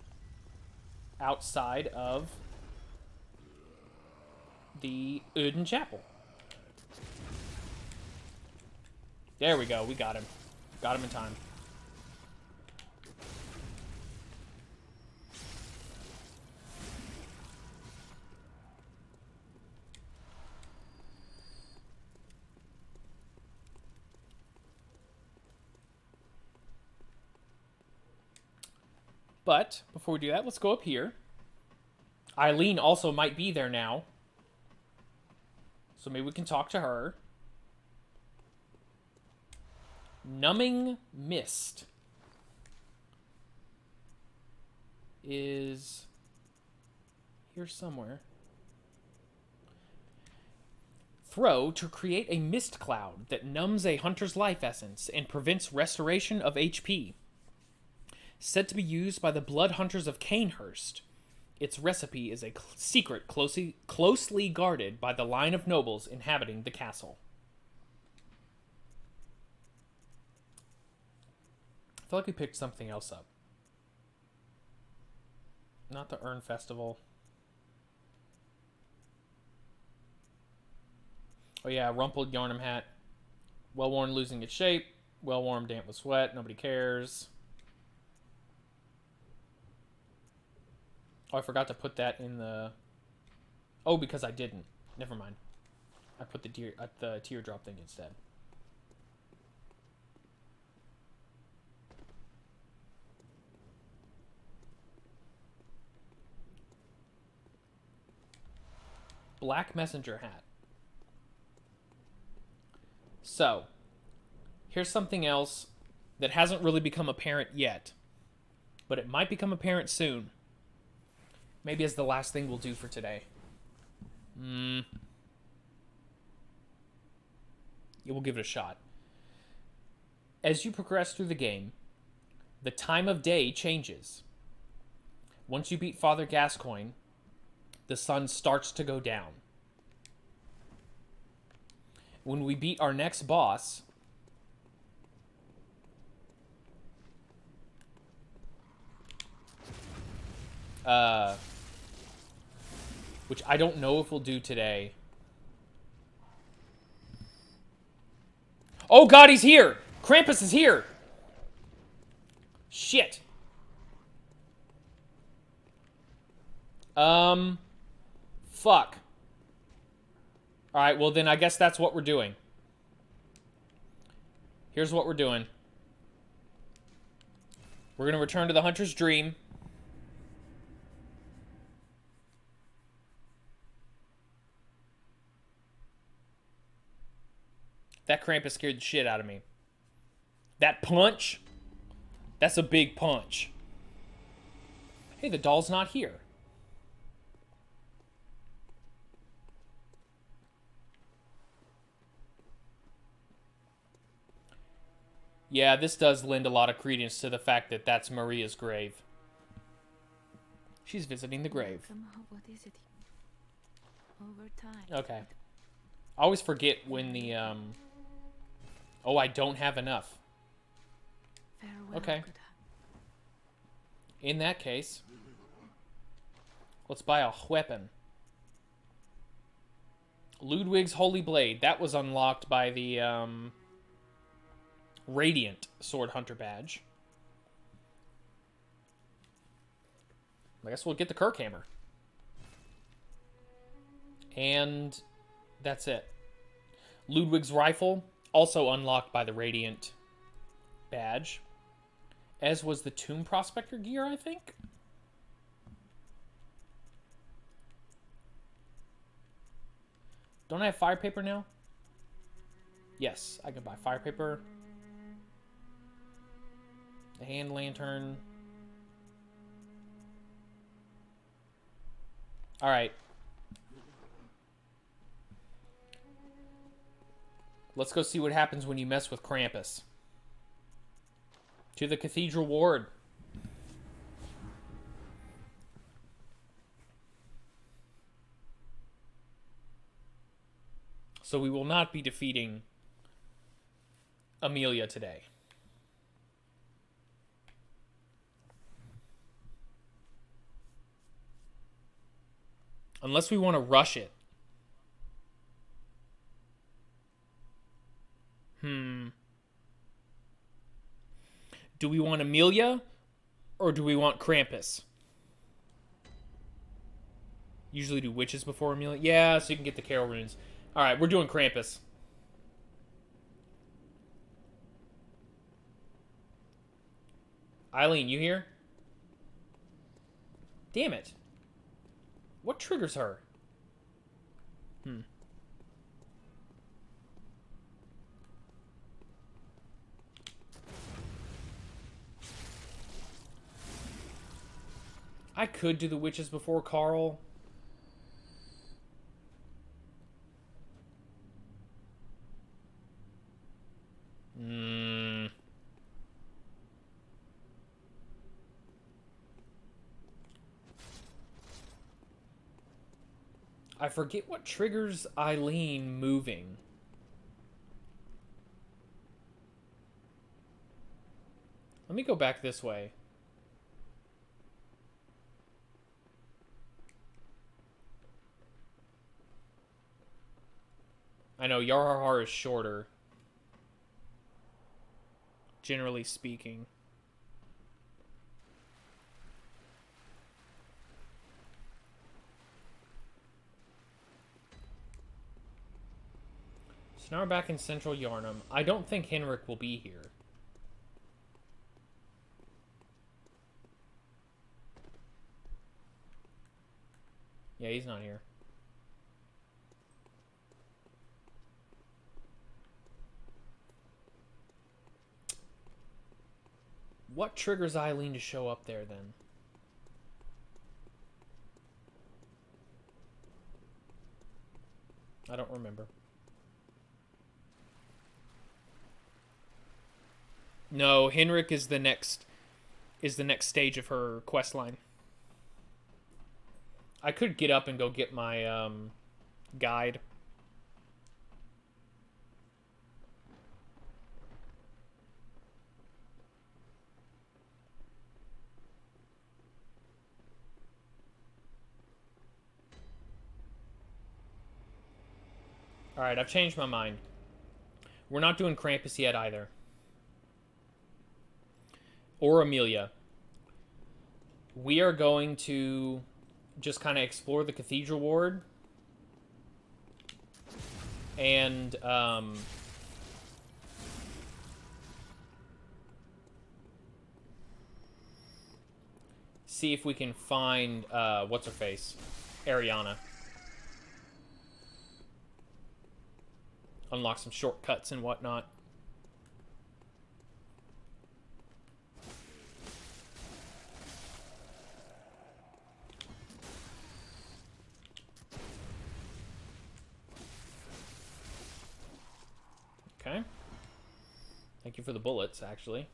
outside of the Uden Chapel. There we go, we got him. Got him in time. But, before we do that, let's go up here. Eileen also might be there now. So maybe we can talk to her. Numbing Mist is here somewhere. Throw to create a mist cloud that numbs a hunter's life essence and prevents restoration of HP. Said to be used by the blood hunters of Canehurst. Its recipe is a secret closely guarded by the line of nobles inhabiting the castle. I feel like we picked something else up. Not the Urn Festival. Oh yeah, rumpled Yharnam hat. Well-worn, losing its shape. Well-worn, damp with sweat. Nobody cares. Oh, I forgot to put that in the... Oh, because I didn't. Never mind. I put the teardrop thing instead. Black messenger hat. So, here's something else that hasn't really become apparent yet, but it might become apparent soon. Maybe as the last thing we'll do for today. Yeah, we'll give it a shot. As you progress through the game, the time of day changes. Once you beat Father Gascoigne, the sun starts to go down. When we beat our next boss, which I don't know if we'll do today. Oh god, he's here! Krampus is here! Shit. Fuck. Alright, well then I guess that's what we're doing. Here's what we're doing. We're gonna return to the Hunter's Dream. That Krampus scared the shit out of me. That punch? That's a big punch. Hey, the doll's not here. Yeah, this does lend a lot of credence to the fact that that's Maria's grave. She's visiting the grave. What is it? Over time. Okay. I always forget when the, Oh, I don't have enough. Farewell, Okay. good. In that case, let's buy a weapon. Ludwig's Holy Blade. That was unlocked by the, Radiant Sword Hunter badge. I guess we'll get the Kirk Hammer. And that's it. Ludwig's Rifle, also unlocked by the Radiant badge. As was the Tomb Prospector gear, I think? Don't I have fire paper now? Yes, I can buy fire paper. The hand lantern. Alright. Let's go see what happens when you mess with Krampus. To the Cathedral Ward. So we will not be defeating Amelia today. Unless we want to rush it. Do we want Amelia or do we want Krampus? Usually do witches before Amelia. Yeah, so you can get the Carol runes. Alright, we're doing Krampus. Eileen, you here? Damn it. What triggers her? I could do the witches before Carl. I forget what triggers Eileen moving. Let me go back this way. I know Yarhar is shorter, generally speaking. So now we're back in central Yharnam. I don't think Henrik will be here. Yeah, he's not here. What triggers Eileen to show up there then? I don't remember. No, Henrik is the next stage of her quest line. I could get up and go get my guide. Alright, I've changed my mind. We're not doing Krampus yet either. Or Amelia. We are going to just kind of explore the Cathedral Ward. And, see if we can find, what's-her-face? Ariana. Unlock some shortcuts and whatnot. Okay. Thank you for the bullets, actually.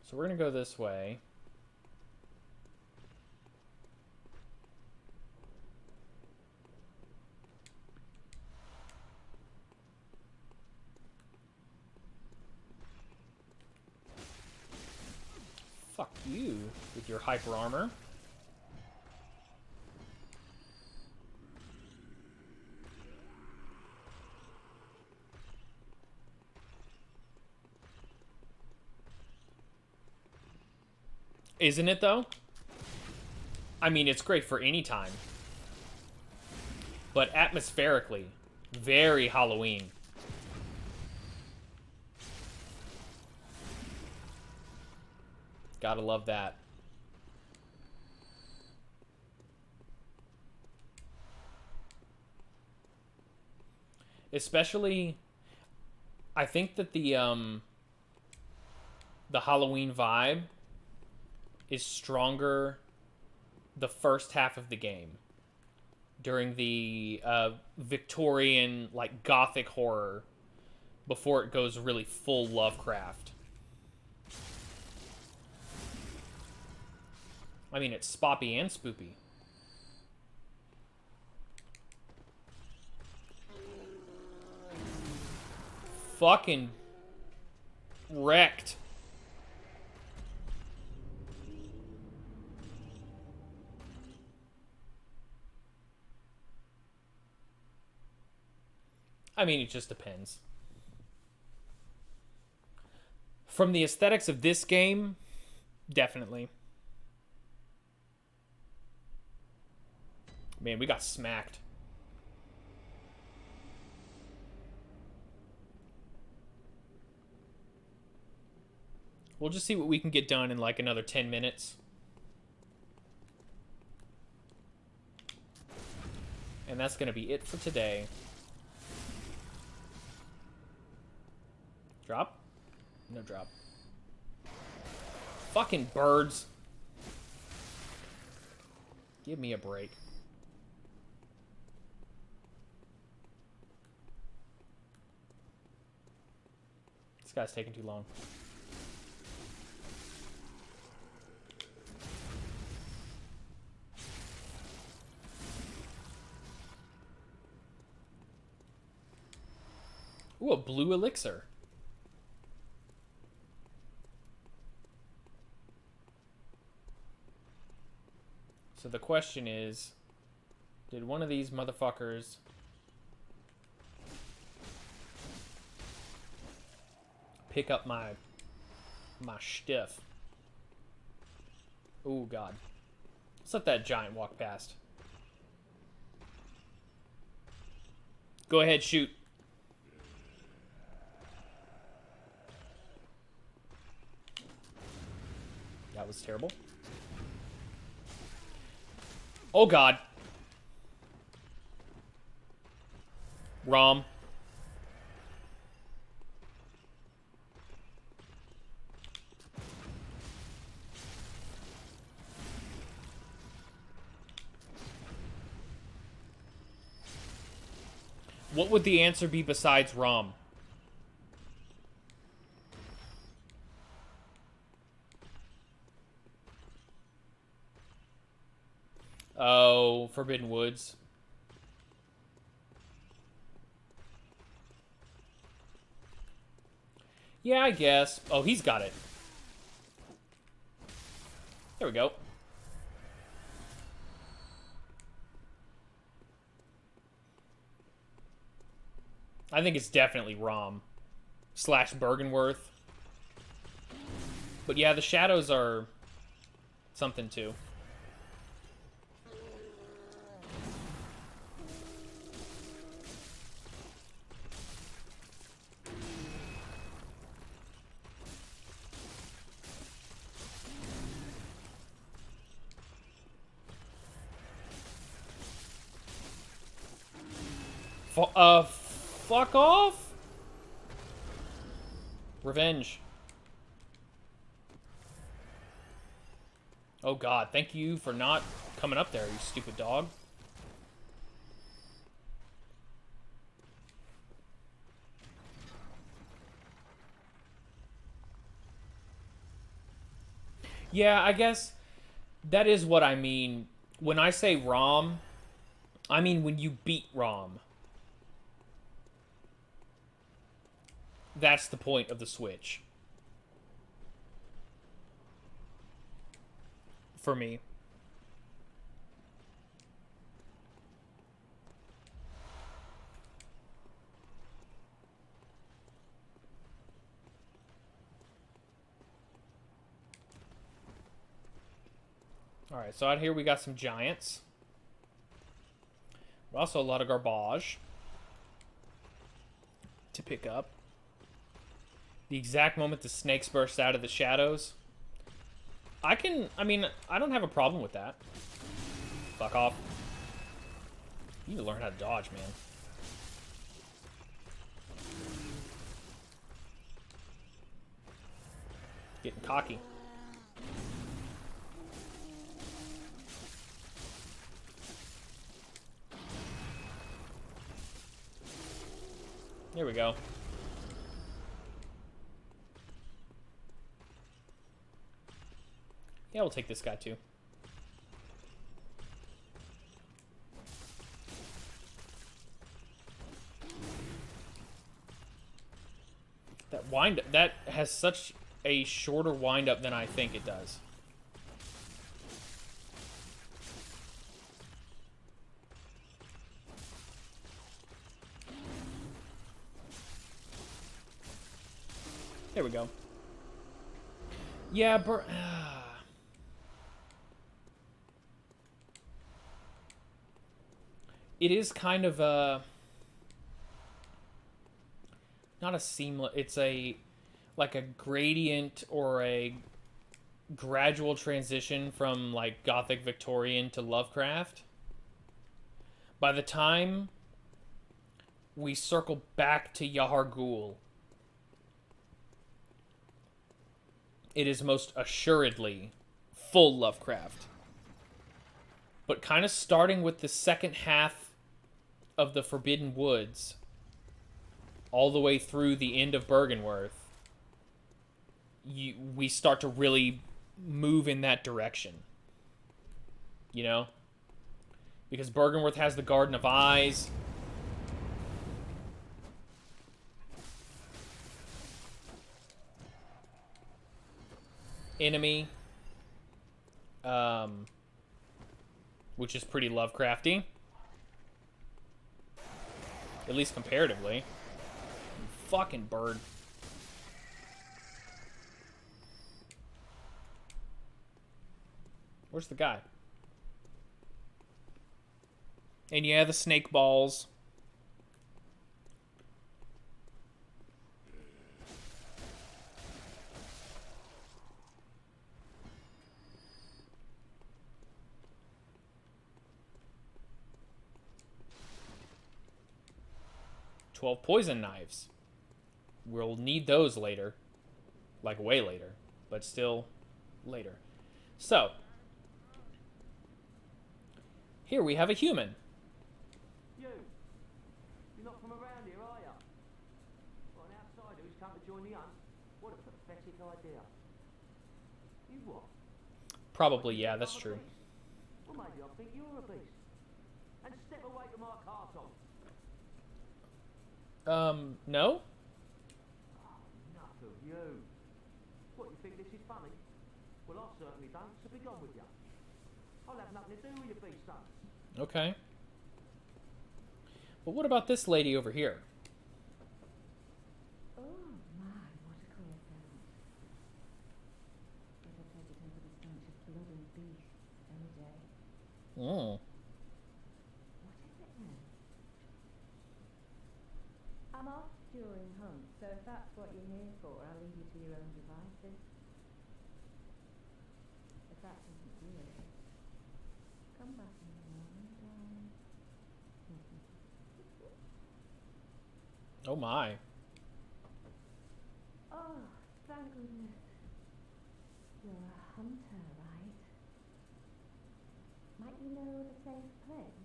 So we're going to go this way. Fuck you with your hyper armor. Isn't it, though? I mean, it's great for any time. But atmospherically, very Halloween. Gotta love that. Especially, I think that the Halloween vibe is stronger the first half of the game. During the Victorian, like, gothic horror. Before it goes really full Lovecraft. I mean, it's spoppy and spoopy. Fucking wrecked. I mean, it just depends. From the aesthetics of this game, definitely. Man, we got smacked. We'll just see what we can get done in like another 10 minutes. And that's going to be it for today. Drop? No drop. Fucking birds. Give me a break. This guy's taking too long. Ooh, a blue elixir. So the question is, did one of these motherfuckers pick up my stuff? Oh God. Let's let that giant walk past. Go ahead, shoot. That was terrible. Oh God. Rom. What would the answer be besides Rom? Oh, Forbidden Woods. Yeah, I guess. Oh, he's got it. There we go. I think it's definitely Rom / Bergenworth. But yeah, the shadows are something too. Fuck off! Revenge. Oh God, thank you for not coming up there, you stupid dog. Yeah, I guess that is what I mean. When I say ROM, I mean when you beat ROM. That's the point of the Switch. For me. Alright, so out here we got some giants. Also a lot of garbage to pick up. The exact moment the snakes burst out of the shadows. I don't have a problem with that. Fuck off. You need to learn how to dodge, man. Getting cocky. There we go. Yeah, we'll take this guy too. That has such a shorter wind up than I think it does. There we go. Yeah, it is kind of a... Not a seamless... It's like a gradient or a gradual transition from, like, Gothic Victorian to Lovecraft. By the time we circle back to Yahar'gul, it is most assuredly full Lovecraft. But kind of starting with the second half of the Forbidden Woods, all the way through the end of Bergenworth, we start to really move in that direction. You know? Because Bergenworth has the Garden of Eyes. Enemy. which is pretty Lovecrafty. At least comparatively. Fucking bird. Where's the guy? And yeah, the snake balls. "12 poison knives." We'll need those later. Like, way later. But still, later. So, here we have a human. You. You're not from around here, are you? Well, an outsider who's come to join the hunt? What a pathetic idea. You what? Probably, yeah, that's true. Well, maybe I think you're a beast. And step away from my castle. No? Oh, enough of you. What, you think this is funny? Well, I certainly don't, so be gone with you. I'll have nothing to do with your beast sons. Okay. But what about this lady over here? Oh my, what a queer sound. Better take it into the stench of blood and beasts any day. Mm. What is it then? I'm off during hunt, so if that's what you're here for, I'll leave you to your own devices. If that doesn't do it, come back in the morning, darling. Oh my. Oh, thank goodness. You're a hunter, right? Might you know of a safe place?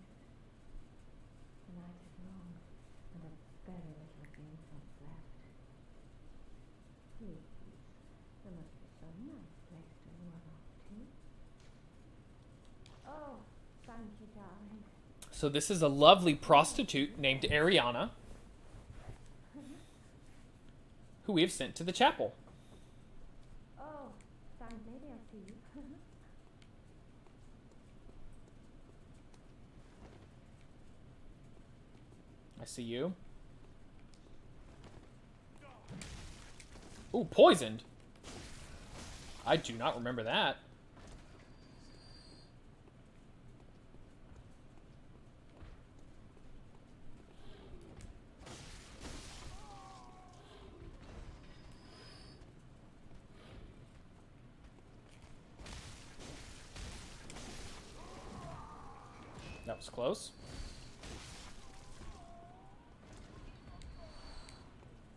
The night is long, and a very little of the incense left. Please, there must be some nice place to run off to. Oh, thank you, darling. So this is a lovely prostitute named Ariana, who we have sent to the chapel. Oh, thank maybe I'll see you. I see you. Ooh, poisoned. I do not remember that. That was close.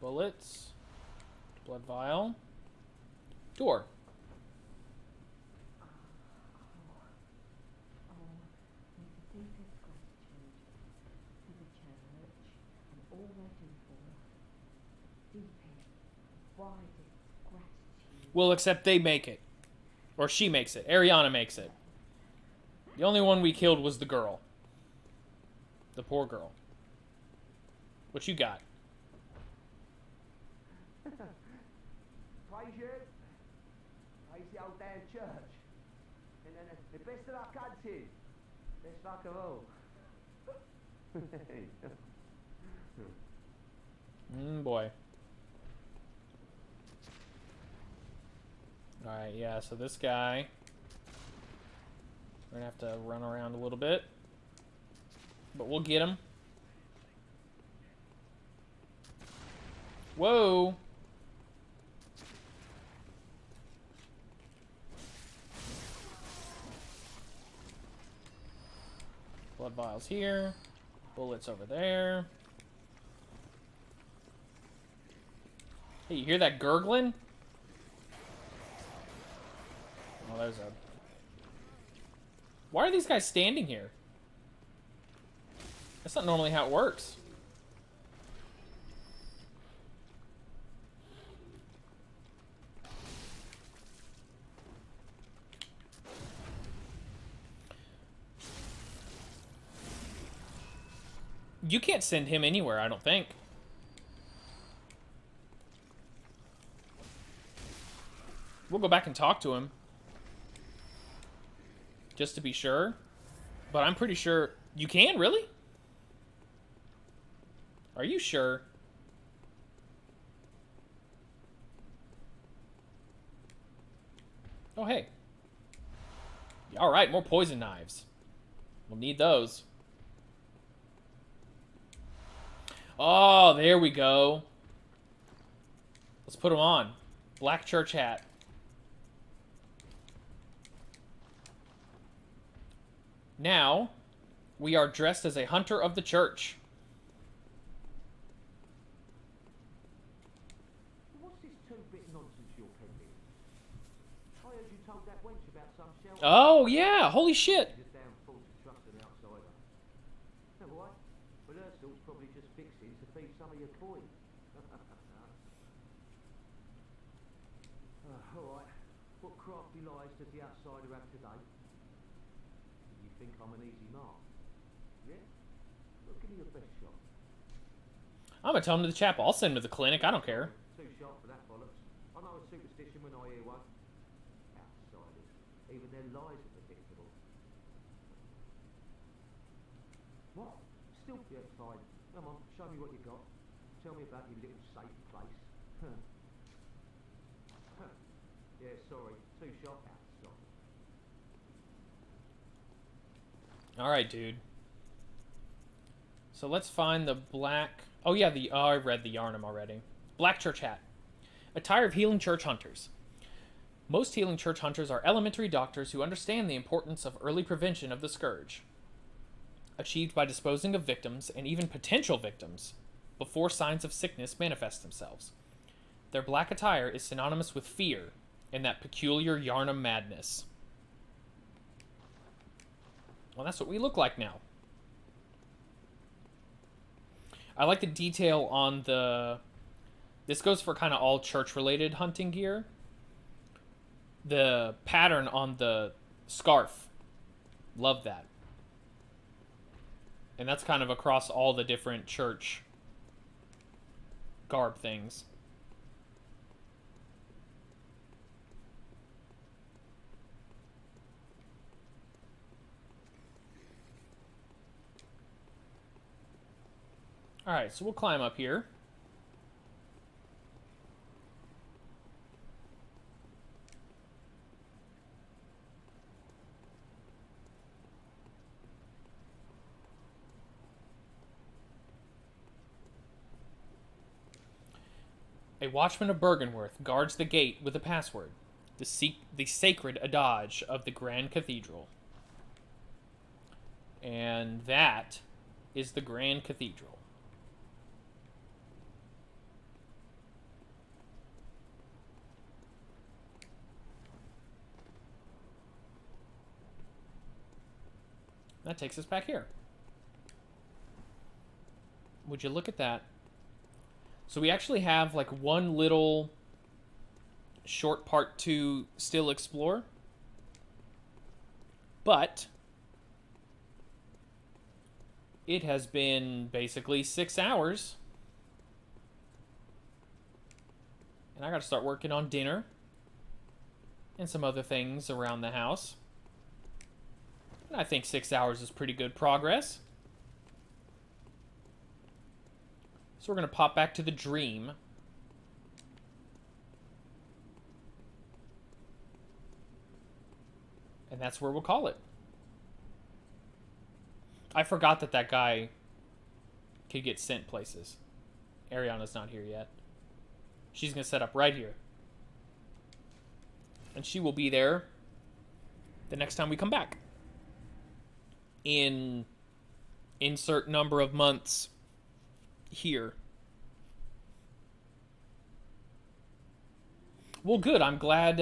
Bullets. Blood vial. Door. Oh, may the deepest gratitude to the church and all they do for us. Deepest, widest gratitude. Well, except they make it. Or she makes it. Ariana makes it. The only one we killed was the girl. The poor girl. What you got? Praise you. Praise the old damn church. And then the best of luck hunting. Best luck of all. Boy. Alright, yeah, so this guy... We're gonna have to run around a little bit. But we'll get him. Whoa! Blood vials here. Bullets over there. Hey, you hear that gurgling? Oh, there's a... Why are these guys standing here? That's not normally how it works. You can't send him anywhere, I don't think. We'll go back and talk to him. Just to be sure. But I'm pretty sure you can, really? Are you sure? Oh, hey. All right, more poison knives. We'll need those. Oh, there we go. Let's put them on. Black church hat. Now, we are dressed as a hunter of the church. What's this two-bit nonsense you're peddling? I heard you told that wench about some shelter. Oh, yeah. Holy shit. Just damn fool to trust an outsider. Know what? Well, her sort's probably just fixing to feed some of your coin. Alright. What crafty lies does the outsider have today? You think I'm an easy mark? Yeah? Well, give me your best shot. I'm going to tell him to the chapel. I'll send him to the clinic. I don't care. Too sharp for that bollocks. I know a superstition when I hear one. Outsiders. Even their lies are predictable. What? Still? Yeah, fine. Come on, show me what you got. Tell me about your little safe place. Yeah, sorry. Too sharp. Outside. Alright, dude. So let's find the black... Oh, yeah, I read the Yharnam already. Black church hat. Attire of healing church hunters. Most healing church hunters are elementary doctors who understand the importance of early prevention of the scourge, achieved by disposing of victims, and even potential victims, before signs of sickness manifest themselves. Their black attire is synonymous with fear and that peculiar Yharnam madness. Well, that's what we look like now. I like the detail on the... This goes for kind of all church-related hunting gear. The pattern on the scarf. Love that. And that's kind of across all the different church garb things. Alright, so we'll climb up here. A watchman of Bergenworth guards the gate with a password, the sacred adage of the Grand Cathedral. And that is the Grand Cathedral. That takes us back here. Would you look at that? So we actually have like one little short part to still explore. But it has been basically 6 hours. And I gotta start working on dinner and some other things around the house. And I think 6 hours is pretty good progress. So we're going to pop back to the dream. And that's where we'll call it. I forgot that that guy could get sent places. Ariana's not here yet. She's going to set up right here. And she will be there the next time we come back. In insert number of months here. Well, good. I'm glad.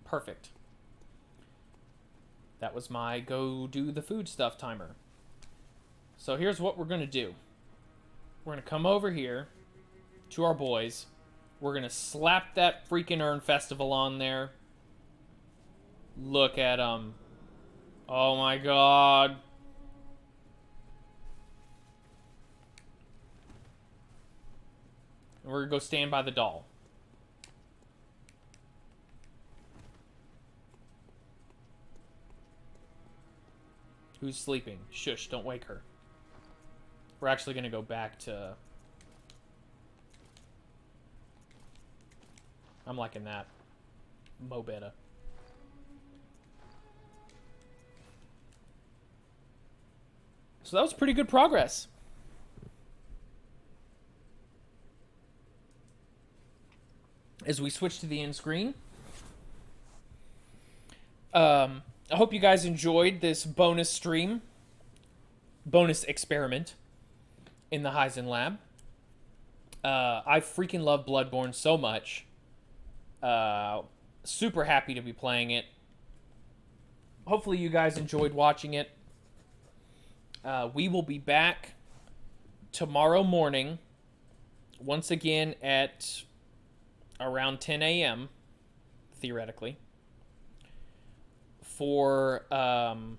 Perfect. That was my go do the food stuff timer. So here's what we're going to do. We're going to come over here to our boys. We're going to slap that freaking Urn Festival on there. Look at them. Oh my god. And we're going to go stand by the doll. Who's sleeping? Shush, don't wake her. We're actually going to go back to... I'm liking that. Mo better. So that was pretty good progress. As we switch to the end screen. I hope you guys enjoyed this bonus stream. Bonus experiment in the HeisenLab. I freaking love Bloodborne so much. Super happy to be playing it. Hopefully you guys enjoyed watching it. We will be back tomorrow morning, once again at around 10 a.m., theoretically, for the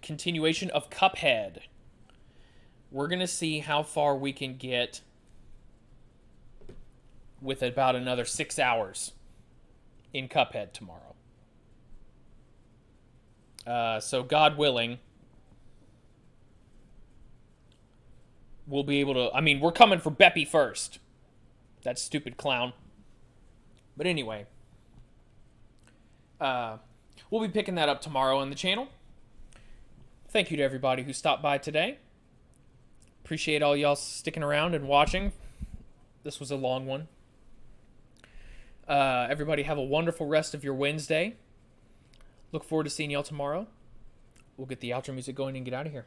continuation of Cuphead. We're going to see how far we can get with about another 6 hours in Cuphead tomorrow. So God willing, we'll be able to... I mean, we're coming for Beppy first. That stupid clown. But anyway, we'll be picking that up tomorrow on the channel. Thank you to everybody who stopped by today. Appreciate all y'all sticking around and watching. This was a long one. Everybody have a wonderful rest of your Wednesday. Look forward to seeing y'all tomorrow. We'll get the outro music going and get out of here.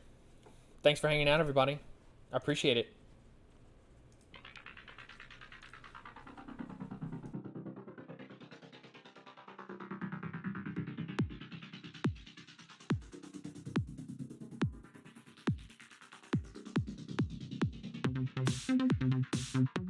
Thanks for hanging out, everybody. I appreciate it. Thank you.